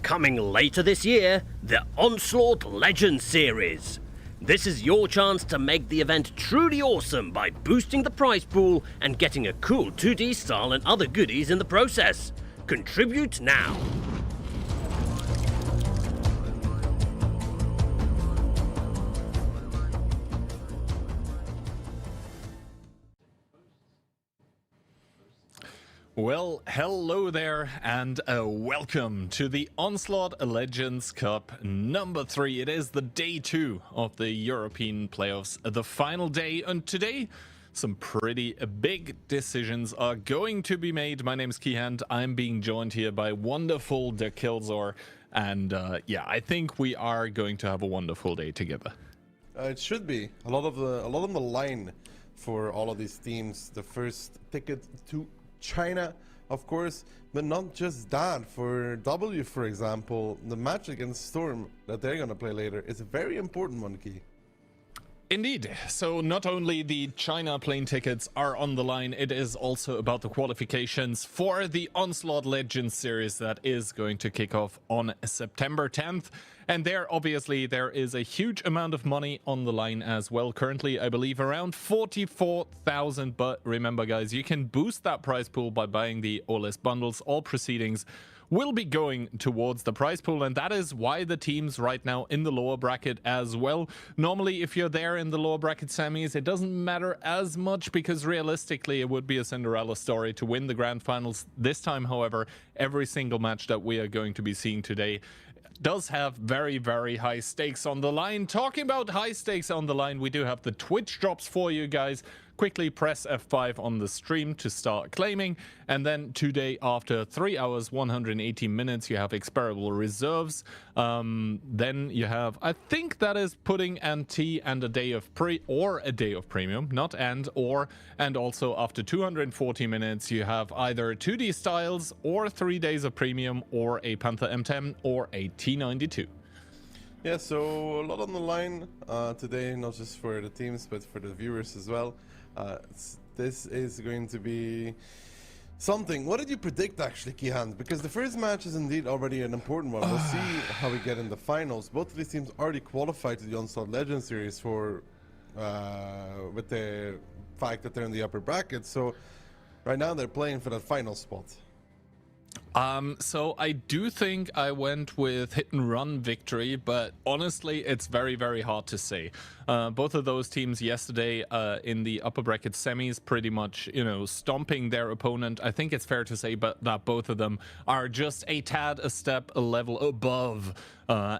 Coming later this year, the Onslaught Legends Series. This is your chance to make the event truly awesome by boosting the prize pool and getting a cool 2D style and other goodies in the process. Contribute now. Well, hello there and welcome to the Onslaught Legends Cup number 3. It is the day 2 of the European playoffs, the final day, and today some pretty big decisions are going to be made. My name is Keyhand. I'm being joined here by wonderful Der Killzor, and yeah, I think we are going to have a wonderful day together. It should be a lot on the line for all of these teams. The first ticket to China, of course, but not just that. For W, for example, the match against Storm that they're gonna play later is a very important one, Key. Indeed. So not only the China plane tickets are on the line, it is also about the qualifications for the Onslaught Legends Series that is going to kick off on September 10th. And there, obviously, there is a huge amount of money on the line as well. Currently, I believe around 44,000. But remember, guys, you can boost that prize pool by buying the OLS bundles. All proceedings will be going towards the prize pool, and that is why the teams right now in the lower bracket as well. Normally, if you're there in the lower bracket semis, it doesn't matter as much because realistically it would be a Cinderella story to win the grand finals. This time, however, every single match that we are going to be seeing today does have very, very high stakes on the line. Talking about high stakes on the line, we do have the Twitch drops for you guys. Quickly press F5 on the stream to start claiming, and then today after 3 hours 180 minutes you have expirable reserves. Then you have, I think that is putting NT and a day of a day of premium, not and also after 240 minutes you have either 2D styles or 3 days of premium or a Panther M10 or a T92. Yeah, so a lot on the line today, not just for the teams but for the viewers as well. This is going to be something. What did you predict, actually, Keyhand? Because the first match is indeed already an important one. We'll see how we get in the finals. Both of these teams already qualified to the Onslaught Legends Series for with the fact that they're in the upper bracket. So right now they're playing for that final spot. So I do think I went with hit and run victory, but honestly, it's very, very hard to say. Both of those teams yesterday in the upper bracket semis pretty much, stomping their opponent. I think it's fair to say but that both of them are just a level above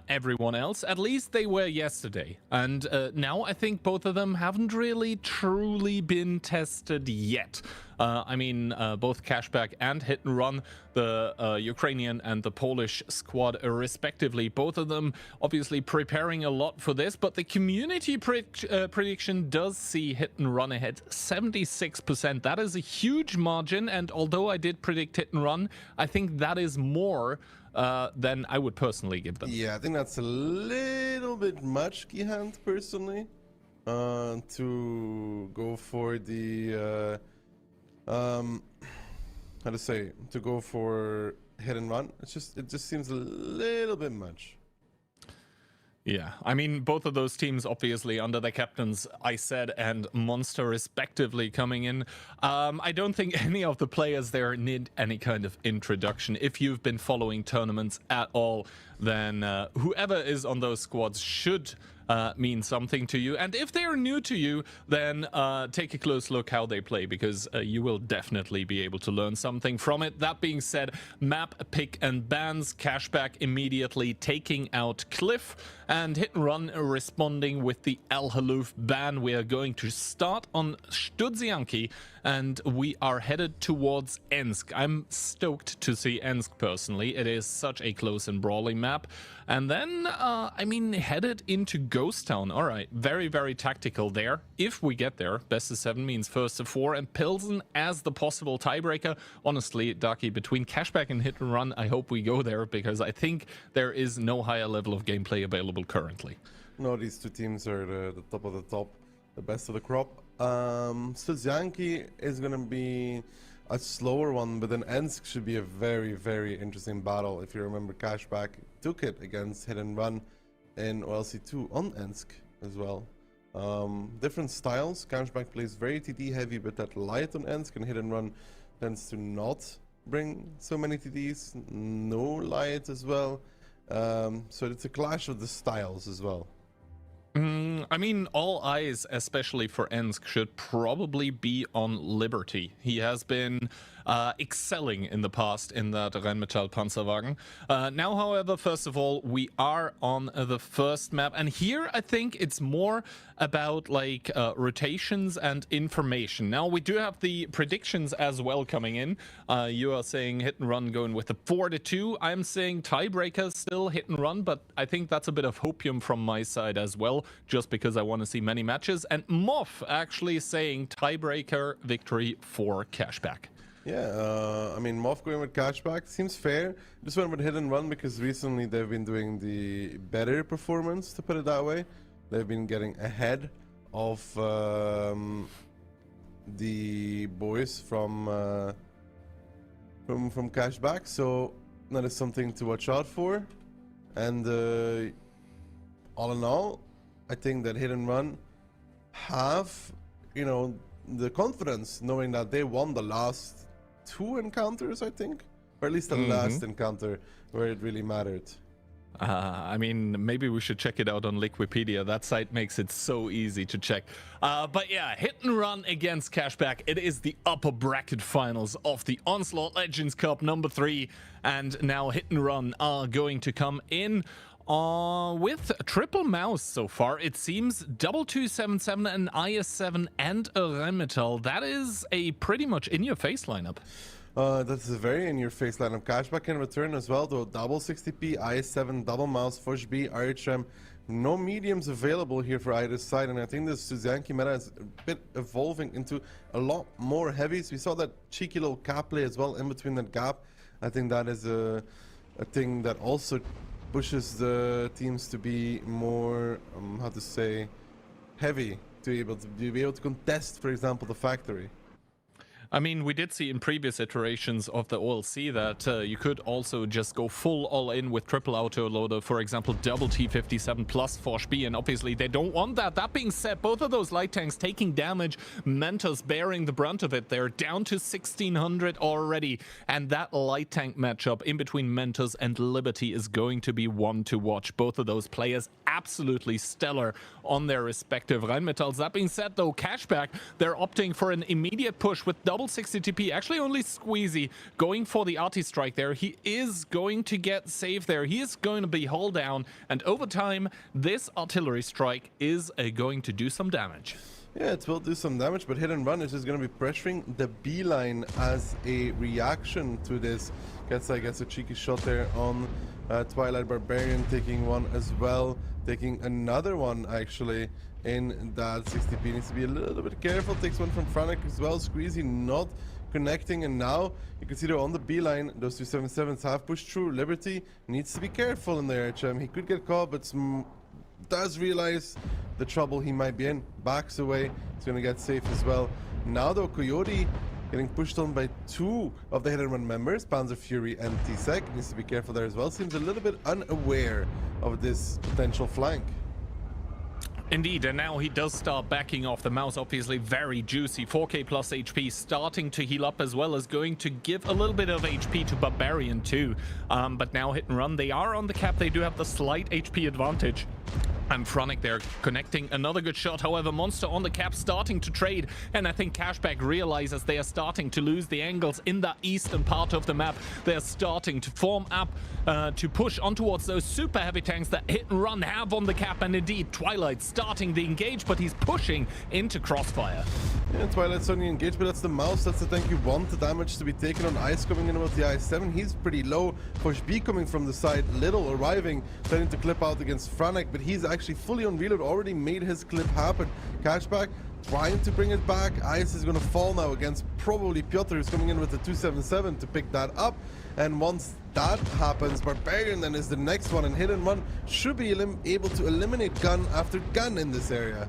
everyone else. At least they were yesterday. And now I think both of them haven't really truly been tested yet. I mean, both Cashback and Hit and Run, the Ukrainian and the Polish squad respectively, both of them obviously preparing a lot for this, but the community prediction does see Hit and Run ahead 76%. That is a huge margin, and although I did predict Hit and Run, I think that is more than I would personally give them. Yeah, I think that's a little bit much, Keyhand, personally, to go for the how to say, to go for hit and run. It just seems a little bit much. Yeah, I mean, both of those teams obviously under the captains Iset and Monster respectively coming in. I don't think any of the players there need any kind of introduction. If you've been following tournaments at all, then whoever is on those squads should mean something to you. And if they are new to you, then take a close look how they play, because you will definitely be able to learn something from it. That being said, map pick and bans, Cashback immediately taking out Cliff, and Hit and Run responding with the Al Haluf ban. We are going to start on Stanki, and we are headed towards Ensk. I'm stoked to see Ensk personally. It is such a close and brawling map. And then, I mean, headed into Ghost Town. All right, very, very tactical there. If we get there, best of 7 means first of 4, and Pilsen as the possible tiebreaker. Honestly, Darky, between Cashback and Hit and Run, I hope we go there, because I think there is no higher level of gameplay available currently. No, these two teams are the top of the top, the best of the crop. Stanki is going to be a slower one, but then Ensk should be a very, very interesting battle. If you remember, Cashback took it against Hit and Run in OLC2 on Ensk as well. Different styles. Cashback plays very TD heavy, but that light on Ensk, and Hit and Run tends to not bring so many TDs. No light as well. So it's a clash of the styles as well. I mean, all eyes, especially for Ensk, should probably be on Liberty. He has been excelling in the past in that Rheinmetall Panzerwagen. Now, however, first of all, we are on the first map, and here I think it's more about like rotations and information. Now, we do have the predictions as well coming in. You are saying Hit and Run going with the 4-2. I'm saying tiebreaker still Hit and Run, but I think that's a bit of hopium from my side as well, just because I want to see many matches. And Moff actually saying tiebreaker victory for Cashback. Yeah, I mean, Moff going with Cashback seems fair. Just went with Hit and Run because recently they've been doing the better performance, to put it that way. They've been getting ahead of the boys from Cashback, so that is something to watch out for. And all in all, I think that Hit and Run have, you know, the confidence knowing that they won the last 2 encounters, I think, or at least the last encounter where it really mattered. I mean, maybe we should check it out on Liquipedia. That site makes it so easy to check. But yeah, Hit and Run against Cashback. It is the upper bracket finals of the Onslaught Legends Cup number 3. And now Hit and Run are going to come in with triple mouse so far. It seems double 277, an IS7 and a Rheinmetall. That is a pretty much in-your-face lineup. That's a very in-your-face lineup. Cashback in return as well, though. Double 60p, IS7, double mouse, Fush B, RHM. No mediums available here for either side, and I think this Stanki meta is a bit evolving into a lot more heavies. We saw that cheeky little cap play as well in between that gap. I think that is a thing that also pushes the teams to be more, how to say, heavy, to be able to contest, for example, the factory. I mean, we did see in previous iterations of the OLC that you could also just go full all-in with triple auto-loader, for example, double T57 plus Force B, and obviously they don't want that. That being said, both of those light tanks taking damage, Mentos bearing the brunt of it. They're down to 1600 already, and that light tank matchup in between Mentos and Liberty is going to be one to watch. Both of those players absolutely stellar on their respective Rheinmetalls. That being said, though, Cashback, they're opting for an immediate push with double 60 TP, actually only Squeezy going for the arty strike there. He is going to get saved there. He is going to be hull down, and over time, this artillery strike is going to do some damage. Yeah, it will do some damage, but Hit and Run is just going to be pressuring the B line as a reaction to this. Gets, I guess, a cheeky shot there on Twilight Barbarian, taking one as well, taking another one actually in that 60p. Needs to be a little bit careful. Takes one from Frantic as well. Squeezy not connecting, and now you can see they're on the B line. Those 277s have pushed through. Liberty needs to be careful in there. He could get caught, but does realize the trouble he might be in. Backs away. He's going to get safe as well. Now though, Coyote getting pushed on by 2 of the Hit and Run members, Panzer Fury and T-Sec. Needs to be careful there as well. Seems a little bit unaware of this potential flank. Indeed, and now he does start backing off. The mouse obviously very juicy. 4k plus HP, starting to heal up as well as going to give a little bit of HP to Barbarian too. But now Hit and Run, they are on the cap. They do have the slight HP advantage. And Fronic there connecting another good shot. However, Monster on the cap starting to trade, and I think Cashback realizes they are starting to lose the angles in the eastern part of the map. They're starting to form up to push on towards those super heavy tanks that Hit and Run have on the cap, and indeed Twilight starting the engage, but he's pushing into crossfire. Yeah, Twilight's on the engage, but that's the mouse. That's the tank you want the damage to be taken on. Ice coming in with the IS7. He's pretty low. Push B coming from the side. Little arriving, trying to clip out against Franic, but he's actually fully on reload. Already made his clip happen. Cashback trying to bring it back. Ice is going to fall now against probably Piotr, who's coming in with the 277 to pick that up. And once that happens, Barbarian then is the next one, and Hit and Run should be able to eliminate gun after gun in this area.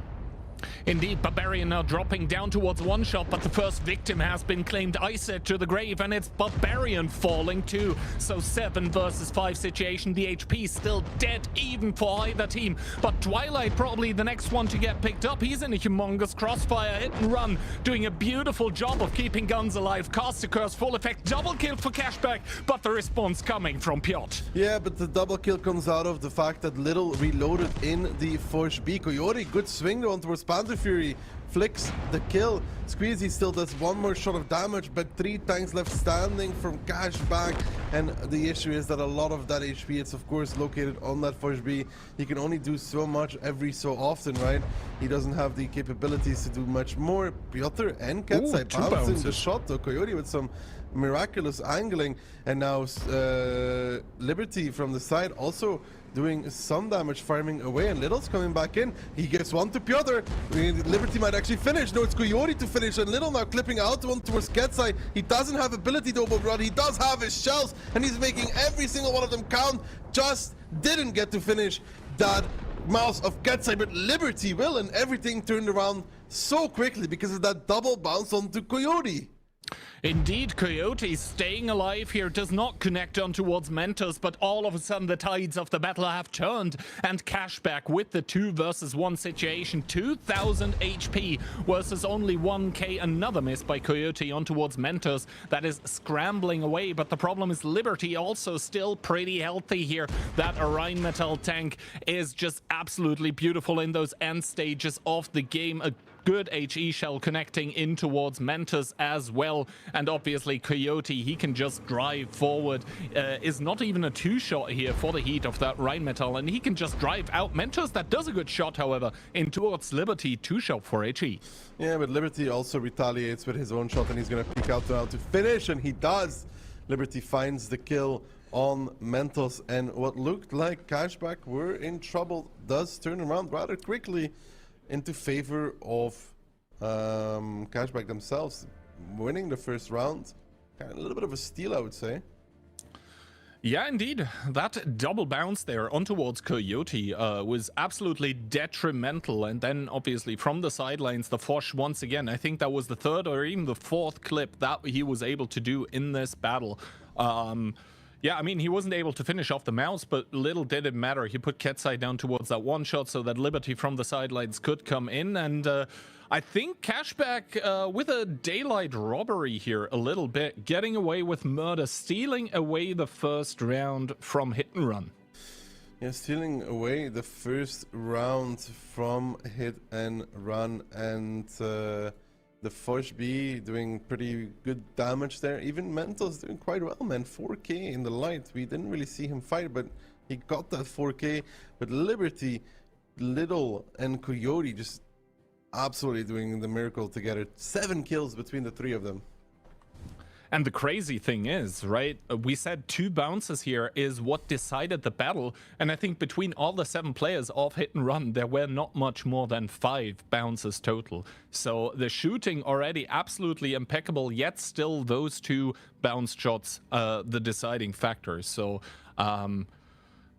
Indeed, Barbarian now dropping down towards one shot, but the first victim has been claimed. Isaac to the grave, and it's Barbarian falling too. So 7 versus 5 situation. The HP still dead even for either team, but Twilight probably the next one to get picked up. He's in a humongous crossfire, hit and run, doing a beautiful job of keeping guns alive. Caster Curse full effect, double kill for Cashback, but the response coming from Piotr. Yeah, but the double kill comes out of the fact that Little reloaded in the Forge B. Coyote, good swing on towards Panther Fury, flicks the kill. Squeezy still does one more shot of damage, but 3 tanks left standing from Cashback. And the issue is that a lot of that HP, it's of course located on that Forge B. He can only do so much every so often, right? He doesn't have the capabilities to do much more. Piotr and Ketsai bouncing the shot though. Coyote with some miraculous angling, and now Liberty from the side also doing some damage, farming away, and Little's coming back in. He gets one to Piotr. Liberty might actually finish. No, it's Coyote to finish, and Little now clipping out one towards Ketsai. He doesn't have ability to overrun. He does have his shells, and he's making every single one of them count. Just didn't get to finish that mouse of Ketsai, but Liberty will, and everything turned around so quickly because of that double bounce onto Coyote. Indeed, Coyote staying alive here, does not connect on towards Mentos, but all of a sudden the tides of the battle have turned, and Cashback with the 2 versus 1 situation, 2000 HP versus only 1k, another miss by Coyote on towards Mentos. That is scrambling away, but the problem is Liberty also still pretty healthy here. That Orion Metal tank is just absolutely beautiful in those end stages of the game. A good HE shell connecting in towards Mentos as well, and obviously Coyote, he can just drive forward, is not even a 2-shot here for the heat of that Rheinmetall, and he can just drive out Mentos. That does a good shot, however, in towards Liberty, 2-shot for HE. Yeah, but Liberty also retaliates with his own shot, and he's gonna peek out now to finish, and he does. Liberty finds the kill on Mentos, and what looked like Cashback were in trouble does turn around rather quickly into favor of Cashback themselves, winning the first round. A little bit of a steal, I would say. Yeah, indeed. That double bounce there on towards Coyote was absolutely detrimental. And then, obviously, from the sidelines, the Foch once again, I think that was the 3rd or even the 4th clip that he was able to do in this battle. Yeah, I mean, he wasn't able to finish off the mouse, but little did it matter. He put Ketsai down towards that 1 shot so that Liberty from the sidelines could come in. And I think Cashback with a daylight robbery here a little bit, getting away with murder, stealing away the first round from Hit and Run. Yeah, stealing away the first round from Hit and Run, and the Foch B doing pretty good damage there. Even Mentos doing quite well, man. 4k in the light. We didn't really see him fight, but he got that 4k. But Liberty, Little, and Coyote just absolutely doing the miracle together. 7 kills between the 3 of them. And the crazy thing is, right, we said 2 bounces here is what decided the battle. And I think between all the 7 players of Hit and Run, there were not much more than 5 bounces total. So the shooting already absolutely impeccable, yet still those 2 bounce shots, the deciding factors. So,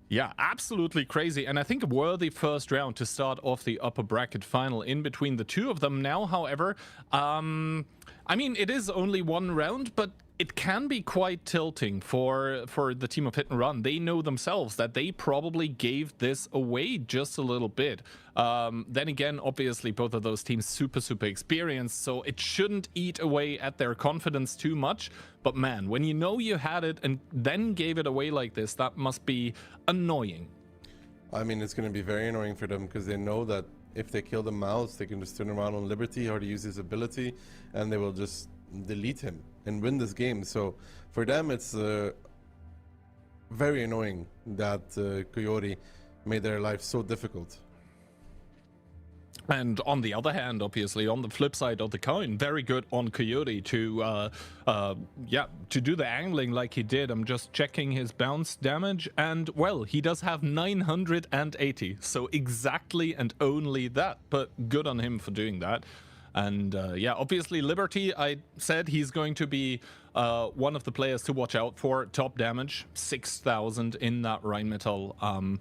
yeah, absolutely crazy. And I think a worthy first round to start off the upper bracket final in between the 2 of them. Now, however, I mean, it is only 1 round, but it can be quite tilting for the team of Hit and Run. They know themselves that they probably gave this away just a little bit. Then again, obviously, both of those teams super experienced, so it shouldn't eat away at their confidence too much. But man, when you know you had it and then gave it away like this, that must be annoying. I mean, it's going to be very annoying for them because they know that if they kill the mouse, they can just turn around on Liberty or to use his ability, and they will just delete him and win this game. So for them, it's very annoying that Coyote made their life so difficult. And on the other hand, obviously, on the flip side of the coin, very good on Coyote to do the angling like he did. I'm just checking his bounce damage, and well, he does have 980, so exactly and only that, but good on him for doing that. And yeah, obviously Liberty, I said he's going to be one of the players to watch out for. Top damage, 6,000 in that Rheinmetall.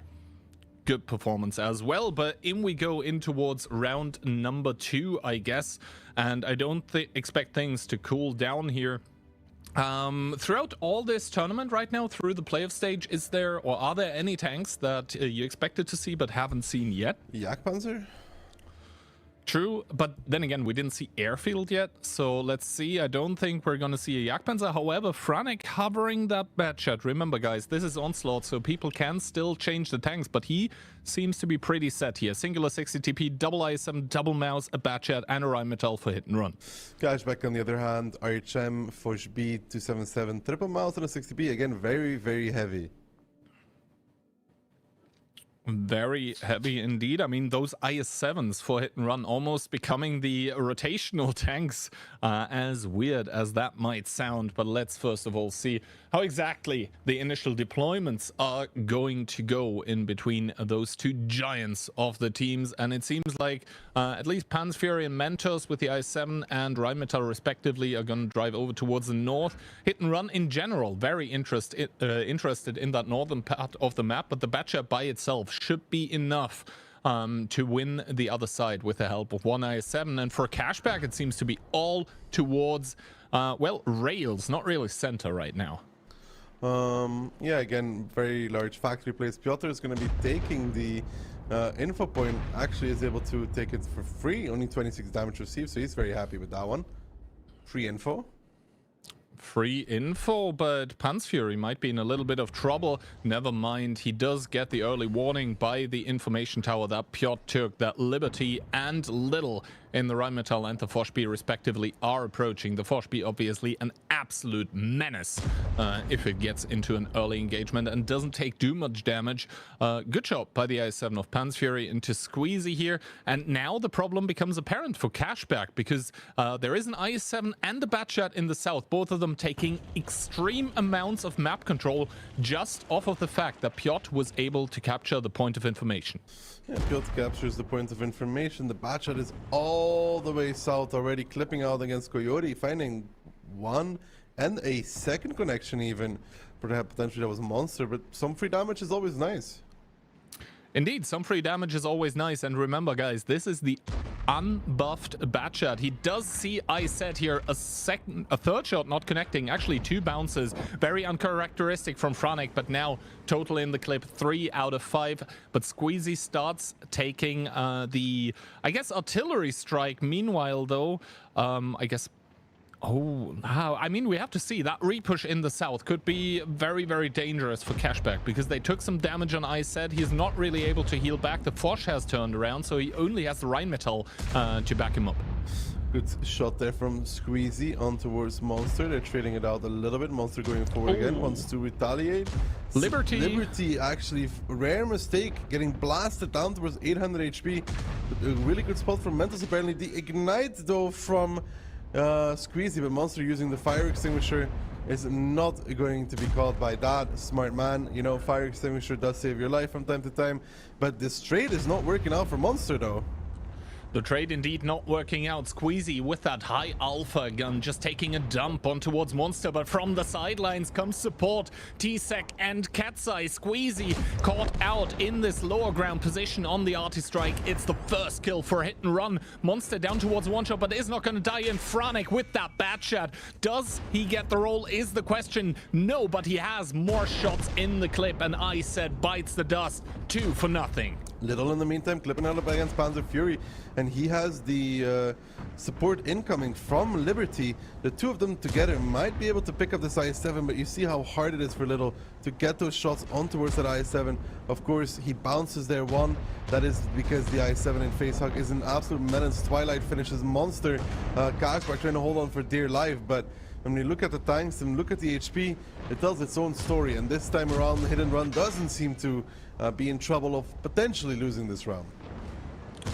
good performance as well. But in we go in towards round number 2, I guess, and I don't expect things to cool down here. Throughout all this tournament right now, through the playoff stage, is there or are there any tanks that you expected to see but haven't seen yet? Jagdpanzer? True, but then again, we didn't see Airfield yet, so let's see. I don't think we're gonna see a Jagdpanzer. However, Franek hovering that Batchat. Remember, guys, this is Onslaught, so people can still change the tanks, but he seems to be pretty set here. Singular 60 TP, double ISM, double mouse, a Batchat, and a Rheinmetall for hit and run. Cashback on the other hand, RHM, Foch B, 277, triple mouse and a 60B. Again, very, very heavy. Very heavy indeed. I mean, those IS-7s for hit and run almost becoming the rotational tanks, as weird as that might sound. But let's first of all see how exactly the initial deployments are going to go in between those two giants of the teams. And it seems like at least Pan's Fury and Mentos with the IS-7 and Rheinmetall respectively are going to drive over towards the north. Hit and run in general, very interested in that northern part of the map, but the Batchat by itself should be enough to win the other side with the help of one IS-7. And for cashback, it seems to be all towards, well, rails, not really center right now. Yeah, again, very large factory place. Piotr is going to be taking the info point. Actually is able to take it for free. Only 26 damage received, so he's very happy with that one. Free info. Free info, but Pan's Fury might be in a little bit of trouble. Never mind, he does get the early warning by the information tower that Piotr took, that Liberty and Little in the Rheinmetall and the Foch B respectively are approaching. The Foch B obviously an absolute menace if it gets into an early engagement and doesn't take too much damage. Good job by the IS-7 of Pan's Fury into Squeezy here, and now the problem becomes apparent for cashback because there is an IS-7 and the Batchat in the south, both of them taking extreme amounts of map control just off of the fact that Piotr was able to capture the point of information. Yeah, Piotr captures the point of information. The Batchat is all the way south already, clipping out against Coyote, finding one and a second connection even. Perhaps potentially that was a monster, but some free damage is always nice. Indeed, some free damage is always nice, and remember guys, this is the unbuffed Batchat. He does see ISET here, a third shot not connecting, actually 2 bounces, very uncharacteristic from Franek, but now total in the clip 3 out of 5. But Squeezy starts taking the, I guess, artillery strike. Meanwhile though, I guess, I mean, we have to see. That repush in the south could be very, very dangerous for cashback because they took some damage on ISET. He's not really able to heal back. The Foch has turned around, so he only has the Rheinmetall to back him up. Good shot there from Squeezy on towards Monster. They're trading it out a little bit. Monster going forward again, wants to retaliate. Liberty, actually, rare mistake, getting blasted down towards 800 HP. A really good spot from Mentos, apparently. The ignite, though, from Squeezy, but Monster using the fire extinguisher is not going to be caught by that. Smart man, you know, fire extinguisher does save your life from time to time, but this trade is not working out for Monster though. The trade indeed not working out. Squeezy with that high alpha gun just taking a dump on towards Monster, but from the sidelines comes support. T-Sec and Cat'seye. Squeezy caught out in this lower ground position on the arty strike. It's the first kill for a hit and run. Monster down towards one shot, but is not going to die in. Franek with that Batchat. Does he get the roll is the question. No, but he has more shots in the clip, and I said bites the dust. 2 for nothing. Little in the meantime clipping out against Panzer Fury, and he has the support incoming from Liberty. The two of them together might be able to pick up this IS-7, but you see how hard it is for Little to get those shots on towards that IS-7. Of course, he bounces there one. That is because the IS-7 in face hug is an absolute menace. Twilight finishes Monster. Cashback trying to hold on for dear life, but when you look at the tanks and look at the HP, it tells its own story, and this time around, the hit and run doesn't seem to be in trouble of potentially losing this round.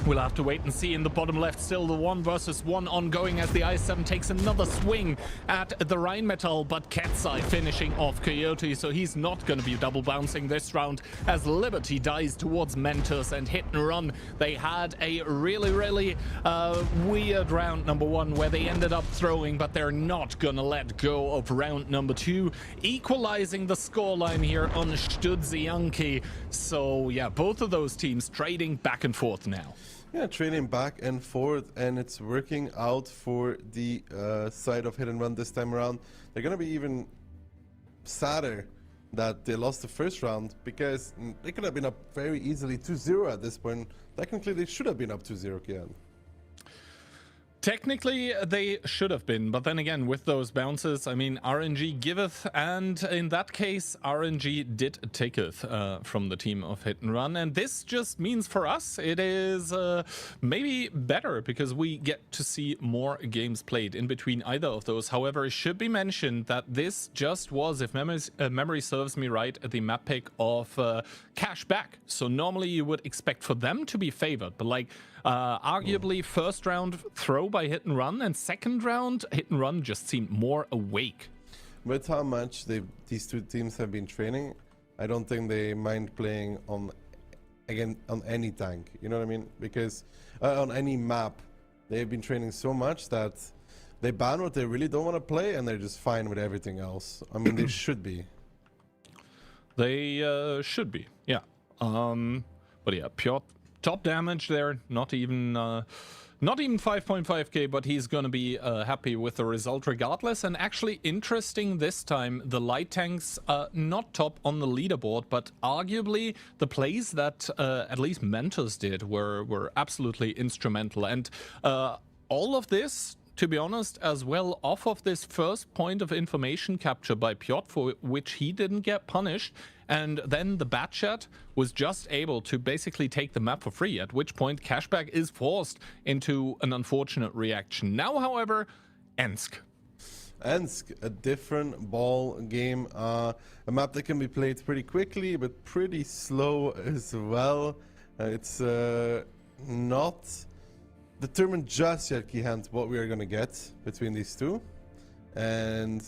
We'll have to wait and see. In the bottom left, still the 1 versus 1 ongoing as the i7 takes another swing at the Rheinmetall, but Katsai finishing off Coyote, so he's not going to be double bouncing this round as Liberty dies towards Mentos and Hit and Run. They had a really weird round number 1 where they ended up throwing, but they're not going to let go of round number 2, equalizing the scoreline here on Stanki. So yeah, both of those teams trading back and forth now. Yeah, trading back and forth, and it's working out for the side of Hit and Run this time around. They're going to be even sadder that they lost the first round, because they could have been up very easily 2-0 at this point. Technically, they should have been up 2-0 again. Technically, they should have been, but then again, with those bounces, I mean, RNG giveth, and in that case, RNG did taketh from the team of Hit and Run, and this just means for us, it is maybe better, because we get to see more games played in between either of those. However, it should be mentioned that this just was, if memory serves me right, the map pick of Cashback, so normally you would expect for them to be favored, but like, arguably first round throw by Hit and Run, and second round Hit and Run just seemed more awake. With how much these two teams have been training, I don't think they mind playing on any tank, you know what I mean? Because on any map, they've been training so much that they ban what they really don't want to play, and they're just fine with everything else. I mean, they should be. They should be, yeah. But yeah, pure top damage there, not even 5.5k, but he's gonna be happy with the result regardless. And actually interesting this time, the light tanks not top on the leaderboard, but arguably the plays that at least Mentos did were absolutely instrumental. And all of this, to be honest, as well, off of this first point of information capture by Piotr, for which he didn't get punished, and then the Batchat was just able to basically take the map for free, at which point Cashback is forced into an unfortunate reaction. Now, however, Ensk. Ensk, a different ball game, a map that can be played pretty quickly, but pretty slow as well. It's not determined just yet, Keyhand, what we are going to get between these two. And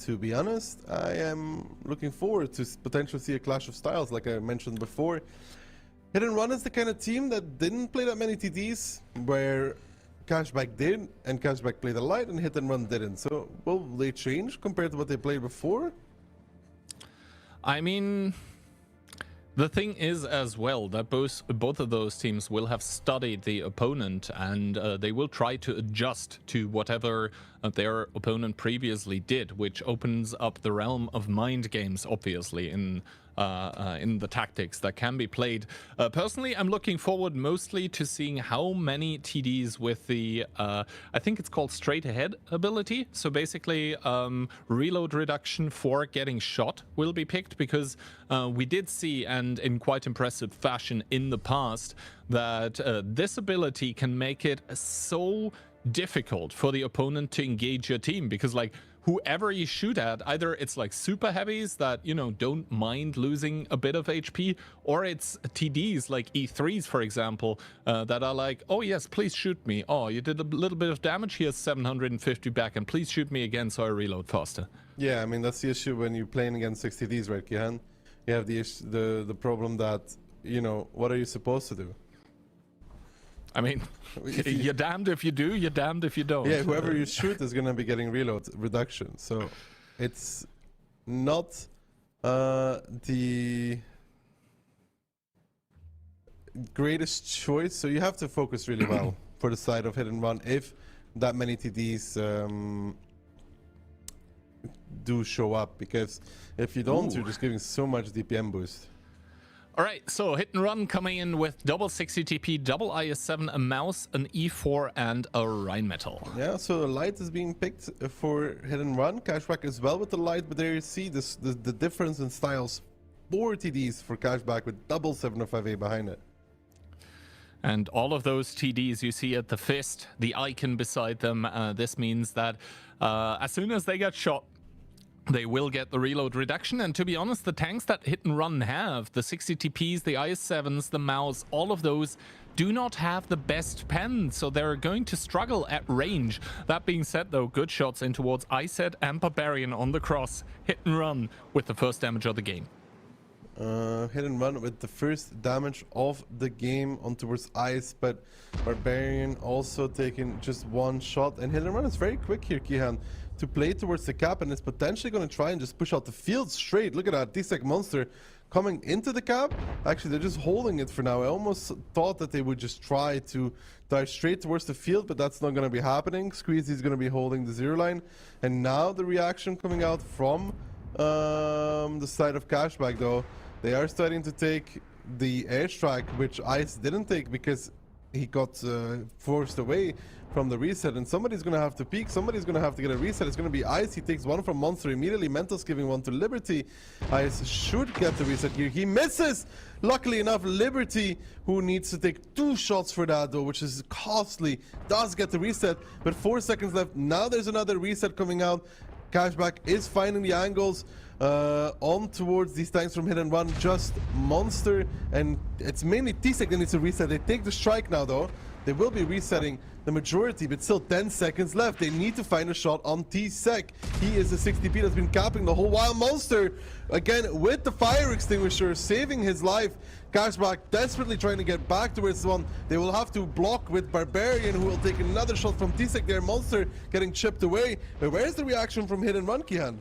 to be honest, I am looking forward to potentially see a clash of styles, like I mentioned before. Hit and Run is the kind of team that didn't play that many TDs, where Cashback did, and Cashback played a light, and Hit and Run didn't. So, will they change compared to what they played before? I mean, the thing is as well that both of those teams will have studied the opponent, and they will try to adjust to whatever their opponent previously did, which opens up the realm of mind games, obviously, in the tactics that can be played. Personally, I'm looking forward mostly to seeing how many TDs with the, I think it's called straight ahead ability. So basically, reload reduction for getting shot will be picked, because we did see, and in quite impressive fashion in the past, that this ability can make it so difficult for the opponent to engage your team, because like whoever you shoot at, either it's like super heavies that, you know, don't mind losing a bit of HP, or it's TDs like E3s, for example, that are like, oh yes, please shoot me. Oh, you did a little bit of damage, here's 750 back, and please shoot me again so I reload faster. Yeah, I mean, that's the issue when you're playing against 60Ds, right, Kihan? You have the problem that, you know, what are you supposed to do? I mean, you're damned if you do, you're damned if you don't. Yeah, whoever you shoot is going to be getting reload reduction. So it's not the greatest choice. So you have to focus really well for the side of Hit and Run if that many TDs do show up. Because if you don't, you're just giving so much DPM boost. All right, so Hit and Run coming in with double 60 TP, double IS-7, a mouse, an E4, and a Rheinmetall. Yeah, so the light is being picked for Hit and Run. Cashback as well with the light, but there you see this, the difference in styles. 4 TDs for Cashback with double 705A behind it. And all of those TDs you see at the fist, the icon beside them, this means that as soon as they get shot, They will get the reload reduction, and to be honest, the tanks that Hit and Run have, the 60 TPs, the IS-7s, the Maus, all of those do not have the best pen, so they're going to struggle at range. That being said though, good shots in towards ISET and Barbarian on the cross. Hit and Run with the first damage of the game. Hit and Run with the first damage of the game on towards Ice, but Barbarian also taking just one shot, and Hit and Run is very quick here, Kihan, to play towards the cap, and is potentially going to try and just push out the field straight. Look at that D-Sec Monster coming into the cap. Actually, they're just holding it for now. I almost thought that they would just try to dive straight towards the field, but that's not going to be happening. Squeezy is going to be holding the zero line, and now the reaction coming out from the side of Cashback, though. They are starting to take the airstrike, which Ice didn't take because he got forced away from the reset, and somebody's going to have to peek. Somebody's going to have to get a reset. It's going to be Ice. He takes one from Monster immediately. Mental's giving one to Liberty. Ice should get the reset here. He misses. Luckily enough, Liberty, who needs to take 2 shots for that though, which is costly, does get the reset, but 4 seconds left. Now there's another reset coming out. Cashback is finding the angles on towards these tanks from Hit and Run. Just Monster, and it's mainly T-Sec that needs to reset. They take the strike now though. They will be resetting the majority, but still 10 seconds left. They need to find a shot on T-Sec. He is the 60p that's been capping the whole while. Monster, again, with the fire extinguisher, saving his life. Cashback desperately trying to get back towards the one. They will have to block with Barbarian, who will take another shot from T-Sec there. Monster getting chipped away. But where's the reaction from Hit and Run, Kihan?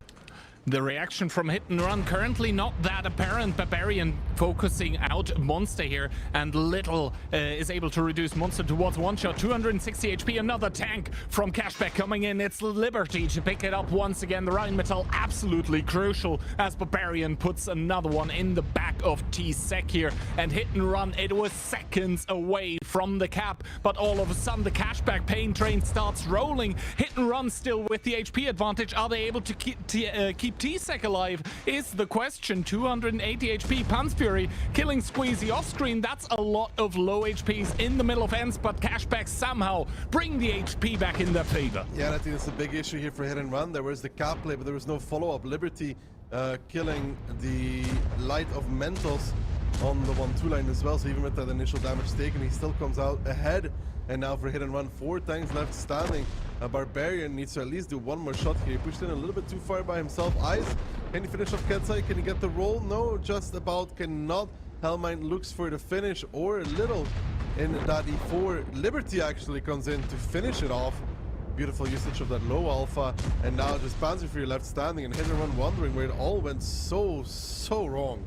The reaction from Hit and Run currently not that apparent. Barbarian focusing out Monster here, and Little is able to reduce Monster towards one shot. 260 HP, another tank from Cashback coming in. It's Liberty to pick it up once again. The Rheinmetall absolutely crucial as Barbarian puts another one in the back of T-Sec here. And Hit and Run, it was seconds away from the cap, but all of a sudden the Cashback pain train starts rolling. Hit and Run still with the HP advantage. Are they able to keep T-Sec alive is the question. 280 HP, Pan's Fury killing Squeezy off screen. That's a lot of low HPs in the middle of Ensk, but Cashback somehow bring the HP back in their favor. Yeah, I think it's a big issue here for Hit and Run. There was the cap play, but there was no follow-up. Liberty killing the Light of Mentos on the 1-2 line as well, so even with that initial damage taken, he still comes out ahead. And now for Hit and Run, 4 tanks left standing. Barbarian needs to at least do one more shot here. He pushed in a little bit too far by himself. Ice, can he finish off Ketsai? Can he get the roll? No, just about cannot. Hellmine looks for the finish, or a little in that E4. Liberty actually comes in to finish it off. Beautiful usage of that low alpha, and now just Panzer Fury left standing, and Hit and Run wondering where it all went so wrong.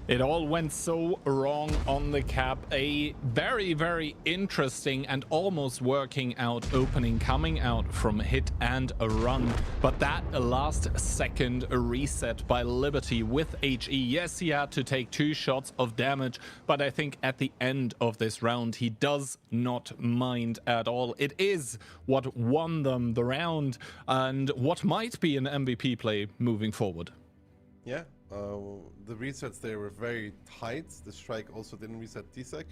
It all went so wrong on the cap. A very, very interesting and almost working out opening coming out from Hit and Run. But that last second reset by Liberty with HE. Yes, he had to take 2 shots of damage, but I think at the end of this round, he does not mind at all. It is what won them the round and what might be an MVP play moving forward. Yeah. The resets there were very tight. The strike also didn't reset T-Sec,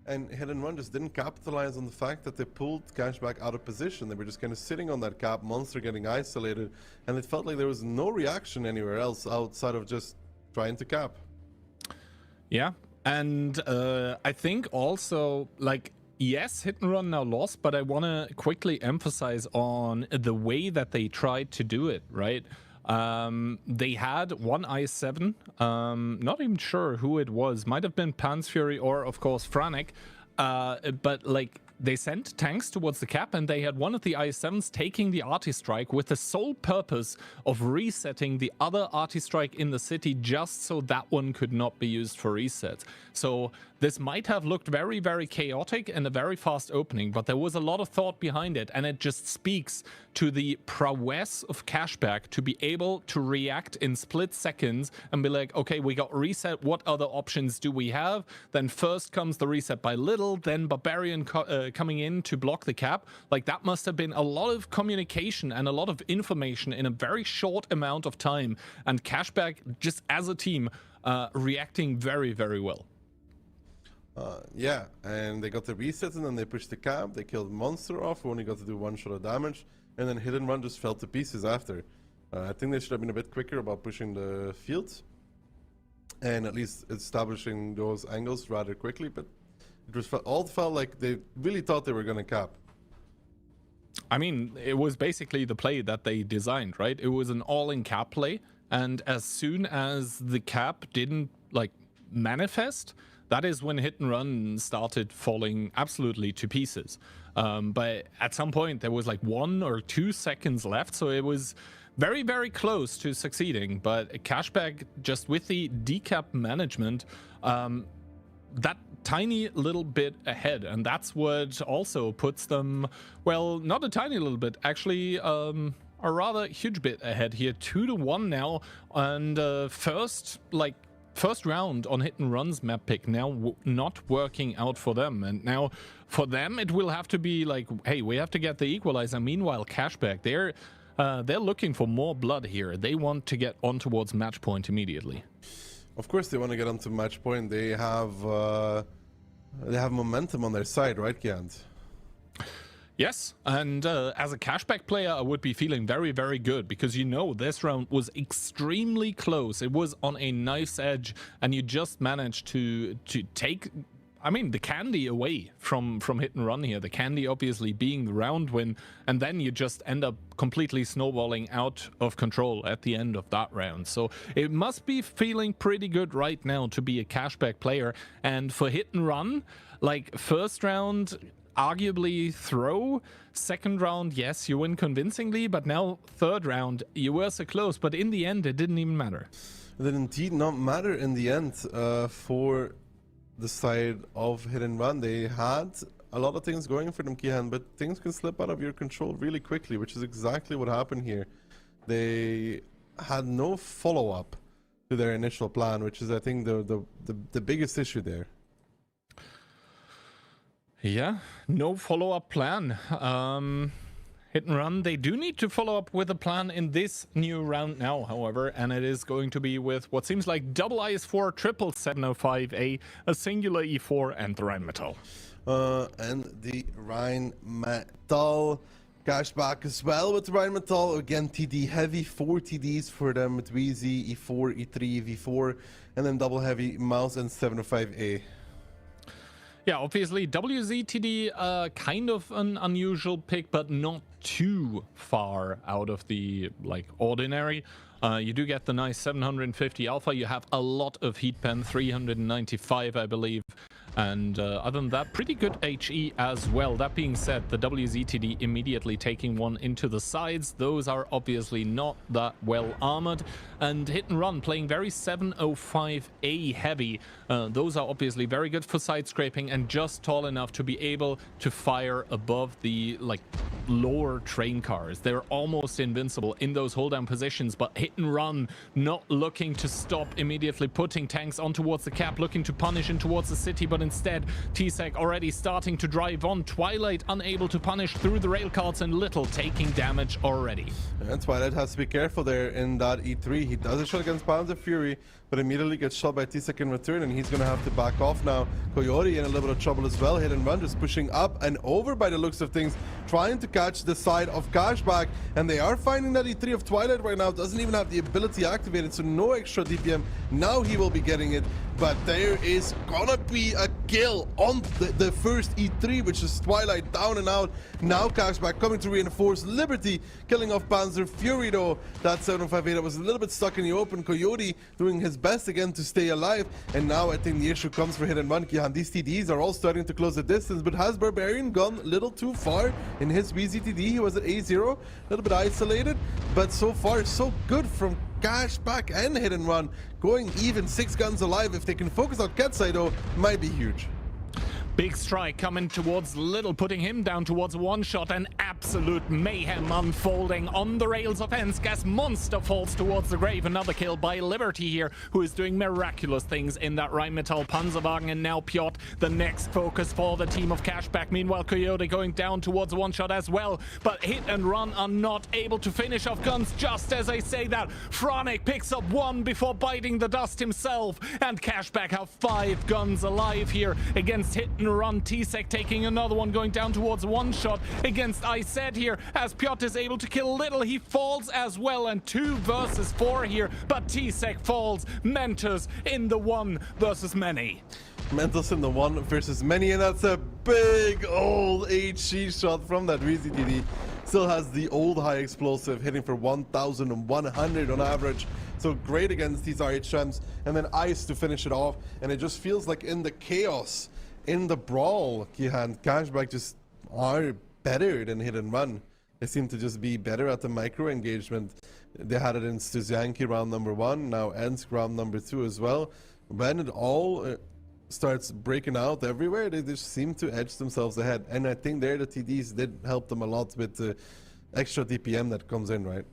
and Hit and Run just didn't capitalize on the fact that they pulled Cashback out of position. They were just kind of sitting on that cap, Monster getting isolated, and it felt like there was no reaction anywhere else outside of just trying to cap. Yeah, and I think also, like, yes, Hit and Run now lost, but I want to quickly emphasize on the way that they tried to do it, right? They had one IS-7, not even sure who it was, might have been Pan's Fury or of course Franek, but like they sent tanks towards the cap, and they had one of the IS-7s taking the Arty Strike with the sole purpose of resetting the other Arty Strike in the city, just so that one could not be used for resets. So this might have looked very, very chaotic and a very fast opening, but there was a lot of thought behind it, and it just speaks to the prowess of Cashback to be able to react in split seconds and be like, okay, we got reset, what other options do we have? Then first comes the reset by Little, then Barbarian coming in to block the cap. Like, that must have been a lot of communication and a lot of information in a very short amount of time, and Cashback just as a team reacting very, very well. Yeah, and they got the resets, and then they pushed the cap. They killed Monster off, who only got to do 1 shot of damage, and then Hit and Run just fell to pieces after. I think they should have been a bit quicker about pushing the field and at least establishing those angles rather quickly, but it was all felt like they really thought they were going to cap. I mean, it was basically the play that they designed, right? It was an all-in cap play, and as soon as the cap didn't like manifest, that is when hit and run started falling absolutely to pieces. But at some point there was like 1 or 2 seconds left, so it was very, very close to succeeding. But Cashback, just with the decap management, that tiny little bit ahead, and that's what also puts them, well, not a tiny little bit, actually a rather huge bit ahead here, 2-1 now. And first round on hit and runs map pick now not working out for them, and now for them it will have to be like, hey, we have to get the equalizer. Meanwhile, Cashback, they're looking for more blood here. They want to get on towards match point immediately. Of course they want to get onto match point. They have momentum on their side, right, Giant? Yes, and as a Cashback player, I would be feeling very, very good, because you know this round was extremely close. It was on a knife's edge, and you just managed to take, I mean, the candy away from hit and run here. The candy obviously being the round win, and then you just end up completely snowballing out of control at the end of that round. So it must be feeling pretty good right now to be a Cashback player. And for hit and run, like first round, arguably throw. Second round, yes, you win convincingly, but now third round, you were so close, but in the end, it didn't even matter. It did indeed not matter in the end for the side of hit and run. They had a lot of things going for them, Kihan, but things can slip out of your control really quickly, which is exactly what happened here. They had no follow-up to their initial plan, which is, I think, the biggest issue there. Yeah, no follow-up plan. Hit and run, they do need to follow up with a plan in this new round now, however, and it is going to be with what seems like double IS4, triple 705A, a singular E4, and the Rheinmetall. And the Rheinmetall. Cashback as well with the Rheinmetall. Again, TD heavy, 4 TDs for them with Wheezy, E4, E3, V4, and then double heavy mouse and 705A. Yeah, obviously WZTD, kind of an unusual pick, but not too far out of the ordinary. You do get the nice 750 alpha. You have a lot of heat pen, 395, I believe. And other than that, pretty good HE as well. That being said, the WZTD immediately taking one into the sides. Those are obviously not that well armored. And hit and run playing very 705A heavy. Those are obviously very good for side scraping and just tall enough to be able to fire above the lower train cars. They're almost invincible in those hold down positions, but hit and run not looking to stop immediately, putting tanks on towards the cap, looking to punish in towards the city, but instead T-Sec already starting to drive on. Twilight unable to punish through the rail carts, and Little taking damage already. And Twilight has to be careful there in that E3. He does a shot against Panzer Fury, but immediately gets shot by T-Sec in return, and he's going to have to back off now. Coyote in a little bit of trouble as well. Hit and run just pushing up and over by the looks of things, trying to catch the side of Cashback, and they are finding that E3 of Twilight right now. Doesn't even have the ability activated, so no extra DPM. Now he will be getting it, but there is gonna be a kill on the first E3, which is Twilight down and out. Now Cashback coming to reinforce Liberty, killing off Panzer Fury though. That 758 was a little bit stuck in the open. Coyote doing his best again to stay alive, and now I think the issue comes for hit and run. Kihan, these TDs are all starting to close the distance, but has Barbarian gone a little too far in his VZTD? He was at A0, a little bit isolated, but so far so good from Cashback and hit and run, going even 6 guns alive. If they can focus on Ketsai though, might be huge. Big strike coming towards Little, putting him down towards one shot, and absolute mayhem unfolding on the rails of Ensk as Monster falls towards the grave. Another kill by Liberty here, who is doing miraculous things in that Rheinmetall Panzerwagen, and now Piotr, the next focus for the team of Cashback. Meanwhile, Coyote going down towards one shot as well, but hit and run are not able to finish off guns. Just as I say that, Fronic picks up one before biting the dust himself, and Cashback have 5 guns alive here against hit and run. T-Sec taking another one, going down towards one shot against IC. said here, as Piotr is able to kill Little, he falls as well, and 2 versus 4 here, but T-Sec falls. Mentors in the 1 versus many. Mentos in the 1 versus many, and that's a big old HE shot from that Reezy DD. Still has the old high explosive, hitting for 1,100 on average. So great against these RHMs, and then Ice to finish it off. And it just feels like in the chaos, in the brawl, Kihan, Cashback just are better than Hit and Run. They seem to just be better at the micro engagement. They had it in Stanki round number 1, now Ensk round number 2 as well. When it all starts breaking out everywhere, they just seem to edge themselves ahead. And I think there the TDs did help them a lot with the extra DPM that comes in, right?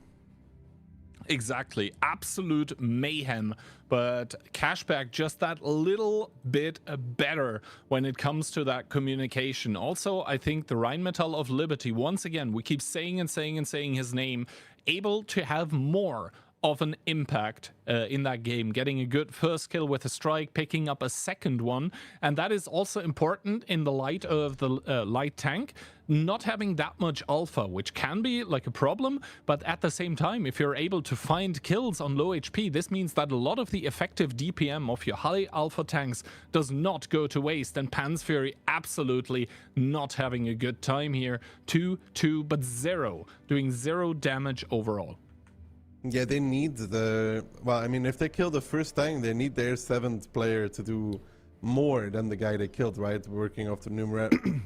Exactly. Absolute mayhem. But Cashback just that little bit better when it comes to that communication. Also, I think the Rheinmetall of Liberty, once again, we keep saying and saying and saying his name, able to have more of an impact in that game, getting a good first kill with a strike, picking up a second one, and that is also important in the light of the light tank not having that much alpha, which can be like a problem, but at the same time, if you're able to find kills on low HP, this means that a lot of the effective DPM of your high alpha tanks does not go to waste, and Pan's Fury absolutely not having a good time here. 2-2, but 0, doing 0 damage overall. Yeah, they need the... Well, I mean, if they kill the first tank, they need their 7th player to do more than the guy they killed, right? Working off the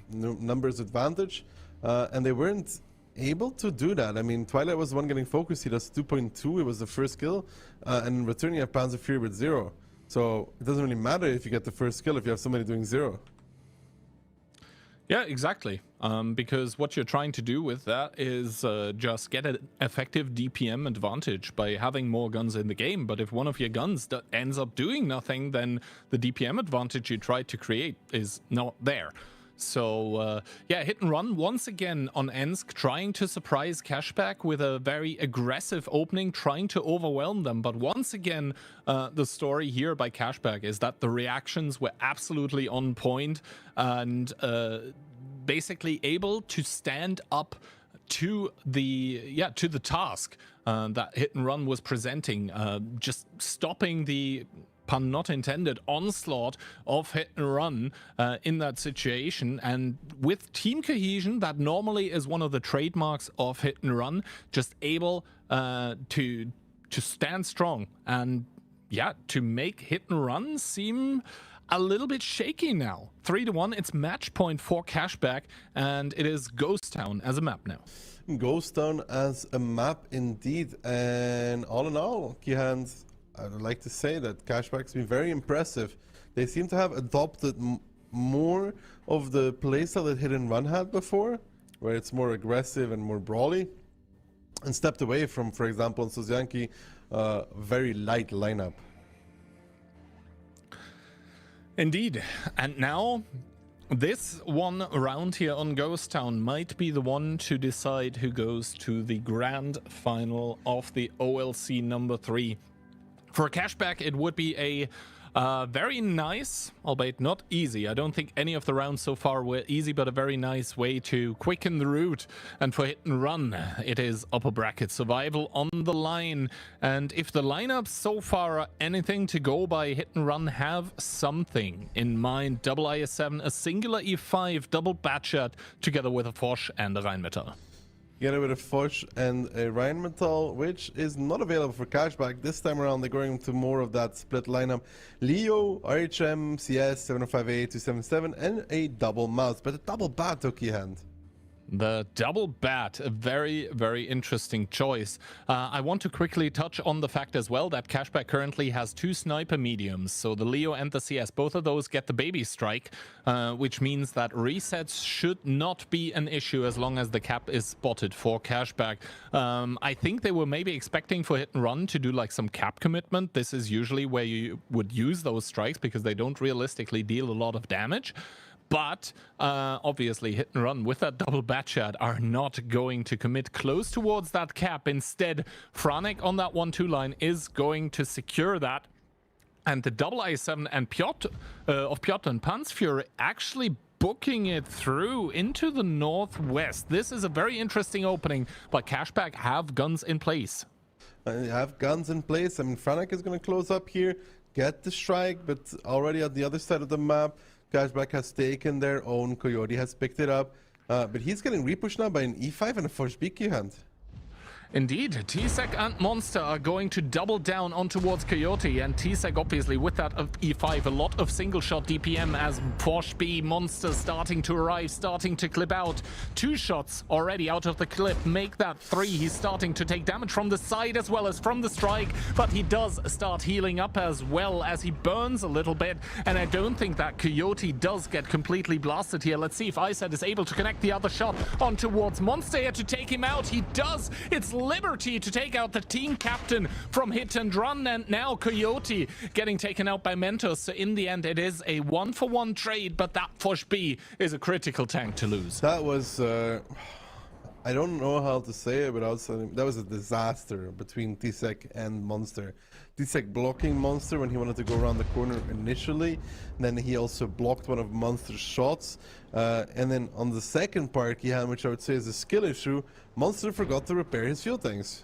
numbers advantage. And they weren't able to do that. I mean, Twilight was the one getting focused. He does 2.2. It was the first kill. And in return, you have Panzer Fury with 0. So it doesn't really matter if you get the first kill if you have somebody doing 0. Yeah, exactly. Because what you're trying to do with that is just get an effective DPM advantage by having more guns in the game. But if one of your guns ends up doing nothing, then the DPM advantage you tried to create is not there. So, yeah, Hit and Run once again on Ensk, trying to surprise Cashback with a very aggressive opening, trying to overwhelm them. But once again, the story here by Cashback is that the reactions were absolutely on point and basically able to stand up to the task that Hit and Run was presenting, just stopping the, pun not intended, onslaught of Hit and Run in that situation. And with team cohesion, that normally is one of the trademarks of Hit and Run, just able to stand strong and, yeah, to make Hit and Run seem a little bit shaky now. 3-1, it's match point for Cashback, and it is Ghost Town as a map now. Ghost Town as a map indeed, and all in all, Kihan, I'd like to say that Cashback's been very impressive. They seem to have adopted more of the playstyle that Hit and Run had before, where it's more aggressive and more brawly, and stepped away from, for example, in Stanki, very light lineup. Indeed, and now this one round here on Ghost Town might be the one to decide who goes to the grand final of the OLC number 3. For Cashback, it would be a very nice, albeit not easy. I don't think any of the rounds so far were easy, but a very nice way to quicken the route. And for Hit and Run, it is upper bracket survival on the line. And if the lineups so far are anything to go by, Hit and Run have something in mind. Double IS-7, a singular E5, double Batshot, together with a Foch and a Rheinmetall. Together with a Foch and a Rheinmetall, which is not available for Cashback. This time around, they're going to more of that split lineup. Leo, RHM, CS, 758, 277, and a double mouse. But a double bat took your hand. The double bat, a very, very interesting choice. I want to quickly touch on the fact as well that Cashback currently has 2 sniper mediums. So the Leo and the CS, both of those get the baby strike, which means that resets should not be an issue as long as the cap is spotted for Cashback. I think they were maybe expecting for Hit and Run to do like some cap commitment. This is usually where you would use those strikes because they don't realistically deal a lot of damage. But obviously Hit and Run with that double Batshot are not going to commit close towards that cap. Instead, Franek on that 1-2 line is going to secure that. And the double IS-7 and Piotr and Pan's Fury actually booking it through into the northwest. This is a very interesting opening, but Cashback have guns in place. They have guns in place. I mean, Franek is going to close up here, get the strike, but already at the other side of the map, Cashback has taken their own. Coyote has picked it up, but he's getting repushed now by an E5 and a Force Beaky hand. Indeed, Tsek and Monster are going to double down on towards Coyote, and Tsek obviously with that of E5, a lot of single shot DPM as Forshby Monster starting to arrive, starting to clip out. 2 shots already out of the clip, make that 3. He's starting to take damage from the side as well as from the strike, but he does start healing up as well as he burns a little bit, and I don't think that Coyote does get completely blasted here. Let's see if Iset is able to connect the other shot on towards Monster here to take him out. He does. It's Liberty to take out the team captain from Hit and Run, and now Coyote getting taken out by Mentos. So in the end, it is a 1-for-1 trade, but that Forshby is a critical tank to lose. That was, I don't know how to say it, but that was a disaster between Tsek and Monster. Tsek blocking Monster when he wanted to go around the corner initially, and then he also blocked one of Monster's shots. And then on the second part he had, which I would say is a skill issue, Monster forgot to repair his fuel tanks.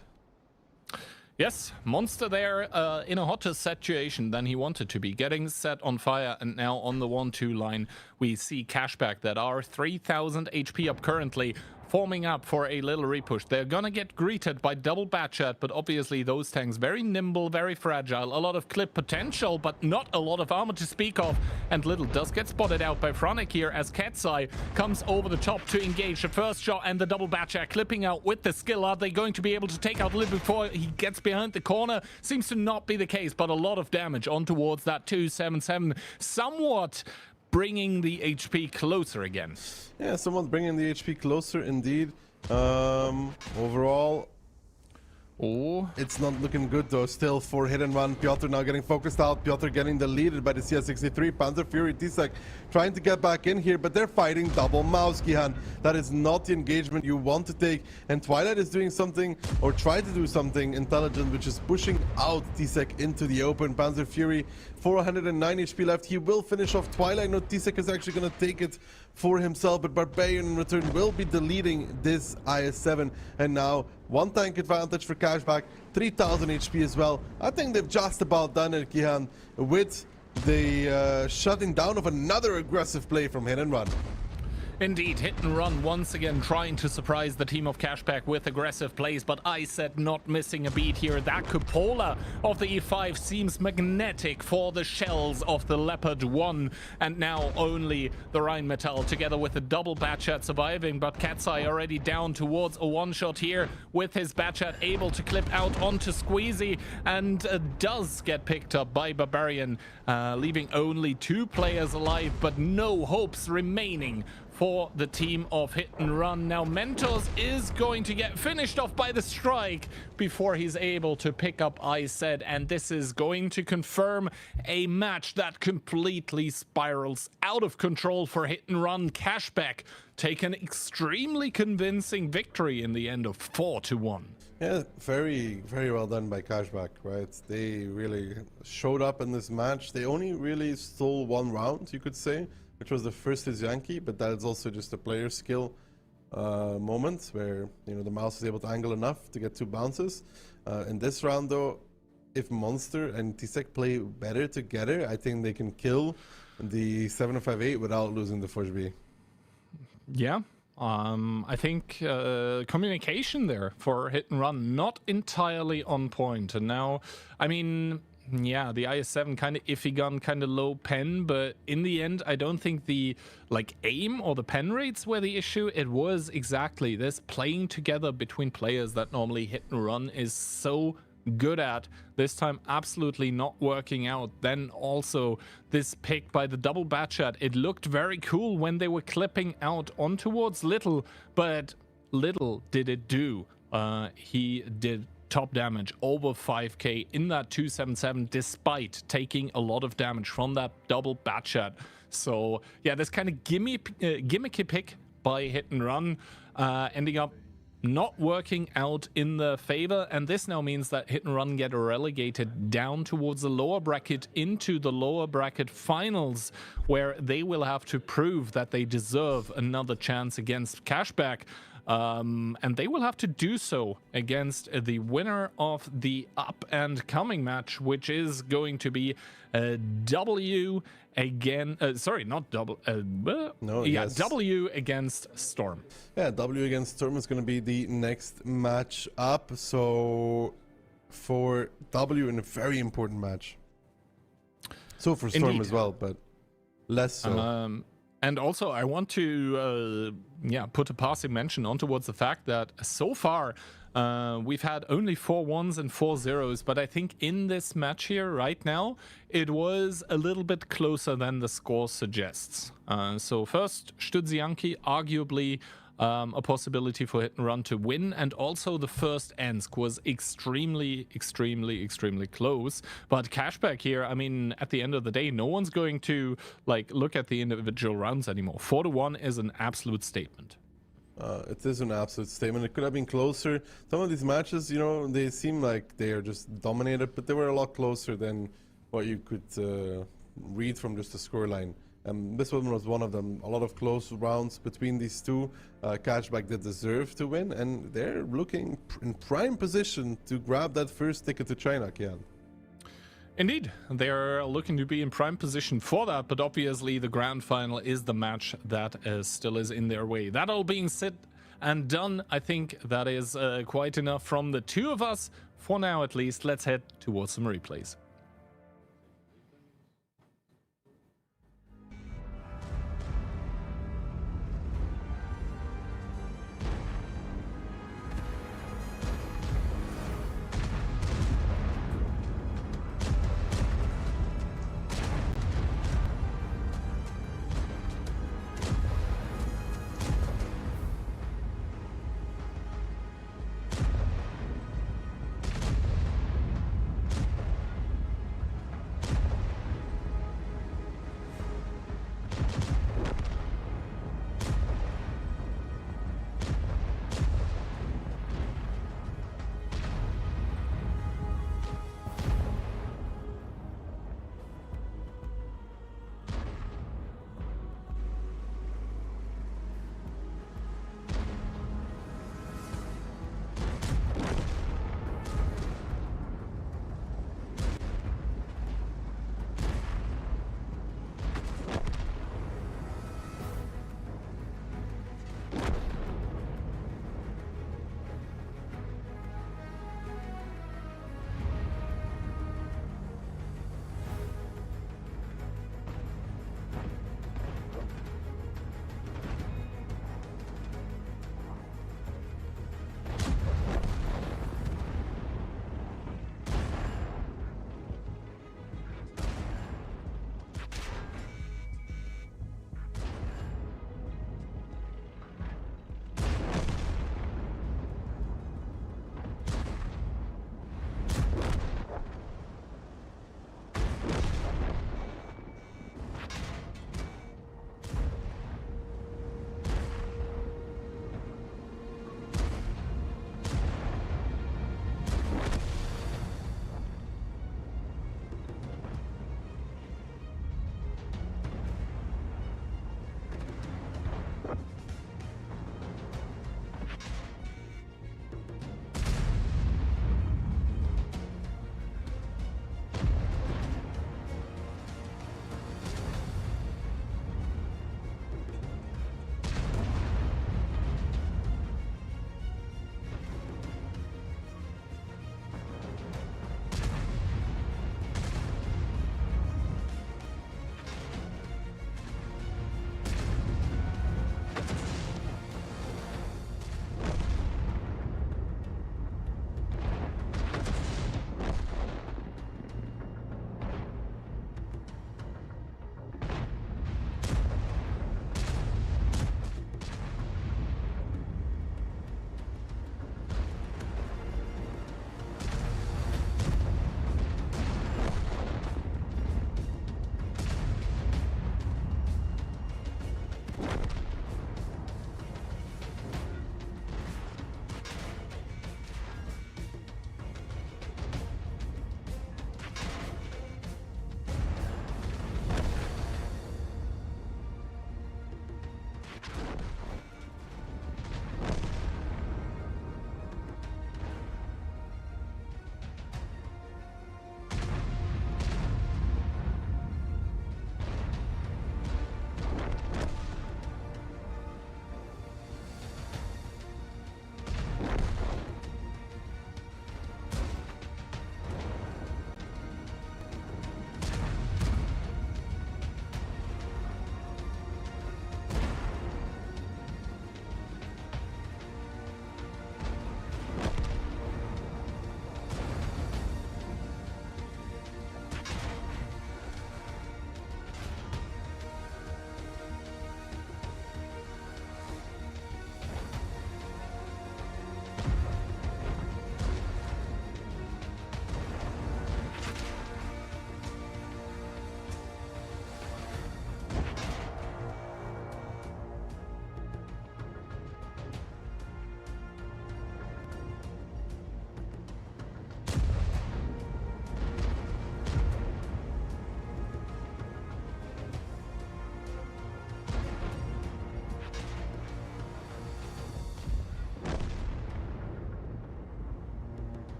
Yes, Monster there in a hotter situation than he wanted to be, getting set on fire, and now on the 1-2 line we see Cashback that are 3000 HP up currently, forming up for a little repush. They're gonna get greeted by double Batchat, but obviously those tanks very nimble, very fragile, a lot of clip potential, but not a lot of armor to speak of, and Little does get spotted out by Franek here as Katsai comes over the top to engage the first shot, and the double Batchat clipping out with the skill. Are they going to be able to take out Little before he gets behind the corner? Seems to not be the case, but a lot of damage on towards that 277, somewhat bringing the HP closer again. Yeah, somewhat bringing the HP closer indeed. Overall, it's not looking good though. Still for Hit and Run. Piotr now getting focused out. Piotr getting deleted by the CS63. Panzer Fury, Tsek trying to get back in here, but they're fighting double mouse, Gihan. That is not the engagement you want to take. And Twilight is doing something, or try to do something intelligent, which is pushing out Tsek into the open. Panzer Fury, 409 HP left. He will finish off Twilight. No, Tsek is actually going to take it for himself, but Barbarian in return will be deleting this IS-7. And now, 1 tank advantage for Cashback, 3000 HP as well. I think they've just about done it, Gihan, with the shutting down of another aggressive play from Hit and Run. Indeed, Hit and Run once again trying to surprise the team of Cashback with aggressive plays, but Iset not missing a beat here. That cupola of the E5 seems magnetic for the shells of the Leopard 1, and now only the Rheinmetall together with the double Batchat surviving, but Katsai already down towards a one-shot here with his Batchat able to clip out onto Squeezy, and does get picked up by Barbarian, leaving only 2 players alive, but no hopes remaining for the team of Hit and Run. Now Mentos is going to get finished off by the strike before he's able to pick up Iset, and this is going to confirm a match that completely spirals out of control for Hit and Run. Cashback take an extremely convincing victory in the end of 4-1. Yeah, very, very well done by Cashback, right? They really showed up in this match. They only really stole 1 round, you could say, which was the first is Yankee, but that is also just a player skill moment where, you know, the mouse is able to angle enough to get 2 bounces. In this round though, if Monster and Tsek play better together, I think they can kill the 758 without losing the Force B. Yeah, I think communication there for Hit and Run not entirely on point, and now, I mean, yeah, the IS-7 kind of iffy gun, kind of low pen, but in the end, I don't think the aim or the pen rates were the issue. It was exactly this playing together between players that normally Hit and Run is so good at. This time absolutely not working out. Then also this pick by the double Batchat. It looked very cool when they were clipping out on towards Little, but little did it do. He did top damage over 5k in that 277 despite taking a lot of damage from that double Batchat. So yeah, this kind of gimmicky pick by Hit and Run ending up not working out in their favor, and this now means that Hit and Run get relegated down towards the lower bracket into the lower bracket finals, where they will have to prove that they deserve another chance against Cashback. And they will have to do so against the winner of the up and coming match, which is going to be W again. Sorry, not double. W against Storm. Yeah, W against Storm is going to be the next match up. So for W, in a very important match. So for Storm Indeed. as well, but less so. And also, I want to put a passing mention on towards the fact that so far we've had only 4 1s and 4 0s, but I think in this match here right now, it was a little bit closer than the score suggests. So first, Stanki, arguably a possibility for Hit and Run to win, and also the first Ensk was extremely close. But Cashback here, I mean, at the end of the day, no one's going to like look at the individual rounds anymore. 4-1 is an absolute statement. It is an absolute statement. It could have been closer. Some of these matches, you know, they seem like they are just dominated, but they were a lot closer than what you could read from just the scoreline. This one was one of them. A lot of close rounds between these two. Cashback did deserve to win, and they're looking in prime position to grab that first ticket to China, Kian. Indeed, they're looking to be in prime position for that, but obviously the grand final is the match that still is in their way. That all being said and done, I think that is quite enough from the two of us. For now, at least, let's head towards some replays.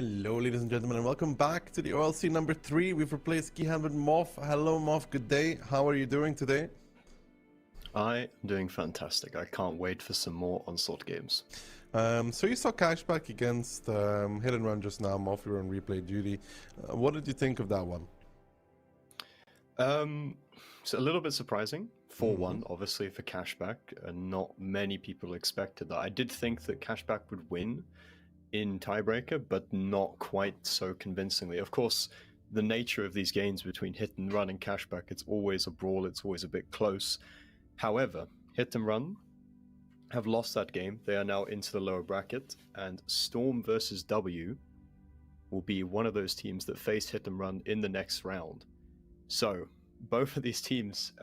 Hello, ladies and gentlemen, and welcome back to the OLC number 3. We've replaced Gihan with Moff. Hello, Moff. Good day. How are you doing today? I'm doing fantastic. I can't wait for some more Onslaught games. So you saw Cashback against Hit and Run just now, Moff. You were on replay duty. What did you think of that one? It's a little bit surprising. 4-1, obviously, for Cashback. Not many people expected that. I did think that Cashback would win in tiebreaker, but not quite so convincingly. Of course, the nature of these games between Hit and Run and Cashback, it's always a brawl, it's always a bit close. However, Hit and Run have lost that game. They are now into the lower bracket, and Storm versus W will be one of those teams that face Hit and Run in the next round. So, both of these teams,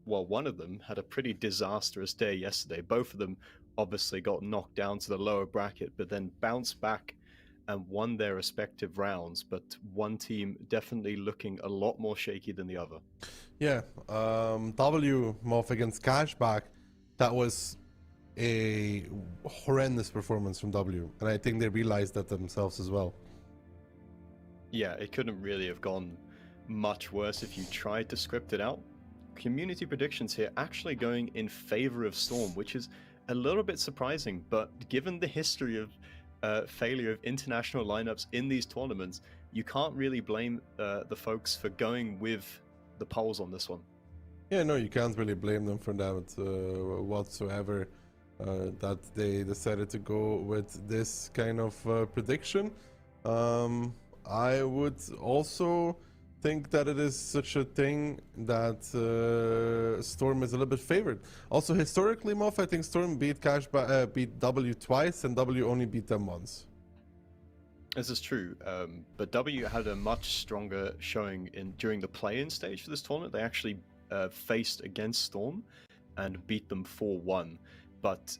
well, one of them had a pretty disastrous day yesterday. Both of them obviously got knocked down to the lower bracket, but then bounced back and won their respective rounds. But one team definitely looking a lot more shaky than the other. Yeah, W Moff against Cashback, that was a horrendous performance from W, and I think they realized that themselves as well. Yeah, it couldn't really have gone much worse if you tried to script it out. Community predictions here actually going in favor of Storm, which is a little bit surprising, but given the history of failure of international lineups in these tournaments, you can't really blame the folks for going with the polls on this one. Yeah, no, you can't really blame them for that whatsoever, that they decided to go with this kind of prediction. I would also think that it is such a thing that Storm is a little bit favored. Also, historically, Moff, I think Storm beat beat W twice, and W only beat them once. This is true, but W had a much stronger showing during the play-in stage for this tournament. They actually faced against Storm and beat them 4-1. But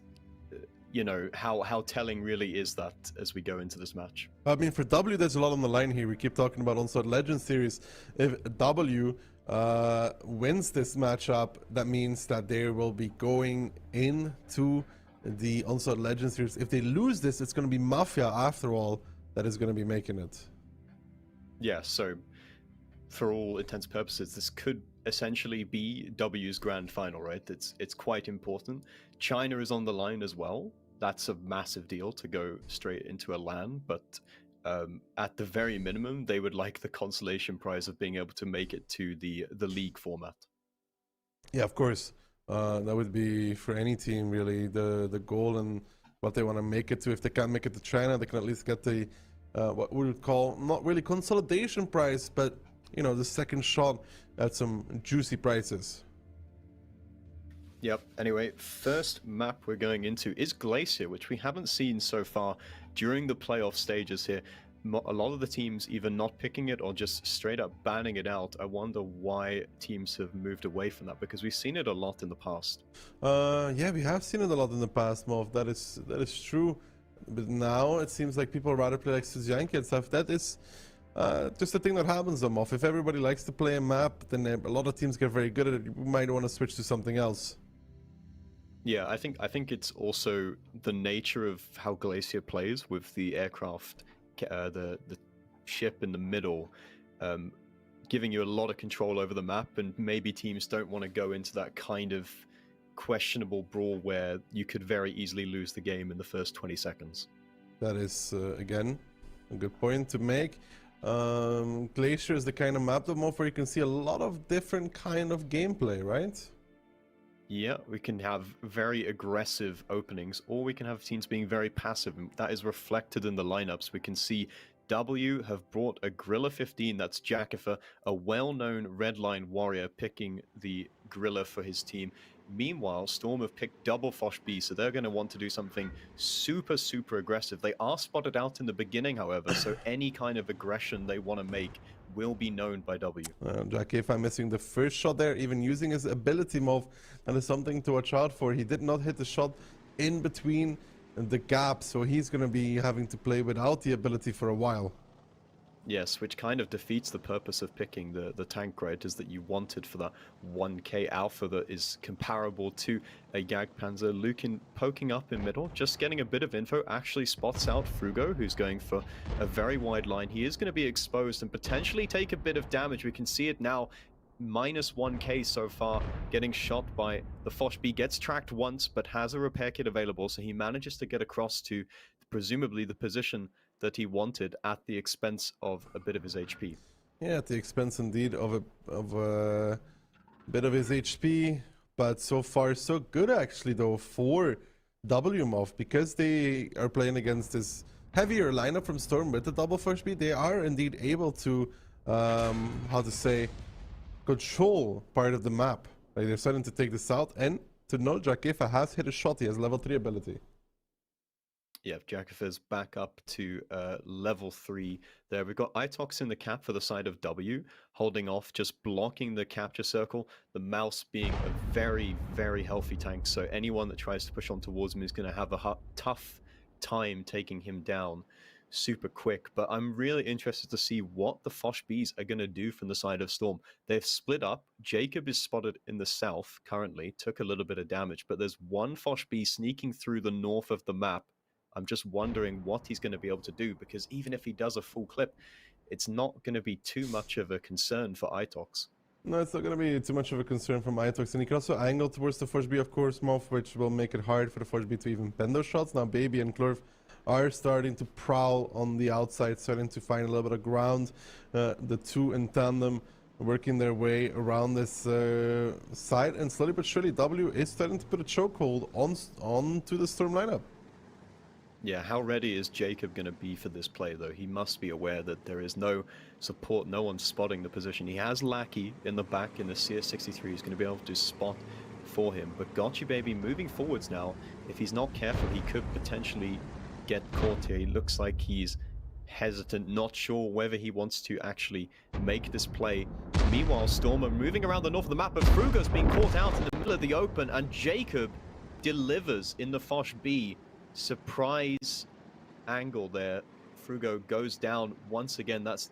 you know, how telling really is that as we go into this match? I mean, for W, there's a lot on the line here. We keep talking about Onslaught Legends Series. If W wins this matchup, that means that they will be going into the Onslaught Legends Series. If they lose this, it's going to be Mafia, after all, that is going to be making it. Yeah, so for all intents and purposes, this could essentially be W's grand final, right? It's quite important. China is on the line as well. That's a massive deal to go straight into a LAN, but at the very minimum, they would like the consolation prize of being able to make it to the league format. Yeah, of course. That would be for any team really the goal and what they want to make it to. If they can't make it to China, they can at least get the what we would call not really consolidation prize, but you know, the second shot at some juicy prizes. Yep. Anyway, first map we're going into is Glacier, which we haven't seen so far during the playoff stages here. A lot of the teams either not picking it or just straight up banning it out. I wonder why teams have moved away from that, because we've seen it a lot in the past. Yeah, we have seen it a lot in the past, Mov. That is true. But now it seems like people rather play like Stanki and stuff. That is just the thing that happens, though, Moff. If everybody likes to play a map, then a lot of teams get very good at it. You might want to switch to something else. Yeah, I think it's also the nature of how Glacier plays with the aircraft, the ship in the middle, giving you a lot of control over the map, and maybe teams don't want to go into that kind of questionable brawl where you could very easily lose the game in the first 20 seconds. That is, again, a good point to make. Glacier is the kind of map, though, where you can see a lot of different kind of gameplay, right? Yeah, we can have very aggressive openings, or we can have teams being very passive, and that is reflected in the lineups. We can see W have brought a Gorilla 15, that's Jackifer, a well-known Redline warrior, picking the Gorilla for his team. Meanwhile, Storm have picked double Foch B, so they're going to want to do something super, super aggressive. They are spotted out in the beginning, however, so any kind of aggression they want to make will be known by W. Jackifer missing the first shot there, even using his ability move. That is something to watch out for. He did not hit the shot in between the gap, so he's going to be having to play without the ability for a while. Yes, which kind of defeats the purpose of picking the tank, right? Is that you wanted for that 1k alpha that is comparable to a Gagpanzer. Lukin poking up in middle, just getting a bit of info, actually spots out Frugo, who's going for a very wide line. He is going to be exposed and potentially take a bit of damage. We can see it now. Minus 1k so far, getting shot by the Foch B. Gets tracked once, but has a repair kit available, so he manages to get across to presumably the position that he wanted at the expense of a bit of his HP. Yeah, at the expense indeed of a bit of his HP, but so far so good actually though for WMOF, because they are playing against this heavier lineup from Storm with the double Foch B. They are indeed able to, how to say, control part of the map. Like they're starting to take this out, and to know Jakefa has hit a shot, he has level 3 ability. Yeah, Jakefa's back up to level 3 there. We've got Itox in the cap for the side of W, holding off, just blocking the capture circle. The mouse being a very, very healthy tank, so anyone that tries to push on towards him is going to have a tough time taking him down super quick. But I'm really interested to see what the Foch Bs are going to do from the side of Storm. They've split up. Jacob is spotted in the south currently, took a little bit of damage, but there's one Foch B sneaking through the north of the map. I'm just wondering what he's going to be able to do, because even if he does a full clip, it's not going to be too much of a concern for Itox. No, it's not going to be too much of a concern from Itox, and he can also angle towards the Foch B, of course, Moff, which will make it hard for the Foch B to even pen those shots. Now Baby and Klurf are starting to prowl on the outside, starting to find a little bit of ground. The two in tandem working their way around this side, and slowly but surely W is starting to put a chokehold onto the Storm lineup. Yeah, how ready is Jacob going to be for this play, though? He must be aware that there is no support, no one spotting the position. He has Lackey in the back in the CS63. He's going to be able to spot for him. But Gotchi Baby moving forwards now. If he's not careful, he could potentially get caught here. He looks like he's hesitant, not sure whether he wants to actually make this play. Meanwhile, Storm are moving around the north of the map, but Frugo's being caught out in the middle of the open, and Jacob delivers in the Foch B. Surprise angle there. Frugo goes down once again. That's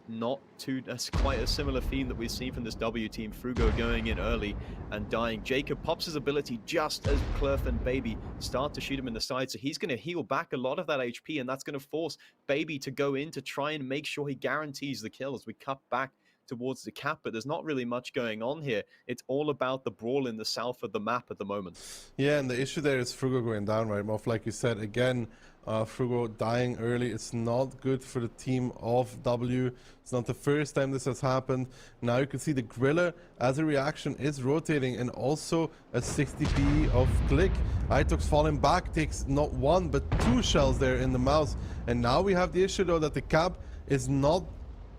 quite a similar theme that we've seen from this W team. Frugo going in early and dying. Jacob pops his ability just as Klurf and Baby start to shoot him in the side, so he's going to heal back a lot of that HP, and that's going to force Baby to go in to try and make sure he guarantees the kill as we cut back towards the cap. But there's not really much going on here. It's all about the brawl in the south of the map at the moment. Yeah, and the issue there is Frugo going down, right, Moff? Like you said, again, Frugo dying early. It's not good for the team of W. It's not the first time this has happened. Now you can see the Gorilla, as a reaction, is rotating, and also a 60p of click. Itox falling back, takes not one, but two shells there in the mouse. And now we have the issue, though, that the cap is not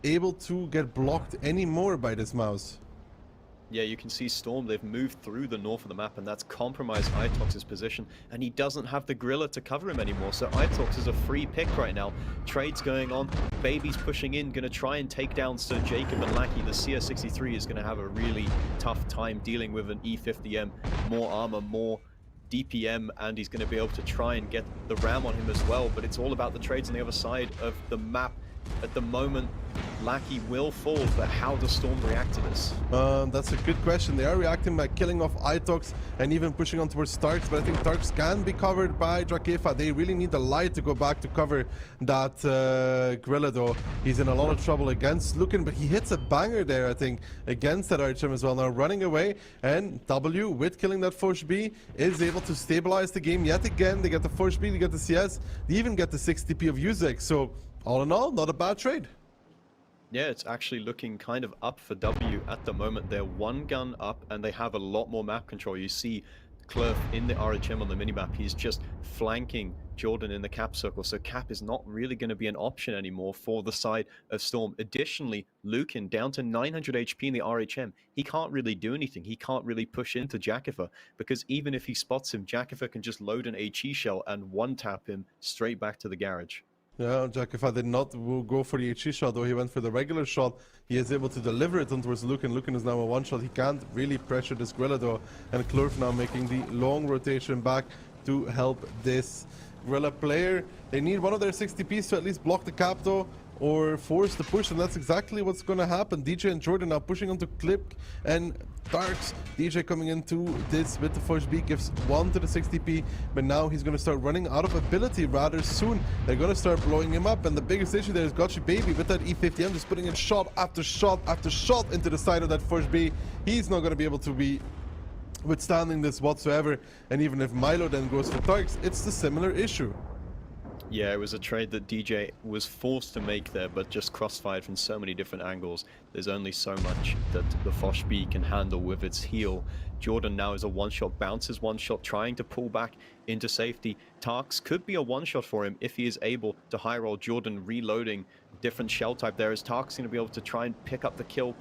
able to get blocked anymore by this mouse. Yeah, you can see Storm, they've moved through the north of the map, and that's compromised Itox's position, and he doesn't have the Gorilla to cover him anymore, so Itox is a free pick right now. Trades going on, Baby's pushing in, gonna try and take down Sir Jacob and Lackey. The CS63 is gonna have a really tough time dealing with an E50M, more armor, more DPM, and he's gonna be able to try and get the ram on him as well, but it's all about the trades on the other side of the map. At the moment, Lackey will fall, but how does Storm react to this? That's a good question. They are reacting by killing off Itox and even pushing on towards Starks, but I think Starks can be covered by Jakefa. They really need the light to go back to cover that Gorilla, though. He's in a lot of trouble against Lukin, but he hits a banger there, I think, against that Archim as well. Now running away, and W, with killing that Foch B, is able to stabilize the game yet again. They get the Foch B, they get the CS, they even get the 60p of Uzek, so all in all, not a bad trade. Yeah, it's actually looking kind of up for W at the moment. They're one gun up, and they have a lot more map control. You see Klurf in the RHM on the minimap. He's just flanking Jordan in the cap circle, so cap is not really going to be an option anymore for the side of Storm. Additionally, Lukin down to 900 HP in the RHM. He can't really do anything. He can't really push into Jakefa, because even if he spots him, Jakefa can just load an HE shell and one-tap him straight back to the garage. Yeah, Jakefa did not go for the HE shot, though he went for the regular shot. He is able to deliver it on towards Lukin. Lukin is now a one-shot. He can't really pressure this Gorilla, though. And Klurf now making the long rotation back to help this Gorilla player. They need one of their 60Ps to at least block the cap, though. or force the push, and that's exactly what's going to happen. DJ and Jordan now pushing onto Clip and Darks. DJ coming into this with the first B, gives 1 to the 60p, but now he's going to start running out of ability rather soon. They're going to start blowing him up, and the biggest issue there is Gotcha Baby with that E50M just putting in shot after shot after shot into the side of that first B. He's not going to be able to be withstanding this whatsoever, and even if Milo then goes for Darks, it's the similar issue. Yeah, it was a trade that DJ was forced to make there, but just crossfired from so many different angles. There's only so much that the Foch B can handle with its heal. Jordan now is a one-shot, bounces one-shot, trying to pull back into safety. Tarks could be a one-shot for him if he is able to high roll. Jordan reloading different shell type there. Is Tarks going to be able to try and pick up the kill?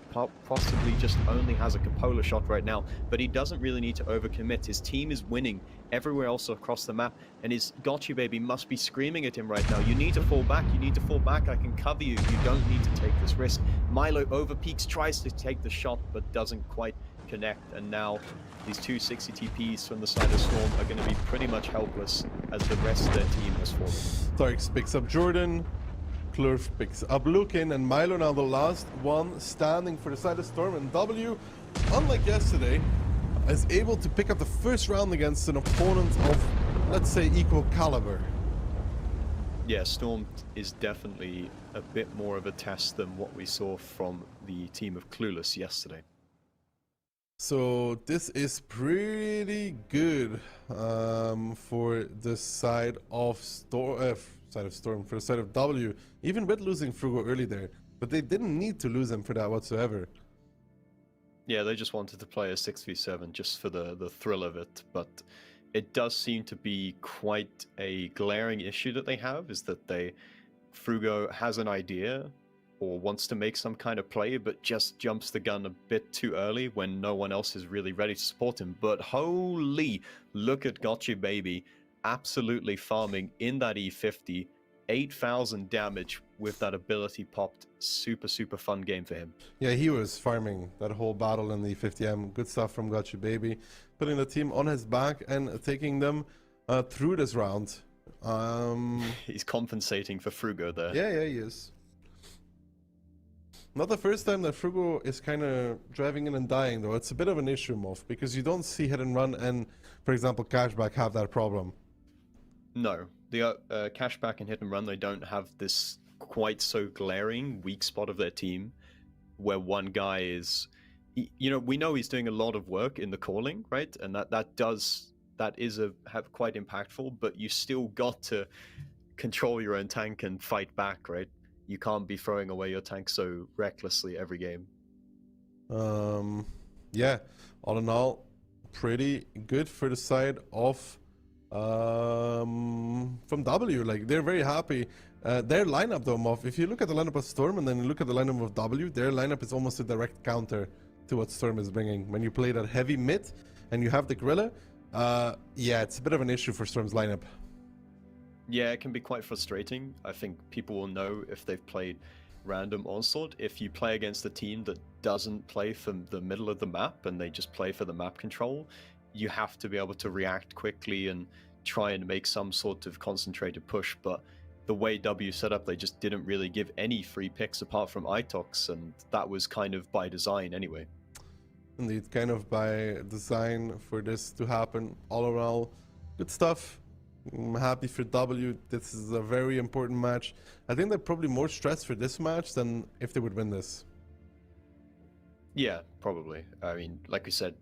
Possibly just only has a cupola shot right now, but he doesn't really need to overcommit. His team is winning everywhere else across the map, and his Gotcha Baby must be screaming at him right now. You need to fall back, you need to fall back, I can cover you, you don't need to take this risk. Milo overpeaks, tries to take the shot, but doesn't quite connect, and now these two 60 TPs from the side of Storm are going to be pretty much helpless as the rest of their team has fallen. Tarks picks up Jordan, Klurf picks up Lukin, and Milo now the last one standing for the side of Storm, and W, unlike yesterday, is able to pick up the first round against an opponent of, let's say, equal caliber. Yeah, Storm is definitely a bit more of a test than what we saw from the team of Clueless yesterday. So this is pretty good for the side of Storm, for the side of W, even with losing Frugo early there. But they didn't need to lose him for that whatsoever. Yeah, they just wanted to play a 6v7 just for the thrill of it, but it does seem to be quite a glaring issue that they have, is that Frugo has an idea or wants to make some kind of play, but just jumps the gun a bit too early when no one else is really ready to support him. But holy, look at Gotcha Baby absolutely farming in that E50, 8,000 damage with that ability popped. Super, super fun game for him. Yeah, he was farming that whole battle in the 50M. Good stuff from Gotcha Baby, putting the team on his back and taking them through this round. He's compensating for Frugo there. Yeah, he is. Not the first time that Frugo is kind of driving in and dying, though. It's a bit of an issue, Moff, because you don't see Hit and Run and, for example, Cashback have that problem. No, the Cashback and Hit and Run, they don't have this quite so glaring weak spot of their team where one guy is, you know, we know he's doing a lot of work in the calling, right? And that is quite impactful, but you still got to control your own tank and fight back, right? You can't be throwing away your tank so recklessly every game. Yeah, all in all, pretty good for the side of from W. Like, they're very happy. Their lineup, though, Moff, if you look at the lineup of Storm and then you look at the lineup of W, their lineup is almost a direct counter to what Storm is bringing. When you play that heavy mid and you have the Gorilla, yeah, it's a bit of an issue for Storm's lineup. Yeah, it can be quite frustrating. I think people will know if they've played random Onslaught. If you play against a team that doesn't play from the middle of the map and they just play for the map control, you have to be able to react quickly and try and make some sort of concentrated push. But the way W set up, they just didn't really give any free picks apart from Itox, and that was kind of by design anyway. Indeed, kind of by design for this to happen. All around, good stuff. I'm happy for W. This is a very important match. I think they're probably more stressed for this match than if they would win this. Yeah, probably. I mean, like we said,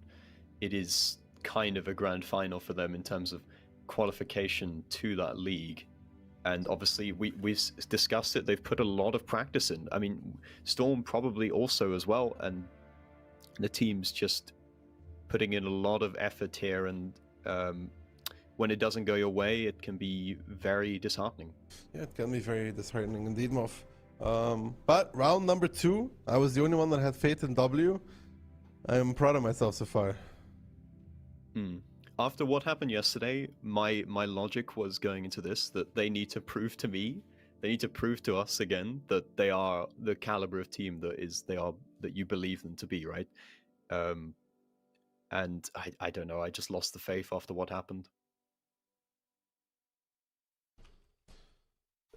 it is kind of a grand final for them in terms of qualification to that league. And obviously, we've discussed it. They've put a lot of practice in. I mean, Storm probably also as well. And the team's just putting in a lot of effort here. And when it doesn't go your way, it can be very disheartening. Yeah, it can be very disheartening indeed, Moff. But round number 2, I was the only one that had faith in W. I'm proud of myself so far. After what happened yesterday, my logic was going into this that they need to prove to me, they need to prove to us again that they are the caliber of team that you believe them to be, right? And I don't know, I just lost the faith after what happened.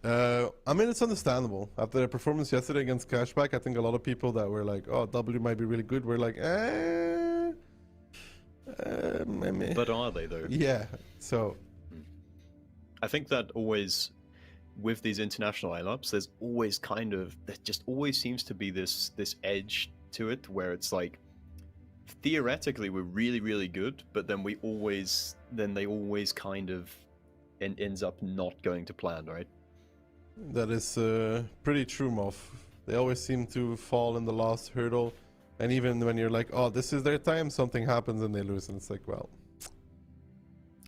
I mean, it's understandable. After their performance yesterday against Cashback, I think a lot of people that were like, oh, W might be really good, were like, maybe. But are they though? Yeah, so. I think that always, with these international lineups, there's always there just always seems to be this edge to it where it's like, theoretically we're really, really good, but then they always kind of ends up not going to plan, right? That is pretty true, Moff. They always seem to fall in the last hurdle, and even when you're like, oh, this is their time, something happens and they lose, and it's like, well,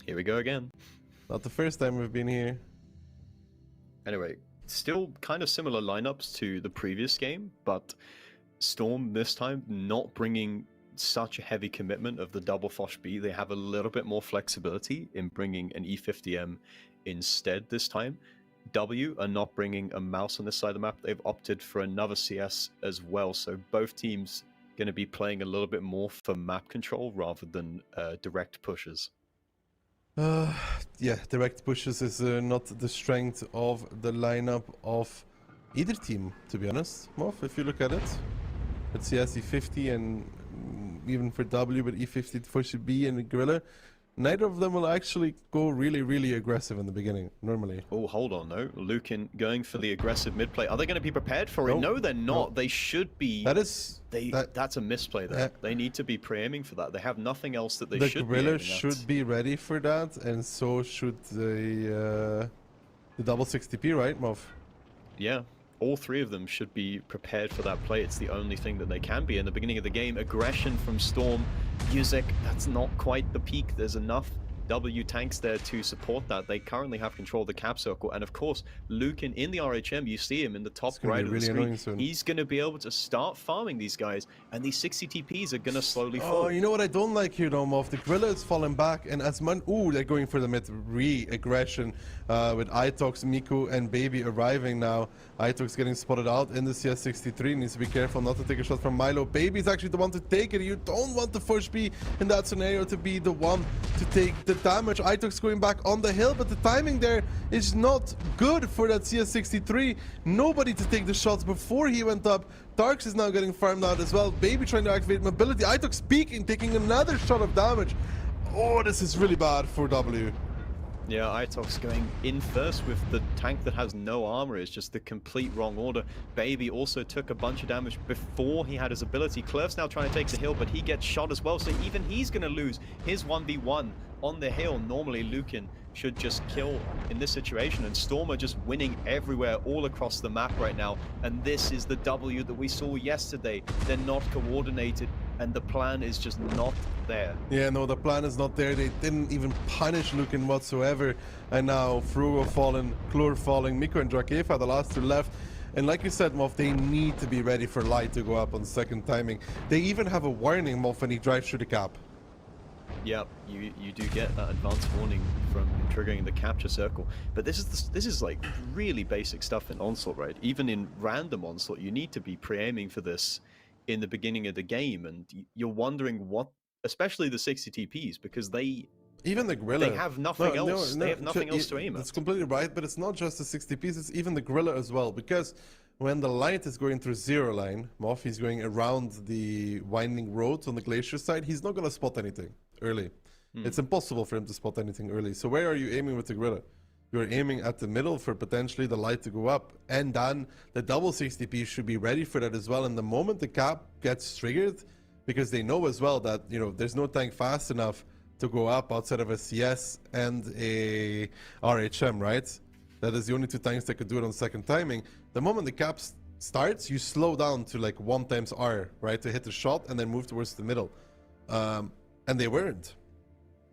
here we go again. Not the first time we've been here. Anyway, still kind of similar lineups to the previous game, but Storm this time not bringing such a heavy commitment of the double Fosh B. They have a little bit more flexibility in bringing an E50M instead this time. W are not bringing a mouse on this side of the map. They've opted for another CS as well, so both teams going to be playing a little bit more for map control rather than direct pushes. Yeah, direct pushes is not the strength of the lineup of either team, to be honest, Moff, if you look at it. It's CS E50 and even for W, but E50 for B and Gorilla. Neither of them will actually go really, really aggressive in the beginning, normally. Oh, hold on, though. Lucan going for the aggressive mid play. Are they going to be prepared for it? No, they're not. No. They should be. That's a misplay there. They need to be pre-aiming for that. They have nothing else that they should be The Gorilla should be ready for that, and so should the double 60p, right, Moff? Yeah. All three of them should be prepared for that play. It's the only thing that they can be. In the beginning of the game, aggression from Storm. Music, that's not quite the peak. There's enough W tanks there to support that. They currently have control of the cap circle. And of course, Lucan in the RHM, you see him in the top right of the screen. He's going to be able to start farming these guys. And these 60 TPs are going to slowly fall. Oh, you know what I don't like here, though, Moff? The Gorilla is falling back. And as ooh, they're going for the mid re-aggression with Itox, Miku, and Baby arriving now. Itox getting spotted out in the CS63. Needs to be careful not to take a shot from Milo. Baby's actually the one to take it. You don't want the Fosh B in that scenario to be the one to take the damage. Itox going back on the hill, but the timing there is not good for that CS63. Nobody to take the shots before he went up. Darks is now getting farmed out as well. Baby trying to activate mobility. Itox peeking, taking another shot of damage. Oh, this is really bad for W. Yeah, Itox going in first with the tank that has no armor is just the complete wrong order. Baby also took a bunch of damage before he had his ability. Clerf's now trying to take the hill, but he gets shot as well, so even he's going to lose his 1v1 on the hill. Normally, Lucan should just kill in this situation, and Storm are just winning everywhere, all across the map right now, and this is the W that we saw yesterday. They're not coordinated, and the plan is just not there. Yeah, no, the plan is not there. They didn't even punish Lucan whatsoever, and now Frugo falling, Klur falling, Miko and Drakefa, the last two left. And like you said, Moff, they need to be ready for Light to go up on second timing. They even have a warning, Moff, when he drives through the cap. Yeah, you do get that advanced warning from triggering the capture circle, but this is like really basic stuff in Onslaught, right? Even in random Onslaught, you need to be pre-aiming for this in the beginning of the game, and you're wondering what, especially the 60 TPs, because even the Gorilla, they have nothing else. They have nothing else to aim at. That's completely right, but it's not just the 60 pieces, it's even the Gorilla as well, because when the Light is going through zero line, Moff, he's going around the winding roads on the Glacier side, he's not going to spot anything early. It's impossible for him to spot anything early. So where are you aiming with the Gorilla? You're aiming at the middle for potentially the Light to go up, and then the double 60p should be ready for that as well. And the moment the cap gets triggered, because they know as well that, you know, there's no tank fast enough to go up outside of a CS and a RHM, right? That is the only two tanks that could do it on second timing. The moment the cap starts, you slow down to like 1 times R, right, to hit the shot and then move towards the middle. And they weren't.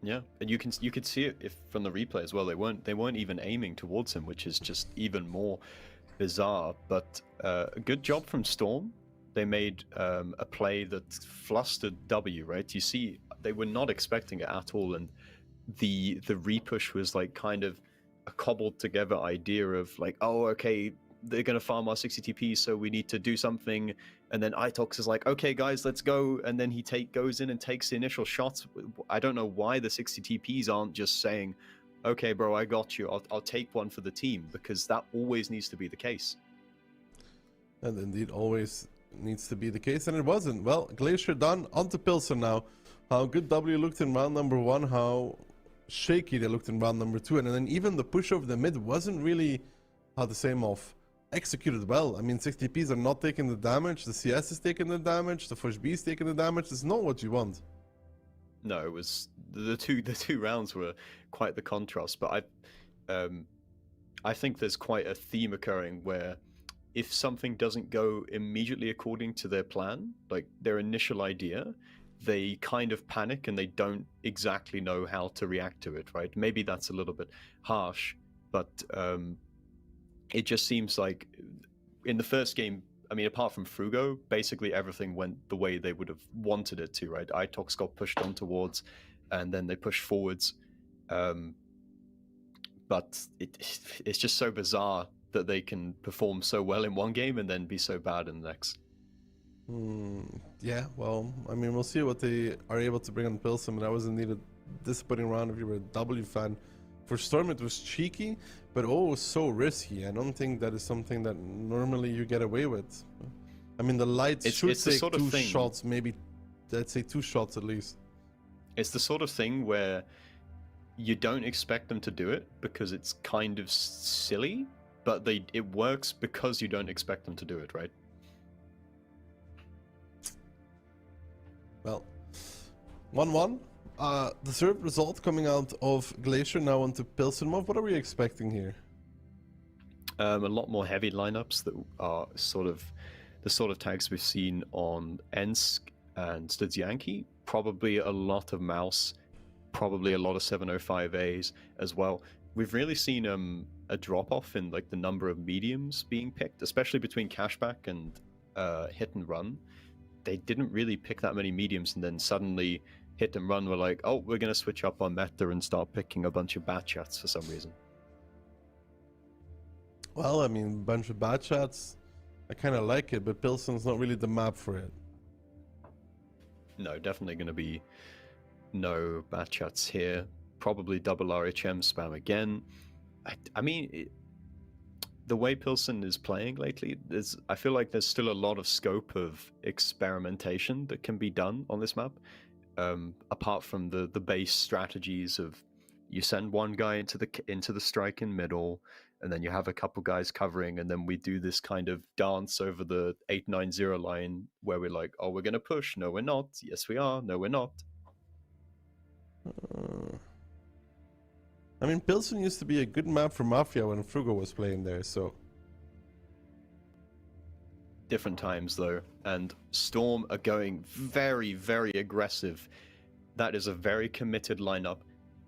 Yeah, and you could see it from the replay as well. They weren't even aiming towards him, which is just even more bizarre. But a good job from Storm. They made a play that flustered W, right? You see, they were not expecting it at all, and the repush was like kind of a cobbled together idea of like, oh, okay, they're gonna farm our 60 TP, so we need to do something. And then Itox is like, okay, guys, let's go. And then he goes in and takes the initial shots. I don't know why the 60 TPs aren't just saying, okay, bro, I got you. I'll take one for the team, because that always needs to be the case. And indeed, always needs to be the case, and it wasn't. Well, Glacier done. On to Pilsen now. How good W looked in round number 1, how shaky they looked in round number 2, and then even the push over the mid wasn't really, how to say, off executed well. I mean, 60Ps are not taking the damage, the CS is taking the damage, the Fush B is taking the damage. It's not what you want. No, it was the two rounds were quite the contrast, but I think there's quite a theme occurring where if something doesn't go immediately according to their plan, like their initial idea, they kind of panic and they don't exactly know how to react to it, right? Maybe that's a little bit harsh, but it just seems like in the first game, I mean, apart from Frugo, basically everything went the way they would have wanted it to, right? Itox got pushed on towards, and then they pushed forwards. But it's just so bizarre that they can perform so well in one game and then be so bad in the next. Yeah, well, I mean, we'll see what they are able to bring on Pilsen, but that was indeed a disappointing round if you were a W fan. For Storm, it was cheeky, but oh, so risky. I don't think that is something that normally you get away with. I mean, the lights should take sort of 2 thing, shots, maybe, let's say 2 shots at least. It's the sort of thing where you don't expect them to do it because it's kind of silly, but it works because you don't expect them to do it, right? Well, 1-1. Deserved result coming out of Glacier, now onto Pilsen. What are we expecting here? A lot more heavy lineups that are sort of the sort of tags we've seen on Ensk and Stanki. Probably a lot of mouse, probably a lot of 705As as well. We've really seen a drop off in like the number of mediums being picked, especially between Cashback and Hit and Run. They didn't really pick that many mediums, and then suddenly Hit and Run were like, oh, we're going to switch up our meta and start picking a bunch of bad chats for some reason. Well, I mean, bunch of bad chats, I kind of like it, but Pilsen's not really the map for it. No, definitely going to be no bad chats here. Probably double RHM spam again. I mean, the way Pilsen is playing lately, I feel like there's still a lot of scope of experimentation that can be done on this map. Apart from the base strategies of you send one guy into the strike in middle, and then you have a couple guys covering, and then we do this kind of dance over the 8-9-0 line where we're like, oh, we're gonna push. No, we're not. Yes, we are. No, we're not. I mean, Pilsen used to be a good map for Mafia when Frugo was playing there, so... Different times, though, and Storm are going very, very aggressive. That is a very committed lineup,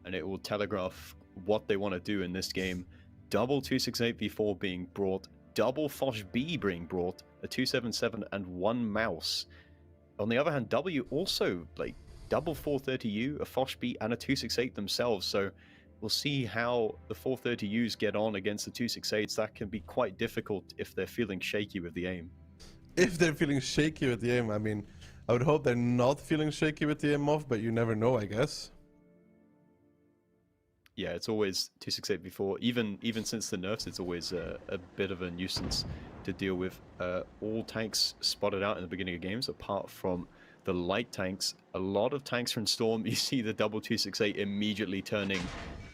and it will telegraph what they want to do in this game. Double 268v4 being brought, double Fosh B being brought, a 277 and 1 mouse. On the other hand, W also, like, double 430U, a Fosh B, and a 268 themselves, so we'll see how the 430Us get on against the 268s. That can be quite difficult if they're feeling shaky with the aim. If they're feeling shaky with the aim, I mean, I would hope they're not feeling shaky with the aim off, but you never know, I guess. Yeah, it's always 268 before. Even since the nerfs, it's always a bit of a nuisance to deal with. All tanks spotted out in the beginning of games, apart from the light tanks. A lot of tanks from Storm, you see the double 268 immediately turning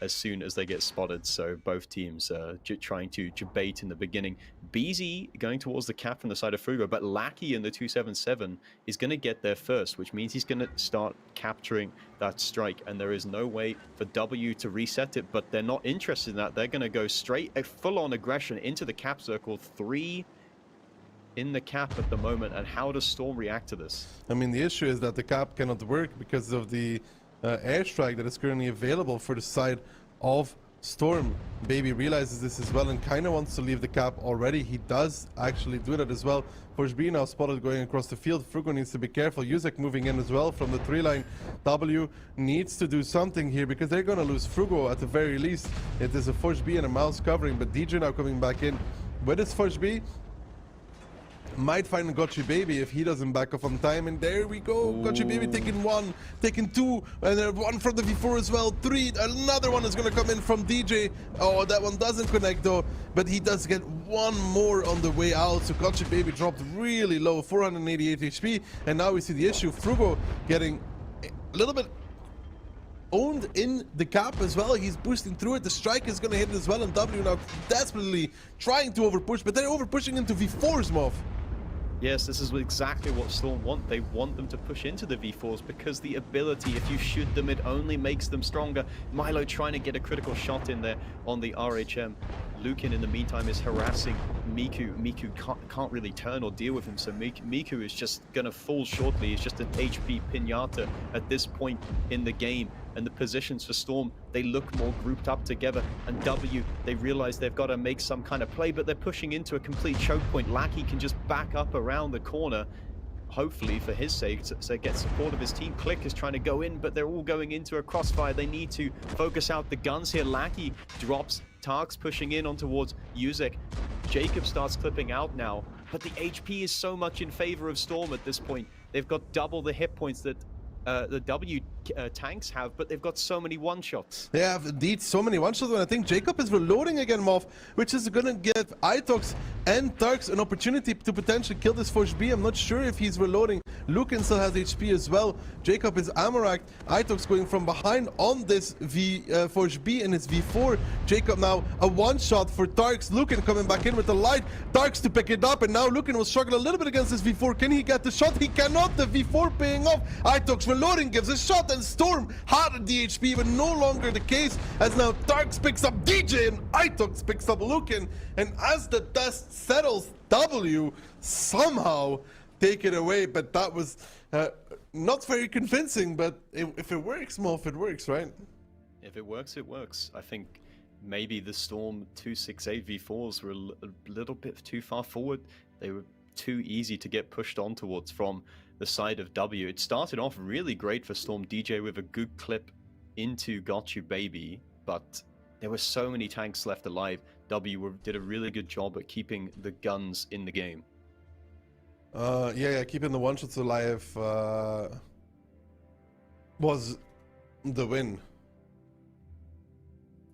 as soon as they get spotted. So both teams trying to bait in the beginning. BZ going towards the cap from the side of Frugo, but Lackey in the 277 is going to get there first, which means he's going to start capturing that strike, and there is no way for W to reset it, but they're not interested in that. They're going to go straight, a full-on aggression into the cap circle. 3 in the cap at the moment, and how does Storm react to this? I mean, the issue is that the cap cannot work because of the airstrike that is currently available for the side of Storm. Baby realizes this as well and kind of wants to leave the cap already. He does actually do that as well. Push B now spotted going across the field. Frugo needs to be careful. Yuzek moving in as well from the 3 line. W needs to do something here because they're going to lose Frugo at the very least. It is a Push B and a mouse covering, but DJ now coming back in with his Push B. might find a Gotchi Baby if he doesn't back off on time. And there we go. Gotchi Baby taking one, taking two, and then one from the V4 as well. Three, another one is going to come in from DJ. Oh, that one doesn't connect though, but he does get one more on the way out. So Gotchi Baby dropped really low, 488 HP. And now we see the issue. Frugo getting a little bit owned in the cap as well. He's boosting through it. The strike is going to hit it as well. And W now desperately trying to overpush, but they're overpushing into V4s, Moff. Yes, this is exactly what Storm want. They want them to push into the V4s because the ability, if you shoot them, it only makes them stronger. Milo trying to get a critical shot in there on the RHM. Lukin, in the meantime, is harassing Miku. Miku can't really turn or deal with him, so Miku is just going to fall shortly. He's just an HP pinata at this point in the game. And the positions for Storm, they look more grouped up together. And W, they realize they've got to make some kind of play, but they're pushing into a complete choke point. Lackey can just back up around the corner, hopefully for his sake, so get support of his team. Click is trying to go in, but they're all going into a crossfire. They need to focus out the guns here. Lackey drops, Tark's pushing in on towards Yuzek. Jacob starts clipping out now, but the HP is so much in favor of Storm at this point. They've got double the hit points that the W tanks have, but they've got so many one-shots. They have indeed so many one-shots, and I think Jacob is reloading again, Moff, which is going to give Itox and Turks an opportunity to potentially kill this Forge B. I'm not sure if he's reloading. Lukin still has HP as well. Jacob is ammo-racked. Itox going from behind on this Forge B and his V4. Jacob now a one-shot for Turks. Lukin coming back in with the light. Turks to pick it up, and now Lukin will struggle a little bit against this V4. Can he get the shot? He cannot. The V4 paying off. Itox reloading, gives a shot, and Storm had a DHP, but no longer the case, as now Tarks picks up DJ and Itox picks up Lukin, and as the dust settles, W somehow take it away. But that was not very convincing, but if it works, Moff, it works, right? If it works, it works. I think maybe the Storm 268 V4s were a little bit too far forward. They were too easy to get pushed on towards from the side of W. It started off really great for Storm. DJ with a good clip into Got You Baby, but there were so many tanks left alive. W did a really good job at keeping the guns in the game. Yeah, keeping the one-shots alive was the win.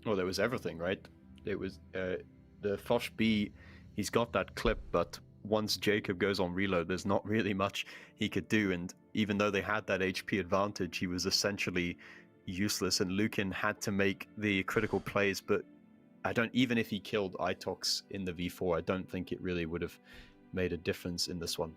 Well, there was everything, right? It was the Fosh B, he's got that clip, but once Jacob goes on reload, there's not really much he could do, and even though they had that HP advantage, he was essentially useless, and Lukin had to make the critical plays, but even if he killed Itox in the V4, I don't think it really would have made a difference in this one.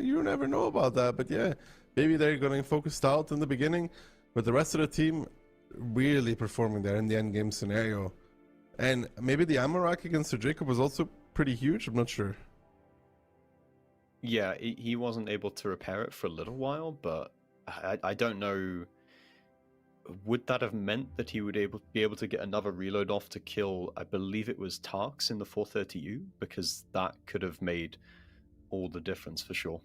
You never know about that, but yeah, maybe they're going to focus out in the beginning, but the rest of the team really performing there in the end game scenario. And maybe the ammo rack against Sir Jacob was also pretty huge, I'm not sure. Yeah, he wasn't able to repair it for a little while, but I don't know. Would that have meant that he would be able to get another reload off to kill, I believe it was Tarks in the 430U? Because that could have made all the difference for sure.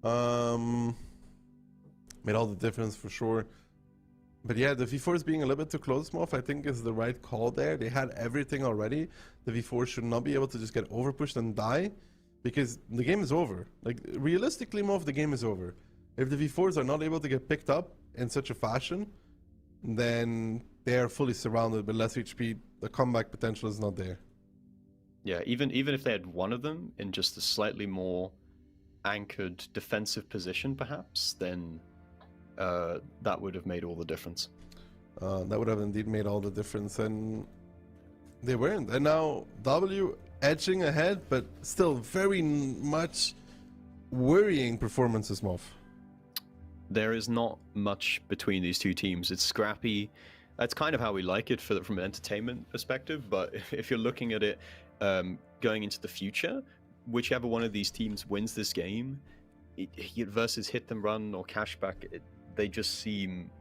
Made all the difference for sure. But yeah, the V4s being a little bit too close, Moff, I think is the right call there. They had everything already. The V4 should not be able to just get overpushed and die, because the game is over. Like, realistically, Moff, the game is over. If the V4s are not able to get picked up in such a fashion, then they are fully surrounded with less HP. The comeback potential is not there. Yeah, even if they had one of them in just a slightly more anchored defensive position, perhaps, then that would have made all the difference. That would have indeed made all the difference, and they weren't. And now W edging ahead, but still very much worrying performances, Moff. There is not much between these two teams. It's scrappy. That's kind of how we like it from an entertainment perspective, but if you're looking at it going into the future, whichever one of these teams wins this game, versus Hit Them Run or Cashback, they just seem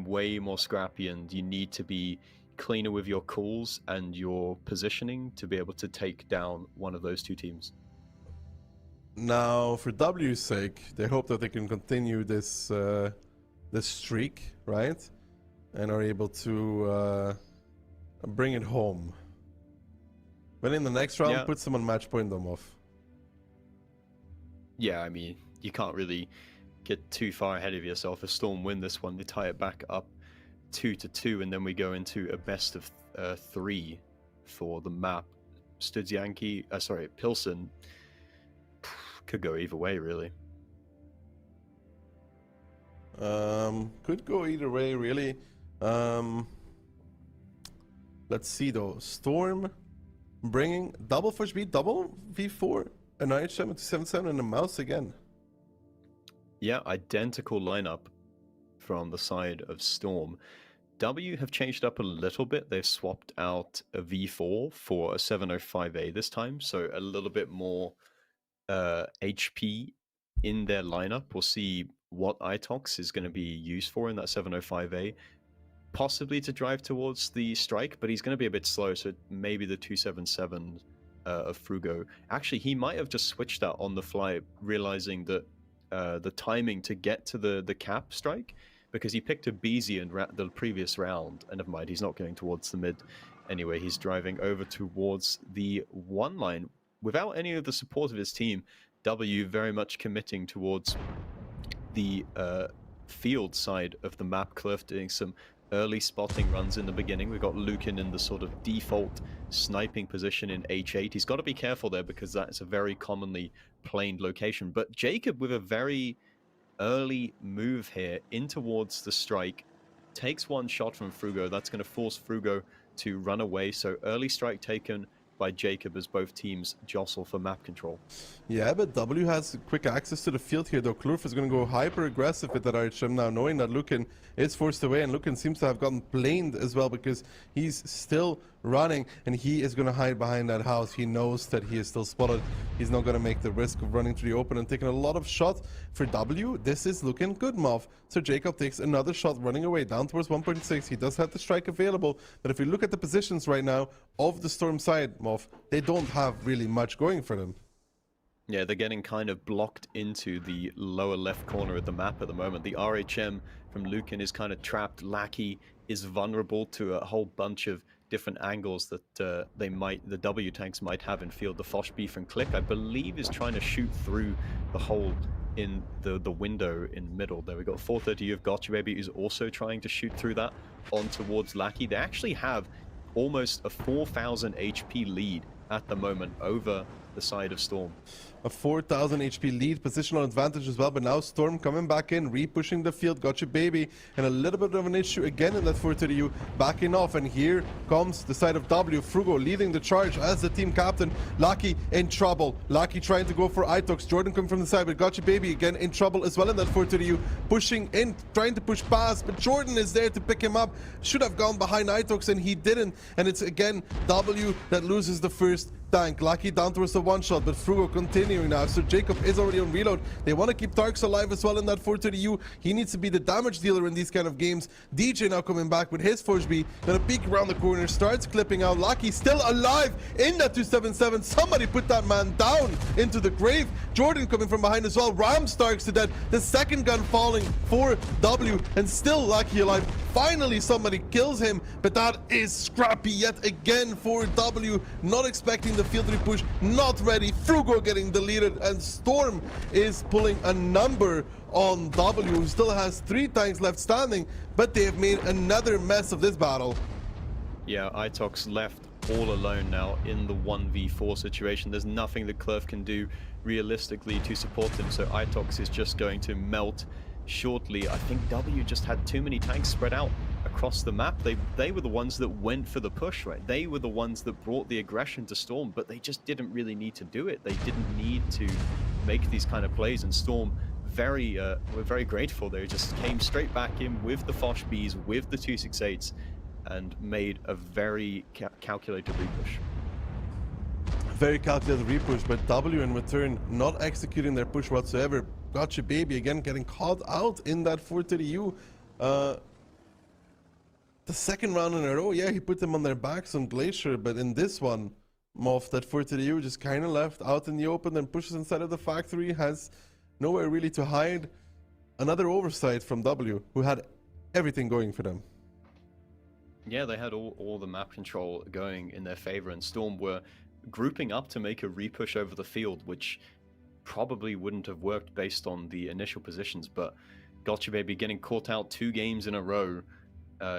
way more scrappy, and you need to be cleaner with your calls and your positioning to be able to take down one of those two teams. Now, for W's sake, they hope that they can continue this this streak, right? and are able to bring it home. But in the next round, Yeah. put some on match point them off. Yeah, I mean, you can't really get too far ahead of yourself. If Storm win this one, they tie it back up 2-2, and then we go into a best of 3 for the map. Pilsen could go either way, really. Could go either way, really. Let's see though. Storm bringing double for speed, double V4, an IHM, a 277, and a mouse again. Yeah, identical lineup from the side of Storm. W have changed up a little bit. They've swapped out a V4 for a 705A this time, so a little bit more HP in their lineup. We'll see what Itox is going to be used for in that 705A. Possibly to drive towards the strike, but he's going to be a bit slow, so maybe the 277 of Frugo. Actually, he might have just switched that on the fly, realizing that the timing to get to the cap strike, because he picked a BZ in the previous round, and never mind, he's not going towards the mid. Anyway, he's driving over towards the 1 line without any of the support of his team. W very much committing towards the field side of the map. Cliff doing some early spotting runs in the beginning. We've got Lukin in the sort of default sniping position in H8. He's got to be careful there because that's a very commonly planed location. But Jacob with a very early move here in towards the strike, takes 1 shot from Frugo. That's going to force Frugo to run away. So early strike taken by Jacob as both teams jostle for map control. Yeah, but W has quick access to the field here, though. Klurf is going to go hyper aggressive with that RHM now, knowing that Lukin is forced away, and Lukin seems to have gotten planed as well because he's still running, and he is going to hide behind that house. He knows that he is still spotted. He's not going to make the risk of running to the open and taking a lot of shots. For W, this is looking good, Mov. So Jacob takes another shot running away down towards 1.6. He does have the strike available, but if we look at the positions right now of the Storm side, Mov, they don't have really much going for them. Yeah, they're getting kind of blocked into the lower left corner of the map at the moment. The RHM from Lukin is kind of trapped. Lackey is vulnerable to a whole bunch of different angles that the W tanks might have in field. The Foch B from Click, I believe, is trying to shoot through the hole in the window in the middle. There we got 430 of Gotcha Baby is also trying to shoot through that on towards Lackey. They actually have almost a 4,000 HP lead at the moment over the side of Storm. A 4,000 HP lead, positional advantage as well, but now Storm coming back in, re-pushing the field, Gotcha Baby, and a little bit of an issue again in that 430U, backing off, and here comes the side of W, Frugo leading the charge as the team captain. Lucky in trouble, Lucky trying to go for Itox, Jordan coming from the side, but Gotcha Baby again in trouble as well in that 430U, pushing in, trying to push past, but Jordan is there to pick him up, should have gone behind Itox and he didn't, and it's again W that loses the first tank. Lucky down towards the 1-shot, but Frugo continuing now. So Jacob is already on reload. They want to keep Tarks alive as well in that 430U. He needs to be the damage dealer in these kind of games. DJ now coming back with his Forge B. Gonna peek around the corner, starts clipping out. Lucky still alive in that 277. Somebody put that man down into the grave. Jordan coming from behind as well. Ram Starks to death. The second gun falling for W, and still Lucky alive. Finally somebody kills him, but that is scrappy yet again for W. Not expecting the field repush, not ready. Frugo getting deleted, and Storm is pulling a number on W, who still has 3 tanks left standing, but they have made another mess of this battle. Yeah, Itox left all alone now in the 1v4 situation. There's nothing that Clerf can do realistically to support him, so Itox is just going to melt shortly. I think W just had too many tanks spread out across the map. They were the ones that went for the push, right? They were the ones that brought the aggression to Storm, but they just didn't really need to do it. They didn't need to make these kind of plays, and Storm were very grateful. They just came straight back in with the Foch Bs, with the 268s, and made a very calculated repush. Very calculated repush, but W in return not executing their push whatsoever. Gotcha Baby again getting caught out in that 430U. The second round in a row, yeah, he put them on their backs on Glacier, but in this one, Moff, that 430U just kind of left out in the open and pushes inside of the factory, has nowhere really to hide. Another oversight from W, who had everything going for them. Yeah, they had all the map control going in their favor, and Storm were grouping up to make a repush over the field, which probably wouldn't have worked based on the initial positions, but Gotcha Baby getting caught out 2 games in a row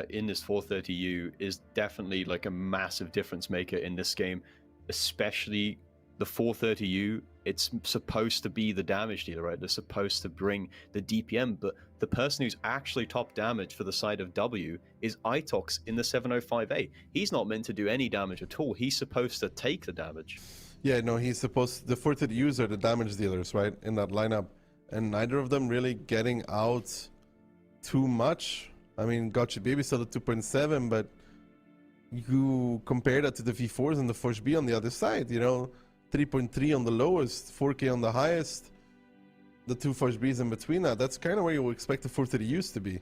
in this 430U is definitely like a massive difference maker in this game, especially the 430U. It's supposed to be the damage dealer, right? They're supposed to bring the DPM, but the person who's actually top damage for the side of W is Itox in the 705A. He's not meant to do any damage at all. He's supposed to take the damage. Yeah, no, he's supposed. The 430Us are the damage dealers, right, in that lineup, and neither of them really getting out too much. I mean, Gotcha Baby still at 2.7, but you compare that to the V4s and the Forge B on the other side, you know, 3.3 on the lowest, 4K on the highest, the 2 Forge Bs in between that. That's kind of where you would expect the 430Us to be.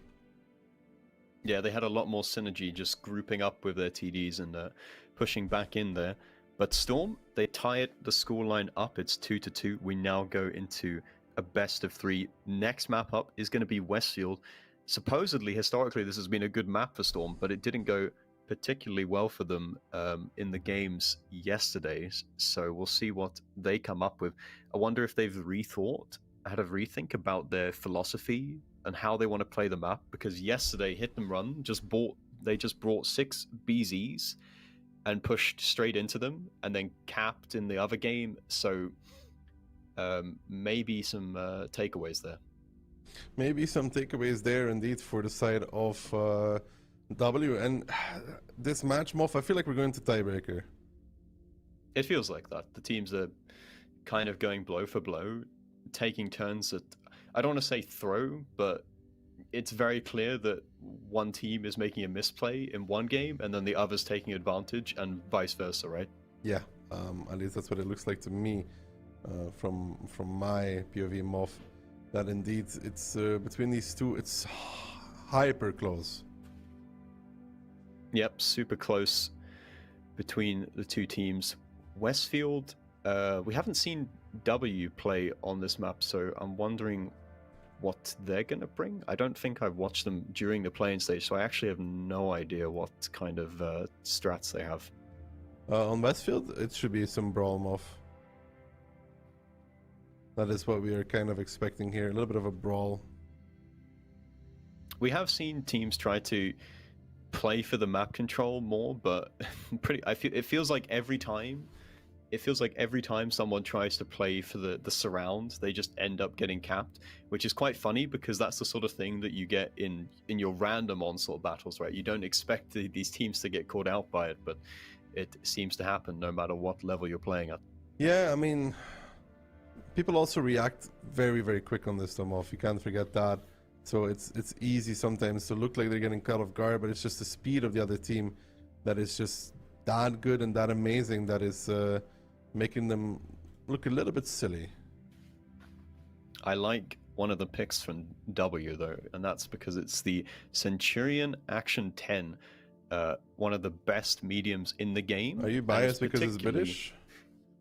Yeah, they had a lot more synergy just grouping up with their TDs and pushing back in there. But Storm, they tied the scoreline up. It's 2-2. We now go into a best of 3. Next map up is going to be Westfield. Supposedly, historically, this has been a good map for Storm, but it didn't go particularly well for them in the games yesterday. So we'll see what they come up with. I wonder if they've had a rethink about their philosophy and how they want to play the map, because yesterday Hit and Run they just brought 6 BZs and pushed straight into them and then capped in the other game. So maybe some takeaways there. Maybe some takeaways there indeed for the side of W. And this match, Moff, I feel like we're going to tiebreaker. It feels like that. The teams are kind of going blow for blow, taking turns at, I don't want to say throw, but it's very clear that one team is making a misplay in one game and then the other's taking advantage, and vice versa, right? Yeah, at least that's what it looks like to me from my POV, Moff. That indeed, it's between these two, it's hyper close. Yep, super close between the two teams. Westfield, we haven't seen W play on this map, so I'm wondering what they're going to bring. I don't think I've watched them during the playing stage, so I actually have no idea what kind of strats they have. On Westfield, it should be some brawl, Moff. That is what we are kind of expecting here, a little bit of a brawl. We have seen teams try to play for the map control more, but it feels like every time someone tries to play for the surround, they just end up getting capped, which is quite funny because that's the sort of thing that you get in your random Onslaught battles, right? You don't expect these teams to get caught out by it, but it seems to happen no matter what level you're playing at. Yeah, I mean, people also react very, very quick on this stuff, Moff. You can't forget that. So it's easy sometimes to look like they're getting caught off guard, but it's just the speed of the other team that is just that good and that amazing that is making them look a little bit silly. I like one of the picks from W though, and that's because it's the Centurion Action 10, one of the best mediums in the game. Are you biased because it's British?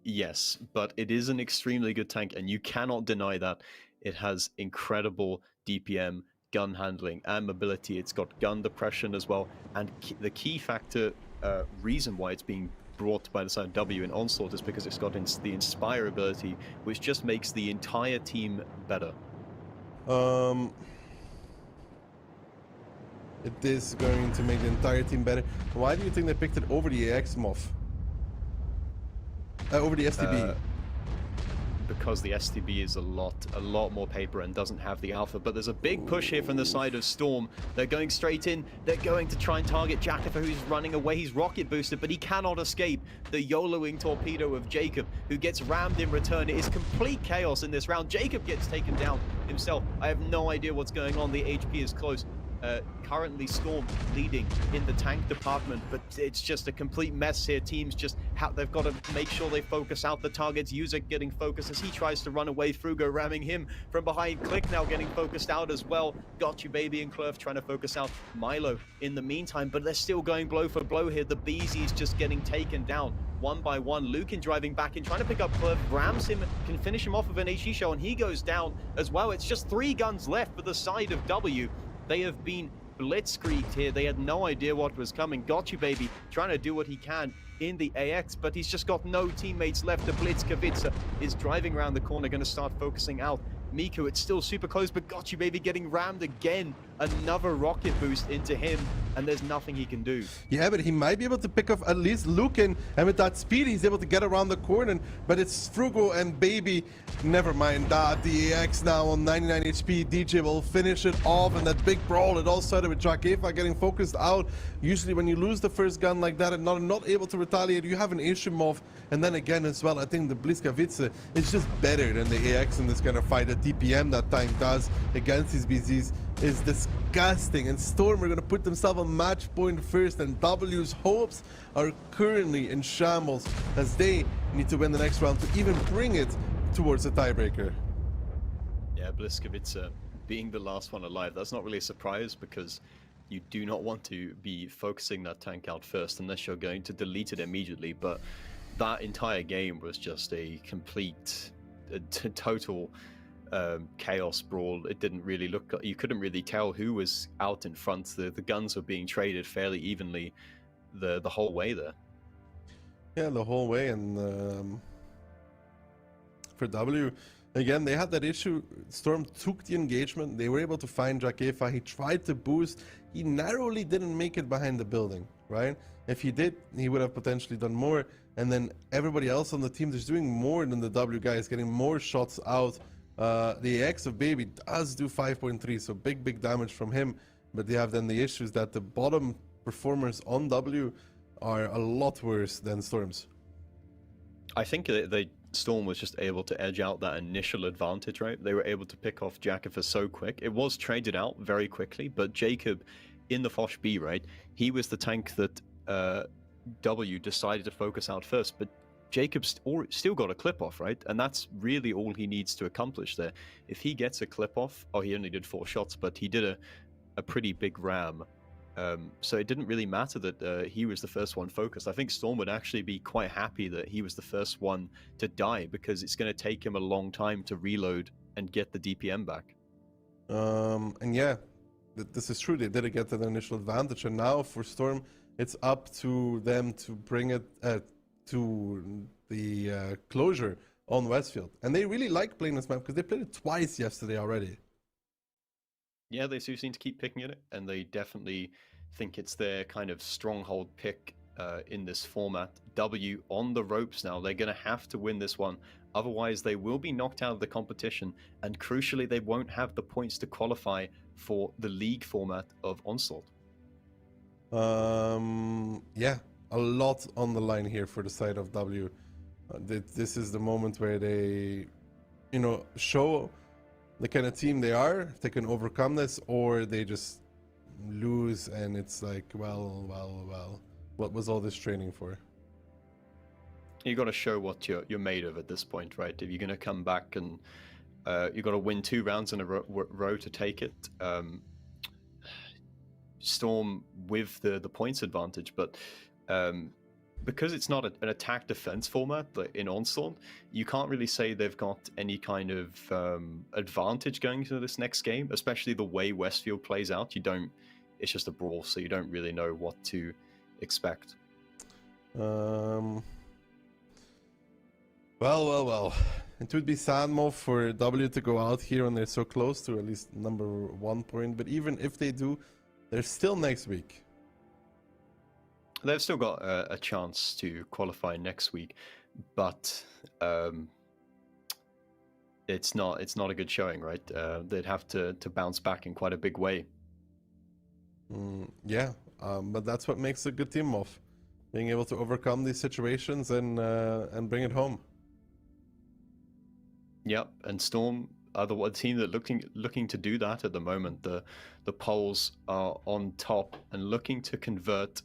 Yes, but it is an extremely good tank, and you cannot deny that. It has incredible DPM, gun handling, and mobility. It's got gun depression as well, and the key factor reason why it's being brought by the side of W in Onslaught is because it's got the Inspire ability, which just makes the entire team better. It is going to make the entire team better. Why do you think they picked it over the AX, Moff? Over the STB? Because the STB is a lot more paper and doesn't have the alpha. But there's a big push here from the side of Storm. They're going straight in. They're going to try and target Jackifer, who's running away. He's rocket boosted, but he cannot escape the YOLOing torpedo of Jacob, who gets rammed in return. It is complete chaos in this round. Jacob gets taken down himself. I have no idea what's going on. The HP is close. Currently Storm leading in the tank department, but it's just a complete mess here. Teams just they've got to make sure they focus out the targets. Yuzek getting focused as he tries to run away. Frugo ramming him from behind. Click now getting focused out as well. Gotcha Baby and Clerf trying to focus out Milo in the meantime, but they're still going blow for blow here. The BZ's just getting taken down one by one. Lukin driving back in, trying to pick up Clerf, rams him, can finish him off with an HE shell, and he goes down as well. It's just 3 guns left for the side of W. They have been blitzkrieged here. They had no idea what was coming. Gotcha Baby trying to do what he can in the AX, but he's just got no teammates left. The Blitzkavitsa is driving around the corner, going to start focusing out. Miku, it's still super close, but Gotcha Baby getting rammed again. Another rocket boost into him, and there's nothing he can do. Yeah, but he might be able to pick off at least Lukin, and with that speed, he's able to get around the corner. But it's Frugo and Baby. Never mind that. The AX now on 99 HP. DJ will finish it off, and that big brawl, it all started with Drakefa getting focused out. Usually when you lose the first gun like that and not able to retaliate, you have an Ishimov. And then again as well, I think the Blitzkavitsa is just better than the AX in this kind of fight. The DPM that tank does against these BZs is disgusting, and Storm are going to put themselves on match point first, and W's hopes are currently in shambles as they need to win the next round to even bring it towards a tiebreaker. Yeah, Blitzkavitsa being the last one alive, that's not really a surprise because you do not want to be focusing that tank out first unless you're going to delete it immediately, but that entire game was just a complete, total chaos brawl. It didn't really look, you couldn't really tell who was out in front. The guns were being traded fairly evenly the whole way there. Yeah, the whole way. And for W, again, they had that issue. Storm took the engagement. They were able to find Drakefa. He tried to boost. He narrowly didn't make it behind the building, right? If he did, he would have potentially done more. And then everybody else on the team is doing more than the W guys, getting more shots out. The AX of Baby does do 5.3, so big damage from him. But they have then the issues that the bottom performers on W are a lot worse than Storm's. I think they Storm was just able to edge out that initial advantage, right? They were able to pick off Jakifa so quick. It was traded out very quickly, but Jacob in the Foch B, right? He was the tank that W decided to focus out first, but Jacob's still got a clip off, right? And that's really all he needs to accomplish there. If he gets a clip off, oh, he only did 4 shots, but he did a pretty big ram. So it didn't really matter that he was the first one focused. I think Storm would actually be quite happy that he was the first one to die because it's going to take him a long time to reload and get the DPM back. And yeah, this is true. They did get that initial advantage, and now for Storm, it's up to them to bring it to the closure on Westfield. And they really like playing this map because they played it twice yesterday already. Yeah, they do seem to keep picking at it, and they definitely think it's their kind of stronghold pick in this format. W on the ropes now. They're going to have to win this one. Otherwise, they will be knocked out of the competition, and crucially, they won't have the points to qualify for the league format of Onslaught. Yeah, a lot on the line here for the side of W. This is the moment where they, show the kind of team they are, if they can overcome this, or they just lose and it's like, well, what was all this training for? You got to show what you're made of at this point, right? If you're going to come back and you got to win 2 rounds in a row to take it. Storm with the points advantage, but because it's not an attack defense format like in Onslaught, you can't really say they've got any kind of advantage going into this next game, especially the way Westfield plays out. It's just a brawl, so you don't really know what to expect. Well. It would be sad move for W to go out here when they're so close to at least number 1 point, but even if they do, they're still next week. They've still got a chance to qualify next week, but it's not a good showing, right? They'd have to bounce back in quite a big way. Yeah, but that's what makes a good team off, being able to overcome these situations and bring it home. Yep, and Storm are the team that looking to do that at the moment. The polls are on top and looking to convert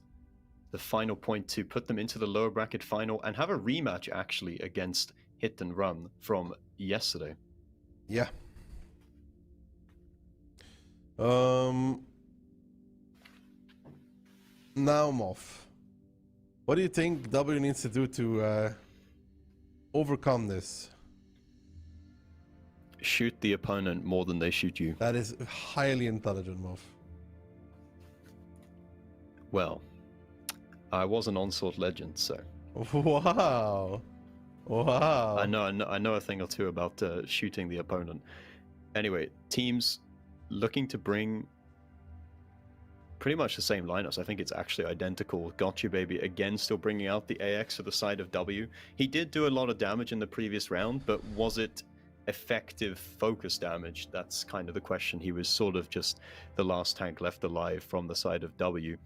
the final point to put them into the lower bracket final and have a rematch actually against Hit and Run from yesterday. Yeah. Now, Moff, what do you think W needs to do to overcome this? Shoot the opponent more than they shoot you. That is highly intelligent, Moff. Well, I was an Onslaught Legend, so Wow. Wow. I know a thing or two about shooting the opponent. Anyway, teams looking to bring pretty much the same lineups. I think it's actually identical. Gotcha Baby again still bringing out the AX to the side of W. He did do a lot of damage in the previous round, but was it effective focus damage? That's kind of the question. He was sort of just the last tank left alive from the side of W.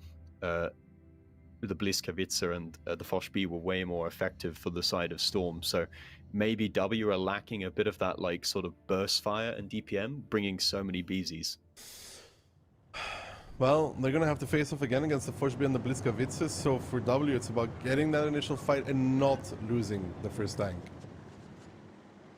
The Bliskavitzer and the Foch B were way more effective for the side of Storm, so maybe W are lacking a bit of that like sort of burst fire and DPM, bringing so many BZs. Well, they're gonna have to face off again against the Foch B and the Bliskavitzer, so for W it's about getting that initial fight and not losing the first tank.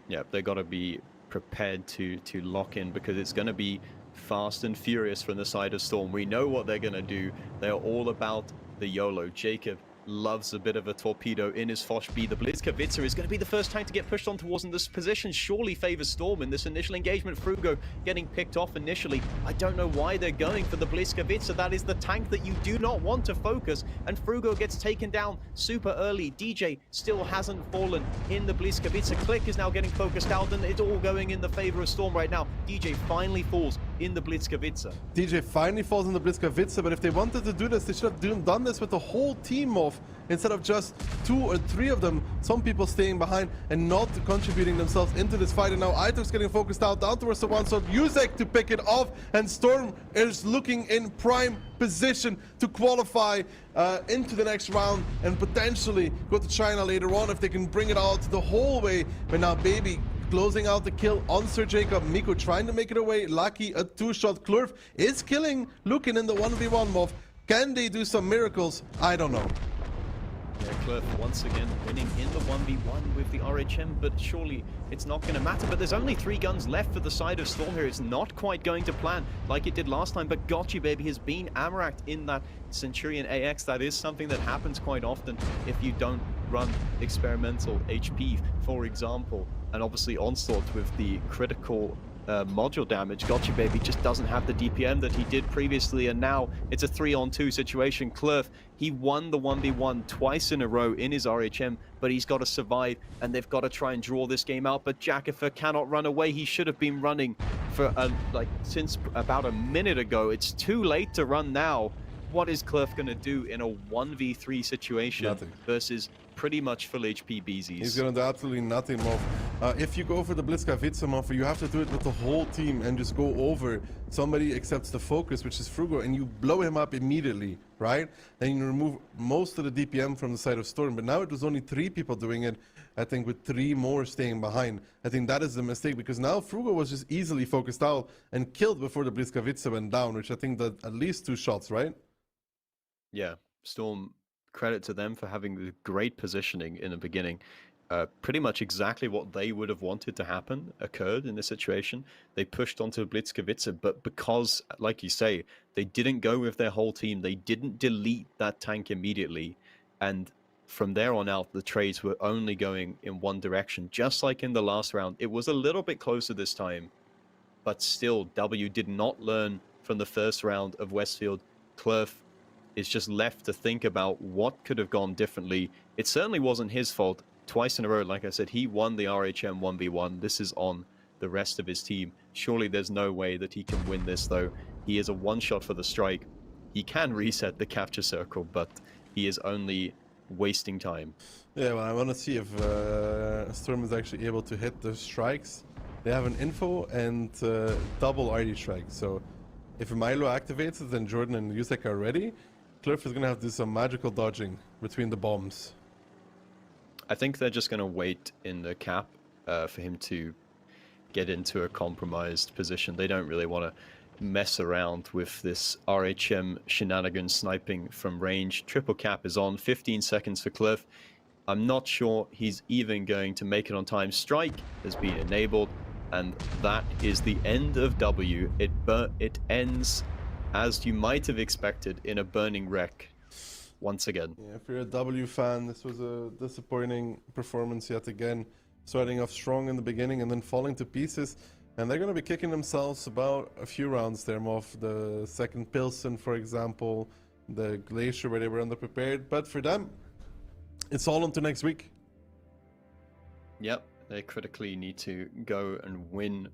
Yeah, they got to be prepared to lock in, because it's going to be fast and furious from the side of Storm. We know what they're going to do. They're all about the YOLO. Jacob loves a bit of a torpedo in his Foch B. The Bliskavitzer is going to be the first tank to get pushed on towards, and this position surely favors Storm in this initial engagement. Frugo getting picked off initially. I don't know why they're going for the Bliskavitzer. That is the tank that you do not want to focus, and Frugo gets taken down super early. DJ still hasn't fallen in the Bliskavitzer. Click is now getting focused out, and it's all going in the favor of Storm right now. DJ finally falls in the Bliskavitzer. DJ finally falls in the Bliskavitzer, but if they wanted to do this, they should have done this with the whole team of, instead of just 2 or 3 of them, some people staying behind and not contributing themselves into this fight. And now Aitor's getting focused out down towards the one, so Yusek to pick it off, and Storm is looking in prime position to qualify into the next round and potentially go to China later on if they can bring it out the whole way. But now Baby closing out the kill on Sir Jacob. Miko trying to make it away. Lucky a 2-shot. Klurf is killing Lukin in the 1v1 move. Can they do some miracles? I don't know. Yeah, Klurf once again winning in the 1v1 with the RHM, but surely it's not going to matter. But there's only 3 guns left for the side of Storm here. It's not quite going to plan like it did last time, but Gotcha Baby has been Amaraked in that Centurion AX. That is something that happens quite often if you don't run experimental HP, for example. And obviously Onslaught with the critical module damage. Gotcha Baby just doesn't have the DPM that he did previously, and now it's a 3-on-2 situation. Klurf, he won the 1v1 twice in a row in his RHM, but he's got to survive, and they've got to try and draw this game out. But Jackifer cannot run away. He should have been running for since about a minute ago. It's too late to run now. What is Klurf going to do in a 1v3 situation? Nothing. Versus pretty much full HP BZs? He's gonna do absolutely nothing, Moff. If you go for the Bliskavitzer, Moff, you have to do it with the whole team and just go over. Somebody accepts the focus, which is Frugo, and you blow him up immediately, right? Then you remove most of the DPM from the side of Storm. But now it was only 3 people doing it, I think, with 3 more staying behind. I think that is the mistake, because now Frugo was just easily focused out and killed before the Bliskavitzer went down, which I think that at least 2 shots, right? Yeah, Storm, credit to them for having the great positioning in the beginning. Pretty much exactly what they would have wanted to happen occurred in this situation. They pushed onto Bliskavitzer, but because, like you say, they didn't go with their whole team, they didn't delete that tank immediately, and from there on out, the trades were only going in one direction, just like in the last round. It was a little bit closer this time, but still, W did not learn from the first round of Westfield. Klurf is just left to think about what could have gone differently. It certainly wasn't his fault. Twice in a row, like I said, he won the RHM 1v1. This is on the rest of his team. Surely there's no way that he can win this, though. He is a one-shot for the strike. He can reset the capture circle, but he is only wasting time. Yeah, well, I want to see if Storm is actually able to hit the strikes. They have an info and double RD strikes. So if Milo activates it, then Jordan and Yusek are ready. Klurf is going to have to do some magical dodging between the bombs. I think they're just going to wait in the cap for him to get into a compromised position. They don't really want to mess around with this RHM shenanigans sniping from range. Triple cap is on, 15 seconds for Klurf. I'm not sure he's even going to make it on time. Strike has been enabled, and that is the end of W. It ends as you might have expected, in a burning wreck once again. Yeah, if you're a W fan, this was a disappointing performance yet again. Starting off strong in the beginning and then falling to pieces. And they're going to be kicking themselves about a few rounds there, Moff. The second Pilsen, for example. the Glacier where they were underprepared. But for them, it's all on to next week. Yep, they critically need to go and win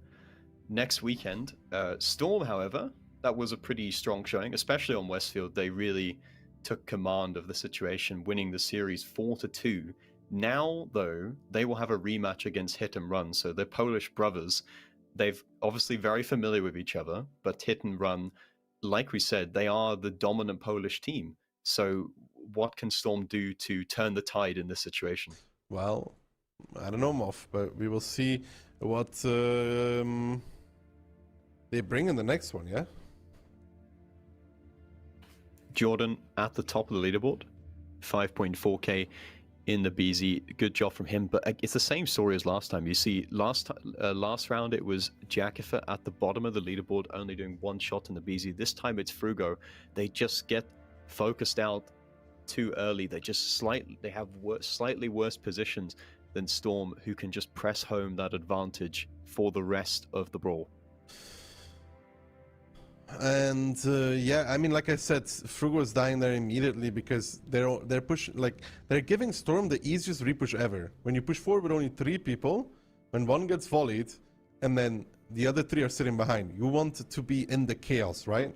next weekend. Storm, however, that was a pretty strong showing, especially on Westfield. They really took command of the situation, winning the series 4-2. Now, though, they will have a rematch against Hit and Run. So they're Polish brothers. They've obviously very familiar with each other, but Hit and Run, like we said, they are the dominant Polish team. So what can Storm do to turn the tide in this situation? Well, I don't know, Moff, but we will see what they bring in the next one, yeah? Jordan at the top of the leaderboard, 5.4k in the BZ. Good job from him, but it's the same story as last time. You see, last round it was Jackifer at the bottom of the leaderboard, only doing one shot in the BZ. This time it's Frugo. They just get focused out too early. They have slightly worse positions than Storm, who can just press home that advantage for the rest of the brawl. And yeah, I mean, like I said, Frugo is dying there immediately because they're pushing, like they're giving Storm the easiest repush ever. When you push forward with only 3 people, when one gets volleyed, and then the other 3 are sitting behind, you want to be in the chaos, right?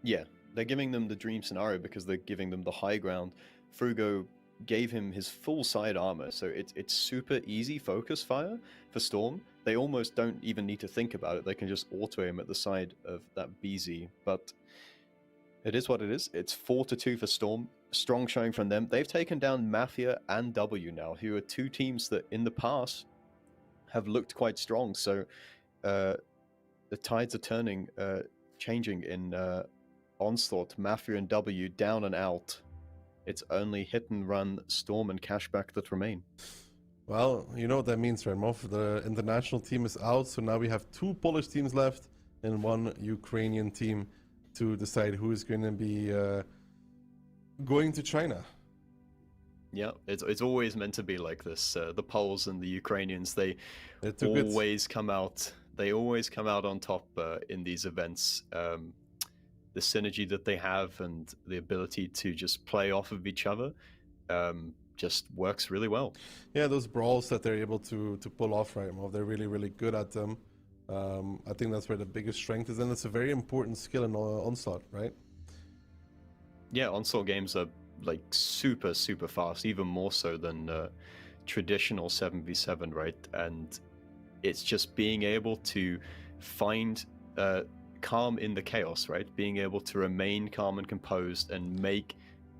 Yeah, they're giving them the dream scenario because they're giving them the high ground. Frugo gave him his full side armor, so it's super easy focus fire for Storm. They almost don't even need to think about it. They can just auto aim at the side of that BZ. But it is what it is. It's 4-2 for Storm. Strong showing from them. They've taken down Mafia and W now, who are 2 teams that in the past have looked quite strong. So the tides are turning, changing in Onslaught. Mafia and W down and out. It's only Hit and Run, Storm, and Cashback that remain. Well, you know what that means, right, Moff? The international team is out, so now we have 2 Polish teams left and 1 Ukrainian team to decide who is going to be going to China. Yeah, it's always meant to be like this. The Poles and the Ukrainians, they always come out. They always come out on top in these events. The synergy that they have and the ability to just play off of each other just works really well. Yeah, those brawls that they're able to pull off, right, Moff, they're really, really good at them. I think that's where the biggest strength is, and it's a very important skill in Onslaught, right? Yeah, Onslaught games are like super, super fast, even more so than traditional 7v7, right? And it's just being able to find calm in the chaos, right? Being able to remain calm and composed and make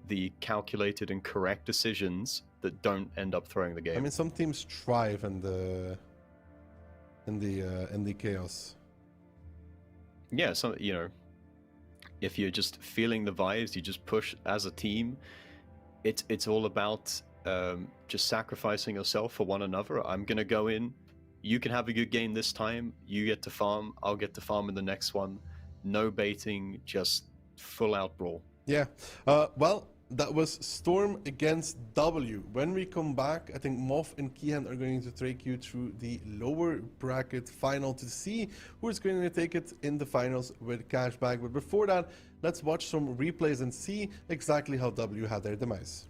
the calculated and correct decisions that don't end up throwing the game. I mean, some teams thrive in the chaos. Yeah, so if you're just feeling the vibes, you just push as a team. It's all about just sacrificing yourself for one another. I'm gonna go in. You can have a good game this time. You get to farm. I'll get to farm in the next one. No baiting, just full out brawl. Yeah. Well, that was Storm against W. When we come back, I think Moff and Kihan are going to take you through the lower bracket final to see who is going to take it in the finals with Cashback. But before that, let's watch some replays and see exactly how W had their demise.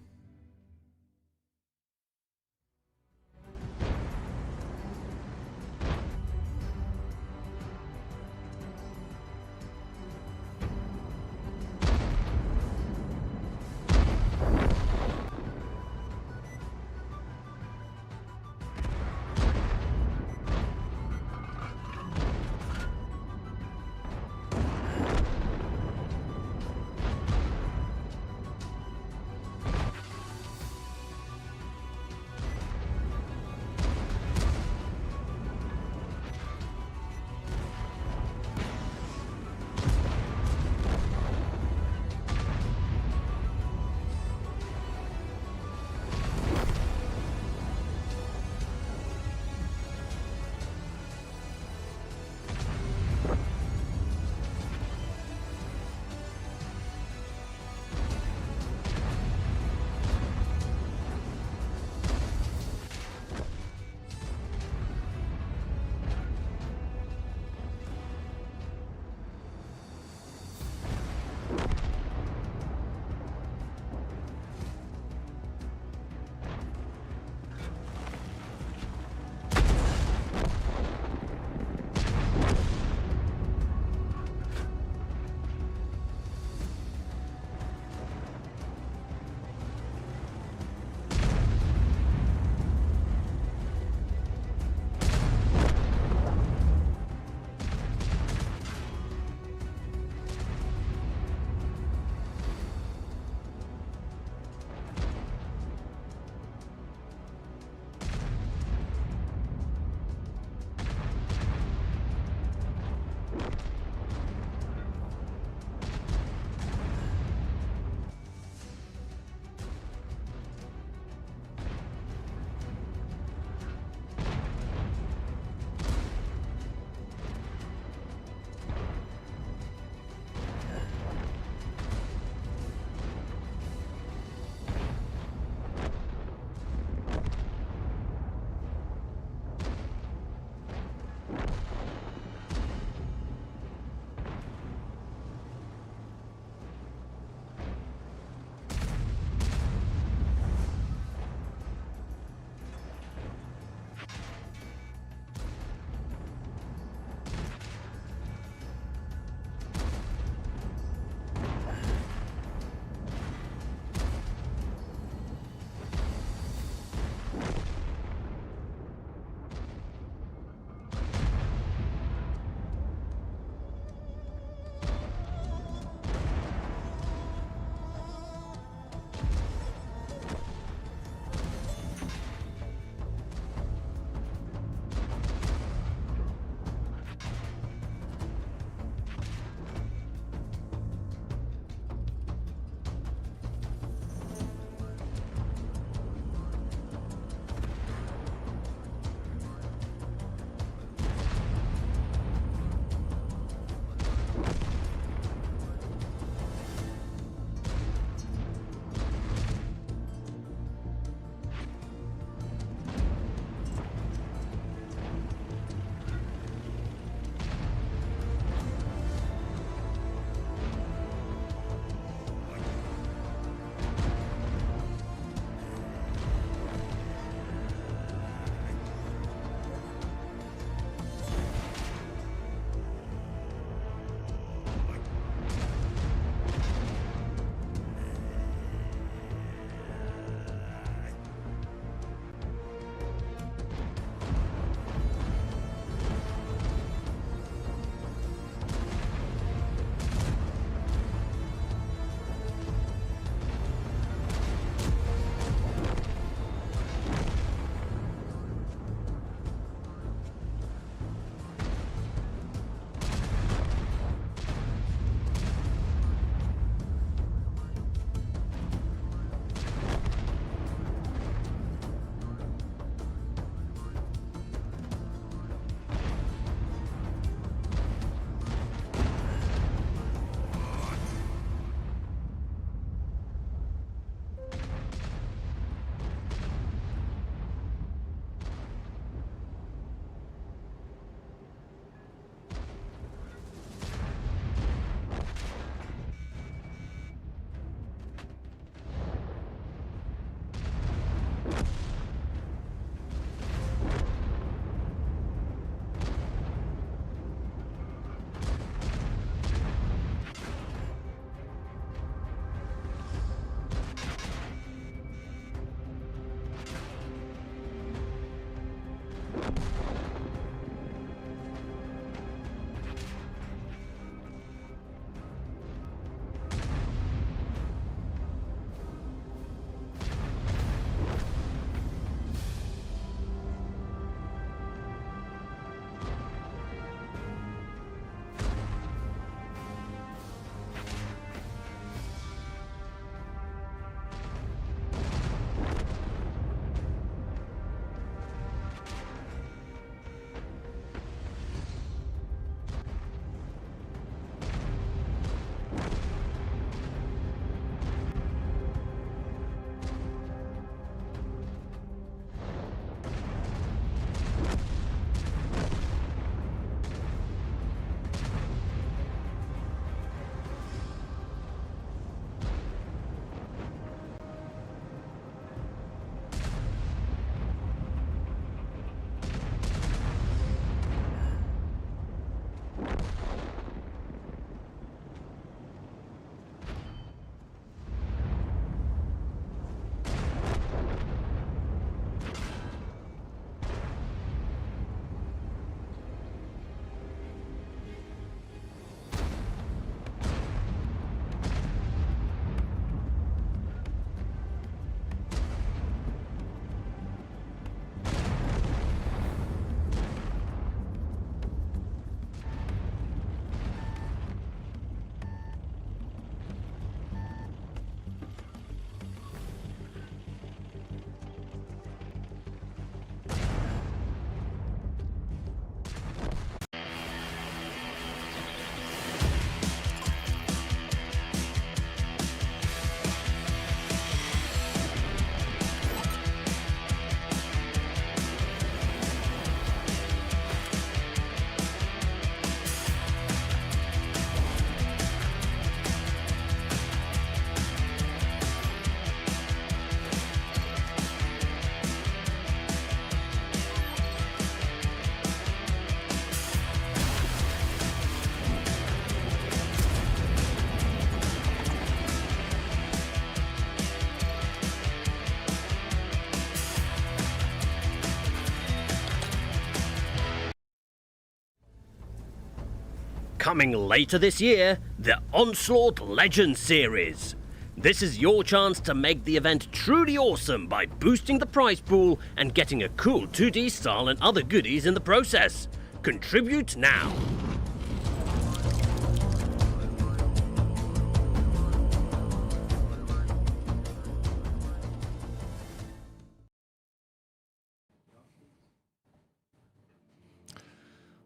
Coming later this year, the Onslaught Legends Series. This is your chance to make the event truly awesome by boosting the prize pool and getting a cool 2D style and other goodies in the process. Contribute now.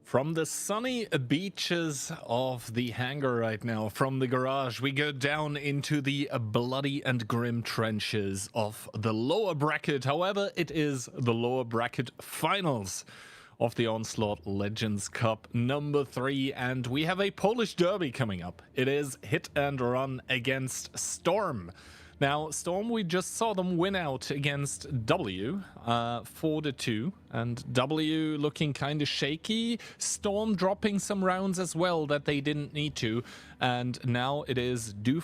From the sunny beaches of the hangar right now, from the garage, we go down into the bloody and grim trenches of the lower bracket. However, it is the lower bracket finals of the Onslaught Legends Cup number 3, and we have a Polish derby coming up. It is Hit and Run against Storm. Now, Storm, we just saw them win out against W, 4-2, and W looking kind of shaky. Storm dropping some rounds as well that they didn't need to, and now it is do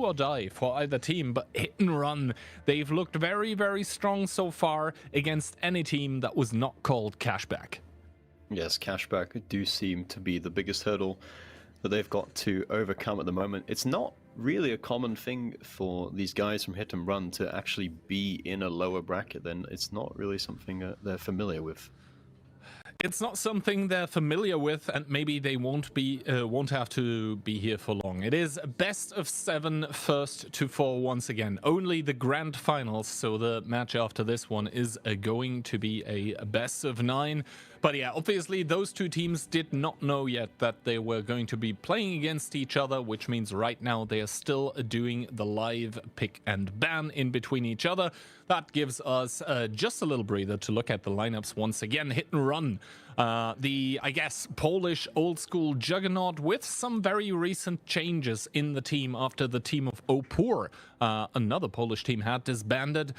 or die for either team. But Hit and Run, they've looked very, very strong so far against any team that was not called Cashback. Yes, Cashback do seem to be the biggest hurdle that they've got to overcome at the moment. It's not really a common thing for these guys from Hit and Run to actually be in a lower bracket. Then it's not really something they're familiar with. It's not something they're familiar with, and maybe they won't have to be here for long. It is best of 7, first to 4 once again. Only the grand finals, so the match after this one is going to be a best of 9. But yeah, obviously those two teams did not know yet that they were going to be playing against each other, which means right now they are still doing the live pick and ban in between each other. That gives us just a little breather to look at the lineups once again. Hit and Run, the, I guess, Polish old school juggernaut with some very recent changes in the team after the team of Opór, another Polish team, had disbanded.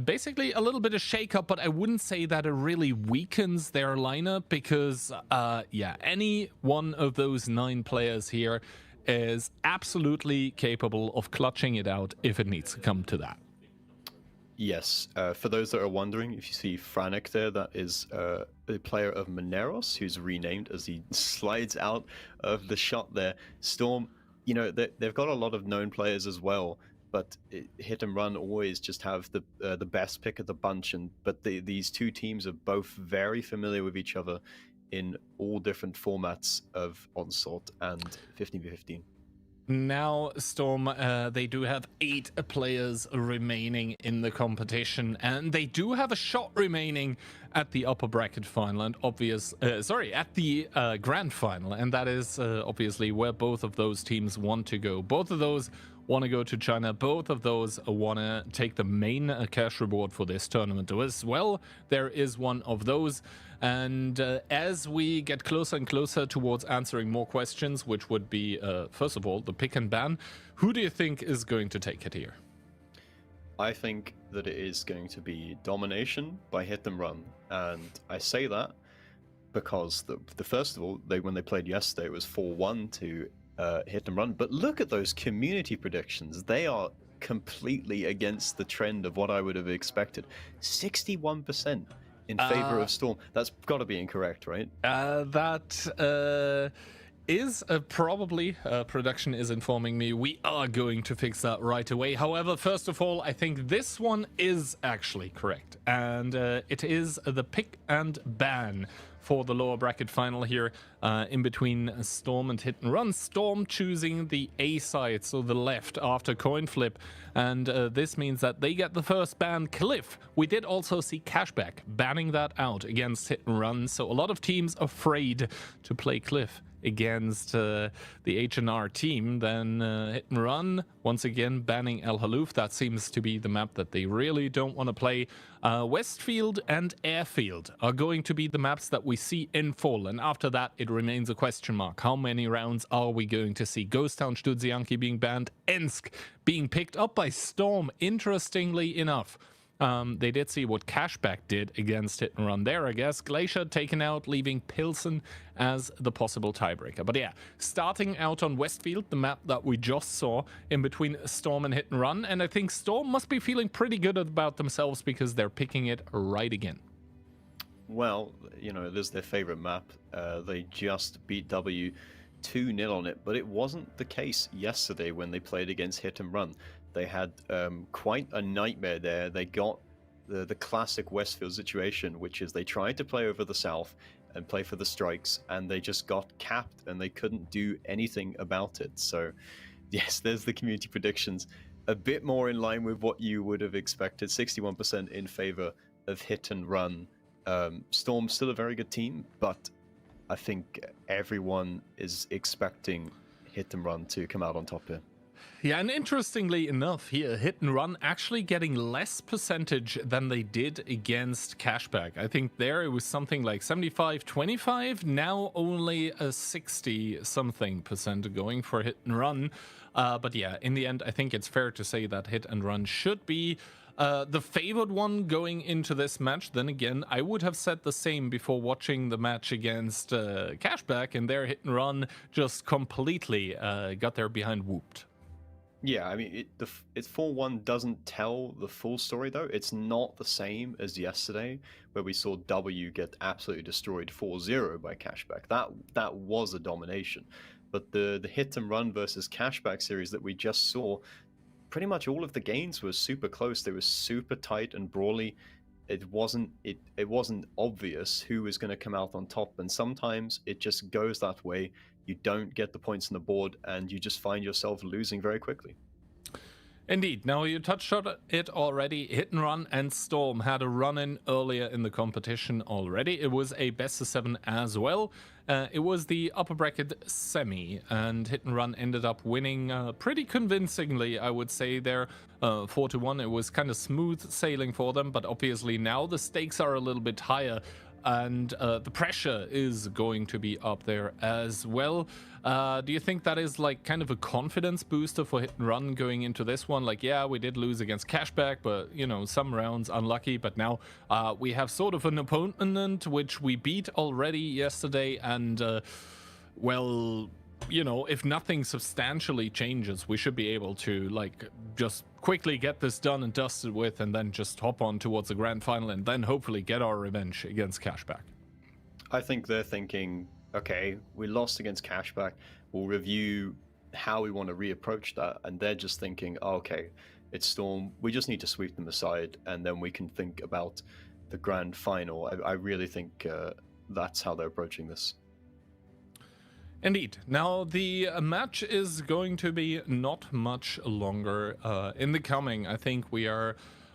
Basically a little bit of shake-up, but I wouldn't say that it really weakens their lineup because, yeah, any one of those 9 players here is absolutely capable of clutching it out if it needs to come to that. Yes, for those that are wondering, if you see Franek there, that is a player of Moneros, who's renamed as he slides out of the shot there. Storm, you know, they've got a lot of known players as well, but Hit and Run always just have the best pick of the bunch. But these two teams are both very familiar with each other in all different formats of Onslaught and 15v15. Now, Storm, they do have 8 players remaining in the competition, and they do have a shot remaining at the upper bracket final, and at the grand final, and that is obviously where both of those teams want to go. Both of those want to go to China. Both of those want to take the main cash reward for this tournament as well. There is one of those. And as we get closer and closer towards answering more questions, which would be, first of all, the pick and ban, who do you think is going to take it here? I think that it is going to be domination by Hit and Run. And I say that because the first of all, when they played yesterday, it was 4-1 to Hit and Run. But look at those community predictions. They are completely against the trend of what I would have expected. 61% in favor of Storm. That's got to be incorrect, right? That is probably production is informing me. We are going to fix that right away. However, first of all, I think this one is actually correct, and it is the pick and ban for the lower bracket final here, in between Storm and Hit and Run. Storm choosing the A side, so the left, after coin flip, and this means that they get the first ban. Cliff, we did also see Cashback banning that out against Hit and Run, so a lot of teams afraid to play Cliff against the H&R team. Then Hit and Run, once again banning El Haloof. That seems to be the map that they really don't want to play. Westfield and Airfield are going to be the maps that we see in full, and after that it remains a question mark. How many rounds are we going to see? Ghost Town Studzianki being banned, Ensk being picked up by Storm, interestingly enough. They did see what Cashback did against Hit and Run there, I guess. Glacier taken out, leaving Pilsen as the possible tiebreaker. But yeah, starting out on Westfield, the map that we just saw in between Storm and Hit and Run. And I think Storm must be feeling pretty good about themselves because they're picking it right again. Well, you know, this is their favorite map. They just beat W 2-0 on it, but it wasn't the case yesterday when they played against Hit and Run. They had quite a nightmare there. They got the classic Westfield situation, which is they tried to play over the South and play for the strikes, and they just got capped and they couldn't do anything about it. So yes, there's the community predictions. A bit more in line with what you would have expected. 61% in favor of Hit and Run. Storm's still a very good team, but I think everyone is expecting Hit and Run to come out on top here. Yeah, and interestingly enough here, Hit and Run actually getting less percentage than they did against Cashback. I think there it was something like 75-25, now only a 60-something% going for Hit and Run. But yeah, in the end, I think it's fair to say that Hit and Run should be the favored one going into this match. Then again, I would have said the same before watching the match against Cashback, and their Hit and Run just completely got their behind whooped. Yeah, I mean, it's 4-1 doesn't tell the full story, though. It's not the same as yesterday, where we saw W get absolutely destroyed 4-0 by Cashback. That was a domination. But the Hit and Run versus Cashback series that we just saw, pretty much all of the games were super close. They were super tight and brawly. It wasn't obvious who was going to come out on top, and sometimes it just goes that way. You don't get the points on the board, and you just find yourself losing very quickly. Indeed. Now, you touched on it already. Hit and Run and Storm had a run-in earlier in the competition already. It was a best-of-7 as well. It was the upper bracket semi, and Hit and Run ended up winning pretty convincingly, I would say there, 4-1. It was kind of smooth sailing for them, but obviously now the stakes are a little bit higher, and the pressure is going to be up there as well. Do you think that is like kind of a confidence booster for Hit and Run going into this one? Like, yeah, we did lose against Cashback, but, you know, some rounds unlucky. But now we have sort of an opponent which we beat already yesterday. And, well, you know, if nothing substantially changes, we should be able to, like, just quickly get this done and dusted with, and then just hop on towards the grand final and then hopefully get our revenge against Cashback. I think they're thinking, okay, we lost against Cashback, we'll review how we want to reapproach that, and they're just thinking, oh, okay, it's Storm, we just need to sweep them aside, and then we can think about the grand final. I really think that's how they're approaching this. Indeed. Now, the match is going to be not much longer in the coming. I think we are,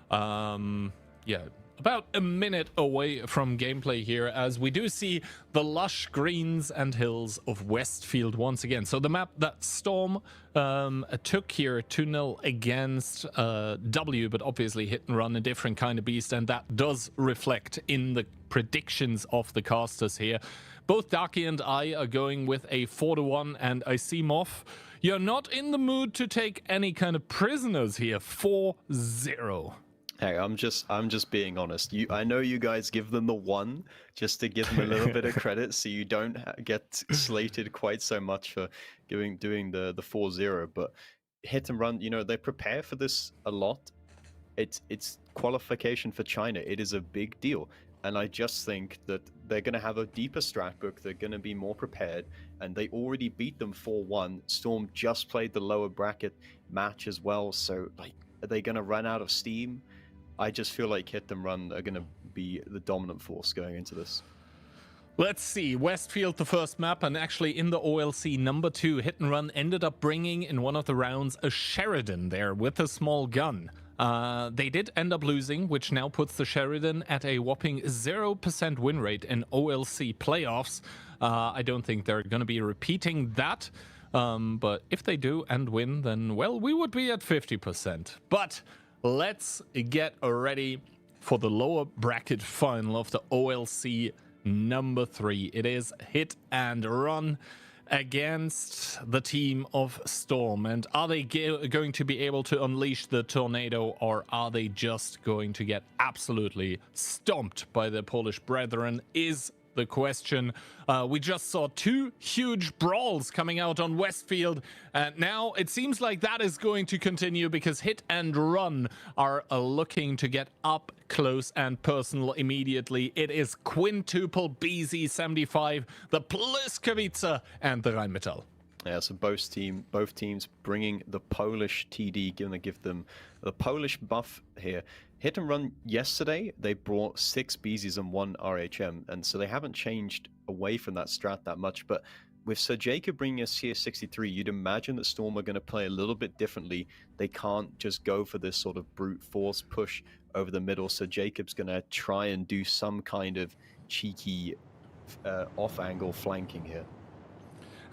about a minute away from gameplay here, as we do see the lush greens and hills of Westfield once again. So the map that Storm took here 2-0 against W, but obviously Hit and Run a different kind of beast, and that does reflect in the predictions of the casters here. Both Darky and I are going with a 4-1, and I see Moff, you're not in the mood to take any kind of prisoners here. 4-0. Hey, I'm just being honest. I know you guys give them the 1 just to give them a little bit of credit, so you don't get slated quite so much for doing the 4-0. But Hit and Run, you know, they prepare for this a lot. It's qualification for China. It is a big deal. And I just think that they're going to have a deeper strat book. They're going to be more prepared. And they already beat them 4-1. Storm just played the lower bracket match as well. So, like, are they going to run out of steam? I just feel like Hit and Run are going to be the dominant force going into this. Let's see. Westfield, the first map, and actually in the OLC number 2, Hit and Run ended up bringing in one of the rounds a Sheridan there with a small gun. They did end up losing, which now puts the Sheridan at a whopping 0% win rate in OLC playoffs. I don't think they're going to be repeating that. But if they do and win, then, well, we would be at 50%. But let's get ready for the lower bracket final of the OLC number 3. It is Hit and Run against the team of Storm. And are they going to be able to unleash the tornado, or are they just going to get absolutely stomped by their Polish brethren is the question. We just saw 2 huge brawls coming out on Westfield, and now it seems like that is going to continue because Hit and Run are looking to get up close and personal immediately. It is quintuple BZ75, the Błyskawice, and the Rheinmetall. Yeah, so both teams bringing the Polish TD, gonna give them the Polish buff here. Hit and Run yesterday, they brought 6 BZs and 1 RHM, and so they haven't changed away from that strat that much. But with Sir Jacob bringing a CS63, you'd imagine that Storm are going to play a little bit differently. They can't just go for this sort of brute force push over the middle. Sir Jacob's going to try and do some kind of cheeky off-angle flanking here.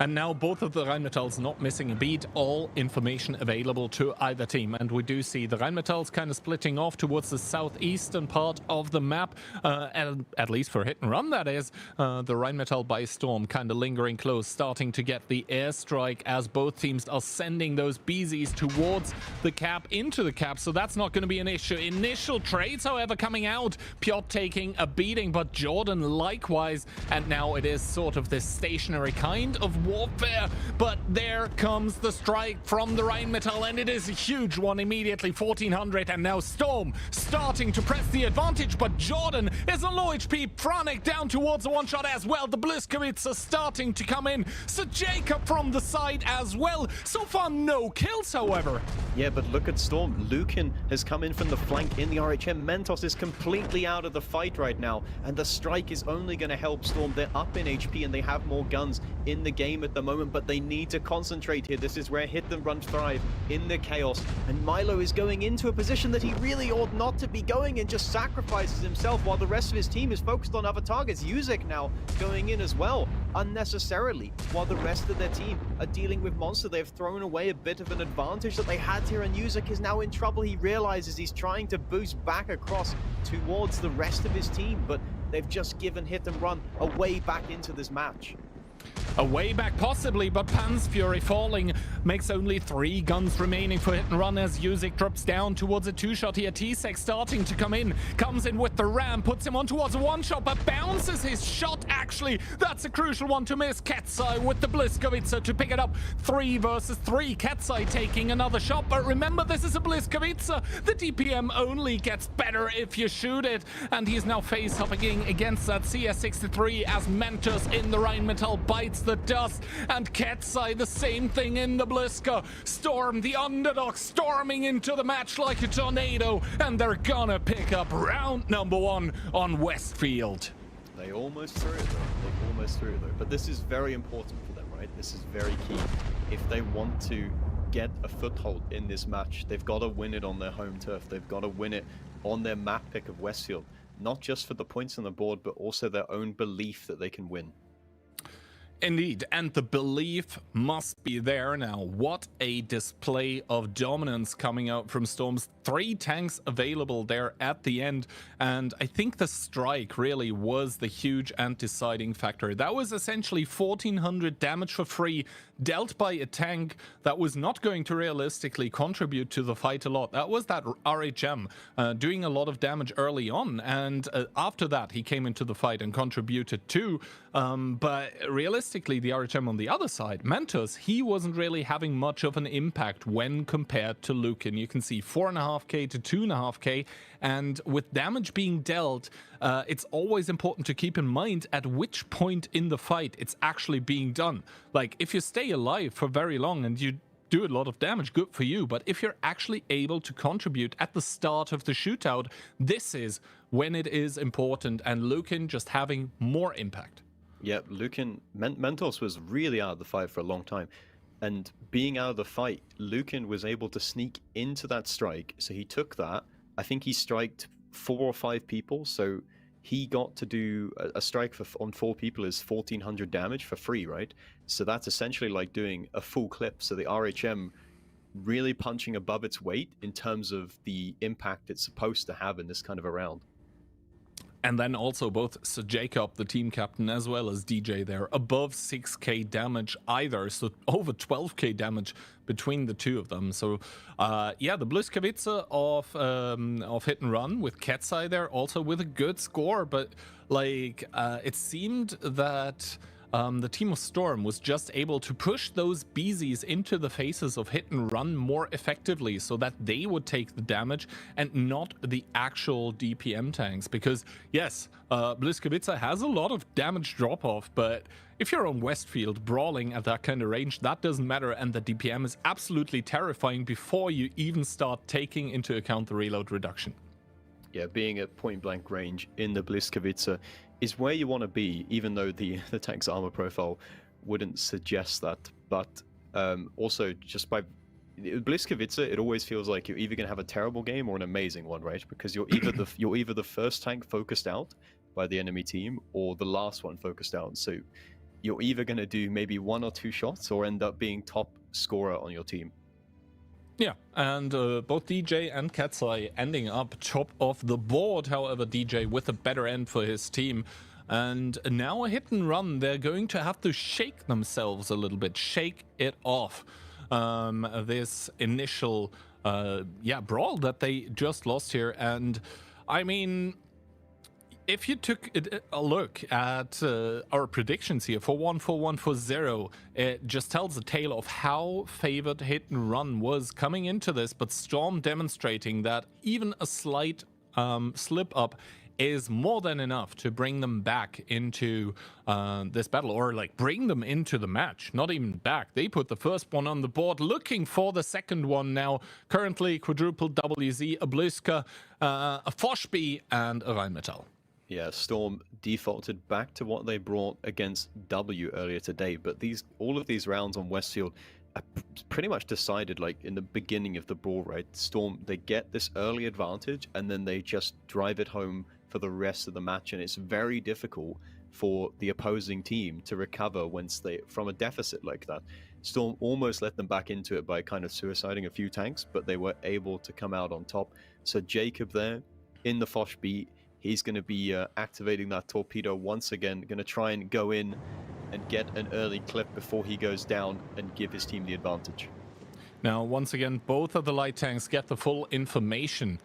And now both of the Rheinmetalls not missing a beat, all information available to either team. And we do see the Rheinmetalls kind of splitting off towards the southeastern part of the map, at least for Hit and Run, that is. The Rheinmetall by Storm kind of lingering close, starting to get the airstrike as both teams are sending those BZs towards the cap, into the cap, so that's not going to be an issue. Initial trades, however, coming out, Piotr taking a beating, but Jordan likewise, and now it is sort of this stationary kind of warfare, but there comes the strike from the Rheinmetall, and it is a huge one immediately, 1400, and now Storm starting to press the advantage, but Jordan is on low HP, Franek down towards a one-shot as well, the Błyskawice are starting to come in, so Jacob from the side as well, so far no kills however. Yeah, but look at Storm, Lukin has come in from the flank in the RHM, Mentos is completely out of the fight right now, and the strike is only going to help Storm. They're up in HP and they have more guns in the game at the moment, but they need to concentrate here. This is where Hit and Run thrive, in the chaos, and Milo is going into a position that he really ought not to be going in, just sacrifices himself while the rest of his team is focused on other targets. Yuzek now going in as well, unnecessarily, while the rest of their team are dealing with Monster. They've thrown away a bit of an advantage that they had here, and Yuzek is now in trouble. He realizes he's trying to boost back across towards the rest of his team, but they've just given Hit and Run a way back into this match. A way back possibly, but Pan's Fury falling makes only 3 guns remaining for Hit and Run as Yuzek drops down towards a 2-shot here. T-Sec starting to come in, comes in with the ram, puts him on towards a 1-shot, but bounces his shot actually. That's a crucial one to miss. Ketsai with the Błyskawice to pick it up. 3 versus 3. Ketsai taking another shot, but remember this is a Błyskawice. The DPM only gets better if you shoot it, and he's now face up against that CS63 as Mentos in the Rheinmetall bites the dust, and Ketsai the same thing in the Blyska. Storm, the underdog, storming into the match like a tornado, and they're gonna pick up round number 1 on Westfield. They almost threw it though. But this is very important for them, right? This is very key. If they want to get a foothold in this match, they've got to win it on their home turf. They've got to win it on their map pick of Westfield. Not just for the points on the board, but also their own belief that they can win. Indeed, and the belief must be there now. What a display of dominance coming out from Storm's 3 tanks available there at the end, and I think the strike really was the huge and deciding factor. That was essentially 1400 damage for free, dealt by a tank that was not going to realistically contribute to the fight a lot. That was that RHM doing a lot of damage early on, and after that he came into the fight and contributed too, but realistically the RHM on the other side, Mentos, he wasn't really having much of an impact when compared to Lukin. You can see 4.5k to 2.5k, and with damage being dealt, it's always important to keep in mind at which point in the fight it's actually being done. Like, if you stay alive for very long and you do a lot of damage, good for you, but if you're actually able to contribute at the start of the shootout, this is when it is important, and Lukin just having more impact. Yeah, Lukin, Mentos was really out of the fight for a long time. And being out of the fight, Lukin was able to sneak into that strike. So he took that. I think he striked 4 or 5 people. So he got to do a strike on 4 people is 1400 damage for free, right? So that's essentially like doing a full clip. So the RHM really punching above its weight in terms of the impact it's supposed to have in this kind of a round. And then also both Sir Jacob, the team captain, as well as DJ there, above 6k damage either, so over 12k damage between the two of them. So yeah, the Błyskawice of Hit and Run with Ketsai there, also with a good score, but like it seemed that the team of Storm was just able to push those BZs into the faces of Hit and Run more effectively so that they would take the damage and not the actual DPM tanks. Because yes, Bliskovica has a lot of damage drop-off, but if you're on Westfield brawling at that kind of range, that doesn't matter, and the DPM is absolutely terrifying before you even start taking into account the reload reduction. Yeah, being at point-blank range in the Bliskovica is where you want to be, even though the tank's armor profile wouldn't suggest that. But also, just by Bliskovica, it always feels like you're either going to have a terrible game or an amazing one, right? Because you're either the first tank focused out by the enemy team or the last one focused out. So you're either going to do maybe 1 or 2 shots or end up being top scorer on your team. Yeah, and both DJ and Katsai ending up top of the board. However, DJ with a better end for his team. And now a Hit and Run, they're going to have to shake themselves a little bit, shake it off. This initial brawl that they just lost here. And I mean, if you took a look at our predictions here for 1, for 1, for 0, it just tells a tale of how favored Hit and Run was coming into this, but Storm demonstrating that even a slight slip up is more than enough to bring them back into this battle, or like bring them into the match. Not even back. They put the first one on the board, looking for the second one now. Currently quadruple WZ, a Bliska, a Foshby, and a Rheinmetall. Yeah, Storm defaulted back to what they brought against W earlier today, but all of these rounds on Westfield are pretty much decided like in the beginning of the brawl, right? Storm, they get this early advantage and then they just drive it home for the rest of the match, and it's very difficult for the opposing team to recover from a deficit like that. Storm almost let them back into it by kind of suiciding a few tanks, but they were able to come out on top. So Jacob there in the Fosh beat, he's going to be activating that torpedo once again, going to try and go in and get an early clip before he goes down and give his team the advantage. Now, once again, both of the light tanks get the full information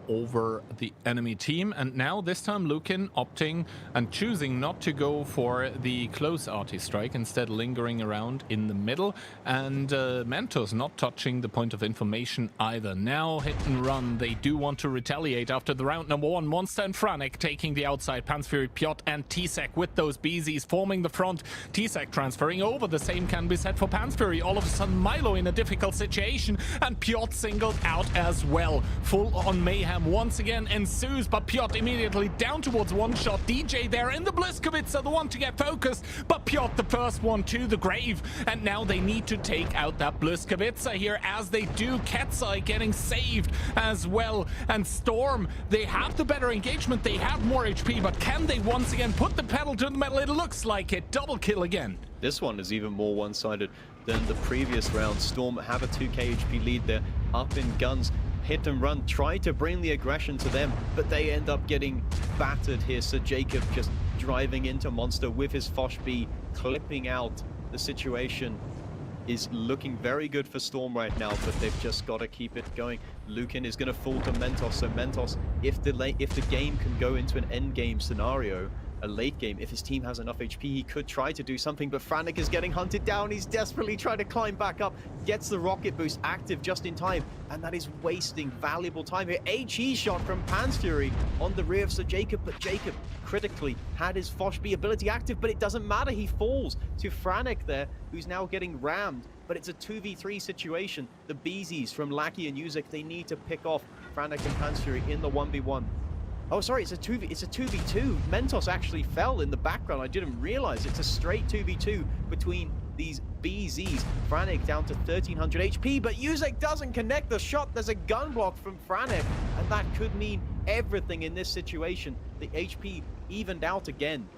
over the enemy team, and now this time Lukin opting and choosing not to go for the close arty strike, instead lingering around in the middle, and Mentos not touching the point of information either. Now Hit and Run, they do want to retaliate after the round number 1. Monster and Franek taking the outside, Pansfury, Piotr and Tsek with those BZs forming the front. Tsek transferring over, the same can be said for Pansfury. All of a sudden Milo in a difficult situation, and Piotr singled out as well. Full on mayhem once again ensues, but Piotr immediately down towards one shot. DJ there in the Bliskovica, the one to get focused, but Piotr the first one to the grave, and now they need to take out that Bliskovica here, as they do. Katsai getting saved as well, and Storm, they have the better engagement, they have more HP, but can they once again put the pedal to the metal? It looks like it. Double kill again. This one is even more one-sided than the previous round. Storm have a 2k HP lead. They're up in guns. Hit and Run try to bring the aggression to them, but they end up getting battered here. So Jacob just driving into Monster with his Fosh B, clipping out the situation. Is looking very good for Storm right now, but they've just got to keep it going. Lukin is going to fall to Mentos, so Mentos, if the game can go into an end game scenario, a late game, if his team has enough HP, he could try to do something, but Franek is getting hunted down. He's desperately trying to climb back up, gets the rocket boost active just in time, and that is wasting valuable time here. HE shot from Pansfury on the rear of Sir Jacob, but Jacob critically had his Fosh B ability active, but it doesn't matter. He falls to Franek there, who's now getting rammed, but it's a 2v3 situation. The BZs from Lackey and Yuzek, they need to pick off Franek and Pansfury in the 1v1. Oh, sorry, it's a 2v2. Mentos actually fell in the background. I didn't realize it's a straight 2v2 between these BZs. Franek down to 1300 HP, but Yuzek doesn't connect the shot. There's a gun block from Franek, and that could mean everything in this situation. The HP evened out again.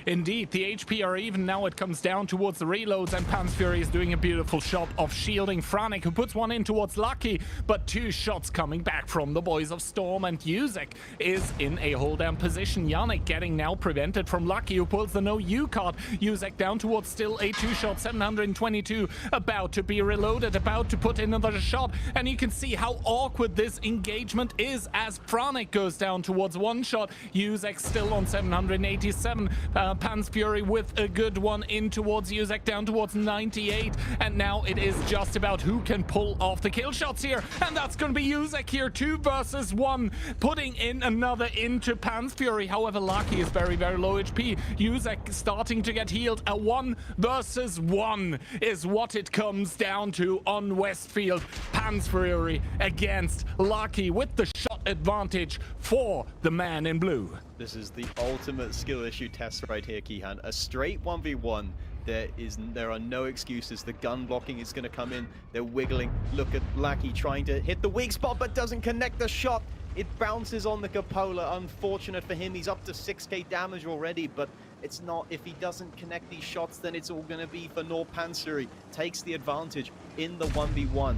Indeed, the HP are even. Now it comes down towards the reloads, and Pansfury is doing a beautiful job of shielding Franek, who puts one in towards Lucky, but 2 shots coming back from the boys of Storm, and Yuzek is in a hold down position. Yannick getting now prevented from Lucky, who pulls the no U card. Yuzek down towards still a 2-shot, 722, about to be reloaded, about to put in another shot, and you can see how awkward this engagement is as Franek goes down towards 1 shot. Yuzek still on 787. Pan's Fury with a good one in towards Yuzek, down towards 98. And now it is just about who can pull off the kill shots here. And that's going to be Yuzek here, 2 versus 1, putting in another into Pan's Fury. However, Lucky is very, very low HP. Yuzek starting to get healed. A 1 versus 1 is what it comes down to on Westfield. Pan's Fury against Lucky with the shot advantage for the man in blue. This is the ultimate skill issue test right here, Kihan. A straight 1v1. There are no excuses. The gun blocking is going to come in. They're wiggling. Look at Lucky trying to hit the weak spot, but doesn't connect the shot. It bounces on the cupola. Unfortunate for him. He's up to 6k damage already, but it's not. If he doesn't connect these shots, then it's all going to be for Nor Pansuri. Takes the advantage in the 1v1.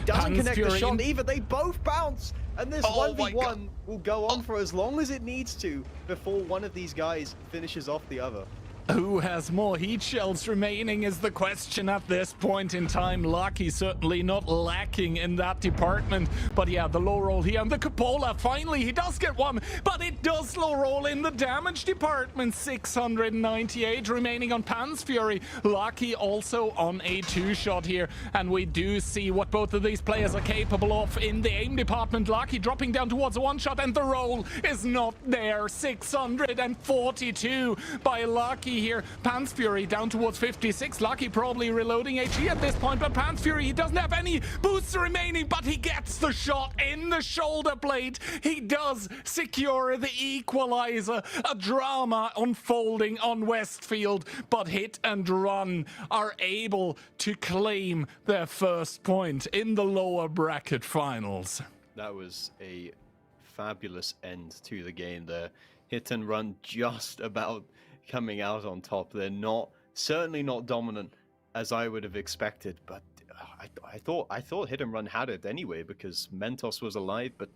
Doesn't connect the shot either. They both bounce. And this 1v1 will go on for as long as it needs to before one of these guys finishes off the other. Who has more heat shells remaining is the question at this point in time. Lucky certainly not lacking in that department. But yeah, the low roll here. And the cupola, finally, he does get one. But it does low roll in the damage department. 698 remaining on Pan's Fury. Lucky also on a 2-shot here. And we do see what both of these players are capable of in the aim department. Lucky dropping down towards a 1-shot. And the roll is not there. 642 by Lucky here. Pan's Fury down towards 56. Lucky probably reloading HE at this point, but Pan's Fury, he doesn't have any boosts remaining, but he gets the shot in the shoulder blade. He does secure the equalizer. A drama unfolding on Westfield, but Hit and Run are able to claim their first point in the lower bracket finals. That was a fabulous end to the game there. Hit and Run just about coming out on top. They're certainly not dominant as I would have expected, but I thought Hit and Run had it anyway because Mentos was alive, but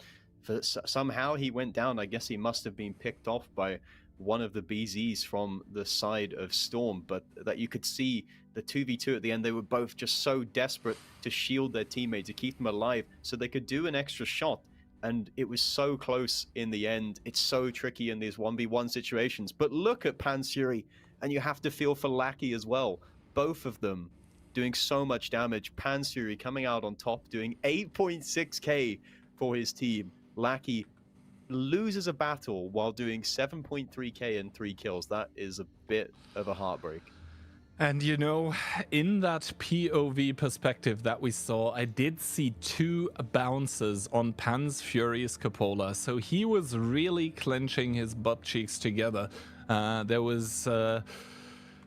somehow he went down. I guess he must have been picked off by one of the BZs from the side of Storm, but that you could see the 2v2 at the end. They were both just so desperate to shield their teammate, to keep them alive so they could do an extra shot. And it was so close in the end. It's so tricky in these 1v1 situations. But look at Pan's Fury, and you have to feel for Lucky as well. Both of them doing so much damage. Pan's Fury coming out on top, doing 8.6k for his team. Lucky loses a battle while doing 7.3k and 3 kills. That is a bit of a heartbreak. And you know, in that POV perspective that we saw, I did see 2 bounces on Pan's Fury's cupola. So he was really clenching his butt cheeks together. There was,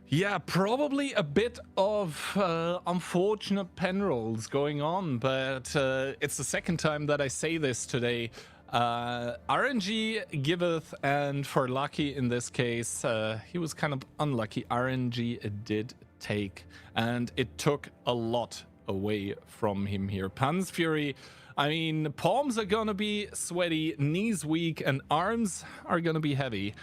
yeah, probably a bit of unfortunate pen rolls going on. But it's the second time that I say this today. RNG giveth, and for Lucky in this case, he was kind of unlucky. RNG did take, and it took a lot away from him here. Pan's Fury, I mean, palms are gonna be sweaty, knees weak, and arms are gonna be heavy.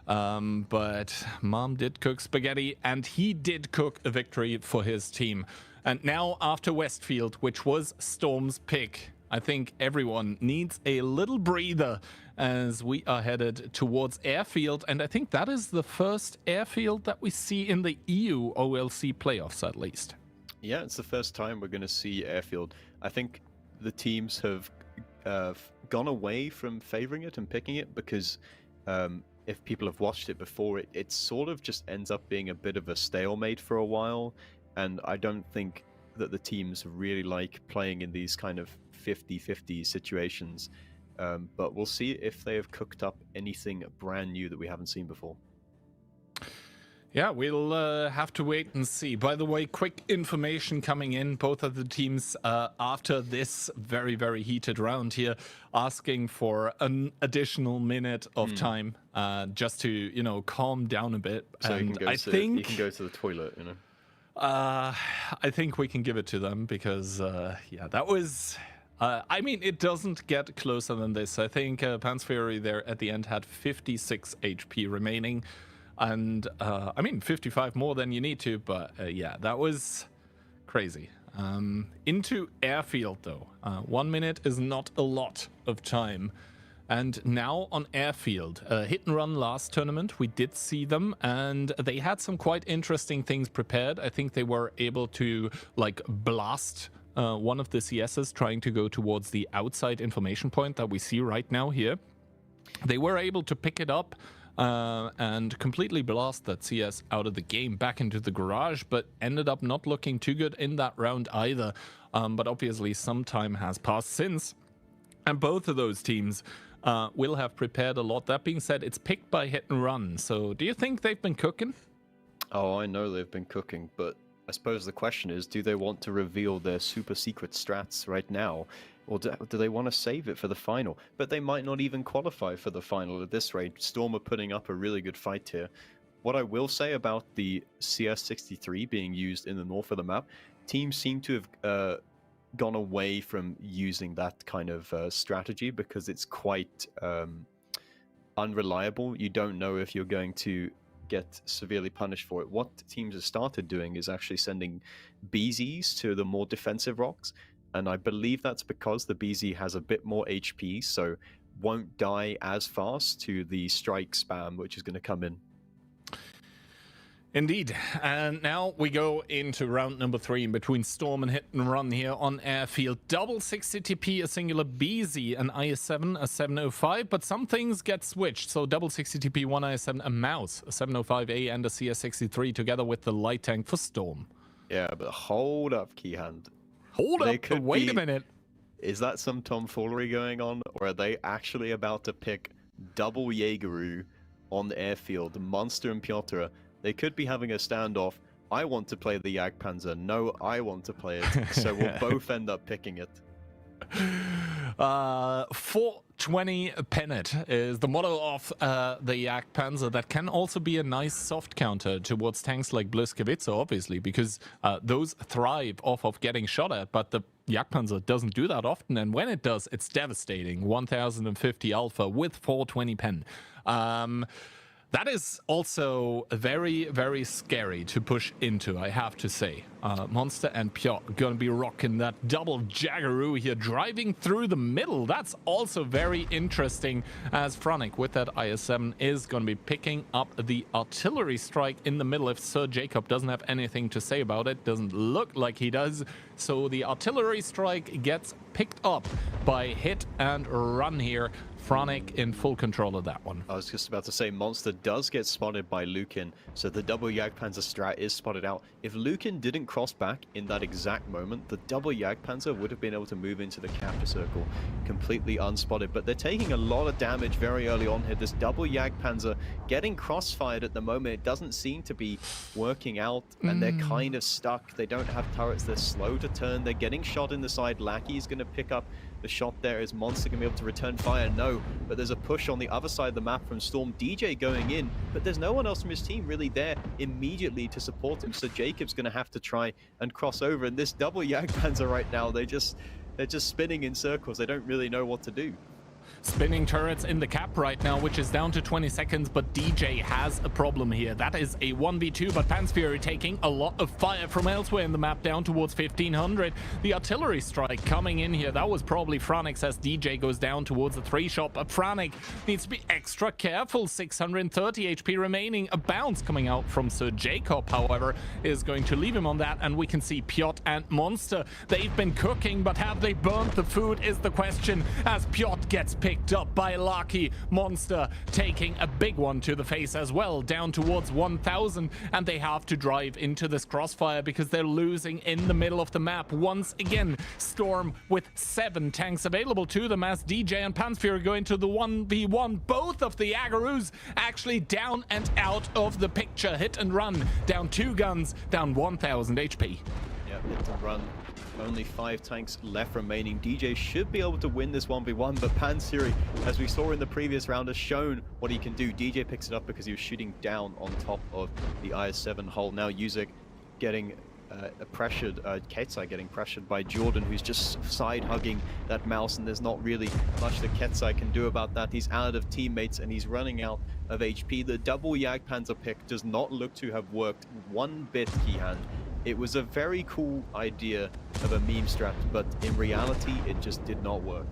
But Mom did cook spaghetti, and he did cook a victory for his team. And now after Westfield, which was Storm's pick, I think everyone needs a little breather as we are headed towards Airfield. And I think that is the first Airfield that we see in the EU OLC playoffs, at least. Yeah, it's the first time we're going to see Airfield. I think the teams have gone away from favoring it and picking it because if people have watched it before, it sort of just ends up being a bit of a stalemate for a while. And I don't think that the teams really like playing in these kind of 50-50 situations, but we'll see if they have cooked up anything brand new that we haven't seen before. Yeah, we'll have to wait and see. By the way, quick information coming in. Both of the teams, after this very, very heated round here, asking for an additional minute of time just to, you know, calm down a bit. So and you can go to the toilet, you know. I think we can give it to them because, yeah, that was... I mean, it doesn't get closer than this. I think Pan's Fury there at the end had 56 HP remaining. And, I mean, 55 more than you need to. But, yeah, that was crazy. Into Airfield, though. 1 minute is not a lot of time. And now on Airfield, hit and run last tournament, we did see them, and they had some quite interesting things prepared. I think they were able to like blast one of the CSs trying to go towards the outside information point that we see right now here. They were able to pick it up and completely blast that CS out of the game back into the garage, but ended up not looking too good in that round either. But obviously some time has passed since, and both of those teams will have prepared a lot. That being said, it's picked by hit and run. So do you think they've been cooking? Oh, I know they've been cooking, but I suppose the question is, do they want to reveal their super secret strats right now? Or do they want to save it for the final? But they might not even qualify for the final at this rate. Storm are putting up a really good fight here. What I will say about the CS63 being used in the north of the map, teams seem to have gone away from using that kind of strategy because it's quite unreliable. You don't know if you're going to get severely punished for it. What teams have started doing is actually sending BZs to the more defensive rocks, and I believe that's because the BZ has a bit more HP, so won't die as fast to the strike spam which is going to come in. Indeed. And now we go into round number 3 in between Storm and Hit and Run here on Airfield. Double 60TP, a singular BZ, an IS-7, a 705, but some things get switched. So double 60TP, one IS-7, a Mouse, a 705A, and a CS63 together with the light tank for Storm. Yeah, but hold up, Keyhand. Hold up, wait a minute. Is that some tomfoolery going on, or are they actually about to pick double Jaegeru on the Airfield, Monster and Piotr? They could be having a standoff. I want to play the Jagdpanzer. No, I want to play it. So we'll both end up picking it. 420 Pennet is the model of the Jagdpanzer that can also be a nice soft counter towards tanks like Błyskawica, obviously, because those thrive off of getting shot at, but the Jagdpanzer doesn't do that often, and when it does, it's devastating. 1050 Alpha with 420 Pen. That is also very, very scary to push into, I have to say. Monster and Piotr gonna be rocking that double Jaggeroo here, driving through the middle. That's also very interesting, as Fronic with that IS-7 is gonna be picking up the artillery strike in the middle. If Sir Jacob doesn't have anything to say about it, doesn't look like he does. So the artillery strike gets picked up by Hit and Run here. Fronic in full control of that one. I was just about to say, Monster does get spotted by Lukin, so the double Jagdpanzer strat is spotted out. If Lukin didn't cross back in that exact moment, the double Jagdpanzer would have been able to move into the capture circle completely unspotted, but they're taking a lot of damage very early on here. This double Jagdpanzer getting crossfired at the moment. It doesn't seem to be working out, and they're kind of stuck. They don't have turrets. They're slow to turn. They're getting shot in the side. Lackey is going to pick up the shot there. Is Monster going to be able to return fire? No, but there's a push on the other side of the map from Storm. DJ going in, but there's no one else from his team really there immediately to support him, so Jacob's going to have to try and cross over. And this double Jagdpanzer right now, they're just spinning in circles. They don't really know what to do. Spinning turrets in the cap right now, which is down to 20 seconds, but DJ has a problem here. That is a 1v2, but Pansfury taking a lot of fire from elsewhere in the map down towards 1500. The artillery strike coming in here, that was probably Franix as DJ goes down towards the 3-shot, but Franic needs to be extra careful. 630 HP remaining. A bounce coming out from Sir Jacob, however, is going to leave him on that, and we can see Piotr and Monster. They've been cooking, but have they burnt the food is the question, as Piotr gets picked up by Lucky. Monster taking a big one to the face as well, down towards 1000, and they have to drive into this crossfire because they're losing in the middle of the map once again. Storm with 7 tanks available to them as DJ and Pansfury go into the 1v1. Both of the Agaroos actually down and out of the picture. Hit and Run down 2 guns, down 1000 HP. Yeah, Hit and Run. Only 5 tanks left remaining. DJ should be able to win this 1v1, but Pansfury, as we saw in the previous round, has shown what he can do. DJ picks it up because he was shooting down on top of the IS-7 hull. Now Yuzek getting pressured, Ketsai getting pressured by Jordan, who's just side-hugging that mouse, and there's not really much that Ketsai can do about that. He's out of teammates, and he's running out of HP. The double Jagdpanzer pick does not look to have worked one bit, Keyhand. It was a very cool idea of a meme strat, but in reality, it just did not work.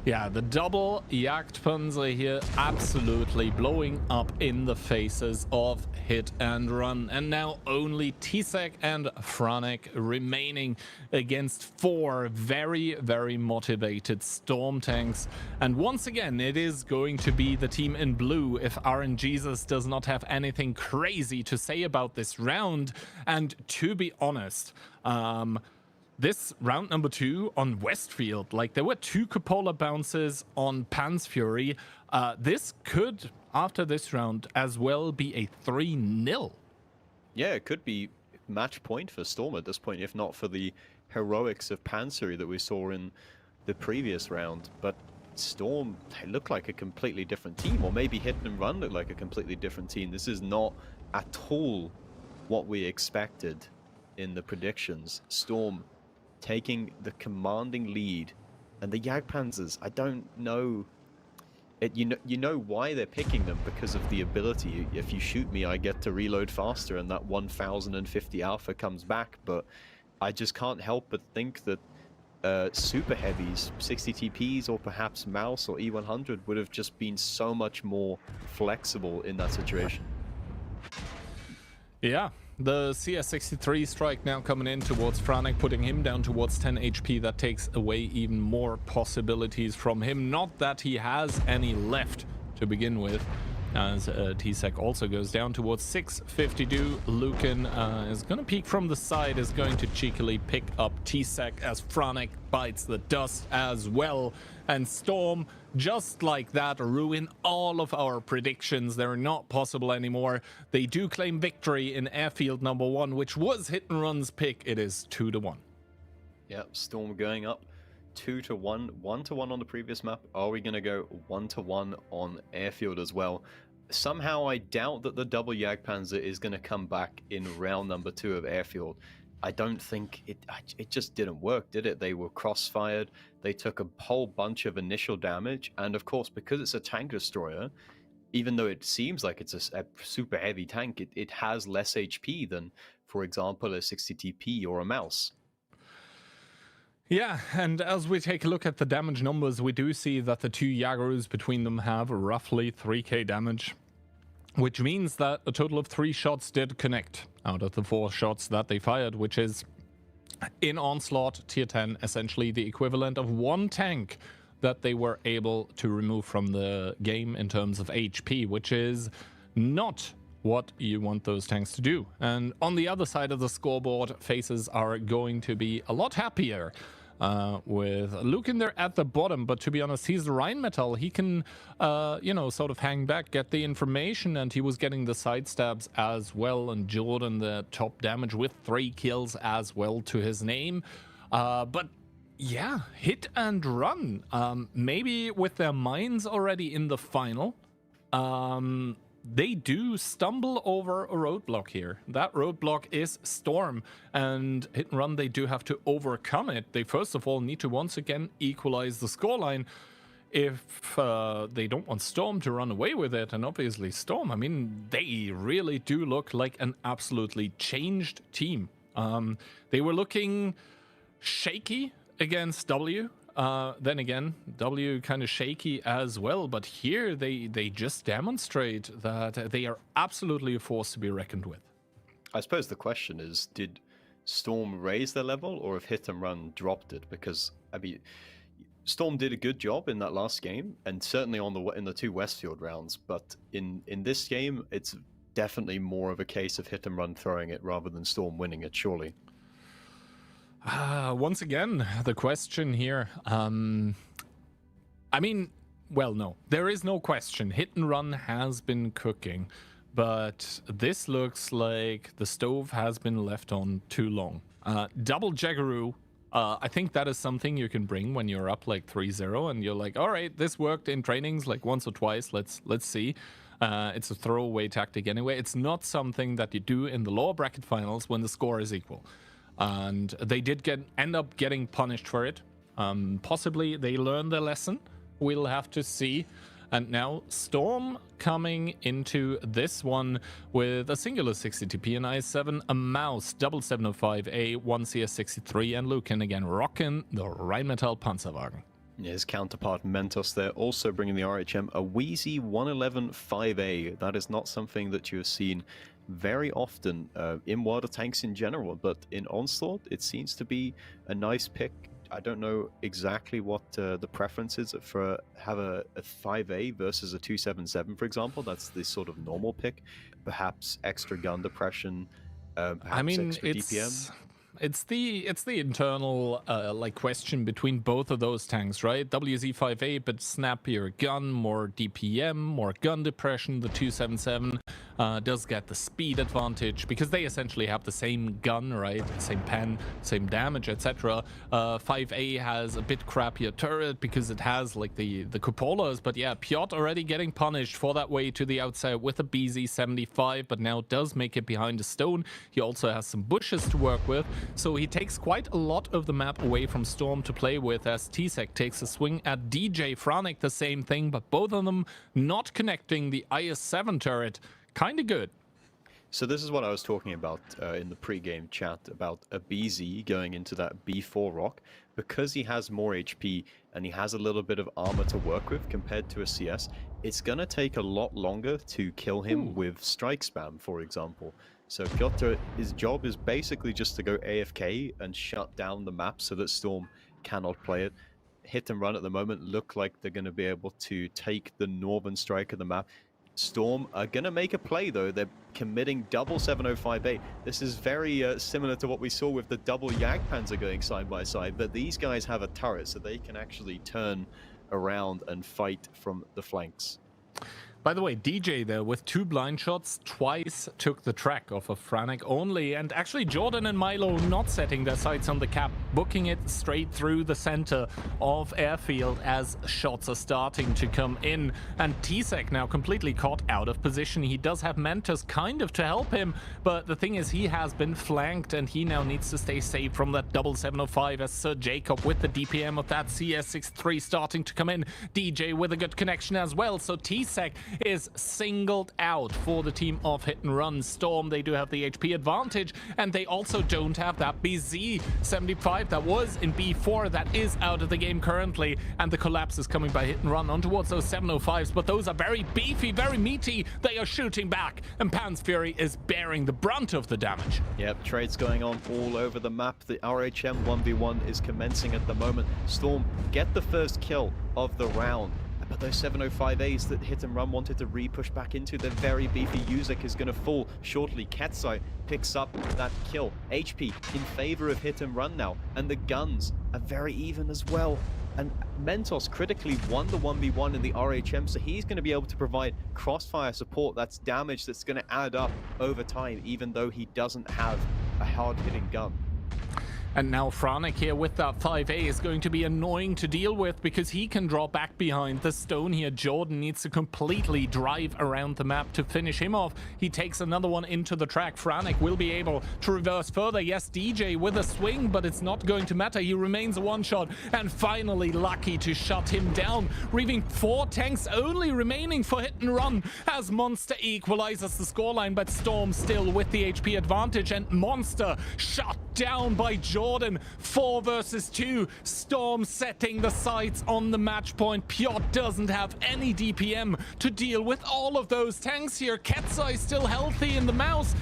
Yeah, the double Jagdpanzer here absolutely blowing up in the faces of Hit and Run. And now only Tsek and Franek remaining against 4 very, very motivated Storm tanks. And once again, it is going to be the team in blue if RNGesus does not have anything crazy to say about this round. And to be honest, this round number 2 on Westfield, like there were 2 cupola bounces on Pan's Fury. This could, after this round, as well be a 3-0. Yeah, it could be match point for Storm at this point, if not for the heroics of Pan's Fury that we saw in the previous round. But Storm, they look like a completely different team, or maybe Hit and Run look like a completely different team. This is not at all what we expected in the predictions. Storm taking the commanding lead, and the Jagdpanzers, I don't know. You know why they're picking them, because of the ability. If you shoot me, I get to reload faster, and that 1050 alpha comes back. But I just can't help but think that super heavies, 60 TPs, or perhaps Mouse or E100 would have just been so much more flexible in that situation. Yeah. The CS63 strike now coming in towards Franek, putting him down towards 10 HP. That takes away even more possibilities from him. Not that he has any left to begin with, as Tsek also goes down towards 652. Lucan is going to peek from the side, is going to cheekily pick up Tsek as Franek bites the dust as well. And Storm, just like that, ruin all of our predictions. They're not possible anymore. They do claim victory in Airfield number 1, which was Hit and Run's pick. It is 2-1. Yep, Storm going up 2-1, 1-1 on the previous map. Are we going to go 1-1 on Airfield as well? Somehow I doubt that the double Jagdpanzer is going to come back in round number 2 of Airfield. I don't think it just didn't work, did it? They were crossfired. They took a whole bunch of initial damage. And of course, because it's a tank destroyer, even though it seems like it's a super heavy tank, it has less HP than, for example, a 60 TP or a Mouse. Yeah, and as we take a look at the damage numbers, we do see that the 2 Jagerus between them have roughly 3k damage, which means that a total of 3 shots did connect out of the 4 shots that they fired, which is, in Onslaught Tier 10, essentially the equivalent of 1 tank that they were able to remove from the game in terms of HP, which is not what you want those tanks to do. And on the other side of the scoreboard, faces are going to be a lot happier with Lucan there at the bottom. But to be honest, he's the Rheinmetall. He can, sort of hang back, get the information, and he was getting the side stabs as well. And Jordan, the top damage with 3 kills as well to his name. But yeah, Hit and Run, maybe with their minds already in the final, they do stumble over a roadblock here. That roadblock is Storm, and Hit and Run, they do have to overcome it. They first of all need to once again equalize the scoreline if they don't want Storm to run away with it. And obviously Storm, I mean, they really do look like an absolutely changed team. They were looking shaky against W. Then again, W kind of shaky as well, but here they just demonstrate that they are absolutely a force to be reckoned with. I suppose the question is, did Storm raise their level, or if Hit and Run dropped it? Because, I mean, Storm did a good job in that last game, and certainly in the 2 Westfield rounds, but in this game, it's definitely more of a case of Hit and Run throwing it rather than Storm winning it, surely. Once again, the question here, I mean, well, no, there is no question. Hit and Run has been cooking, but this looks like the stove has been left on too long. Double Jaggeru, I think that is something you can bring when you're up like 3-0 and you're like, all right, this worked in trainings like once or twice, let's see. It's a throwaway tactic anyway. It's not something that you do in the lower bracket finals when the score is equal. And they did end up getting punished for it. Possibly they learned their lesson. We'll have to see. And now Storm coming into this one with a singular 60 TP, an i7, a Mouse, double 705, a 1 CS63, and Lucan again rocking the Rheinmetall Panzerwagen. His counterpart Mentos there also bringing the RHM a wheezy 111-5A. That is not something that you have seen very often in World of Tanks in general, but in Onslaught it seems to be a nice pick. I don't know exactly what the preference is for have a 5A versus a 277, for example. That's the sort of normal pick. Perhaps extra gun depression, perhaps I mean, extra DPM. It's the internal like question between both of those tanks, right? WZ5A, but snappier gun, more DPM, more gun depression. The 277 does get the speed advantage because they essentially have the same gun, right? Same pen, same damage, etc. 5A has a bit crappier turret because it has like the cupolas, but yeah, Piotr already getting punished for that way to the outside with a BZ75, but now does make it behind a stone. He also has some bushes to work with. So he takes quite a lot of the map away from Storm to play with, as Tsek takes a swing at DJ. Franek the same thing, but both of them not connecting the IS-7 turret. Kind of good. So this is what I was talking about in the pre-game chat about a BZ going into that B4 rock. Because he has more HP and he has a little bit of armor to work with compared to a CS, it's going to take a lot longer to kill him with strike spam, for example. So Piotr, his job is basically just to go AFK and shut down the map so that Storm cannot play it. Hit and run at the moment look like they're going to be able to take the northern strike of the map. Storm are going to make a play, though. They're committing double 705A. This is very similar to what we saw with the double Jagdpanzer going side by side, but these guys have a turret, so they can actually turn around and fight from the flanks. By the way, DJ there with 2 blind shots twice took the track off of Franek only, and actually Jordan and Milo not setting their sights on the cap, booking it straight through the center of Airfield as shots are starting to come in. And Tsek now completely caught out of position. He does have Mentos kind of to help him, but the thing is he has been flanked and he now needs to stay safe from that double 705 as Sir Jacob with the DPM of that CS63 starting to come in. DJ with a good connection as well, so Tsek is singled out for the team of Hit and Run. Storm, they do have the HP advantage, and they also don't have that BZ75 that was in B4 that is out of the game currently, and the collapse is coming by Hit and Run on towards those 705s, but those are very beefy, very meaty. They are shooting back, and Pan's Fury is bearing the brunt of the damage. Yep, trades going on all over the map. The RHM 1v1 is commencing at the moment. Storm get the first kill of the round. But those 705As that Hit and Run wanted to re-push back into, they're very beefy. Yuzek is going to fall shortly. Ketsai picks up that kill. HP in favor of Hit and Run now, and the guns are very even as well. And Mentos critically won the 1v1 in the RHM, so he's going to be able to provide crossfire support. That's damage that's going to add up over time, even though he doesn't have a hard-hitting gun. And now Franek here with that 5A is going to be annoying to deal with because he can draw back behind the stone here. Jordan needs to completely drive around the map to finish him off. He takes another one into the track. Franek will be able to reverse further. Yes, DJ with a swing, but it's not going to matter. He remains a one-shot and finally lucky to shut him down. Leaving 4 tanks only remaining for Hit and Run as Monster equalizes the scoreline, but Storm still with the HP advantage, and Monster shut down by Jordan. 4 versus 2. Storm setting the sights on the match point. Piotr doesn't have any DPM to deal with all of those tanks here. Ketsai still healthy in the mouse,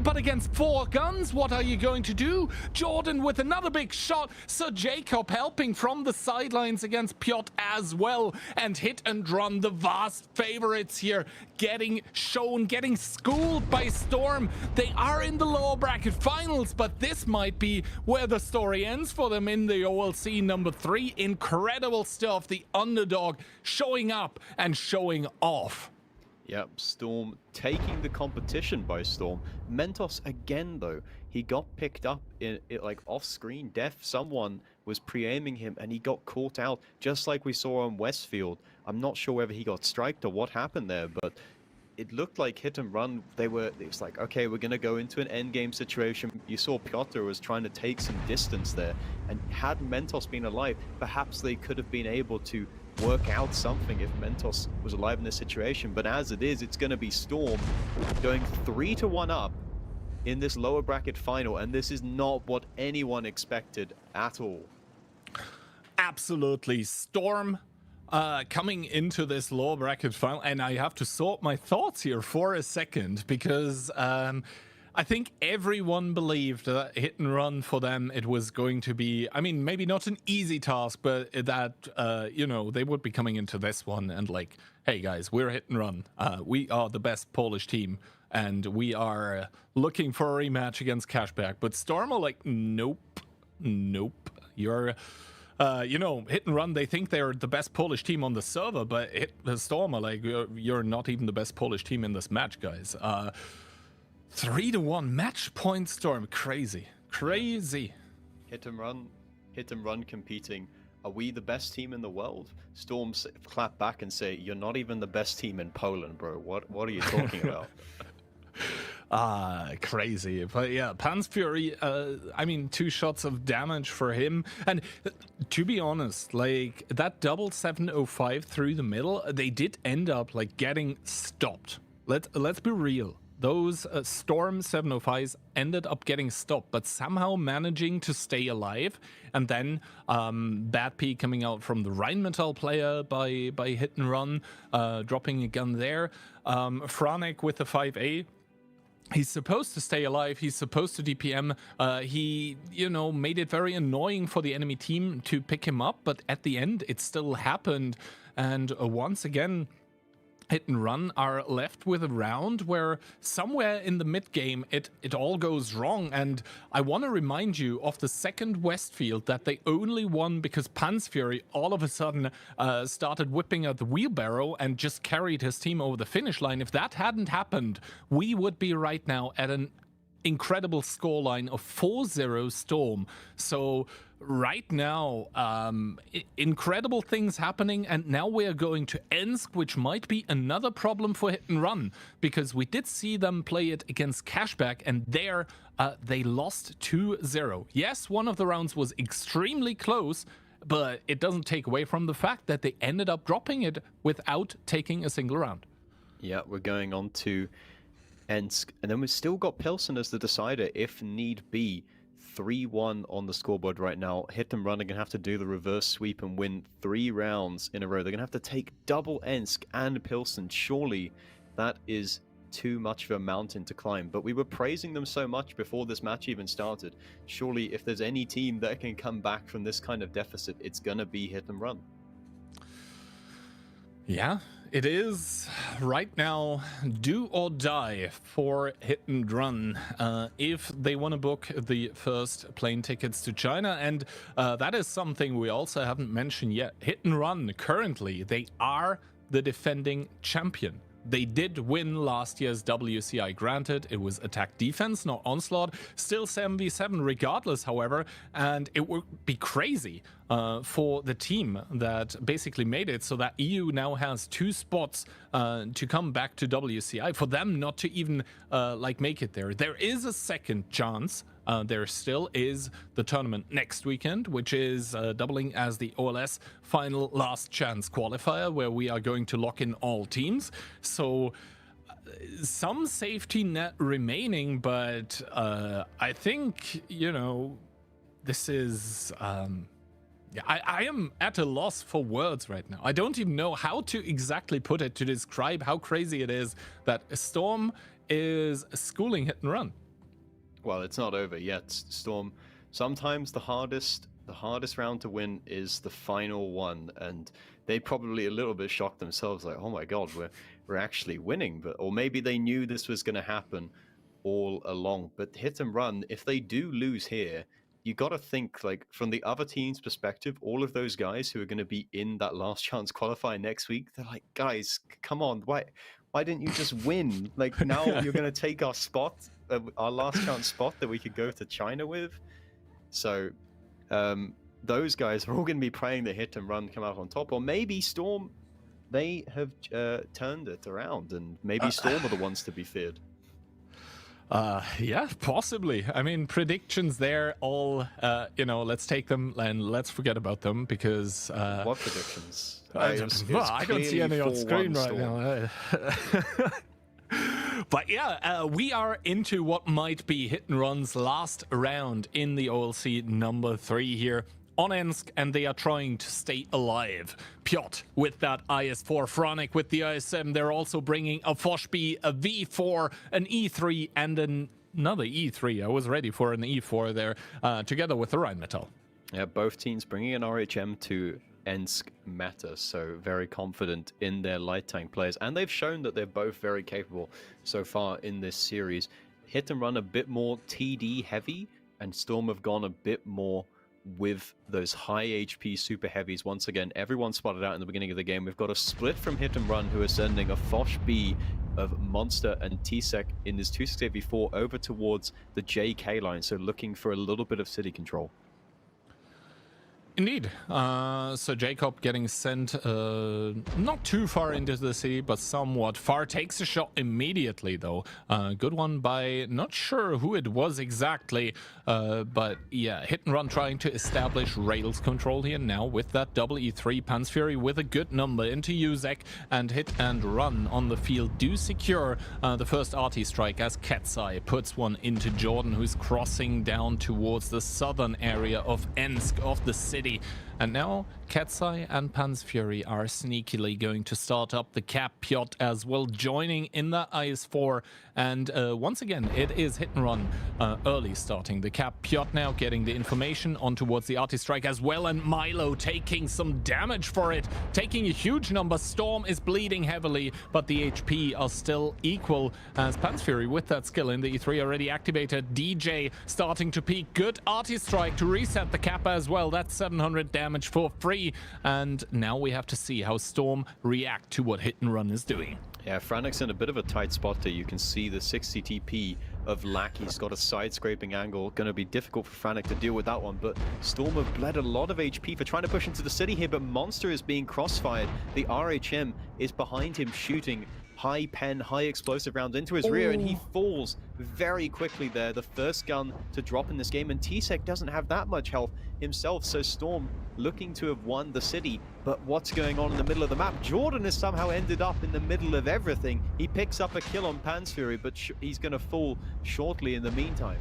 but against 4 guns, what are you going to do? Jordan with another big shot. Sir Jacob helping from the sidelines against Piotr as well. And Hit and Run, the vast favorites here, getting shown, getting schooled by Storm. They are in the lower bracket finals, but this might be where the story ends for them in the OLC number 3. Incredible stuff. The underdog showing up and showing off. Yep, Storm taking the competition by storm. Mentos again, though, he got picked up in like off-screen death. Someone was pre-aiming him and he got caught out, just like we saw on Westfield. I'm not sure whether he got striked or what happened there, but it looked like Hit and Run. It was like, okay, we're going to go into an endgame situation. You saw Piotr was trying to take some distance there, and had Mentos been alive, perhaps they could have been able to work out something if Mentos was alive in this situation. But as it is, it's going to be Storm going 3-1 up in this lower bracket final, and this is not what anyone expected at all. absolutely. Storm coming into this lower bracket final, and I have to sort my thoughts here for a second, because I think everyone believed that hit and run for them, it was going to be, I mean, maybe not an easy task, but that, you know, they would be coming into this one and like, hey guys, we're hit and run. We are the best Polish team, and we are looking for a rematch against Cashback. But Storm are like, nope. You're, you know, hit and run, they think they're the best Polish team on the server, but Storm are like, you're not even the best Polish team in this match, guys. 3-1 match point Storm. Crazy. Hit and run competing. Are we the best team in the world? Storm clap back and say, you're not even the best team in Poland, bro. What are you talking about? Crazy. But yeah, Pan's Fury, I mean, 2 shots of damage for him. And to be honest, like that double 705 through the middle, they did end up like getting stopped. Let's be real. Those Storm 705s ended up getting stopped, but somehow managing to stay alive. And then Bad P coming out from the Rheinmetall player by hit and run, dropping a gun there. Franek with the 5A. He's supposed to stay alive. He's supposed to DPM. He, you know, made it very annoying for the enemy team to pick him up. But at the end, it still happened. And once again, hit and run are left with a round where somewhere in the mid game it all goes wrong. And I want to remind you of the second Westfield that they only won because Pan's Fury all of a sudden started whipping out the wheelbarrow and just carried his team over the finish line. If that hadn't happened, we would be right now at an incredible scoreline of 4-0 Storm. So right now, incredible things happening, and now we're going to Ensk, which might be another problem for hit and run, because we did see them play it against Cashback, and there they lost 2-0. Yes, one of the rounds was extremely close, but it doesn't take away from the fact that they ended up dropping it without taking a single round. Yeah, we're going on to Ensk, and then we've still got Pilsen as the decider if need be. 3-1 on the scoreboard right now. Hit and run are going to have to do the reverse sweep and win 3 rounds in a row. They're going to have to take double Ensk and Pilsen. Surely that is too much of a mountain to climb. But we were praising them so much before this match even started. Surely if there's any team that can come back from this kind of deficit, it's going to be hit and run. Yeah, it is right now do or die for hit and run if they want to book the first plane tickets to China. And that is something we also haven't mentioned yet. Hit and run, currently, they are the defending champion. They did win last year's WCI, granted. It was attack defense, not onslaught. Still 7v7 regardless, however. And it would be crazy for the team that basically made it so that EU now has 2 spots to come back to WCI. For them not to even like make it there. There is a second chance. There still is the tournament next weekend, which is doubling as the OLS final last chance qualifier, where we are going to lock in all teams. So some safety net remaining, but I think, you know, this is... yeah, I am at a loss for words right now. I don't even know how to exactly put it to describe how crazy it is that Storm is schooling hit and run. Well, it's not over yet, Storm. Sometimes the hardest round to win is the final one, and they probably a little bit shocked themselves, like, oh my god, we're actually winning. But or maybe they knew this was going to happen all along. But hit and run, if they do lose here, you got to think, like, from the other team's perspective, all of those guys who are going to be in that last chance qualifier next week, they're like, guys, come on, why didn't you just win? Like, now you're going to take our spot, our last chance spot that we could go to China with. So those guys are all going to be praying that hit and run come out on top. Or maybe Storm, they have turned it around, and maybe Storm are the ones to be feared. Yeah, possibly. I mean, predictions there, all, you know, let's take them and let's forget about them, because... what predictions? I don't see any on screen right now. But yeah, we are into what might be hit and run's last round in the OLC number 3 here. on Ensk, and they are trying to stay alive. Piotr with that IS-4, Franek with the IS-7. They're also bringing a Foshby, a V4, an E3, and another E3. I was ready for an E4 there, together with the Rheinmetall. Yeah, both teams bringing an RHM to Ensk meta, so very confident in their light tank players, and they've shown that they're both very capable so far in this series. Hit and Run a bit more TD heavy, and Storm have gone a bit more with those high HP super heavies. Once again, everyone spotted out in the beginning of the game. We've got a split from Hit and Run, who are sending a Fosh B of Monster and Tsek in this 268v4 over towards the JK line, so looking for a little bit of city control. Indeed. So Jacob getting sent not too far into the city, but somewhat far. Takes a shot immediately, though. Good one by, not sure who it was exactly, but yeah, Hit and Run trying to establish rails control here now with that double E3. Pansfury with a good number into Uzek, and Hit and Run on the field do secure the first RT strike as Katsai puts one into Jordan, who's crossing down towards the southern area of Ensk, of the city. And now Katsai and Pansfury are sneakily going to start up the cap. Piotr as well joining in the IS-4, and once again it is Hit and Run early starting the cap. Piotr now getting the information on towards the artist strike as well, and Milo taking some damage for it, taking a huge number. Storm is bleeding heavily, but the HP are still equal as Pansfury with that skill in the E3 already activated. DJ starting to peak. Good artist strike to reset the cap as well. That's 700 damage for free. And now we have to see how Storm react to what Hit and Run is doing. Yeah, Franek's in a bit of a tight spot here. You can see the 60 TP of Lackey's got a side-scraping angle. Going to be difficult for Franek to deal with that one, but Storm have bled a lot of HP for trying to push into the city here, but Monster is being crossfired. The RHM is behind him shooting high pen, high explosive rounds into his rear, and he falls very quickly there. The first gun to drop in this game, and Tsek doesn't have that much health himself, so Storm looking to have won the city. But what's going on in the middle of the map? Jordan has somehow ended up in the middle of everything. He picks up a kill on Pansfury, but he's going to fall shortly in the meantime.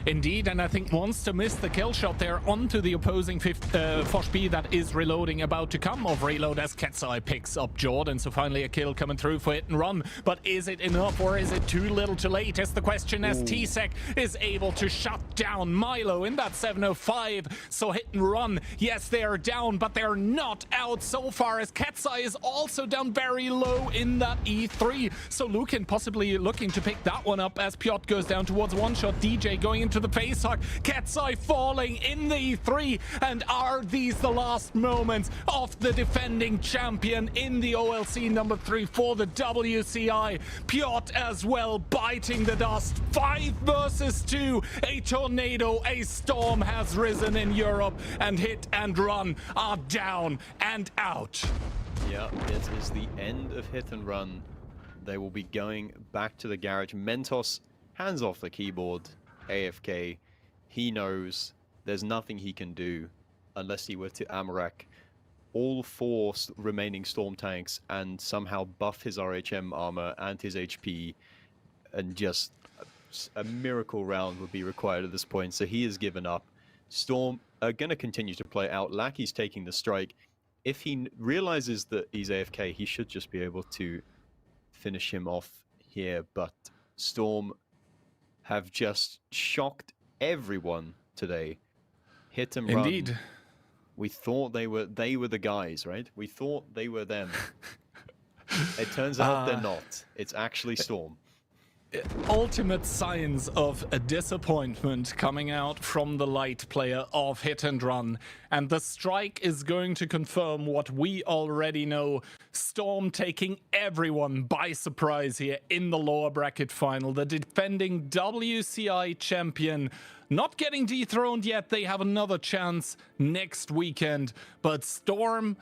Indeed, and I think Monster missed the kill shot there onto the opposing Fosh B that is reloading, about to come off reload as Katsai picks up Jordan. So finally a kill coming through for Hit and Run, but is it enough or is it too little too late is the question, as Tsek is able to shut down Milo in that 705. So Hit and Run, yes, they are down, but they're not out so far, as Katsai is also down very low in that E3. So Lukin possibly looking to pick that one up as Piotr goes down towards one shot. DJ going into the face hug. Katsai falling in the E3, and are these the last moments of the defending champion in the OLC number 3 for the WCI? Piotr as well biting the dust. 5 versus 2. A tornado, a storm has risen in Europe, and Hit and Run are down and out. Yeah, it is the end of Hit and Run. They will be going back to the garage. Mentos hands off the keyboard. AFK, he knows there's nothing he can do unless he were to Amarak all 4 remaining Storm tanks and somehow buff his RHM armor and his HP, and just a miracle round would be required at this point. So he has given up. Storm are going to continue to play out. Lackey's taking the strike. If he realizes that he's AFK, he should just be able to finish him off here, but Storm have just shocked everyone today. Hit and Run. Indeed. We thought they were the guys, right? We thought they were them. It turns out they're not. It's actually Storm. Ultimate signs of a disappointment coming out from the light player of Hit and Run, and the strike is going to confirm what we already know. Storm taking everyone by surprise here in the lower bracket final. The defending WCI champion not getting dethroned yet. They have another chance next weekend, but Storm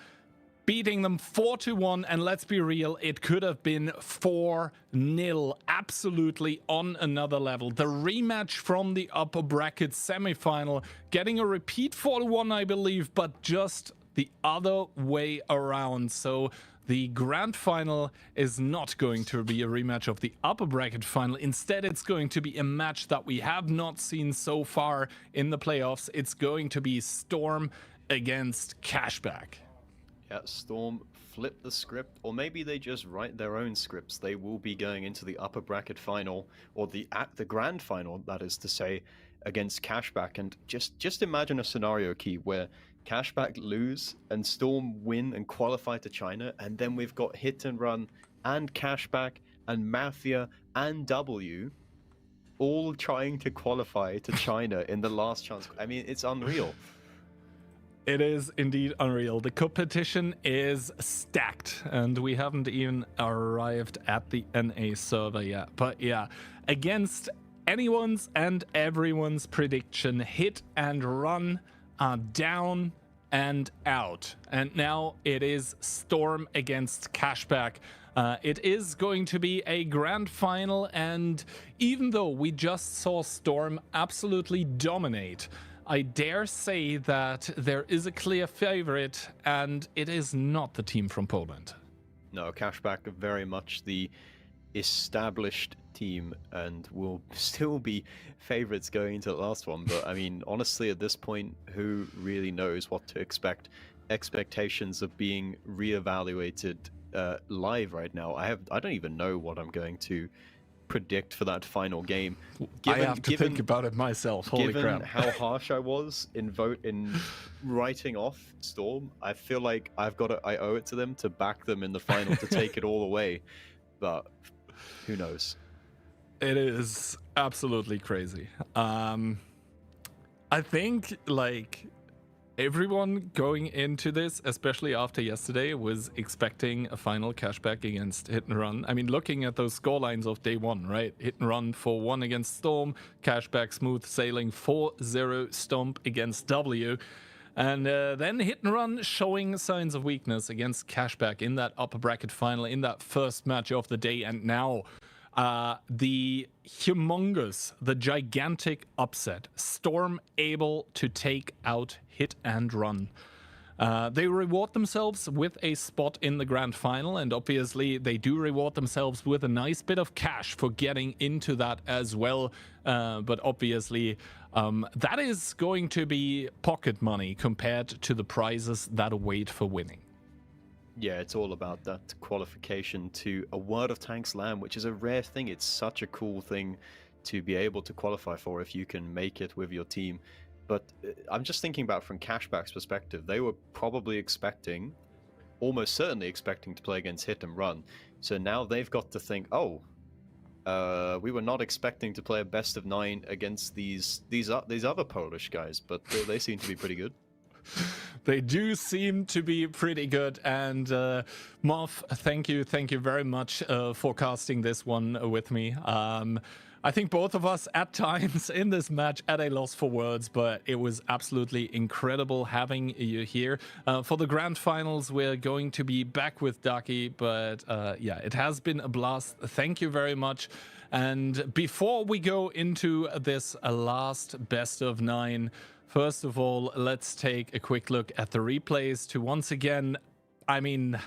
beating them 4-1, and let's be real, it could have been 4-0, absolutely on another level. The rematch from the upper bracket semifinal, getting a repeat 4-1, I believe, but just the other way around. So the grand final is not going to be a rematch of the upper bracket final. Instead, it's going to be a match that we have not seen so far in the playoffs. It's going to be Storm against Cashback. Yeah, Storm flip the script, or maybe they just write their own scripts. They will be going into the upper bracket final, or the grand final, that is to say, against Cashback. And just imagine a scenario, Key, where Cashback lose and Storm win and qualify to China, and then we've got Hit and Run and Cashback and Mafia and W all trying to qualify to China in the last chance. I mean, it's unreal. It is indeed unreal. The competition is stacked, and we haven't even arrived at the NA server yet. But yeah, against anyone's and everyone's prediction, Hit and Run are down and out. And now it is Storm against Cashback. It is going to be a grand final, and even though we just saw Storm absolutely dominate, I dare say that there is a clear favorite, and it is not the team from Poland. No, Cashback are very much the established team and will still be favorites going into the last one. But I mean, honestly, at this point, who really knows what to expect? Expectations are being reevaluated live right now. I don't even know what I'm going to predict for that final game. I have to think about it myself. Holy crap. Given how harsh I was in writing off Storm, I feel like I owe it to them to back them in the final to take it all away. But who knows? It is absolutely crazy. I think like everyone going into this, especially after yesterday, was expecting a final Cashback against Hit and Run. I mean, looking at those scorelines of day one, right? Hit and Run 4-1 against Storm, Cashback smooth sailing 4-0 stomp against W. And then Hit and Run showing signs of weakness against Cashback in that upper bracket final, in that first match of the day. And now the humongous, the gigantic upset. Storm able to take out Hit and Run. They reward themselves with a spot in the grand final, and obviously they do reward themselves with a nice bit of cash for getting into that as well. But obviously that is going to be pocket money compared to the prizes that await for winning. Yeah, it's all about that qualification to a World of Tanks LAN, which is a rare thing. It's such a cool thing to be able to qualify for if you can make it with your team. But I'm just thinking about from Cashback's perspective, they were probably expecting, almost certainly expecting to play against Hit and Run. So now they've got to think, oh, we were not expecting to play a best of 9 against these other Polish guys, but they seem to be pretty good. They do seem to be pretty good, and Moff, thank you very much for casting this one with me. I think both of us at times in this match at a loss for words, but it was absolutely incredible having you here. For the grand finals, we're going to be back with Daki, but yeah, it has been a blast. Thank you very much. And before we go into this last best of 9, first of all, let's take a quick look at the replays to once again, I mean,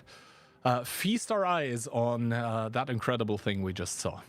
feast our eyes on that incredible thing we just saw.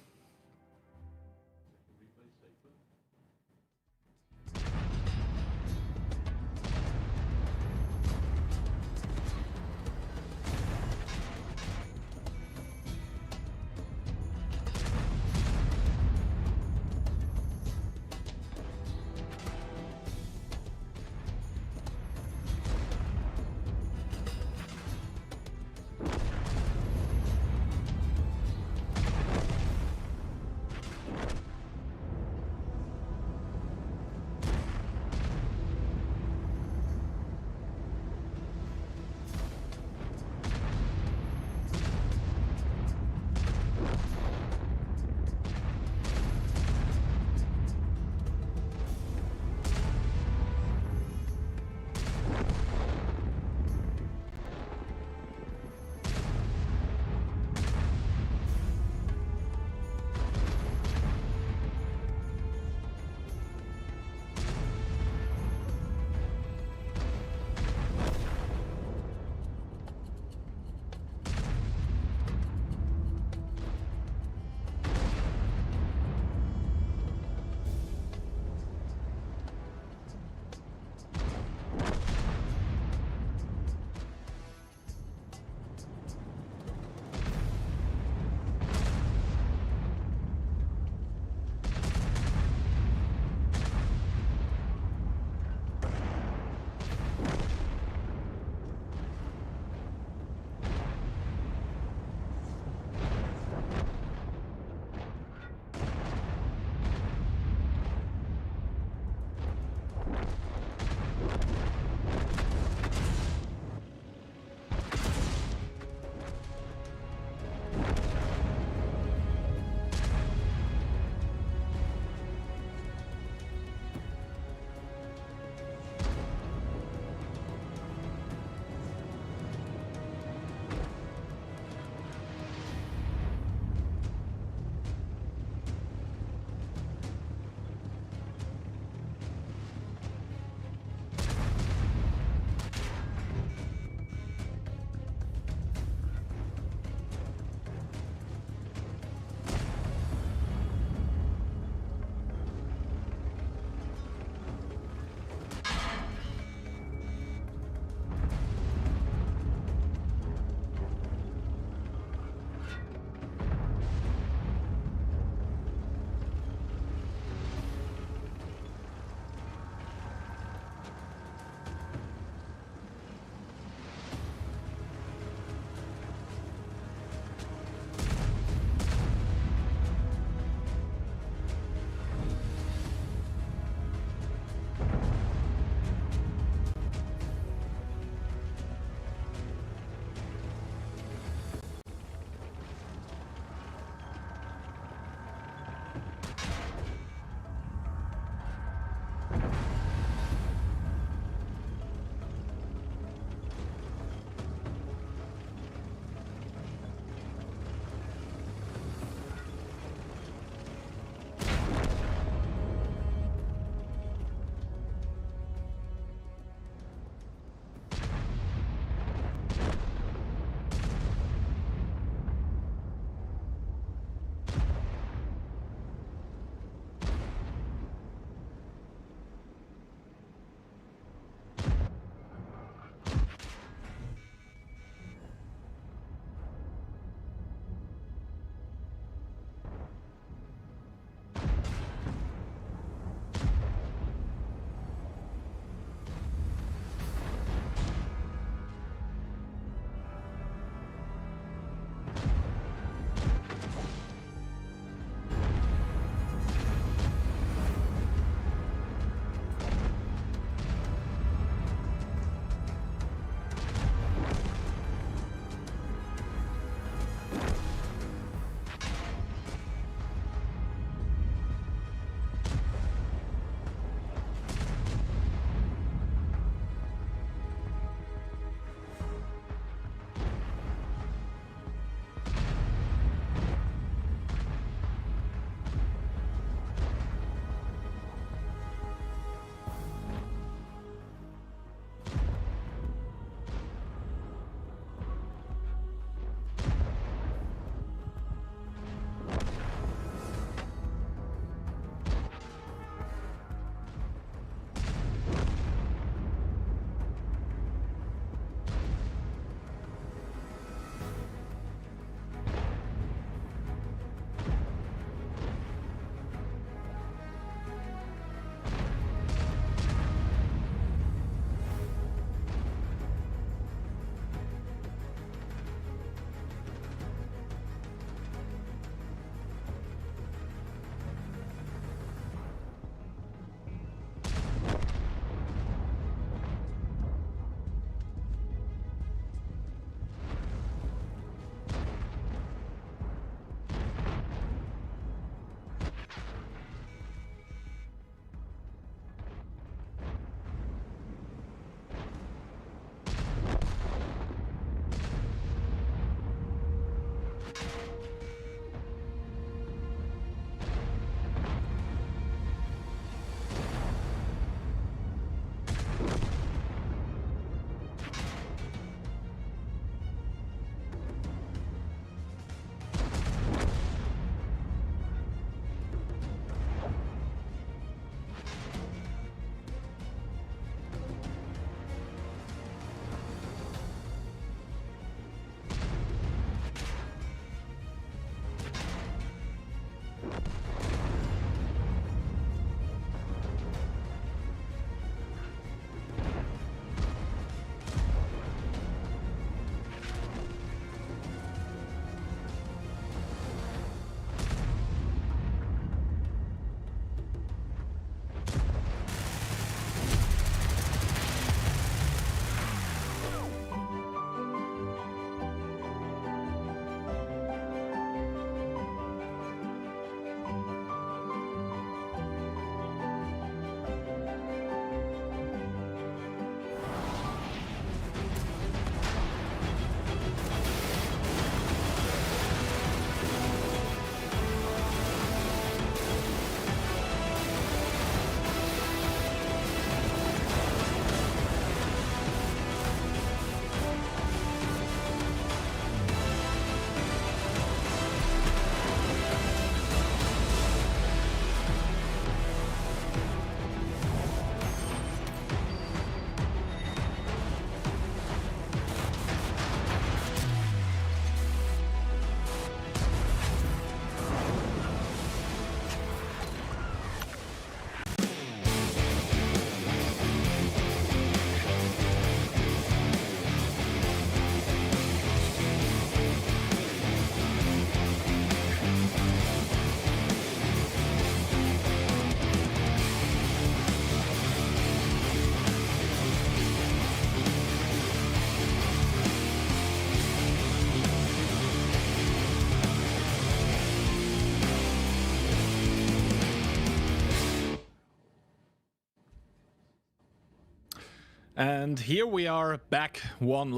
And here we are back one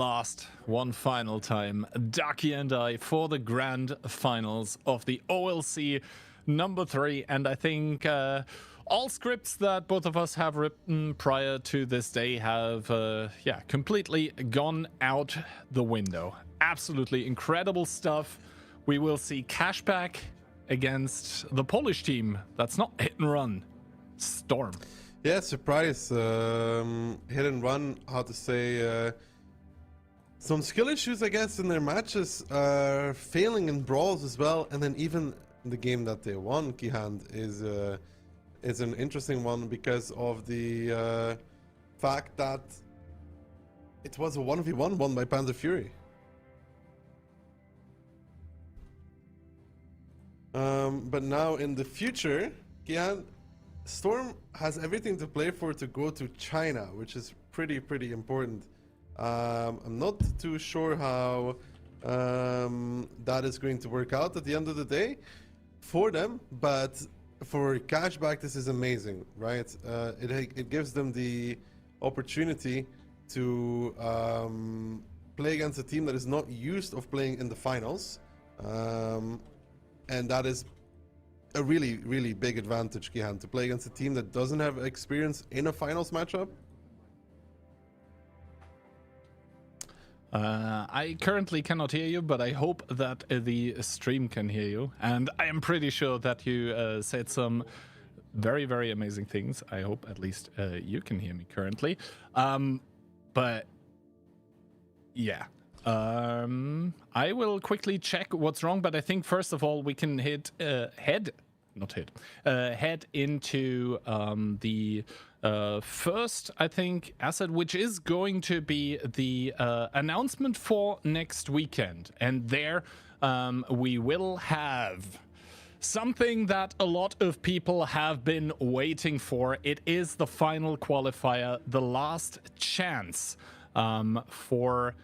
final time, Ducky and I, for the grand finals of the OLC number 3. And I think all scripts that both of us have written prior to this day have, completely gone out the window. Absolutely incredible stuff. We will see Cashback against the Polish team. That's not hit and run. Storm. Yeah, surprise. Hit and run, how to say, some skill issues, I guess, in their matches, failing in brawls as well. And then even the game that they won, Keyhand, is an interesting one because of the fact that it was a 1v1 won by Panzer Fury. But now in the future, Keyhand, Storm has everything to play for to go to China, which is pretty important. I'm not too sure how that is going to work out at the end of the day for them, but for Cashback, this is amazing, right? It gives them the opportunity to play against a team that is not used of playing in the finals, and that is a really big advantage, Kihan, to play against a team that doesn't have experience in a finals matchup. I currently cannot hear you, but I hope that the stream can hear you. And I am pretty sure that you said some very amazing things. I hope at least you can hear me currently. But yeah. I will quickly check what's wrong, but I think first of all we can head into the first, I think, asset, which is going to be the announcement for next weekend. And there we will have something that a lot of people have been waiting for. It is the final qualifier, the last chance for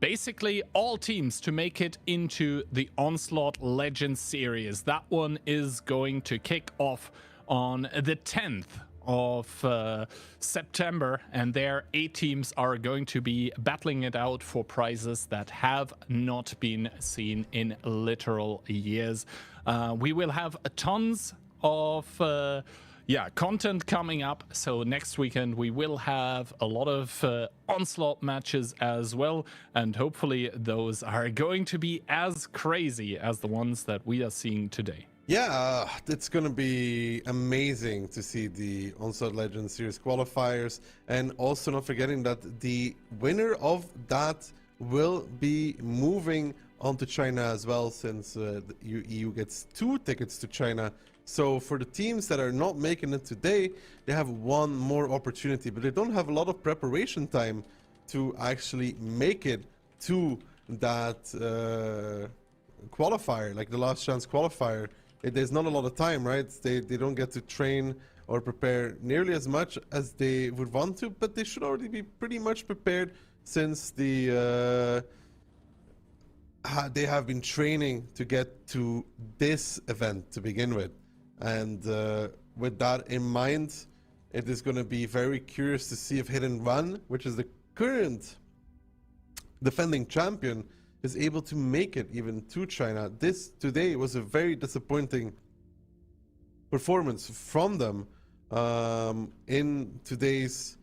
basically all teams to make it into the Onslaught Legends Series. That one is going to kick off on the 10th of September, and there 8 teams are going to be battling it out for prizes that have not been seen in literal years. We will have tons of content coming up. So next weekend we will have a lot of Onslaught matches as well, and hopefully those are going to be as crazy as the ones that we are seeing today. Yeah, it's going to be amazing to see the Onslaught Legends Series qualifiers, and also not forgetting that the winner of that will be moving on to China as well, since the EU gets 2 tickets to China. So for the teams that are not making it today, they have one more opportunity, but they don't have a lot of preparation time to actually make it to that qualifier, like the last chance qualifier. There's not a lot of time, right? They don't get to train or prepare nearly as much as they would want to, but they should already be pretty much prepared, since they have been training to get to this event to begin with. And with that in mind, it is going to be very curious to see if Hit and Run, which is the current defending champion, is able to make it even to China. This today was a very disappointing performance from them in today's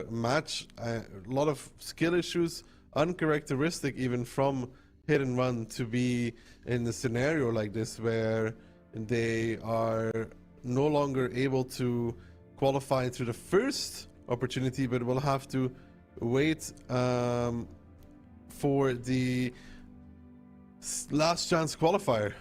match. A lot of skill issues, uncharacteristic even from Hit and Run to be in a scenario like this, where they are no longer able to qualify to the first opportunity, but will have to wait for the last chance qualifier.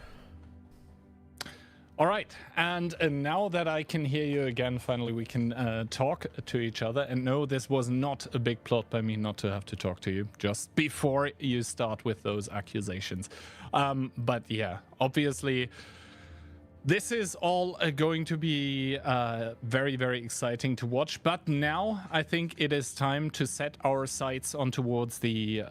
All right, and now that I can hear you again, finally we can talk to each other. And no, this was not a big plot by me not to have to talk to you just before you start with those accusations. But yeah, obviously this is all going to be very exciting to watch. But now I think it is time to set our sights on towards the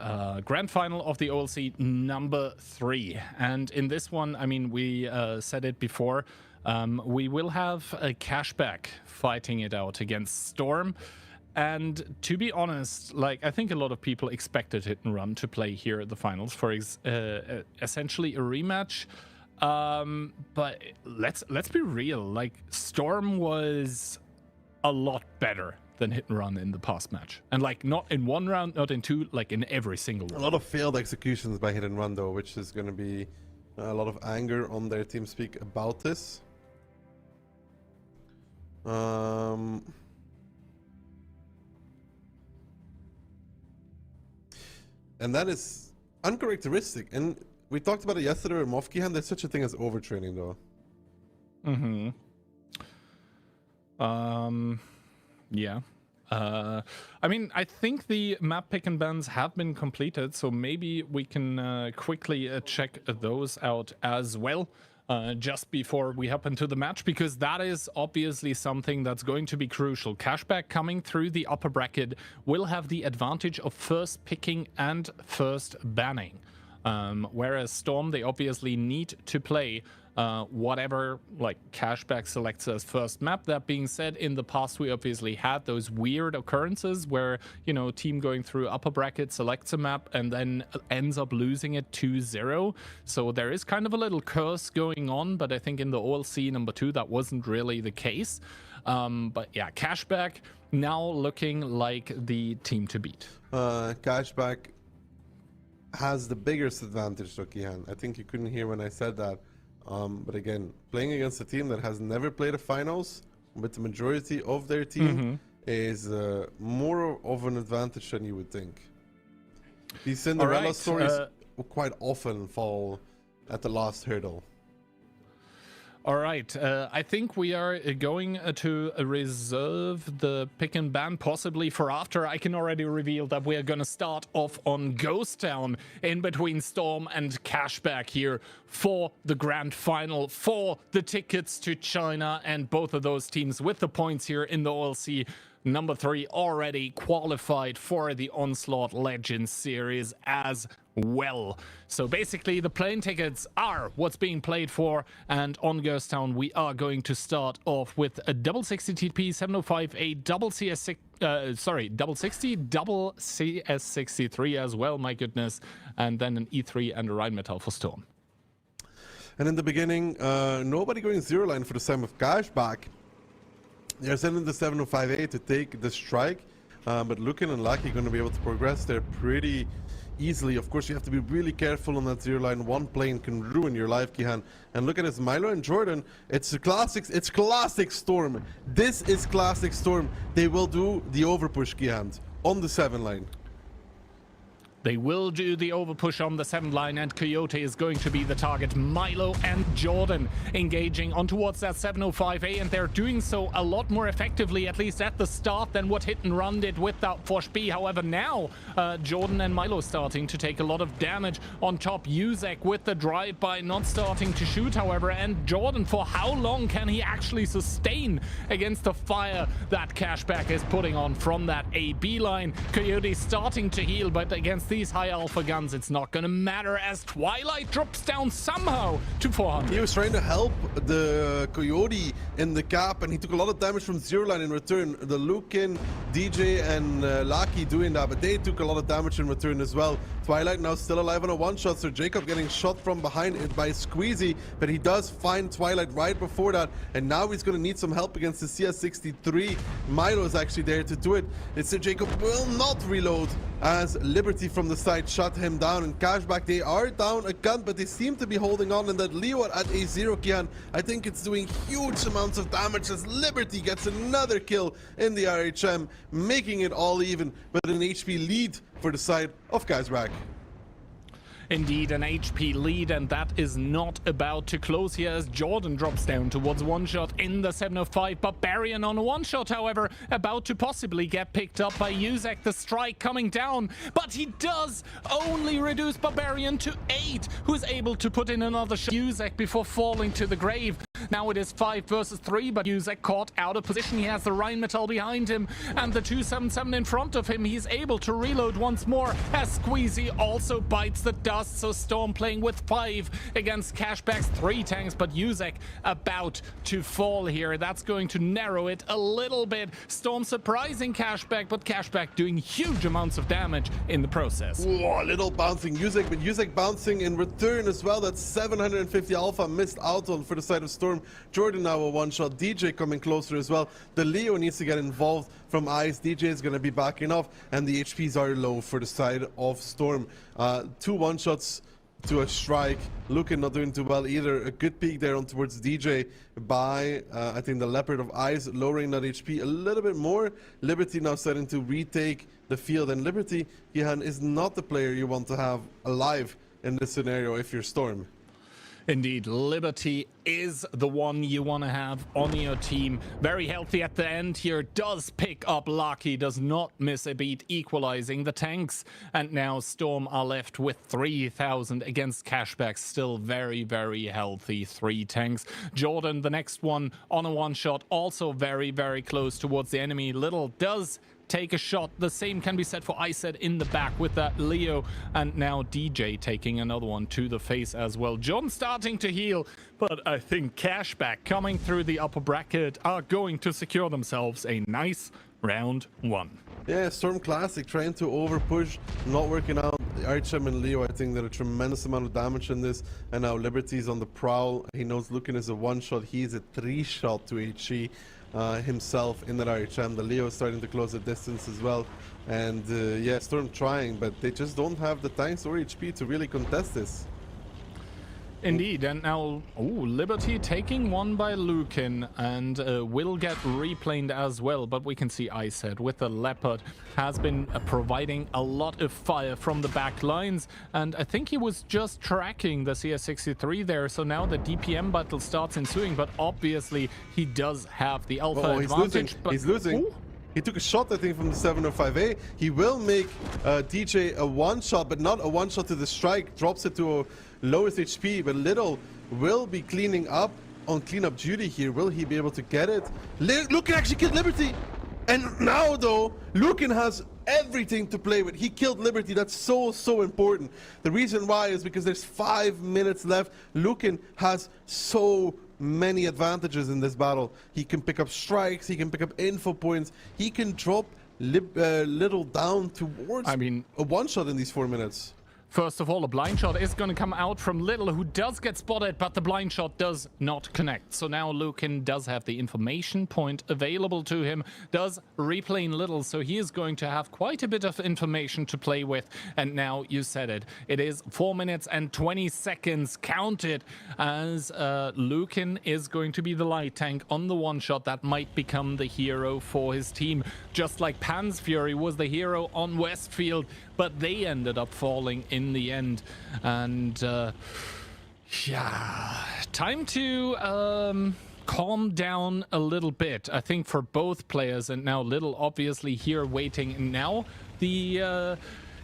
grand final of the OLC number 3. And in this one, I mean, we said it before, We will have a Cashback fighting it out against Storm. And to be honest, like, I think a lot of people expected Hit and Run to play here at the finals for essentially a rematch. But let's be real. Like, Storm was a lot better than Hit and Run in the past match, and like not in one round, not in two, like in every single one. A lot of failed executions by Hit and Run though, which is going to be a lot of anger on their team speak about this. And that is uncharacteristic. And we talked about it yesterday with Mofkihan. There's such a thing as overtraining though. Yeah. I mean, I think the map pick and bans have been completed, so maybe we can quickly check those out as well just before we hop into the match, because that is obviously something that's going to be crucial. Cashback coming through the upper bracket will have the advantage of first picking and first banning. Whereas Storm, they obviously need to play whatever like Cashback selects as first map. That being said, in the past we obviously had those weird occurrences where, you know, team going through upper bracket selects a map and then ends up losing it 2-0. So there is kind of a little curse going on, but I think in the OLC number 2 that wasn't really the case. But yeah, Cashback now looking like the team to beat. Cashback has the biggest advantage, Rokihan. I think you couldn't hear when I said that. But again, playing against a team that has never played a finals with the majority of their team is more of an advantage than you would think. These Cinderella stories quite often fall at the last hurdle. All right, I think we are going to reserve the pick and ban possibly for after. I can already reveal that we are going to start off on Ghost Town in between Storm and Cashback here for the grand final, for the tickets to China, and both of those teams with the points here in the OLC number 3 already qualified for the Onslaught Legends Series as well. So basically the plane tickets are what's being played for, and on Ghost Town we are going to start off with a double 60 TP 705, a double CS6 double 60, double CS63 as well, my goodness, and then an E3 and a Rheinmetall for Storm. And in the beginning, nobody going zero line for the side of Cashback. They're sending the 705A to take the strike, but looking unlucky, going to be able to progress there pretty easily. Of course, you have to be really careful on that zero line. One plane can ruin your life, Kihan. And look at this, Milo and Jordan. It's classic Storm. This is classic Storm. They will do the overpush, Kihan, on the 7 line. They will do the overpush on the 7 line, and Coyote is going to be the target. Milo and Jordan engaging on towards that 705A, and they're doing so a lot more effectively, at least at the start, than what Hit and Run did with that Force B. However, now Jordan and Milo starting to take a lot of damage. On top, Uzek with the drive-by not starting to shoot, however, and Jordan, for how long can he actually sustain against the fire that Cashback is putting on from that AB line? Coyote starting to heal, but against these high alpha guns, it's not gonna matter as Twilight drops down somehow to 400. He was trying to help the Coyote in the cap, and he took a lot of damage from zero line in return. The Lukin, DJ, and Lucky doing that, but they took a lot of damage in return as well. Twilight now still alive on a one-shot, so Jacob getting shot from behind it by Squeezy, but he does find Twilight right before that, and now he's gonna need some help against the CS63. Milo is actually there to do it. It's Jacob will not reload as Liberty from the side shut him down, and Cashback, they are down a gun, but they seem to be holding on, and that Leo at A0 Kian, I think it's doing huge amounts of damage as Liberty gets another kill in the RHM, making it all even, but an HP lead for the side of Cashback. Indeed, an HP lead, and that is not about to close here as Jordan drops down towards one shot in the 705. Barbarian on a one shot, however, about to possibly get picked up by Uzek. The strike coming down, but he does only reduce Barbarian to 8, who's able to put in another shot. Uzek before falling to the grave. Now it is 5 versus 3, but Usek caught out of position. He has the Rheinmetall behind him and the 277 in front of him. He's able to reload once more as Squeezy also bites the dust. So Storm playing with 5 against Cashback's 3 tanks, but Usek about to fall here. That's going to narrow it a little bit. Storm surprising Cashback, but Cashback doing huge amounts of damage in the process. Whoa, little bouncing Usek, but Usek bouncing in return as well. That's 750 alpha missed out on for the side of Storm. Jordan now a one-shot. DJ coming closer as well. The Leo needs to get involved from Ice. DJ is going to be backing off, and the HPs are low for the side of Storm. 2 one-shots to a strike. Lukin not doing too well either. A good peek there on towards DJ by, I think, the Leopard of Ice, lowering that HP a little bit more. Liberty now starting to retake the field, and Liberty, Gihan, is not the player you want to have alive in this scenario if you're Storm. Indeed, Liberty is the one you want to have on your team. Very healthy at the end here, does pick up Lucky, does not miss a beat, equalizing the tanks. And now Storm are left with 3,000 against Cashback, still very, very healthy 3 tanks. Jordan, the next one on a one-shot, also very, very close towards the enemy. Little does take a shot. The same can be said for Iset in the back with that Leo, and now DJ taking another one to the face as well. John starting to heal, but I think Cashback coming through the upper bracket are going to secure themselves a nice round 1. Yeah, Storm Classic trying to over push, not working out. Archem and Leo, I think, did a tremendous amount of damage in this, and now Liberty's on the prowl. He knows Lukin is a one-shot, he's a 3-shot to HE. Himself in that RHM. The Leo is starting to close the distance as well, and yeah, Storm trying, but they just don't have the tanks or HP to really contest this. Indeed, and now Liberty taking one by Lukin, and will get replaned as well, but we can see Icehead with the Leopard has been providing a lot of fire from the back lines, and I think he was just tracking the CS63 there, so now the DPM battle starts ensuing, but obviously he does have the alpha advantage. He's losing. Ooh. He took a shot, I think, from the 705A. He will make DJ a one-shot, but not a one-shot to the strike. Drops it to a lowest HP, but Little will be cleaning up on cleanup duty here. Will he be able to get it? Lukin actually killed Liberty! And now, though, Lukin has everything to play with. He killed Liberty. That's so, so important. The reason why is because there's 5 minutes left. Lukin has so many advantages in this battle. He can pick up strikes, he can pick up info points, he can drop Little down towards a one-shot in these 4 minutes. First of all, a blind shot is going to come out from Little, who does get spotted, but the blind shot does not connect. So now Lukin does have the information point available to him, does replay Little, so he is going to have quite a bit of information to play with. And now you said it. It is 4 minutes and 20 seconds counted as Lukin is going to be the light tank on the one shot that might become the hero for his team. Just like Pan's Fury was the hero on Westfield, but they ended up falling in the end. And yeah, time to calm down a little bit, I think, for both players. And now Little obviously here waiting. And now the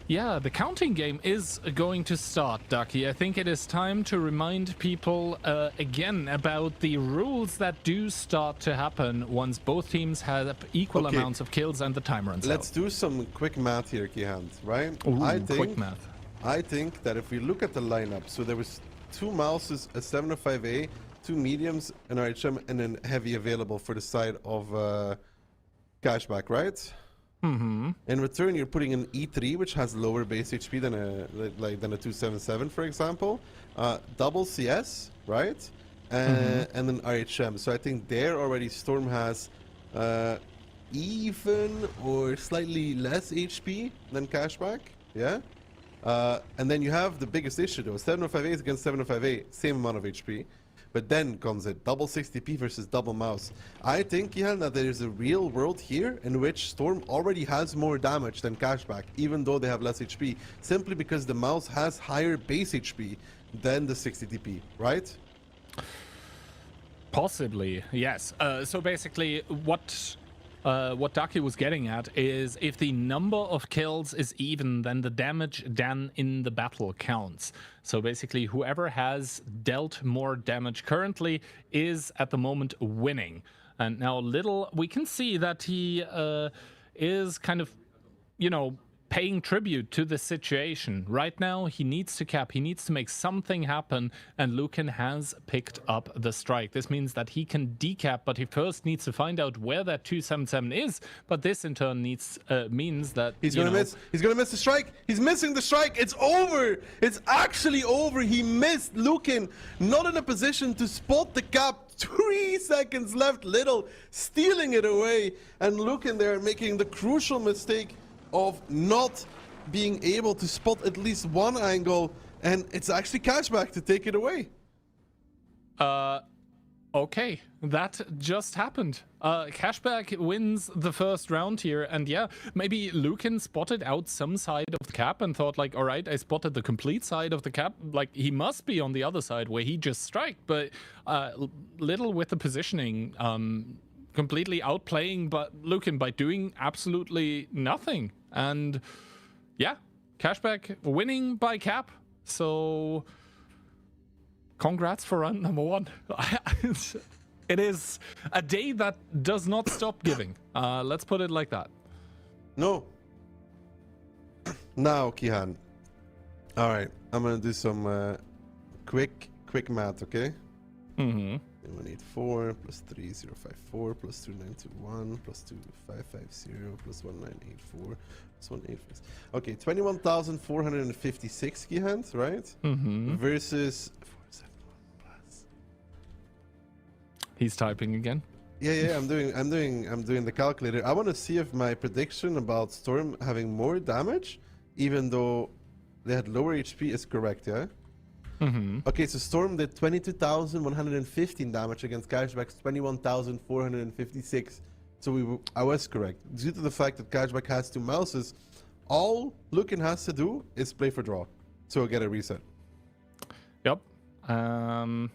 the counting game is going to start, Ducky. I think it is time to remind people again about the rules that do start to happen once both teams have equal amounts of kills and the time runs out. Let's do some quick math here, Kihand, right? Ooh, quick math. I think that if we look at the lineup, so there was 2 mouses, a 705A, 2 mediums, an RHM, and an heavy available for the side of Cashback, right? Mm-hmm. In return, you're putting an E3, which has lower base HP than a 277, for example. Double CS, right? And then RHM. So I think there already Storm has even or slightly less HP than Cashback. Yeah. And then you have the biggest issue though. 705A against 705A, same amount of HP. But then comes it, double 60p versus double mouse. I think, Ihan, that there is a real world here in which Storm already has more damage than Cashback, even though they have less HP, simply because the mouse has higher base HP than the 60dp, right? Possibly, yes. So basically, what what Daki was getting at is if the number of kills is even, then the damage done in the battle counts. So basically, whoever has dealt more damage currently is at the moment winning. And now Little, we can see that he is kind of, you know, paying tribute to the situation. Right now, he needs to cap. He needs to make something happen, and Lucan has picked up the strike. This means that he can decap, but he first needs to find out where that 277 is. But this, in turn, means that he's gonna miss. He's gonna miss the strike. He's missing the strike. It's over. It's actually over. He missed. Lucan not in a position to spot the cap. 3 seconds left. Little stealing it away, and Lucan there making the crucial mistake of not being able to spot at least one angle, and it's actually Cashback to take it away. Okay, that just happened. Cashback wins the first round here, and yeah, maybe Lucan spotted out some side of the cap and thought like, all right, I spotted the complete side of the cap, like he must be on the other side where he just striked, but Little with the positioning, completely outplaying but Lucan by doing absolutely nothing. And yeah, Cashback winning by cap. So congrats for round number 1. It is a day that does not stop giving. Let's put it like that. No. Now, Kihan. All right, I'm gonna do some quick math, okay? Mm-hmm. 184 plus 3054 plus 2921 plus 2550 plus 1984 plus 185. Okay, 21,456 key hands, right? Mm-hmm. Versus 471 plus. He's typing again. Yeah, I'm doing the calculator. I want to see if my prediction about Storm having more damage, even though they had lower HP, is correct, yeah? Mm-hmm. Okay, so Storm did 22,115 damage against Cashback's 21,456. So I was correct. Due to the fact that Cashback has 2 mouses, all Lucan has to do is play for draw. So he'll get a reset. Yep. I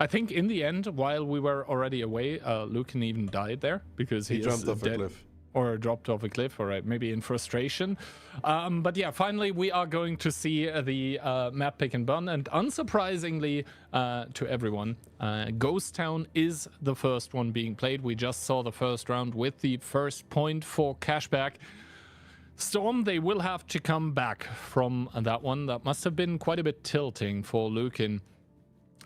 think in the end, while we were already away, Lucan even died there because he jumped off a cliff. Or dropped off a cliff, or maybe in frustration. But yeah, finally we are going to see the map pick and burn, and unsurprisingly to everyone, Ghost Town is the first one being played. We just saw the first round with the first point for Cashback. Storm, they will have to come back from that one. That must have been quite a bit tilting for Lucan.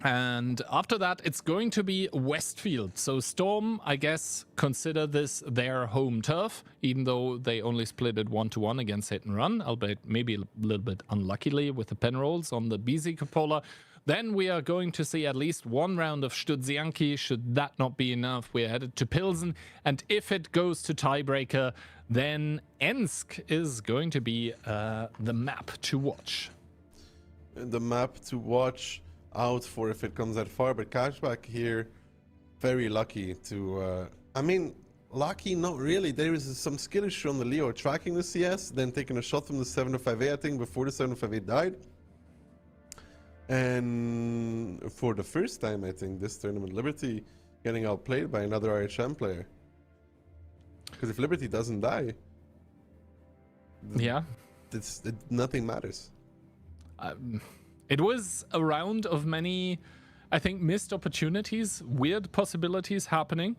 And after that, it's going to be Westfield. So Storm, I guess, consider this their home turf, even though they only split it 1-1 against Hit and Run, albeit maybe a little bit unluckily with the pen rolls on the BZ cupola. Then we are going to see at least one round of Stanki. Should that not be enough, we're headed to Pilsen. And if it goes to tiebreaker, then Ensk is going to be the map to watch. The map to watch out for if it comes that far, but Cashback here, very lucky to, I mean, lucky, not really. There is some skill issue on the Leo, tracking the CS, then taking a shot from the 705A, I think, before the 705A died. And for the first time, I think, this tournament, Liberty getting outplayed by another RHM player. Because if Liberty doesn't die, yeah, nothing matters. It was a round of many, I think, missed opportunities, weird possibilities happening.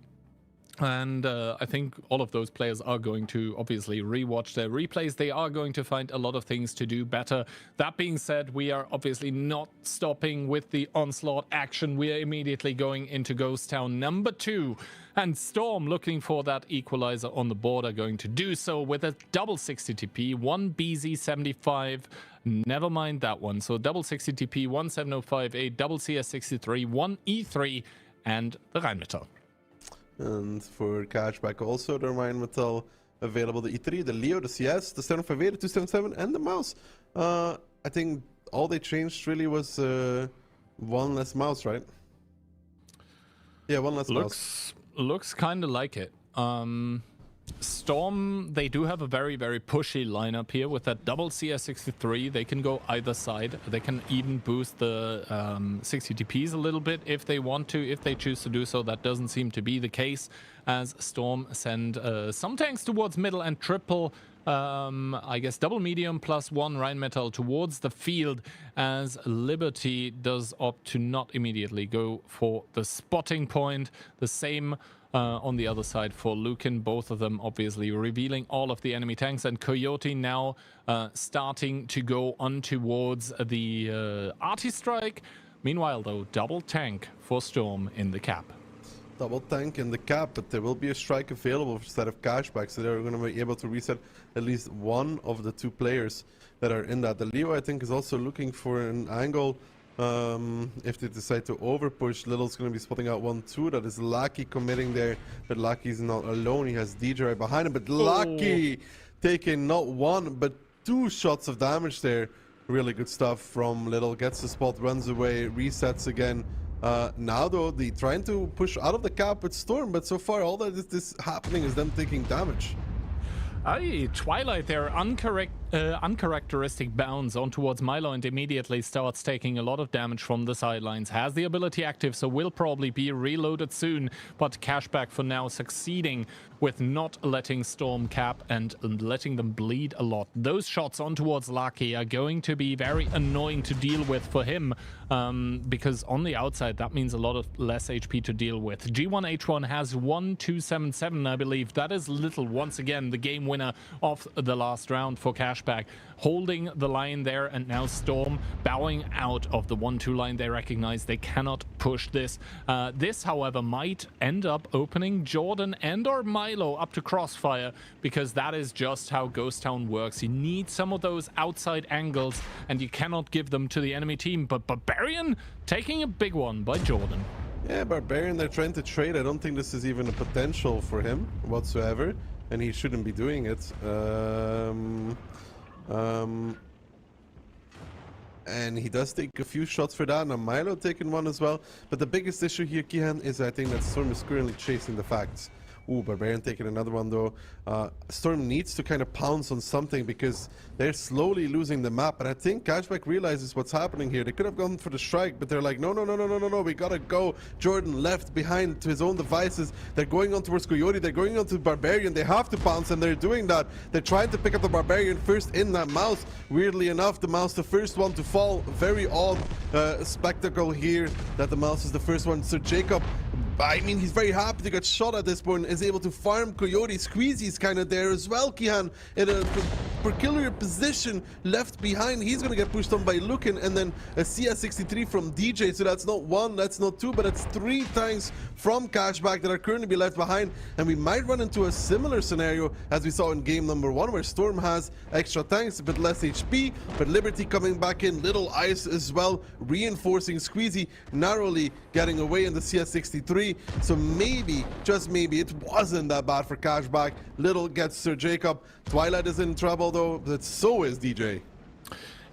And I think all of those players are going to obviously rewatch their replays. They are going to find a lot of things to do better. That being said, we are obviously not stopping with the Onslaught action. We are immediately going into Ghost Town number 2. And Storm, looking for that equalizer on the board, are going to do so with a double 60 TP, 1 BZ75. Never mind that one. So double 60 TP, 1705, a double CS63, 1 E3, and the Rheinmetall. And for Cashback also, the Rheinmetall available, the E3, the Leo, the CS, the 758, the 277, and the mouse. I think all they changed really was one less mouse, right? Yeah, one less mouse. Looks kind of like it. Storm, they do have a very, very pushy lineup here with that double CS63. They can go either side. They can even boost the 60 TPs a little bit if they want to, if they choose to do so. That doesn't seem to be the case, as Storm send some tanks towards middle and triple, I guess double medium plus one Rheinmetall towards the field, as Liberty does opt to not immediately go for the spotting point. The same on the other side for Lukin, both of them obviously revealing all of the enemy tanks, and Coyote now starting to go on towards the arty strike. Meanwhile though, double tank for Storm in the cap. Double tank in the cap, but there will be a strike available instead of cashback, so they're going to be able to reset at least one of the two players that are in that. The Leo, I think, is also looking for an angle. If they decide to overpush, Little's going to be spotting out 1-2. That is Lucky committing there, but Lucky's not alone. He has DJ right behind him, but Lucky taking not one, but two shots of damage there. Really good stuff from Little. Gets the spot, runs away, resets again. Now, though, they trying to push out of the cap with Storm, but so far all that is happening is them taking damage. Twilight there, uncharacteristic bounce on towards Milo and immediately starts taking a lot of damage from the sidelines. Has the ability active, so will probably be reloaded soon, but Cashback for now succeeding with not letting Storm cap and letting them bleed a lot. Those shots on towards Lucky are going to be very annoying to deal with for him, because on the outside that means a lot of less HP to deal with. G1H1 has 1-2-7-7, I believe. That is Little, once again the game winner of the last round for Cashback, holding the line there, and now Storm bowing out of the 1-2 line. They recognize they cannot push this. This, however, might end up opening Jordan and or Milo up to crossfire, because that is just how Ghost Town works. You need some of those outside angles, and you cannot give them to the enemy team. But Barbarian taking a big one by Jordan. Yeah, Barbarian, they're trying to trade. I don't think this is even a potential for him whatsoever, and he shouldn't be doing it. And he does take a few shots for that. Now Milo taking one as well. But the biggest issue here, Kihan, is I think that Storm is currently chasing the facts. Ooh, Barbarian taking another one though. Storm needs to kind of pounce on something because they're slowly losing the map. And I think Cashback realizes what's happening here. They could have gone for the strike, but they're like, no, we gotta go. Jordan left behind to his own devices. They're going on towards Coyote. They're going on to Barbarian. They have to pounce, and they're doing that. They're trying to pick up the Barbarian first in that mouse. Weirdly enough, the mouse the first one to fall. Very odd spectacle here that the mouse is the first one. So Jacob, I mean, he's very happy to get shot at this point, is able to farm Coyote. Squeezy's kind of there as well, Kihan, in a peculiar position left behind. He's going to get pushed on by Lukin, and then a CS63 from DJ. So that's not one, that's not two, but it's 3 tanks from Cashback that are currently be left behind. And we might run into a similar scenario as we saw in game number 1, where Storm has extra tanks, a bit less HP, but Liberty coming back in, Little Ice as well, reinforcing Squeezy, narrowly getting away in the CS63. So maybe, just maybe, it wasn't that bad for Cashback. Little gets Sir Jacob. Twilight is in trouble though, but so is DJ.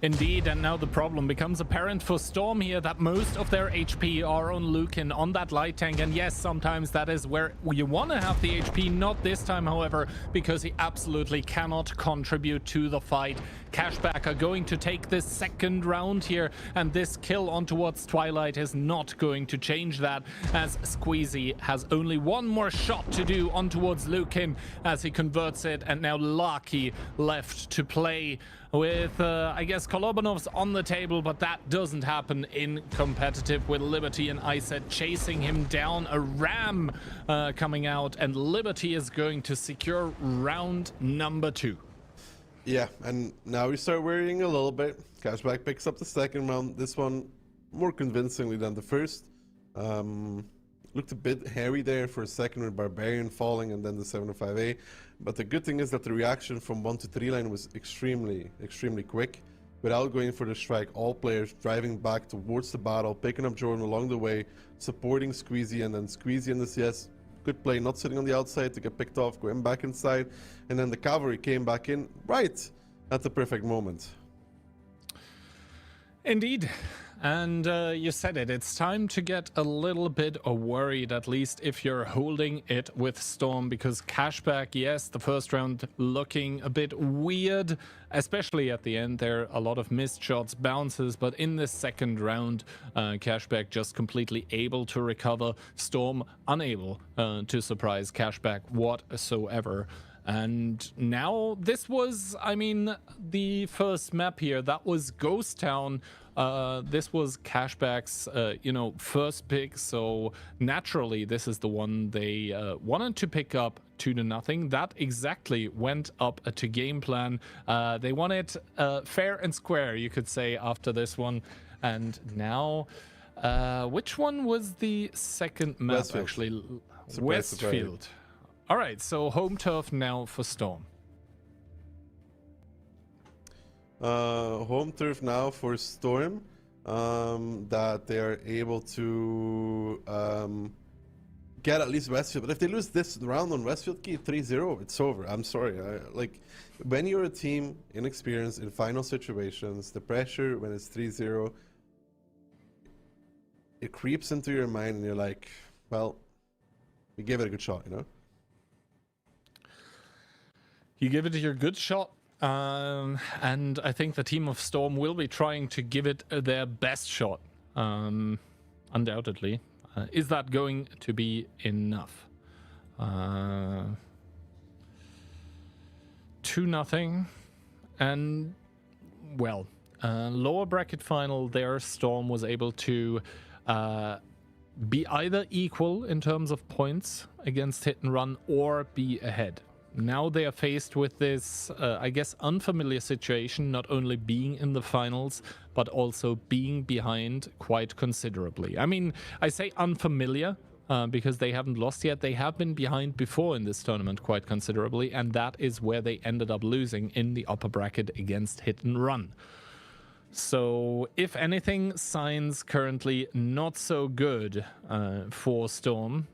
Indeed, and now the problem becomes apparent for Storm here, that most of their HP are on Lukin, on that light tank, and yes, sometimes that is where you want to have the HP, not this time, however, because he absolutely cannot contribute to the fight. Cashback are going to take this second round here, and this kill on towards Twilight is not going to change that, as Squeezy has only one more shot to do on towards Lukin as he converts it, and now Lucky left to play with, I guess, Kolobanov's on the table, but that doesn't happen in competitive with Liberty and Iset chasing him down. A ram coming out, and Liberty is going to secure round number 2. Yeah, and now we start worrying a little bit. Cashback picks up the second round, this one more convincingly than the first. Looked a bit hairy there for a second with Barbarian falling and then the 705A. But the good thing is that the reaction from 1 to 3 line was extremely quick. Without going for the strike, all players driving back towards the battle, picking up Jordan along the way, supporting Squeezy, and then Squeezy in the CS. Good play, not sitting on the outside to get picked off, going back inside. And then the cavalry came back in right at the perfect moment. Indeed. And you said it, it's time to get a little bit worried, at least if you're holding it with Storm, because Cashback, yes, the first round looking a bit weird, especially at the end. There are a lot of missed shots, bounces, but in the second round, Cashback just completely able to recover. Storm unable to surprise Cashback whatsoever. And now this was, I mean, the first map here, that was Ghost Town. This was Cashback's, first pick, so naturally this is the one they wanted to pick up 2-0. That exactly went up to game plan. They won it fair and square, you could say, after this one. And now, which one was the second map, Westfield. actually? Surprise, surprise. Westfield. All right, so home turf now for Storm. Home turf now for Storm, that they are able to get at least Westfield. But if they lose this round on Westfield key 3-0, it's over. I'm sorry. When you're a team inexperienced in final situations, the pressure when it's 3-0, it creeps into your mind and you're like, well, we gave it a good shot, you know? You give it your good shot, and I think the team of Storm will be trying to give it their best shot, undoubtedly. Is that going to be enough? 2-0, and, well, lower bracket final there, Storm was able to be either equal in terms of points against Hit and Run or be ahead. Now they are faced with this, I guess, unfamiliar situation, not only being in the finals, but also being behind quite considerably. I mean, I say unfamiliar because they haven't lost yet. They have been behind before in this tournament quite considerably, and that is where they ended up losing in the upper bracket against Hit and Run. So, if anything, signs currently not so good for Storm,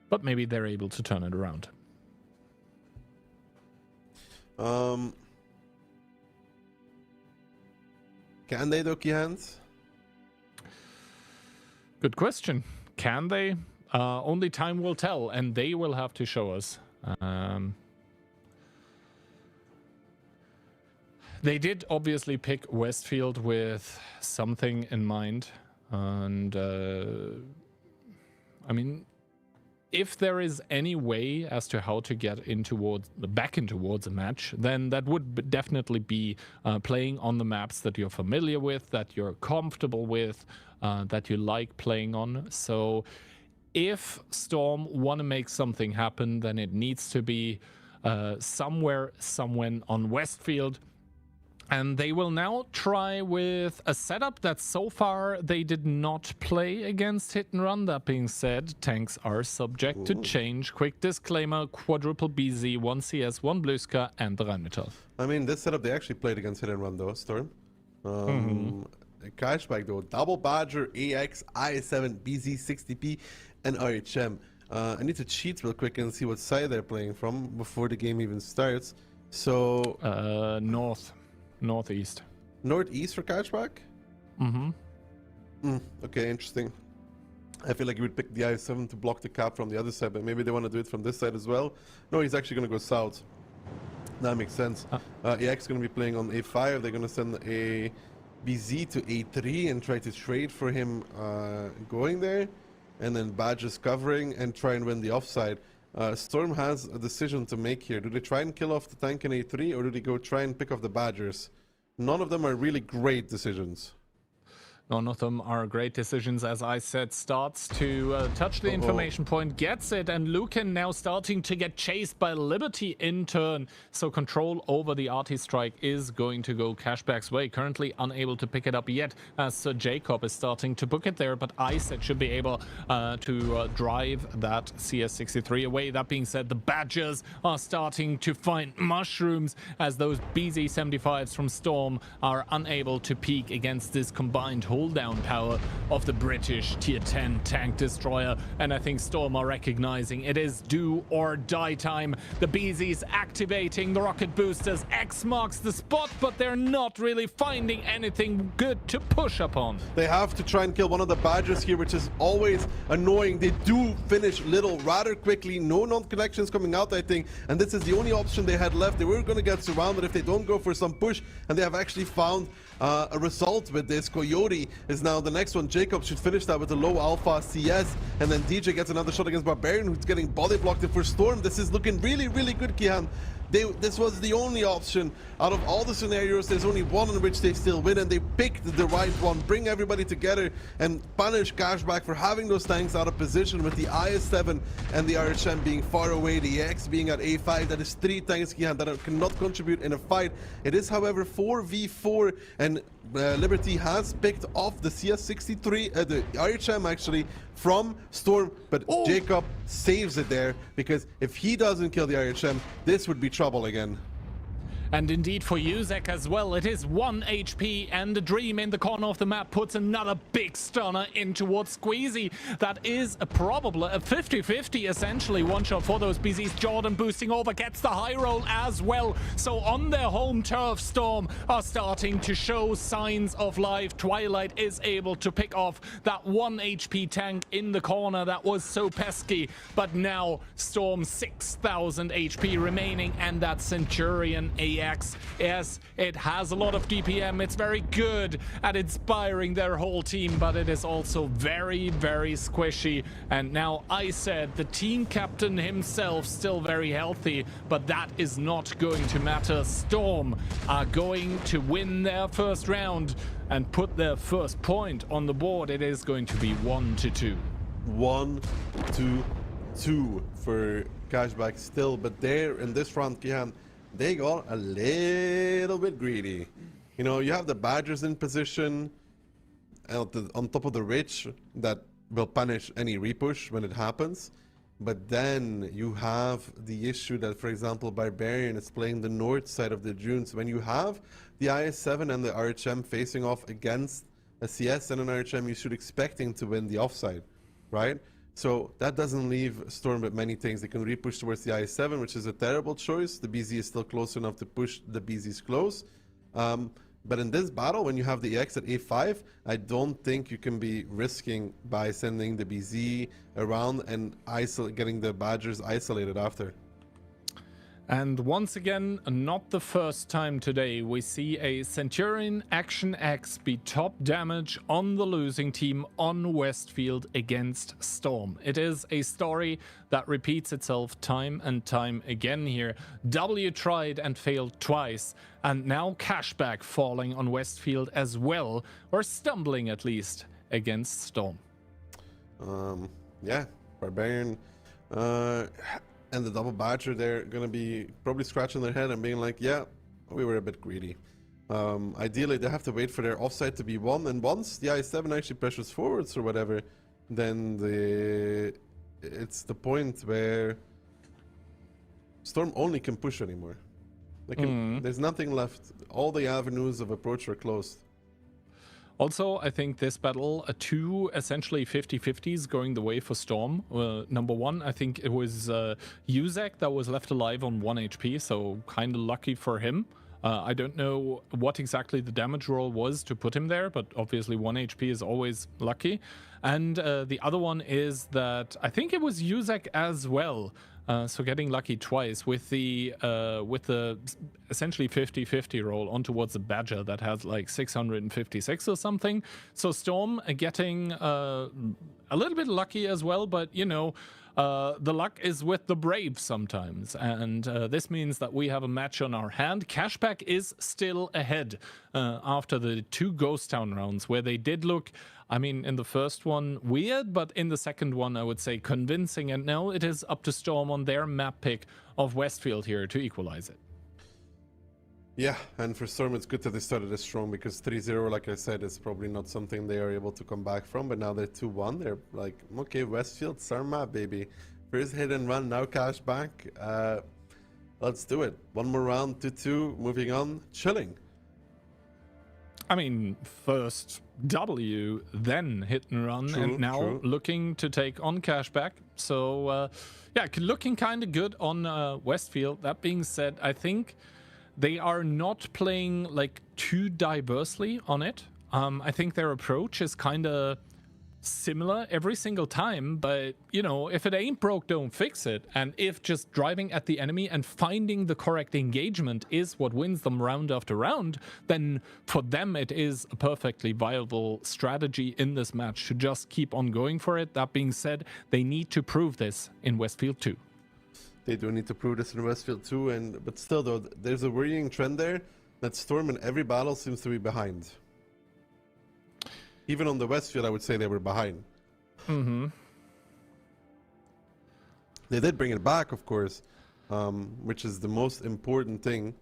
but maybe they're able to turn it around. Can they, Doki Hands? Good question. Can they? Only time will tell, and they will have to show us. They did obviously pick Westfield with something in mind, and I mean, if there is any way as to how to get back in towards a match, then that would definitely be playing on the maps that you're familiar with, that you're comfortable with, that you like playing on. So if Storm want to make something happen, then it needs to be somewhere on Westfield. And they will now try with a setup that so far they did not play against Hit and Run. That being said, tanks are subject to change. Quick disclaimer, quadruple BZ, 1 CS, 1 Blue Scar, and the Rheinmetall. I mean, this setup they actually played against Hit and Run though, Storm. Cashback though, double Badger, AX, IS7, BZ, 60P, and RHM. I need to cheat real quick and see what side they're playing from before the game even starts. So Northeast. Northeast for Cashback? Okay, interesting. I feel like you would pick the I7 to block the cap from the other side, but maybe they want to do it from this side as well. No, he's actually going to go south. That makes sense. AX is going to be playing on A5. They're going to send a BZ to A3 and try to trade for him going there. And then Badger's covering and try and win the offside. Storm has a decision to make here. Do they try and kill off the tank in A3 or do they go try and pick off the Badgers? None of them are really great decisions. None of them are great decisions, as I said. Starts to touch the information point, gets it, and Lucan now starting to get chased by Liberty in turn. So control over the RT strike is going to go Cashback's way. Currently unable to pick it up yet, as Sir Jacob is starting to book it there, but ISET should be able to drive that CS63 away. That being said, the Badgers are starting to find mushrooms as those BZ75s from Storm are unable to peek against this combined horde pull-down power of the British Tier 10 tank destroyer, and I think Storm are recognizing it is do or die time. The BZ's activating the rocket boosters. X marks the spot, but they're not really finding anything good to push upon. They have to try and kill one of the Badgers here, which is always annoying. They do finish Little rather quickly. No non-connections coming out, I think, and this is the only option they had left. They were going to get surrounded if they don't go for some push, and they have actually found a result with this. Coyote is now the next one. Jacob should finish that with a low alpha CS, and then DJ gets another shot against Barbarian, who's getting body blocked. And for Storm, this is looking really, really good, Kihan. This was the only option out of all the scenarios. There's only one in which they still win, and they picked the right one. Bring everybody together and punish Cashback for having those tanks out of position, with the IS-7 and the RHM being far away, the X being at A5. That is 3 tanks that cannot contribute in a fight. It is, however, 4v4, and Liberty has picked off the CS-63, the RHM actually, from Storm, but Jacob saves it there, because if he doesn't kill the RHM, this would be trouble again. And indeed for Yuzek as well, it is 1 HP, and the Dream in the corner of the map puts another big stunner in towards Squeezy. That is probably a 50-50 essentially one shot for those BZs. Jordan boosting over, gets the high roll as well. So on their home turf, Storm are starting to show signs of life. Twilight is able to pick off that 1 HP tank in the corner that was so pesky, but now Storm 6,000 HP remaining, and that Centurion AX, yes, it has a lot of DPM. It's very good at inspiring their whole team, but it is also very, very squishy. And now I said the team captain himself still very healthy, but that is not going to matter. Storm are going to win their first round and put their first point on the board. It is going to be 1-2. 1-2 for Cashback still, but there in this round, Kihan, they got a little bit greedy. You know, you have the Badgers in position on top of the Rich that will punish any repush when it happens. But then you have the issue that, for example, Barbarian is playing the north side of the dunes. When you have the IS-7 and the RHM facing off against a CS and an RHM, you should expecting to win the offside, right? So that doesn't leave Storm with many things. They can repush towards the IS-7, which is a terrible choice. The BZ is still close enough to push the BZs close. But in this battle, when you have the X at A5, I don't think you can be risking by sending the BZ around and getting the Badgers isolated after. And once again, not the first time today, we see a Centurion Action X be top damage on the losing team on Westfield against Storm. It is a story that repeats itself time and time again here. W tried and failed twice, and now Cashback falling on Westfield as well, or stumbling at least, against Storm. Yeah, Barbarian and the double Badger, they're going to be probably scratching their head and being like, yeah, we were a bit greedy. Ideally, they have to wait for their offside to be won, and once the I-7 actually pressures forwards or whatever, then it's the point where Storm only can push anymore. There's nothing left. All the avenues of approach are closed. Also, I think this battle, two essentially 50-50s going the way for Storm. Number one, I think it was Yuzek that was left alive on 1 HP, so kind of lucky for him. I don't know what exactly the damage roll was to put him there, but obviously 1 HP is always lucky. And the other one is that I think it was Yuzek as well. So getting lucky twice with the essentially 50-50 roll on towards the Badger that has like 656 or something. So Storm getting a little bit lucky as well, but you know, the luck is with the brave sometimes, and this means that we have a match on our hand. Cashback is still ahead after the 2 Ghost Town rounds, where they did look, I mean, in the first one weird, but in the second one I would say convincing, and now it is up to Storm on their map pick of Westfield here to equalize it. Yeah, and for Storm it's good that they started this strong, because 3-0, like I said, is probably not something they are able to come back from, but now they're 2-1, they're like, okay, Westfield, it's our map, baby. First hit and run, now Cashback. Let's do it. One more round, 2-2, moving on, chilling. I mean, first W, then hit and run, True, and now true. looking to take on Cashback. So, yeah, looking kind of good on Westfield. That being said, I think they are not playing like too diversely on it. I think their approach is kind of similar every single time, but you know, if it ain't broke, don't fix it. And if just driving at the enemy and finding the correct engagement is what wins them round after round, then for them it is a perfectly viable strategy in this match to just keep on going for it. That being said, they need to prove this in Westfield 2. They do need to prove this in Westfield too, but still though, there's a worrying trend there that Storm in every battle seems to be behind. Even on the Westfield, I would say they were behind. Mm-hmm. They did bring it back, of course, which is the most important thing.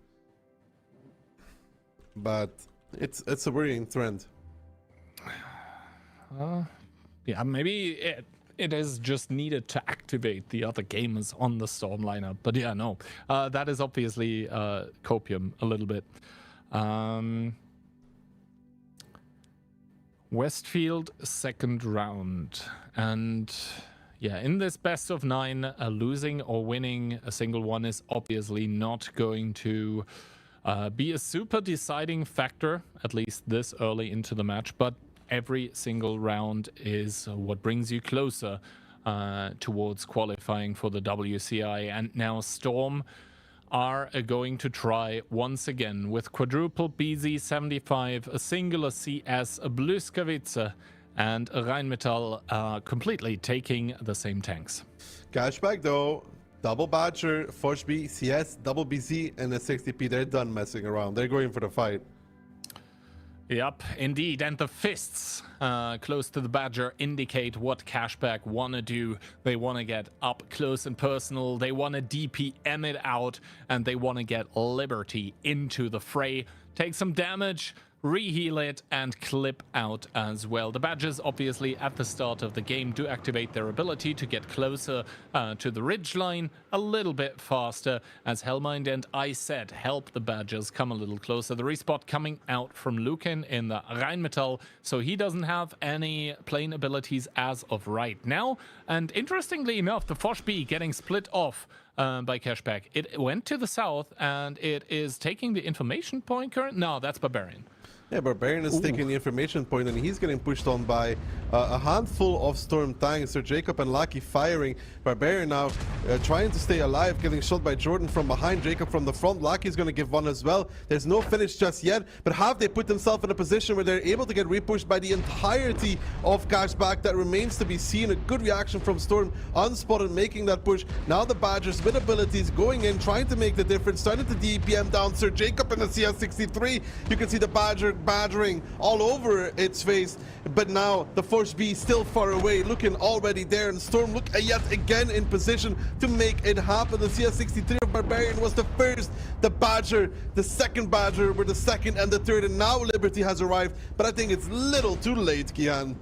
But it's a worrying trend. Yeah, maybe it is just needed to activate the other gamers on the Storm lineup. But yeah, no, that is obviously copium a little bit. Westfield second round, and yeah, in this best of 9, losing or winning a single one is obviously not going to be a super deciding factor, at least this early into the match, but every single round is what brings you closer towards qualifying for the WCI. And now Storm are going to try once again with quadruple BZ75, a singular CS, a Bluskavice, and a Rheinmetall completely taking the same tanks. Cashback though, double Badger, Forge B, CS, double BZ, and a 60p. They're done messing around. They're going for the fight. Yep, indeed. And the fists close to the Badger indicate what Cashback want to do. They want to get up close and personal. They want to DPM it out, and they want to get Liberty into the fray. Take some damage, reheal it, and clip out as well. The Badgers, obviously, at the start of the game, do activate their ability to get closer to the ridgeline a little bit faster, as Hellmind and I said, help the Badgers come a little closer. The respot coming out from Lucan in the Rheinmetall, so he doesn't have any plane abilities as of right now. And interestingly enough, the Foch B getting split off by Cashback. It went to the south, and it is taking the information point current. No, that's Barbarian. Yeah, Barbarian is taking the information point, and he's getting pushed on by a handful of Storm tanks. Sir Jacob and Lucky firing. Barbarian now trying to stay alive, getting shot by Jordan from behind, Jacob from the front. Lucky's going to give one as well. There's no finish just yet, but have they put themselves in a position where they're able to get repushed by the entirety of Cashback? That remains to be seen. A good reaction from Storm, unspotted, making that push. Now the Badgers with abilities going in, trying to make the difference, starting to DPM down Sir Jacob in the CS63. You can see the Badgering all over its face, but now the Force B still far away, looking already there, and Storm look yet again in position to make it happen. The CS63 of Barbarian was the first, the Badger, the second Badger were the second and the third, and now Liberty has arrived, but I think it's little too late, Kian.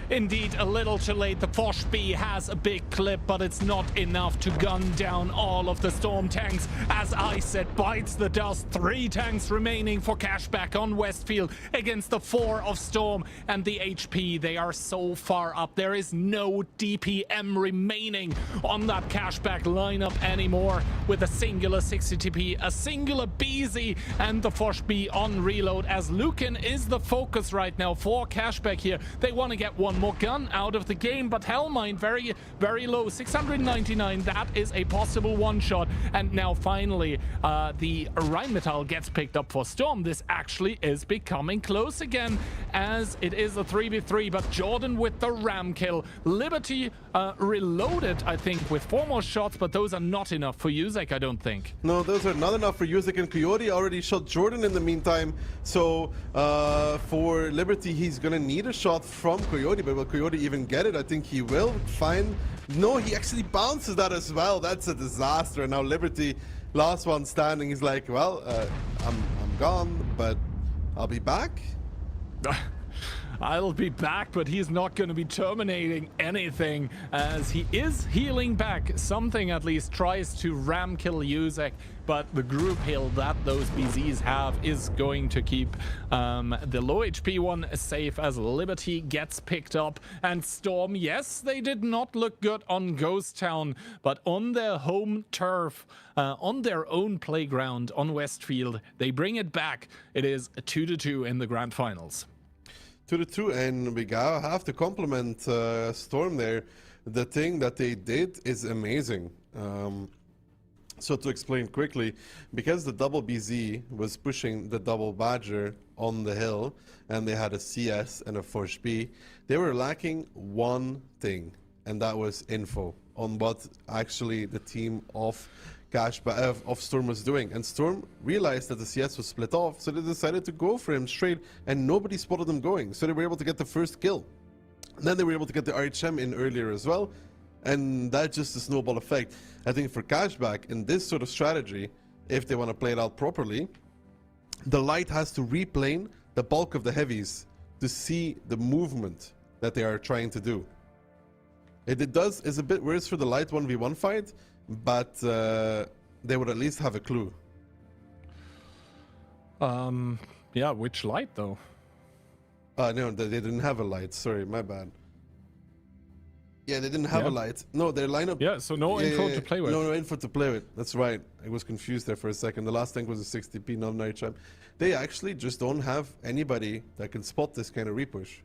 Indeed, a little too late. The Foch B has a big clip, but it's not enough to gun down all of the Storm tanks. As I said, bites the dust. 3 tanks remaining for Cashback on Westfield against the 4 of Storm. And the HP, they are so far up. There is no DPM remaining on that Cashback lineup anymore, with a singular 60 TP, a singular BZ, and the Foch B on reload, as Lucan is the focus right now for Cashback here. They want to get one more gun out of the game, but Hellmind very, very low, 699. That is a possible one-shot. And now finally, the Rheinmetall gets picked up for Storm. This actually is becoming close again, as it is a 3v3, but Jordan with the ram kill. Liberty reloaded, I think, with 4 more shots, but those are not enough for Yuzek, I don't think. No, those are not enough for Yuzek, and Coyote already shot Jordan in the meantime. So for Liberty, he's gonna need a shot from Coyote, but will Coyote even get it? I think he will. Fine. No, he actually bounces that as well. That's a disaster. And now Liberty, last one standing, he's like, well, I'm gone, but I'll be back. I'll be back, but he's not going to be terminating anything as he is healing back. Something at least tries to ram kill Yuzek, but the group heal that those BZs have is going to keep the low HP one safe as Liberty gets picked up. And Storm, yes, they did not look good on Ghost Town, but on their home turf, on their own playground on Westfield, they bring it back. It is 2-2 in the grand finals. 2-2, and we gotta have to compliment Storm there. The thing that they did is amazing. So to explain quickly, because the double BZ was pushing the double Badger on the hill, and they had a CS and a Force B, they were lacking one thing, and that was info on what actually the team of Storm was doing. And Storm realized that the CS was split off, so they decided to go for him straight, and nobody spotted them going, so they were able to get the first kill. And then they were able to get the RHM in earlier as well, and that's just a snowball effect. I think for Cashback, in this sort of strategy, if they want to play it out properly, the light has to replane the bulk of the heavies to see the movement that they are trying to do. It is a bit worse for the light 1v1 fight, but they would at least have a clue. Yeah, which light though? No, they didn't have a light. Sorry, my bad. Yeah, they didn't have a light. No, their lineup... Yeah, so no info to play with. No info to play with. That's right. I was confused there for a second. The last tank was a 60p, not an RHM. They actually just don't have anybody that can spot this kind of repush.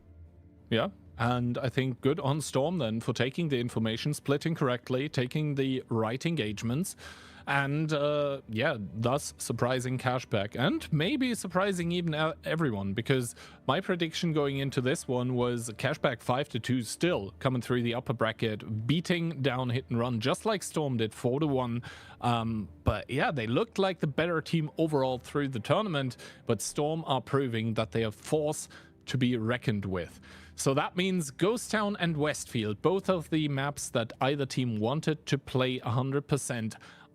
Yeah, and I think good on Storm then for taking the information, splitting correctly, taking the right engagements, and yeah, thus surprising Cashback, and maybe surprising even everyone, because my prediction going into this one was Cashback 5-2 still coming through the upper bracket, beating down Hit and Run just like Storm did 4-1. But yeah, they looked like the better team overall through the tournament, but Storm are proving that they are force to be reckoned with. So that means Ghost Town and Westfield, both of the maps that either team wanted to play 100%,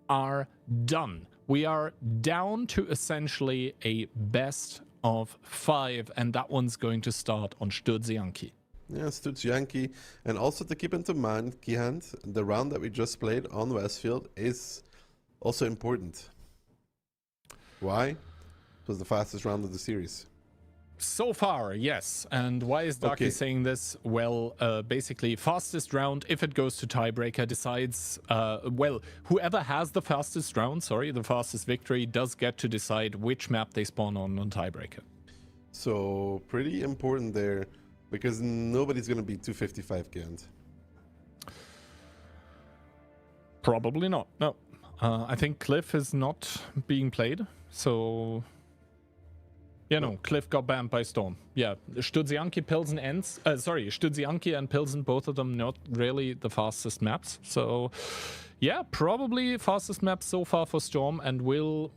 are done. We are down to essentially a best of 5, and that one's going to start on Sturzianki. Yeah, Sturzianki. And also to keep into mind, Kihand, the round that we just played on Westfield is also important. Why? It was the fastest round of the series. So far, yes. And why is Darky saying this? Well, basically, fastest round, if it goes to tiebreaker, decides, well, whoever has the fastest round, the fastest victory, does get to decide which map they spawn on tiebreaker. So, pretty important there, because nobody's going to be 255 Gant. Probably not, no. I think Cliff is not being played, so... Yeah, no, Cliff got banned by Storm. Yeah, Sturzianki, Pilsen, Ensk, Sturzianki and Pilsen, both of them not really the fastest maps. So, yeah, probably fastest map so far for Storm, and will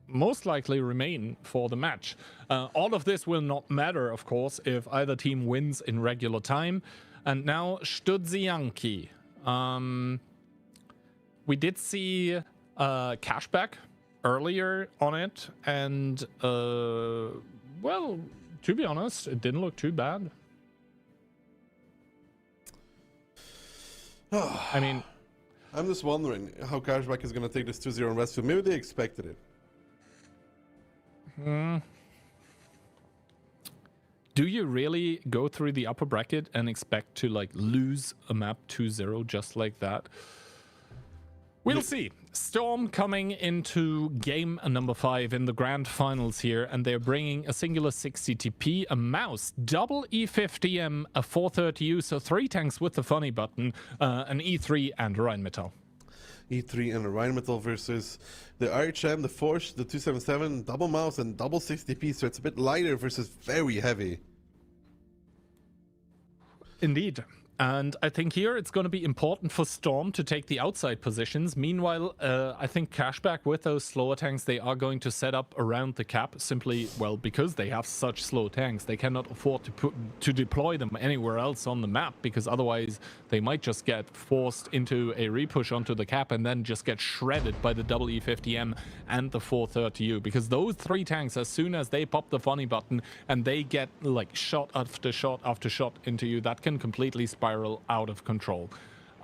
most likely remain for the match. All of this will not matter, of course, if either team wins in regular time. And now Sturzianki. We did see Cashback earlier on it, and well, to be honest, it didn't look too bad. I mean, I'm just wondering how Cashback is going to take this 2-0 on Westfield. Maybe they expected it. Do you really go through the upper bracket and expect to like lose a map 2-0 just like that? We'll see. Storm coming into game number 5 in the grand finals here, and they're bringing a singular 60 TP, a mouse, double E50M, a 430U, so 3 tanks with the funny button, an E3 and a Rheinmetall. E3 and a Rheinmetall versus the RHM, the Force, the 277, double mouse and double 60p, so it's a bit lighter versus very heavy. Indeed. And I think here it's going to be important for Storm to take the outside positions. Meanwhile, I think Cashback with those slower tanks, they are going to set up around the cap simply, well, because they have such slow tanks. They cannot afford to deploy them anywhere else on the map, because otherwise they might just get forced into a repush onto the cap and then just get shredded by the double E50M and the 430U. Because those three tanks, as soon as they pop the funny button and they get like shot after shot after shot into you, that can completely spiral out of control.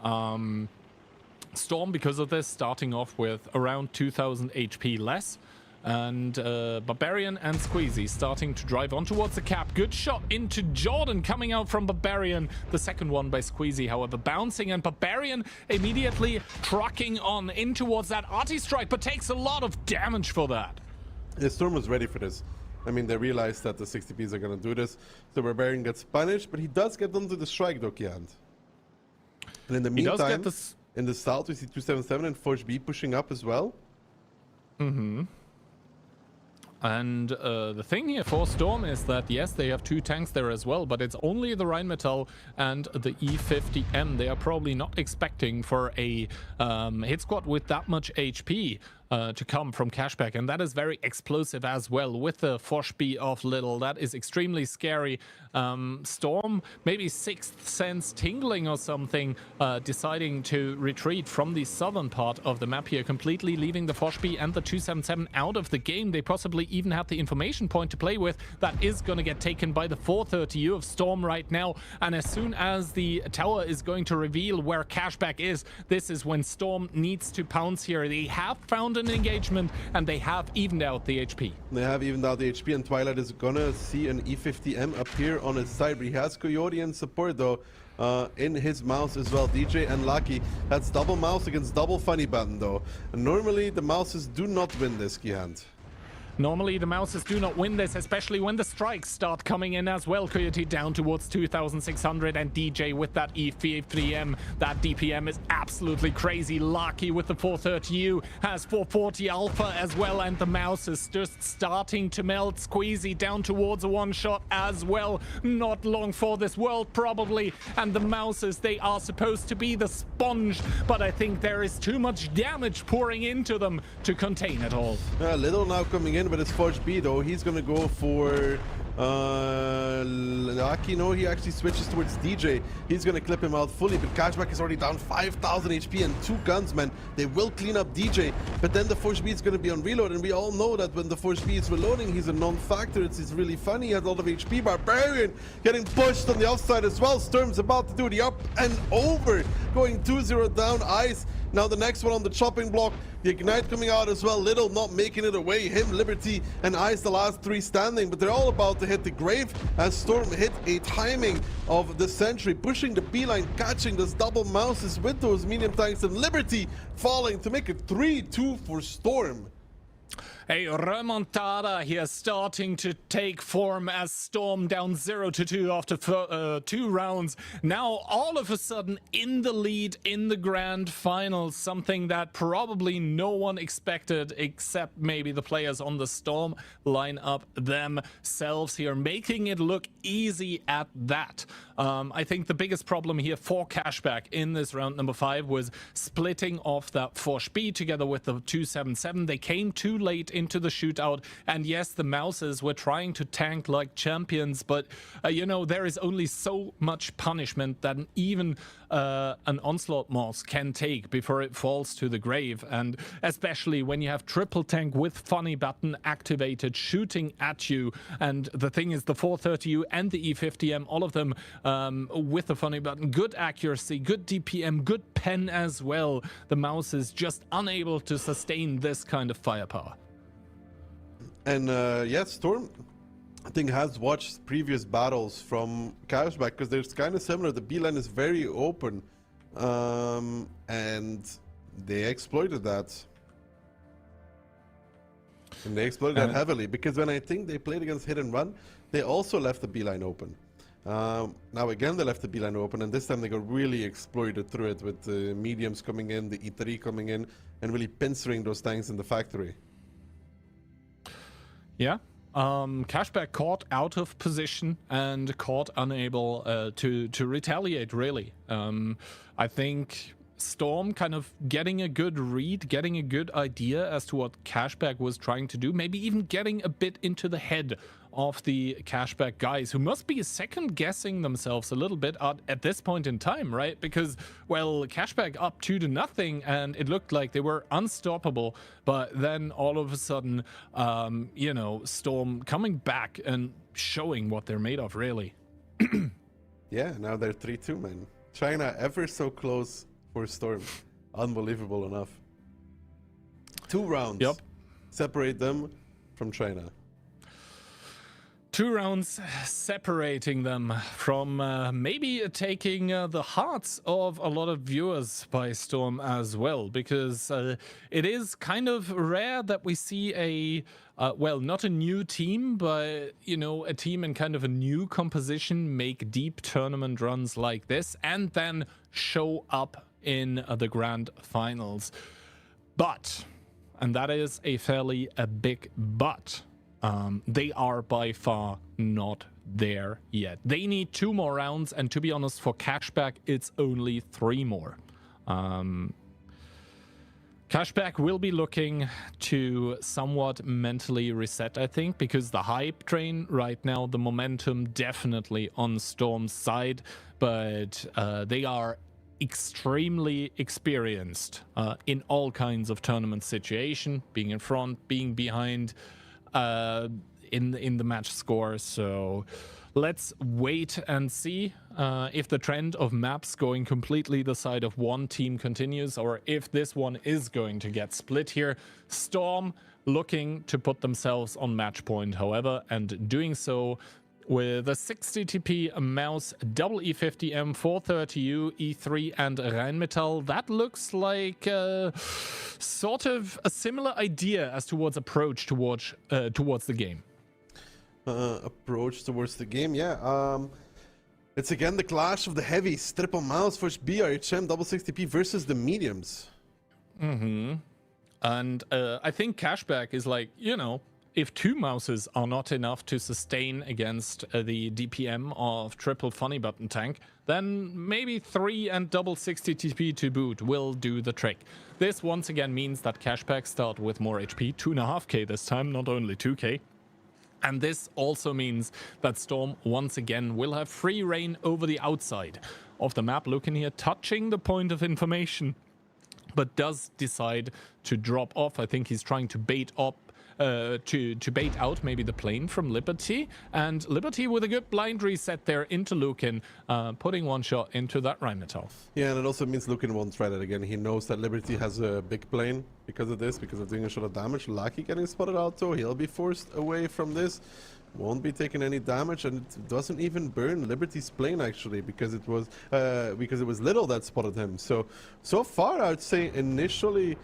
Storm, because of this, starting off with around 2000 HP less, and Barbarian and Squeezy starting to drive on towards the cap. Good shot into Jordan coming out from Barbarian. The second one by Squeezy, however, bouncing, and Barbarian immediately trucking on in towards that arty strike, but takes a lot of damage for that. The Storm was ready for this. I mean, they realized that the 60Ps are going to do this. So Barbarian gets punished, but he does get onto the strike, though, Kiant. And in the meantime, in the south, we see 277 and Forge B pushing up as well. Mm-hmm. And the thing here for Storm is that, yes, they have two tanks there as well, but it's only the Rheinmetall and the E50M. They are probably not expecting for a hit squad with that much HP to come from Cashback, and that is very explosive as well with the Forshby of Little. That is extremely scary. Storm, maybe Sixth Sense tingling or something, deciding to retreat from the southern part of the map here, completely leaving the Forshby and the 277 out of the game. They possibly even have the information point to play with. That is going to get taken by the 430U of Storm right now, and as soon as the tower is going to reveal where Cashback is, this is when Storm needs to pounce here. They have found an engagement and they have evened out the HP. They have evened out the HP, and Twilight is gonna see an E50M appear on his side, but he has Coyote and support though in his mouse as well. DJ and Lucky, that's double mouse against double funny button though. And normally the mouses do not win this, Kihand. Normally the mouses do not win this, especially when the strikes start coming in as well. Coyote down towards 2,600 and DJ with that E50M. That DPM is absolutely crazy. Lucky with the 430U has 440 Alpha as well, and the mouse is just starting to melt. Squeezy down towards a one shot as well. Not long for this world probably, and the mouses, they are supposed to be the sponge, but I think there is too much damage pouring into them to contain it all. Little now coming in, but it's Forge B though. He's gonna go for Lucky. No, he actually switches towards DJ. He's gonna clip him out fully, but Cashback is already down 5,000 HP and two guns, man. They will clean up DJ, but then the Forge B is gonna be on reload, and we all know that when the Forge B is reloading, he's a non-factor. It's really funny. He has a lot of HP. Barbarian getting pushed on the outside as well. Storm's about to do the up and over, going 2-0 down. Ice now the next one on the chopping block. The Ignite coming out as well. Little not making it away. Him, Liberty, and Ice, the last three standing. But they're all about to hit the grave as Storm hit a timing of the century, pushing the beeline, catching those double mouses with those medium tanks, and Liberty falling to make it 3-2 for Storm. A remontada here starting to take form as Storm down 0-2 after 2 rounds. Now all of a sudden in the lead in the grand final, something that probably no one expected except maybe the players on the Storm lineup themselves here, making it look easy at that. I think the biggest problem here for Cashback in this round number 5 was splitting off that Forge B together with the 277. They came too late into the shootout, and yes, the mouses were trying to tank like champions, but you know, there is only so much punishment that even an Onslaught mouse can take before it falls to the grave, and especially when you have triple tank with funny button activated shooting at you. And the thing is, the 430U and the E50M, all of them with the funny button, good accuracy, good DPM, good pen as well. The mouse is just unable to sustain this kind of firepower. And yeah, Storm, I think, has watched previous battles from Cashback, because they're kind of similar. The B-line is very open, and they exploited that. And they exploited that heavily, because when I think they played against Hit and Run, they also left the B-line open. Now again, they left the B-line open, and this time they got really exploited through it with the mediums coming in, the E3 coming in, and really pincering those tanks in the factory. Yeah, Cashback caught out of position and caught unable to retaliate, really. I think Storm kind of getting a good read, getting a good idea as to what Cashback was trying to do, maybe even getting a bit into the head of the Cashback guys, who must be second guessing themselves a little bit at this point in time, right? Because, well, Cashback up 2-0 and it looked like they were unstoppable, but then all of a sudden, you know, Storm coming back and showing what they're made of, really. Yeah, now they're 3-2, man. China ever so close for Storm. Unbelievable enough. 2 rounds. Yep. Separate them from China. 2 rounds separating them from maybe taking the hearts of a lot of viewers by storm as well, because it is kind of rare that we see a well, not a new team, but, you know, a team in kind of a new composition make deep tournament runs like this and then show up in the grand finals. But, and that is a fairly big but, they are by far not there yet. They need 2 more rounds, and to be honest, for Cashback, it's only 3 more. Cashback will be looking to somewhat mentally reset, I think, because the hype train right now, the momentum definitely on Storm's side, but they are extremely experienced in all kinds of tournament situation, being in front, being behind, in the match score. So let's wait and see if the trend of maps going completely the side of one team continues, or if this one is going to get split here. Storm looking to put themselves on match point, however, and doing so with a 60 TP mouse, double E50M, 430U, E3 and Rheinmetall. That looks like sort of a similar idea as towards approach towards the game. Approach towards the game, yeah. It's again the clash of the heavies, triple mouse versus BRHM, double 60p versus the mediums. And I think Cashback is like, you know, if 2 mouses are not enough to sustain against the DPM of triple funny button tank, then maybe 3 and double 60 TP to boot will do the trick. This once again means that Cashback start with more HP, 2.5k this time, not only 2k. And this also means that Storm once again will have free reign over the outside of the map. Looking here, touching the point of information, but does decide to drop off. I think he's trying to bait up, to bait out maybe the plane from Liberty, and Liberty with a good blind reset there into Lukin, putting 1 shot into that Rheinmetall. Yeah, and it also means Lukin won't try that again. He knows that Liberty has a big plane because of this, because of doing a shot of damage. Lucky getting spotted out though, he'll be forced away from this. Won't be taking any damage, and it doesn't even burn Liberty's plane actually, because it was Little that spotted him. So far I'd say initially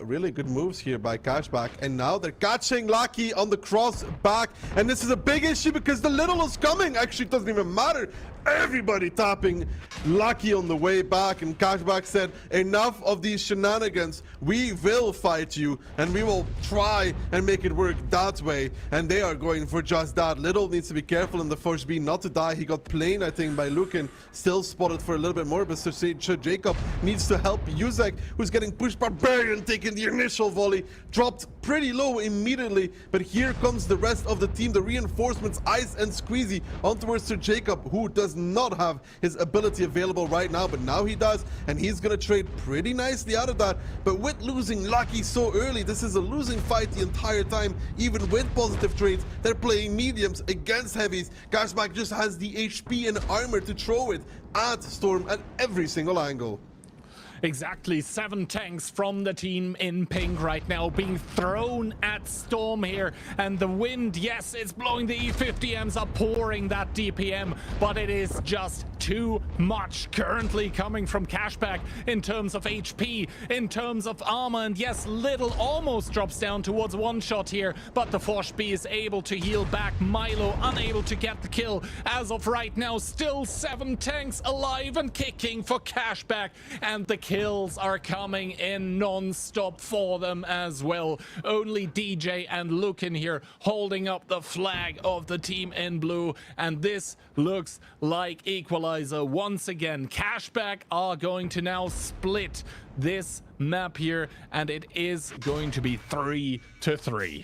really good moves here by Cashback, and now they're catching Lucky on the cross back, and this is a big issue because the Little is coming. Actually, it doesn't even matter. Everybody tapping Lucky on the way back, and Cashback said, enough of these shenanigans. We will fight you, and we will try and make it work that way. And they are going for just that. Little needs to be careful in the first B not to die. He got planed, I think, by Lukin. Still spotted for a little bit more, but Sir Jacob needs to help Yuzek, who's getting pushed. Barbarian taking the initial volley, dropped pretty low immediately, but here comes the rest of the team, the reinforcements, Ice and Squeezy on towards Sir Jacob, who does not have his ability available right now, but now he does, and he's gonna trade pretty nicely out of that. But with losing Lucky so early, this is a losing fight the entire time. Even with positive trades, they're playing mediums against heavies. Cashback just has the HP and armor to throw it at Storm at every single angle. Exactly, 7 tanks from the team in pink right now being thrown at Storm here, and the wind, yes, it's blowing. The E50Ms are pouring that DPM, but it is just too much currently coming from Cashback in terms of HP, in terms of armor, and yes, Little almost drops down towards 1 shot here, but the Force B is able to heal back. Milo unable to get the kill as of right now. Still 7 tanks alive and kicking for Cashback, and the kills are coming in non-stop for them as well. Only DJ and Lukin here holding up the flag of the team in blue, and this looks like equalizer once again. Cashback are going to now split this map here, and it is going to be 3-3.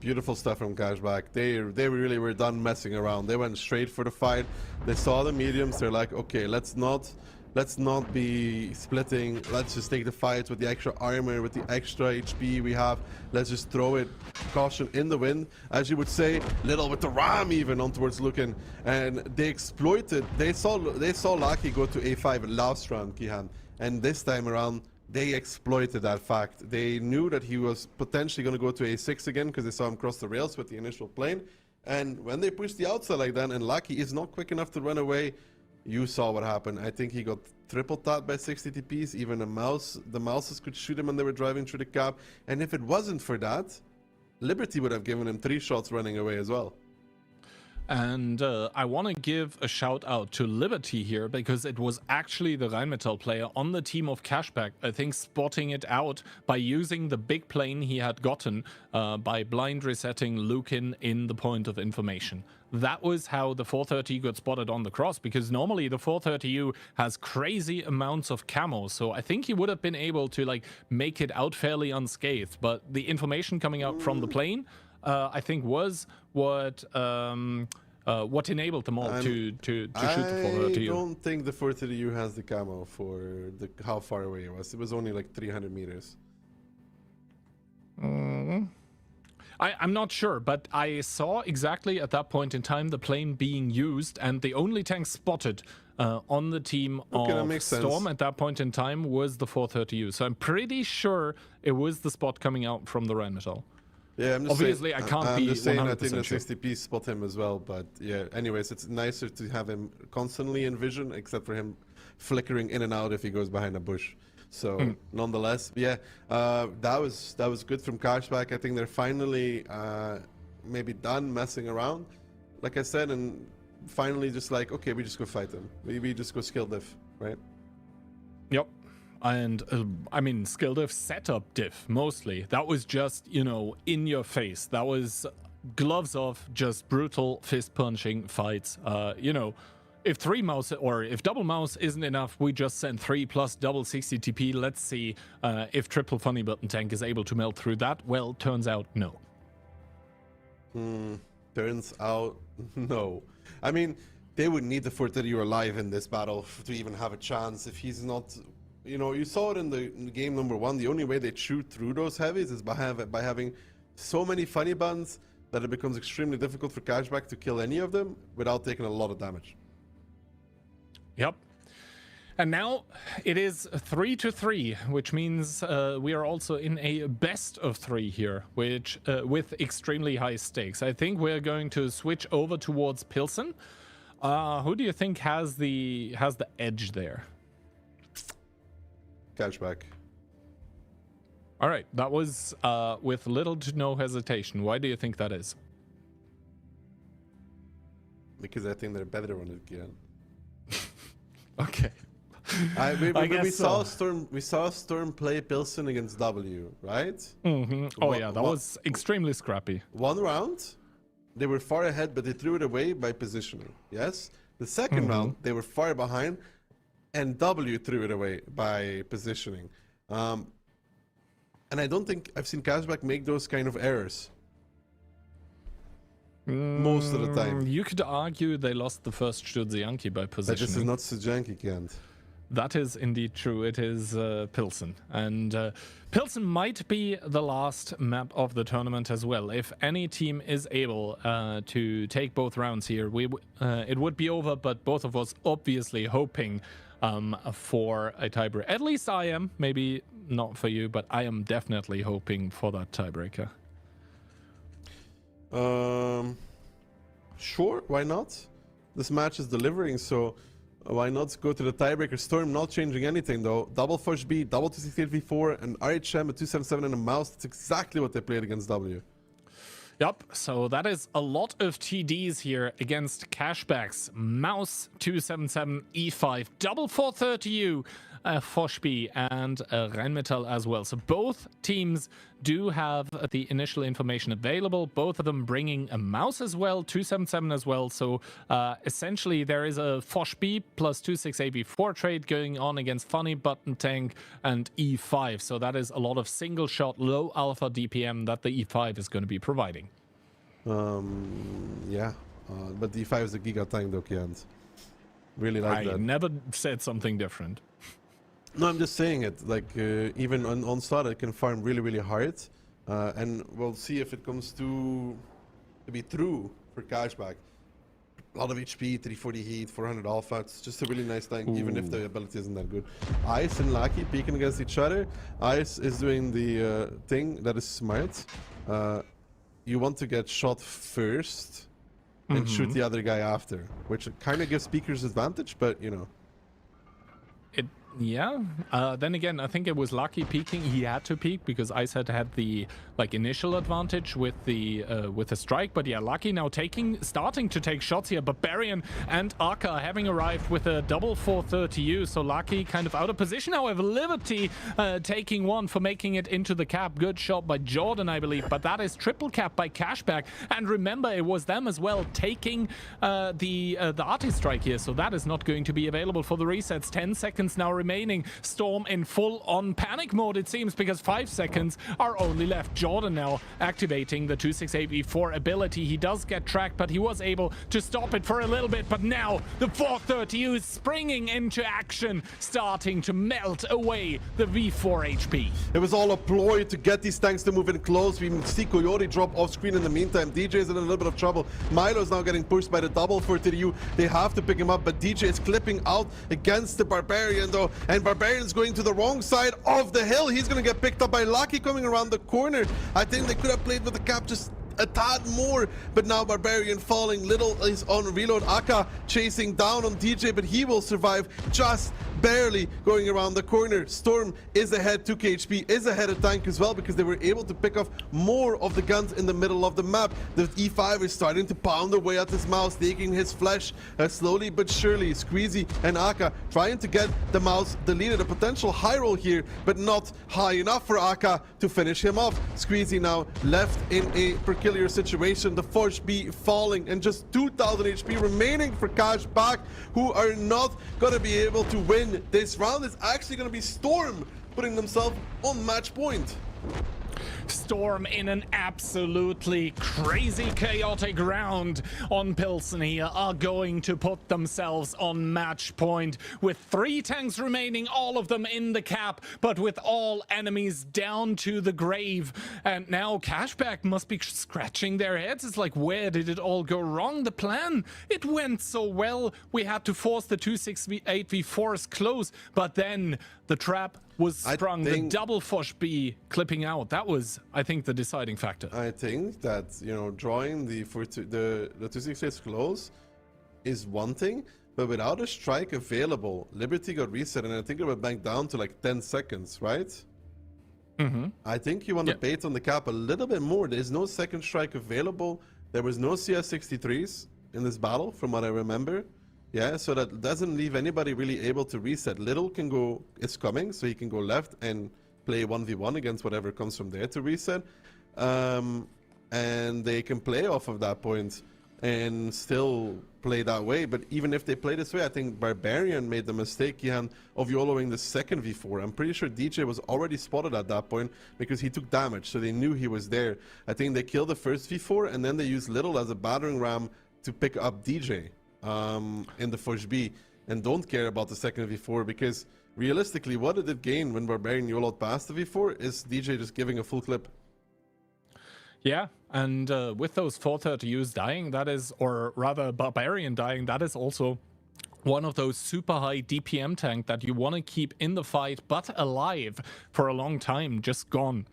Beautiful stuff from Cashback. They really were done messing around. They went straight for the fight. They saw the mediums. They're like, okay, let's not be splitting. Let's just take the fight with the extra armor, with the extra HP we have. Let's just throw it, caution in the wind, as you would say, little with the ram even on towards Lukin. And they exploited. They saw Lucky go to A5 last round, Kihan, and this time around they exploited that fact. They knew that he was potentially going to go to A6 again because they saw him cross the rails with the initial plane. And when they pushed the outside like that, and Lucky is not quick enough to run away, you saw what happened. I think he got triple tapped by 60 TPs. Even the mouses could shoot him when they were driving through the cap. And if it wasn't for that, Liberty would have given him 3 shots running away as well. And I want to give a shout out to Liberty here, because it was actually the Rheinmetall player on the team of Cashback, I think, spotting it out by using the big plane he had gotten by blind resetting Lukin in the point of information. That was how the 430 got spotted on the cross, because normally the 430U has crazy amounts of camo, so I think he would have been able to like make it out fairly unscathed, but the information coming out from the plane I think was what enabled them all to shoot the 430U. I don't think the 430U has the camo for how far away it was. It was only like 300 meters. I'm not sure, but I saw exactly at that point in time the plane being used, and the only tank spotted on the team of Storm at that point in time was the 430U. So I'm pretty sure it was the spot coming out from the Rheinmetall. Yeah, I'm just obviously saying, I can't I'm be just saying 100% I think the sure. 60p spot him as well, but yeah, anyways, it's nicer to have him constantly in vision, except for him flickering in and out if he goes behind a bush. So nonetheless, yeah, that was good from Cashback. I think they're finally maybe done messing around, like I said, and finally just like, okay, we just go fight them. We just go skill diff, right? Yep. And I mean, skill diff, setup diff, mostly. That was just, you know, in your face. That was gloves off, just brutal fist punching fights. You know, if if double mouse isn't enough, we just send 3 plus double 60 TP. Let's see if triple funny button tank is able to melt through that. Well, turns out no. Turns out no. I mean, they would need the 430 alive in this battle to even have a chance. If he's not, you know, you saw it in the game number 1. The only way they shoot through those heavies is by having so many funny buttons that it becomes extremely difficult for Cashback to kill any of them without taking a lot of damage. Yep. And now it is 3-3, which means we are also in a best of 3 here, which with extremely high stakes. I think we're going to switch over towards Pilsen. Who do you think has the edge there? Cashback. All right, that was with little to no hesitation. Why do you think that is? Because I think they're better on it again. Okay. We saw Storm play Pilsen against W, right? Mm-hmm. Oh yeah, that was extremely scrappy. 1 round, they were far ahead, but they threw it away by positioning. Yes. The second round, they were far behind, and W threw it away by positioning. And I don't think I've seen Cashback make those kind of errors. Most of the time. You could argue they lost the first Stanki by positioning. But this is not Stanki, Kent. That is indeed true. It is Pilsen. And Pilsen might be the last map of the tournament as well. If any team is able to take both rounds here, it would be over, but both of us obviously hoping for a tiebreaker. At least I am. Maybe not for you, but I am definitely hoping for that tiebreaker. Sure, why not? This match is delivering, so why not go to the tiebreaker? Storm not changing anything though. Double Fush B, double 268v4, and RHM at 277 and a mouse. That's exactly what they played against W. Yep, so that is a lot of TDs here against Cashbacks. Mouse 277 E5, double 430U, Foshby and Rheinmetall as well. So both teams do have the initial information available, both of them bringing a mouse as well, 277 as well. So essentially there is a Foshby plus 26AV4 trade going on against Funny Button Tank and E5. So that is a lot of single shot, low alpha DPM that the E5 is going to be providing. Yeah, but the E5 is a giga tank though, Kian. Really like that. I never said something different. No, I'm just saying it. Like, even on Onslaught, it can farm really, really hard. And we'll see if it comes to be true for cashback. A lot of HP, 340 heat, 400 alpha. It's just a really nice tank, even if the ability isn't that good. Ice and Lucky peeking against each other. Ice is doing the thing that is smart. You want to get shot first and shoot the other guy after, which kind of gives Speakers advantage, but you know. Yeah. Then again, I think it was Lucky peeking. He had to peek because Ice had the initial advantage with the strike. But yeah, Lucky now starting to take shots here. Barbarian and Aka having arrived with a double 430U. So Lucky kind of out of position. However, Liberty taking one for making it into the cap. Good shot by Jordan, I believe. But that is triple cap by Cashback. And remember, it was them as well taking the artist strike here. So that is not going to be available for the resets. 10 seconds now remaining. Storm in full-on panic mode, it seems, because 5 seconds are only left. Jordan now activating the 268V4 ability. He does get tracked, but he was able to stop it for a little bit. But now the 430U is springing into action, starting to melt away the V4 HP. It was all a ploy to get these tanks to move in close. We see Coyote drop off screen in the meantime. DJ is in a little bit of trouble. Milo's now getting pushed by the double 430U. They have to pick him up, but DJ is clipping out against the Barbarian though. And Barbarian's going to the wrong side of the hill. He's going to get picked up by Lucky coming around the corner. I think they could have played with the cap just a tad more, but now Barbarian falling. Little is on reload. Aka chasing down on DJ, but he will survive just barely going around the corner. Storm is ahead. 2k HP is ahead of Tank as well because they were able to pick off more of the guns in the middle of the map. The E5 is starting to pound away at his mouse, taking his flesh slowly but surely. Squeezy and Aka trying to get the mouse deleted. A potential high roll here, but not high enough for Aka to finish him off. Squeezy now left in a peculiar situation. The Forge B falling and just 2000 HP remaining for Cashback, who are not going to be able to win this round. It's actually going to be Storm putting themselves on match point. Storm in an absolutely crazy chaotic round on Pilsen here are going to put themselves on match point with 3 tanks remaining, all of them in the cap, but with all enemies down to the grave. And now Cashback must be scratching their heads. It's like, where did it all go wrong? The plan, it went so well. We had to force the 268V4s close, but then the trap was sprung. The double Fosh B clipping out. That was, I think, the deciding factor. I think that, you know, drawing the 268 close is one thing, but without a strike available, Liberty got reset, and I think it went back down to like 10 seconds, right? I think you want to bait on the cap a little bit more. There's no second strike available. There was no CS63s in this battle, from what I remember. Yeah, so that doesn't leave anybody really able to reset. Little can go, it's coming, so he can go left and play 1v1 against whatever comes from there to reset. And they can play off of that point and still play that way. But even if they play this way, I think Barbarian made the mistake, Jan, of YOLOing the second V4. I'm pretty sure DJ was already spotted at that point because he took damage, so they knew he was there. I think they killed the first V4, and then they used Little as a battering ram to pick up DJ. In the Forge B, and don't care about the second V4, because realistically what did it gain when Barbarian YOLO'd past the V4 is DJ just giving a full clip. Yeah, and with those 430Us dying, that is, or rather Barbarian dying, that is also one of those super high DPM tank that you want to keep in the fight but alive for a long time, just gone.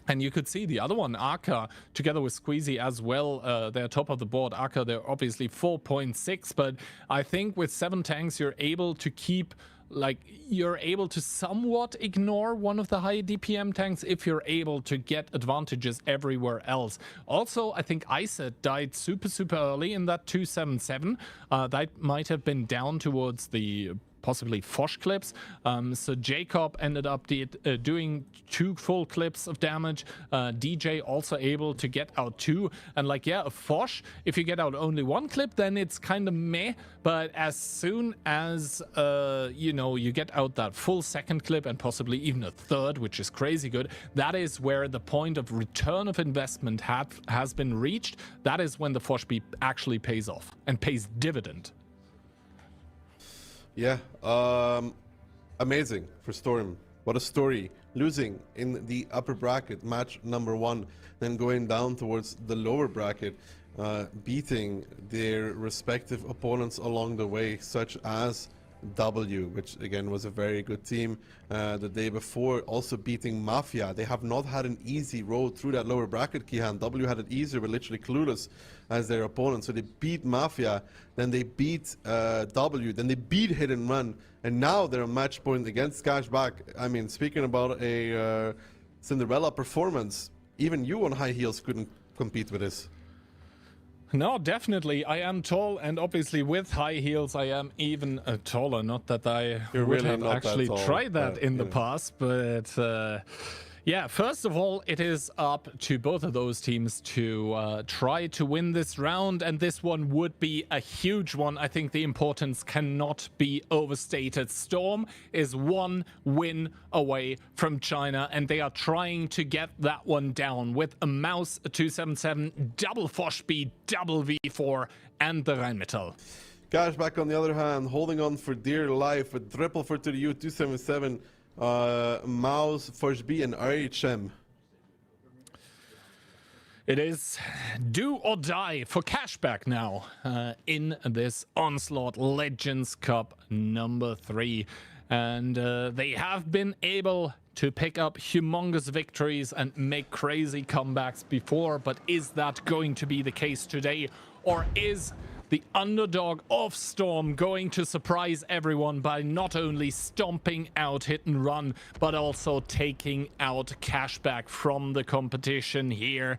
And you could see the other one, Aka, together with Squeezy as well. They're top of the board. Aka, they're obviously 4.6, but I think with 7 tanks, you're able to keep, you're able to somewhat ignore one of the high DPM tanks if you're able to get advantages everywhere else. Also, I think Iset died super early in that 277. That might have been down towards the possibly Foch clips. So Jacob ended up doing 2 full clips of damage. DJ also able to get out 2. And like, yeah, a Foch, if you get out only 1 clip, then it's kind of meh. But as soon as, you know, you get out that full 2nd clip and possibly even a 3rd, which is crazy good, that is where the point of return of investment has been reached. That is when the Foch beat actually pays off and pays dividend. Yeah, amazing for Storm. What a story. Losing in the upper bracket, match number 1, then going down towards the lower bracket, beating their respective opponents along the way, such as W, which again was a very good team the day before, also beating Mafia. They have not had an easy road through that lower bracket, Kihan. W had it easier, but literally clueless as their opponent. So they beat Mafia, then they beat W, then they beat Hit and Run, and now they're a match point against Cashback. I mean, speaking about a Cinderella performance, even you on high heels couldn't compete with this. No, definitely. I am tall, and obviously with high heels I am even taller. Not that I You're would really have not actually that tall, tried that in the yeah. past, but yeah, first of all, it is up to both of those teams to try to win this round, and this one would be a huge one. I think the importance cannot be overstated. Storm is 1 win away from China, and they are trying to get that one down with a Mouse 277, double Foch speed, double V4, and the Rheinmetall. Cashback, on the other hand, holding on for dear life with triple for to the U 277, Mouse, Foch B, and RHM. It is do or die for Cashback now in this Onslaught Legends Cup number 3. And they have been able to pick up humongous victories and make crazy comebacks before, but is that going to be the case today? Or is the underdog of Storm going to surprise everyone by not only stomping out Hit and Run, but also taking out Cashback from the competition here?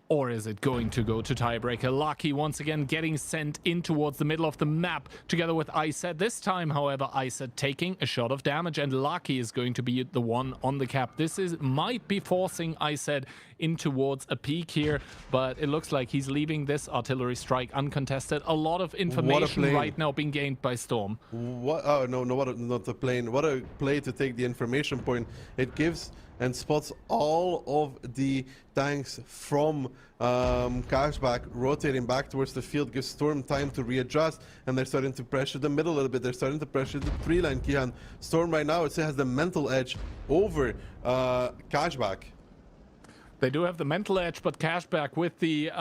Or is it going to go to tiebreaker? Lucky once again getting sent in towards the middle of the map together with Iset. This time, however, Iset taking a shot of damage, and Lucky is going to be the one on the cap. This might be forcing Iset in towards a peak here, but it looks like he's leaving this artillery strike uncontested. A lot of information right now being gained by Storm. What? Oh no, not the plane. What a play to take the information point. It gives and spots all of the tanks from Cashback rotating back towards the field, gives Storm time to readjust, and they're starting to pressure the middle a little bit. They're starting to pressure the 3-line, Kihan. Storm right now, it has the mental edge over Cashback. They do have the mental edge, but Cashback with the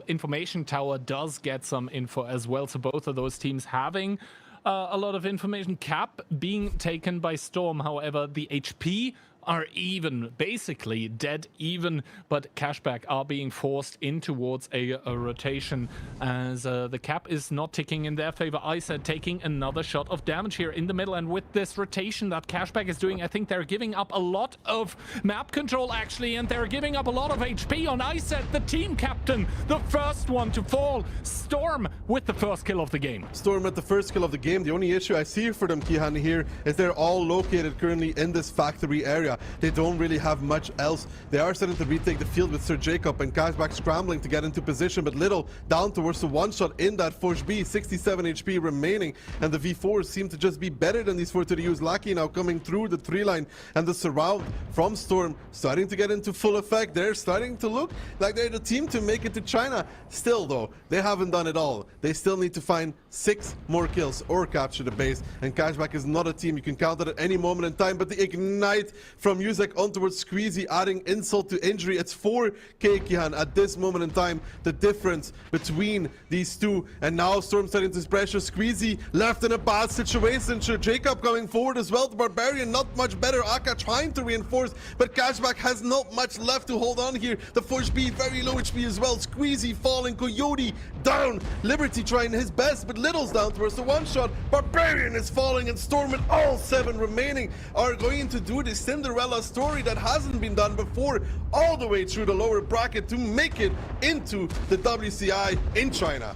information tower does get some info as well. So both of those teams having a lot of information. Cap being taken by Storm, however, the HP are even, basically dead even, but Cashback are being forced in towards a rotation as the cap is not ticking in their favor. Iset taking another shot of damage here in the middle, and with this rotation that Cashback is doing, I think they're giving up a lot of map control actually, and they're giving up a lot of HP on Iset, the team captain, the first one to fall. Storm with the first kill of the game. Storm with the first kill of the game. The only issue I see for them, Kihan, here is they're all located currently in this factory area. They don't really have much else. They are starting to retake the field with Sir Jacob and Cashback scrambling to get into position, but Little down towards the one shot in that Foch B, 67 HP remaining, and the V4s seem to just be better than these 4 to the U's. Lucky now coming through the 3-line, and the surround from Storm starting to get into full effect. They're starting to look like they're the team to make it to China. Still though, they haven't done it all. They still need to find 6 more kills or capture the base, and Cashback is not a team you can count on at any moment in time, but the ignite from Yuzek on towards Squeezy, adding insult to injury. It's 4K, Kihan, at this moment in time, the difference between these two. And now Storm starting to pressure Squeezy, left in a bad situation. Jacob coming forward as well. The Barbarian not much better. Aka trying to reinforce, but Cashback has not much left to hold on here. The Foch B very low HP as well. Squeezy falling, Coyote down, Liberty trying his best, but Little's down towards the one shot. Barbarian is falling, and Storm with all 7 remaining are going to do the Cinderella story that hasn't been done before, all the way through the lower bracket to make it into the WCI in China.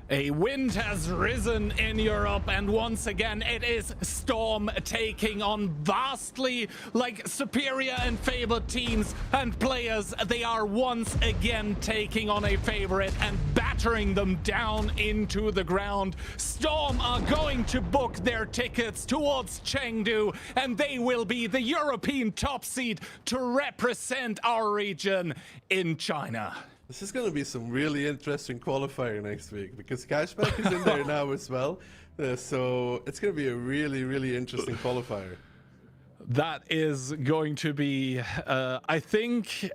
A wind has risen in Europe, and once again it is Storm taking on vastly superior and favored teams and players. They are once again taking on a favorite and battering them down into the ground. Storm are going to book their tickets towards Chengdu, and they will be the European top seed to represent our region in China. This is going to be some really interesting qualifier next week because Cashback is in there now as well. So it's going to be a really, really interesting qualifier. That is going to be, I think,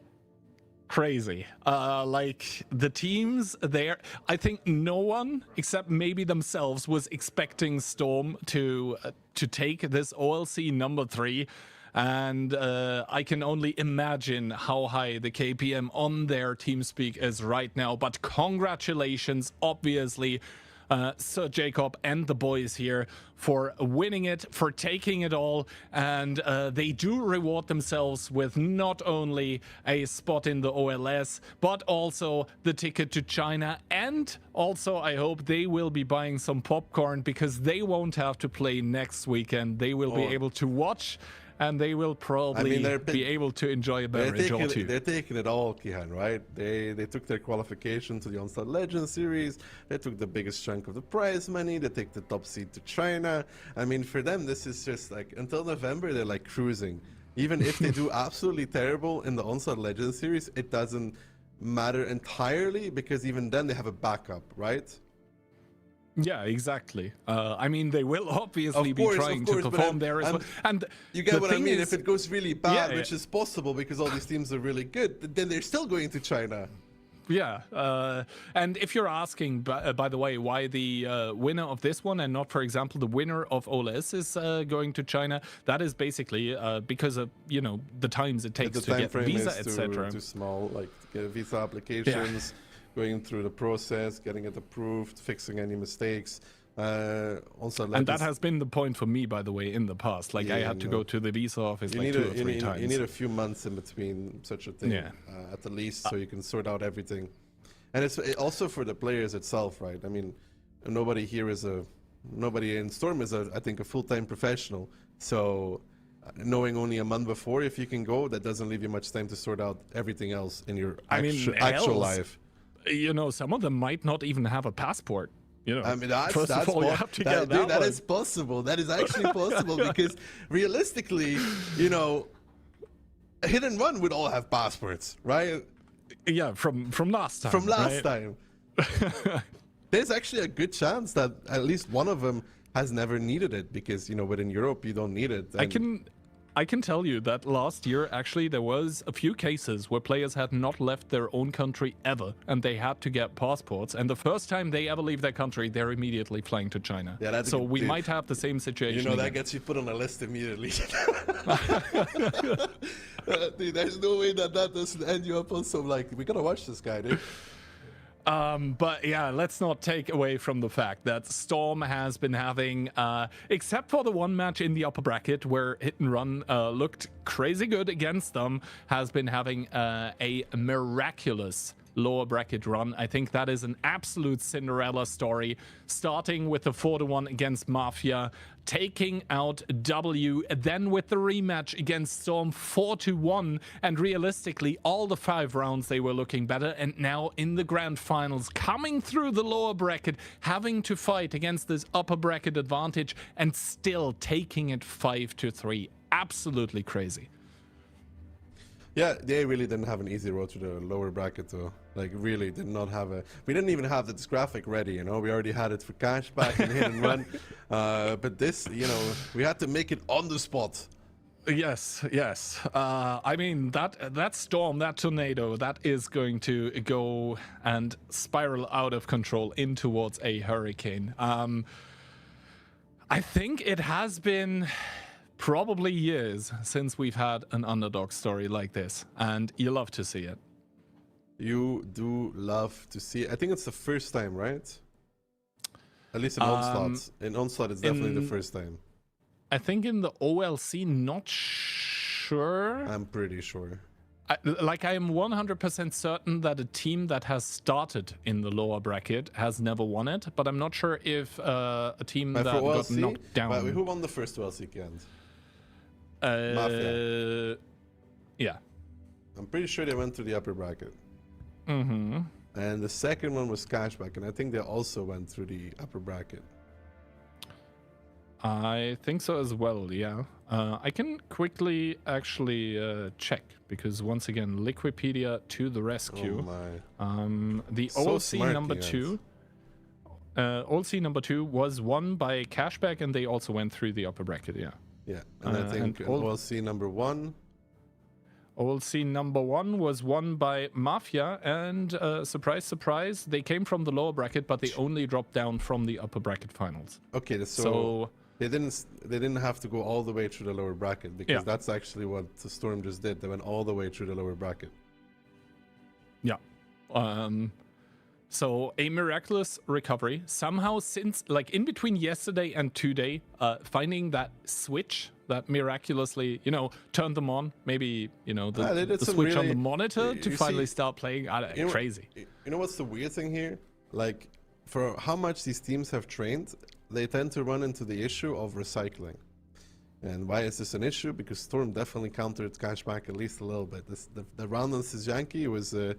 crazy. The teams there, I think no one except maybe themselves was expecting Storm to take this OLC number 3. And I can only imagine how high the KPM on their TeamSpeak is right now. But congratulations, obviously, Sir Jacob and the boys here for winning it, for taking it all. And they do reward themselves with not only a spot in the OLS, but also the ticket to China. And also, I hope they will be buying some popcorn because they won't have to play next weekend. They will be able to watch. And they will probably be able to enjoy a beverage or two. They're taking it all, Kihan, right? They took their qualification to the Onslaught Legends Series. They took the biggest chunk of the prize money. They take the top seed to China. I mean, for them, this is just until November, they're cruising. Even if they do absolutely terrible in the Onslaught Legends Series, it doesn't matter entirely because even then they have a backup, right? Yeah, exactly. I mean, they will obviously be trying to perform there as well. And you get what I mean? If it goes really bad, which is possible because all these teams are really good, then they're still going to China. Yeah, and if you're asking, by the way, why the winner of this one and not, for example, the winner of OLS is going to China, that is basically because of, the times it takes to get visa, etc. Too small, to get visa applications. Yeah. Going through the process, getting it approved, fixing any mistakes. Also, and that has been the point for me, by the way, in the past. I had to go to the visa office 2 or 3 times. You need a few months in between such a thing, at the least, so you can sort out everything. And it's also for the players itself, right? I mean, nobody in Storm is, I think, a full-time professional. So knowing only a month before if you can go, that doesn't leave you much time to sort out everything else in your actual life. Some of them might not even have a passport. I mean, that is possible. That is actually possible because realistically, Hit and Run would all have passports, right? Yeah, from last time. From last time. There's actually a good chance that at least one of them has never needed it because, within Europe, you don't need it. I can tell you that last year, actually, there was a few cases where players had not left their own country ever, and they had to get passports. And the first time they ever leave their country, they're immediately flying to China. Yeah, so we might have the same situation. That gets you put on a list immediately. Dude, there's no way that doesn't end you up on some, we gotta watch this guy, dude. But yeah, let's not take away from the fact that Storm has been having, except for the one match in the upper bracket where Hit and Run looked crazy good against them, has been having a miraculous lower bracket run. I think that is an absolute Cinderella story, starting with the 4-1 against Mafia, taking out W, then with the rematch against Storm 4-1, and realistically all the 5 rounds they were looking better, and now in the grand finals coming through the lower bracket, having to fight against this upper bracket advantage and still taking it 5-3. Absolutely crazy. Yeah, they really didn't have an easy road to the lower bracket, though. Really did not have we didn't even have this graphic ready, we already had it for Cashback and Hit and Run. But this, we had to make it on the spot. Yes. I mean, that storm, that tornado, that is going to go and spiral out of control in towards a hurricane. I think it has been probably years since we've had an underdog story like this, and you love to see it. You do love to see it. I think it's the first time, right? At least in Onslaught. In Onslaught, it's definitely the first time. I think in the OLC, not sure. I'm pretty sure. I am 100% certain that a team that has started in the lower bracket has never won it, but I'm not sure if a team But that for got OLC, knocked down. but who won the first OLC weekend? Mafia. Yeah. I'm pretty sure they went to the upper bracket. Mm-hmm. And the second one was Cashback, and I think they also went through the upper bracket. I think so as well, yeah. I can quickly actually check, because once again, Liquipedia to the rescue. Oh my. The So OLC smart, number you guys. 2. OLC number 2 was won by Cashback, and they also went through the upper bracket, yeah. Yeah, and I think and OLC number 1. OLC number 1 was won by Mafia, and surprise, surprise, they came from the lower bracket, but they only dropped down from the upper bracket finals. Okay, so they didn't have to go all the way through the lower bracket, because that's actually what the Storm just did. They went all the way through the lower bracket. Yeah. So a miraculous recovery somehow, since like in between yesterday and today, finding that switch that miraculously, turned them on. Maybe, the switch on the monitor to finally start playing. Crazy. You know what's the weird thing here? Like, for how much these teams have trained, they tend to run into the issue of recycling. And why is this an issue? Because Storm definitely countered Cashback at least a little bit. The round on Stanki was a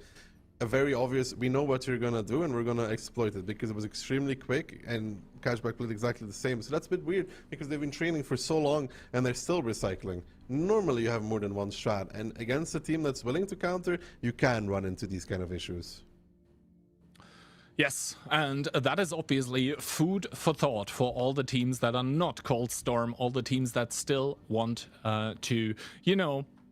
very obvious, we know what you're going to do and we're going to exploit it, because it was extremely quick and Cashback played exactly the same. So that's a bit weird, because they've been training for so long and they're still recycling. Normally you have more than one strat, and against a team that's willing to counter, you can run into these kind of issues. Yes, and that is obviously food for thought for all the teams that are not called Storm, all the teams that still want to,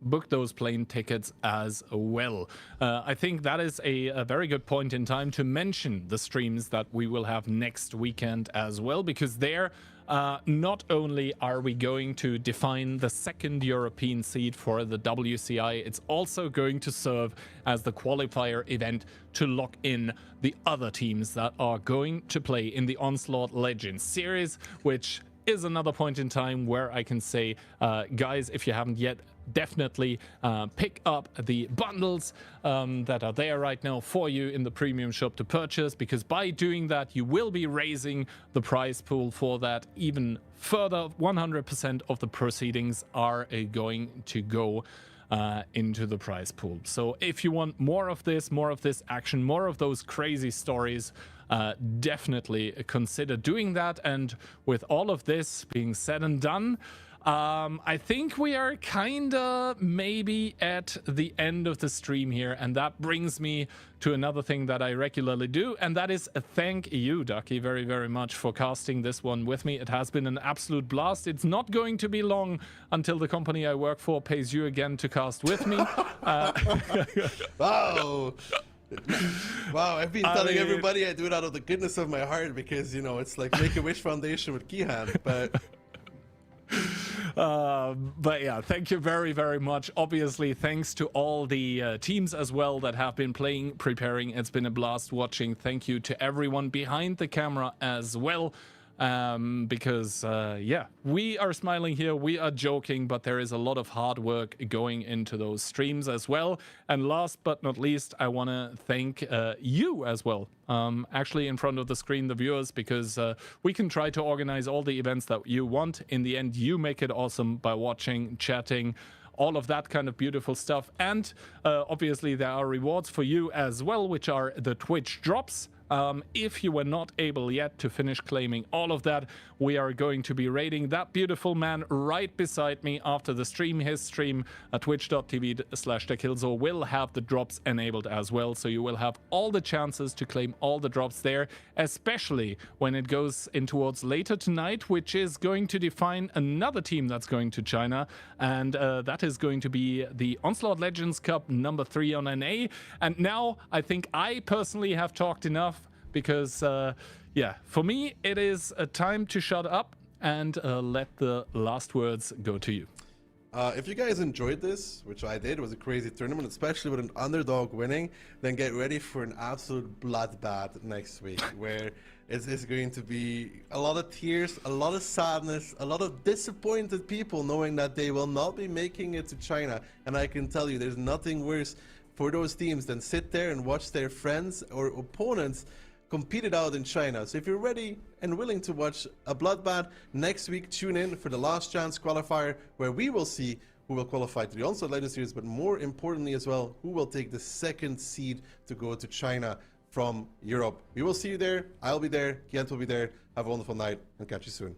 book those plane tickets as well. I think that is a very good point in time to mention the streams that we will have next weekend as well, because there not only are we going to define the second European seed for the WCI, it's also going to serve as the qualifier event to lock in the other teams that are going to play in the Onslaught Legends Series, which is another point in time where I can say, guys, if you haven't yet, definitely pick up the bundles that are there right now for you in the premium shop to purchase, because by doing that you will be raising the prize pool for that even further. 100% of the proceedings are going to go into the prize pool. So if you want more of this action, more of those crazy stories, definitely consider doing that. And with all of this being said and done, I think we are kinda maybe at the end of the stream here, and that brings me to another thing that I regularly do, and that is thank you, Ducky, very, very much for casting this one with me. It has been an absolute blast. It's not going to be long until the company I work for pays you again to cast with me. Wow. Wow, I've been telling everybody I do it out of the goodness of my heart, because, it's like Make-A-Wish Foundation with Kihan, but... But yeah, thank you very, very much. Obviously, thanks to all the teams as well that have been playing, preparing. It's been a blast watching. Thank you to everyone behind the camera as well. Because yeah, we are smiling here, we are joking, but there is a lot of hard work going into those streams as well. And last but not least, I want to thank you as well, actually in front of the screen, the viewers, because we can try to organize all the events that you want. In the end, you make it awesome by watching, chatting, all of that kind of beautiful stuff. And obviously there are rewards for you as well, which are the Twitch drops. If you were not able yet to finish claiming all of that, we are going to be raiding that beautiful man right beside me after the stream. His stream at twitch.tv/TechHillzo will have the drops enabled as well, so you will have all the chances to claim all the drops there, especially when it goes in towards later tonight, which is going to define another team that's going to China, and that is going to be the Onslaught Legends Cup number 3 on NA. And now I think I personally have talked enough, because yeah, for me it is a time to shut up and let the last words go to you. If you guys enjoyed this, which I did, it was a crazy tournament, especially with an underdog winning, then get ready for an absolute bloodbath next week, where It's going to be a lot of tears, a lot of sadness, a lot of disappointed people knowing that they will not be making it to China. And I can tell you, there's nothing worse for those teams than sit there and watch their friends or opponents compete it out in China. So if you're ready and willing to watch a bloodbath, next week tune in for the last chance qualifier, where we will see who will qualify to the Onslaught Legends Series, but more importantly as well, who will take the second seed to go to China from Europe. We will see you there. I'll be there. Kent will be there. Have a wonderful night and catch you soon.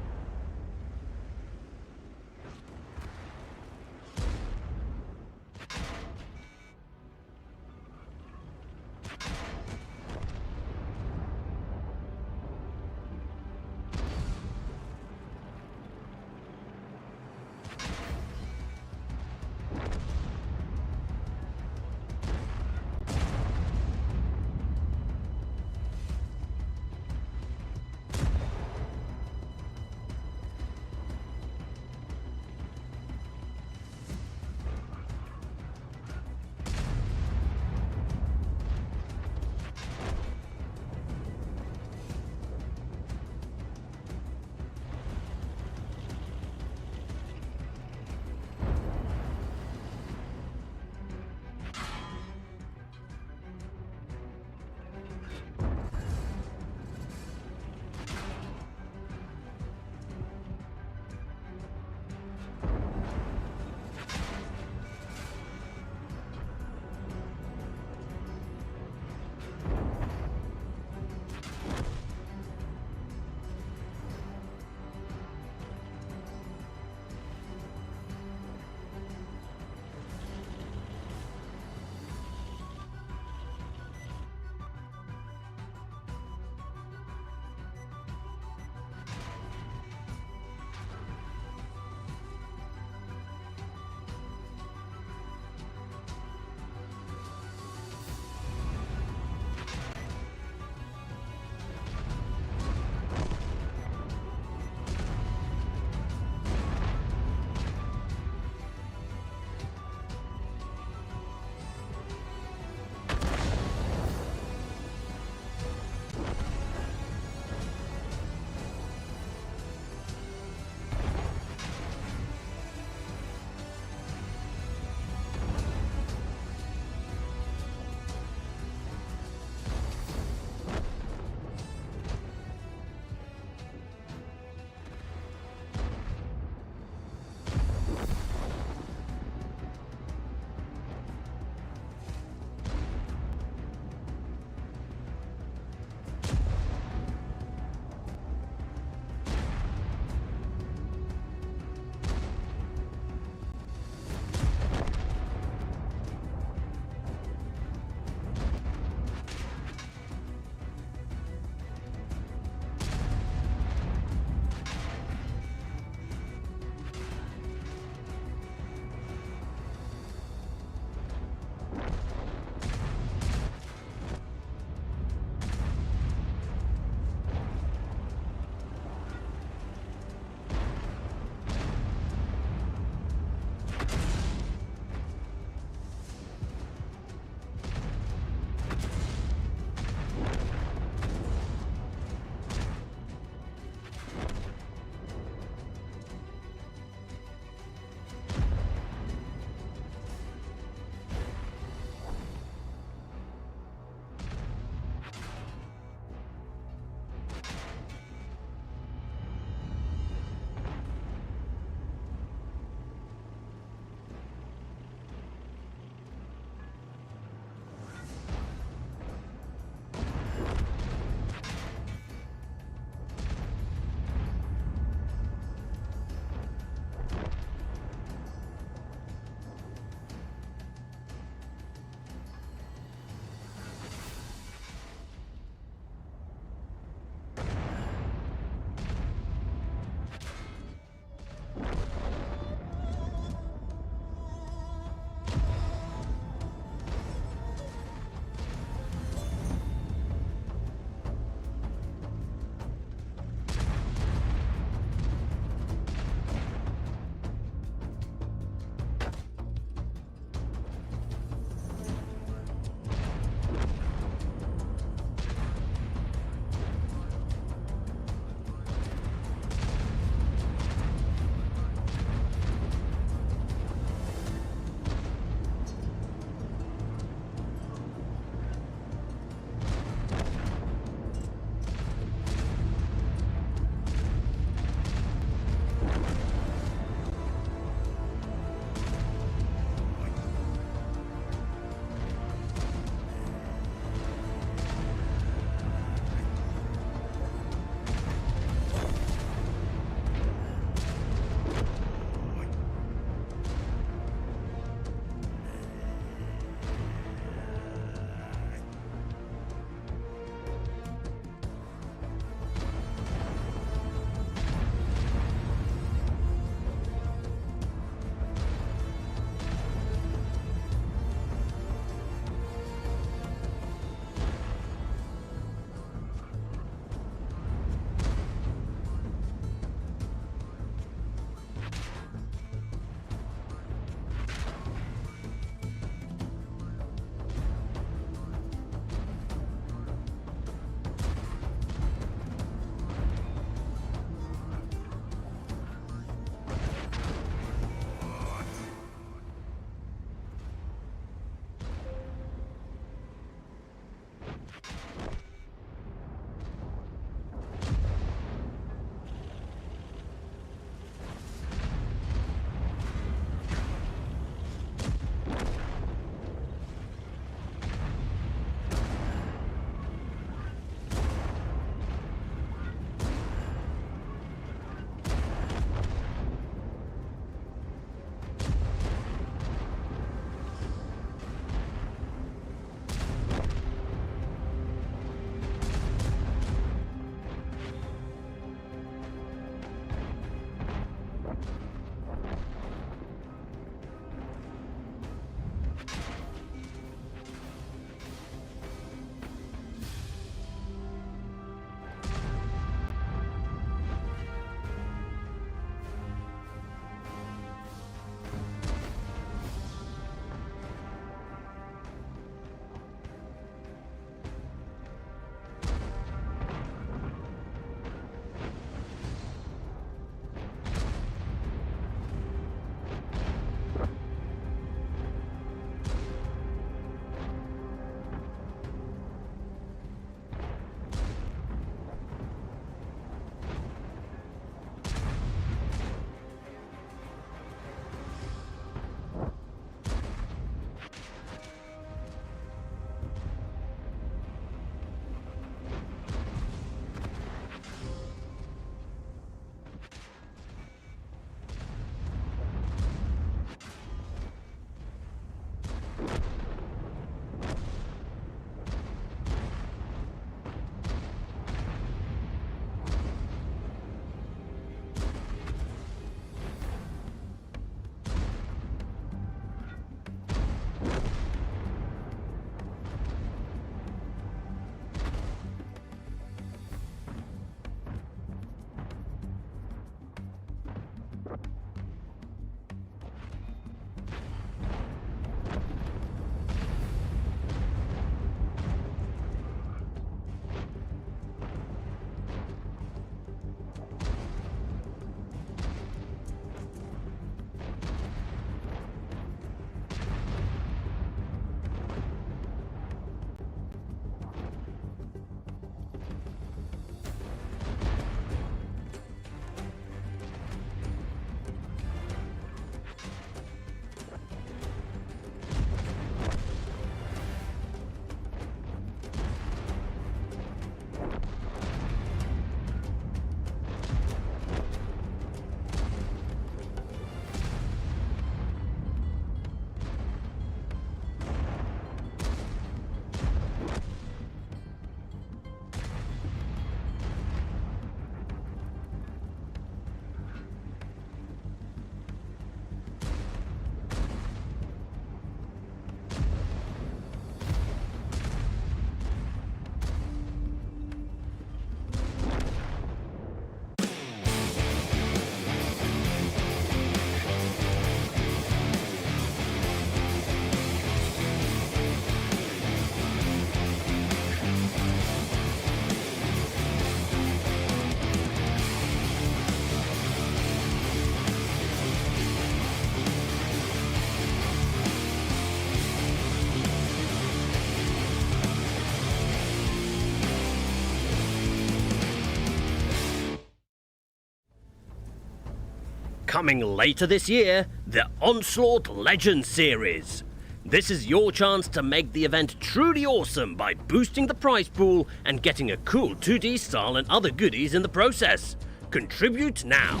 Coming later this year, the Onslaught Legends Series. This is your chance to make the event truly awesome by boosting the prize pool and getting a cool 2D style and other goodies in the process. Contribute now.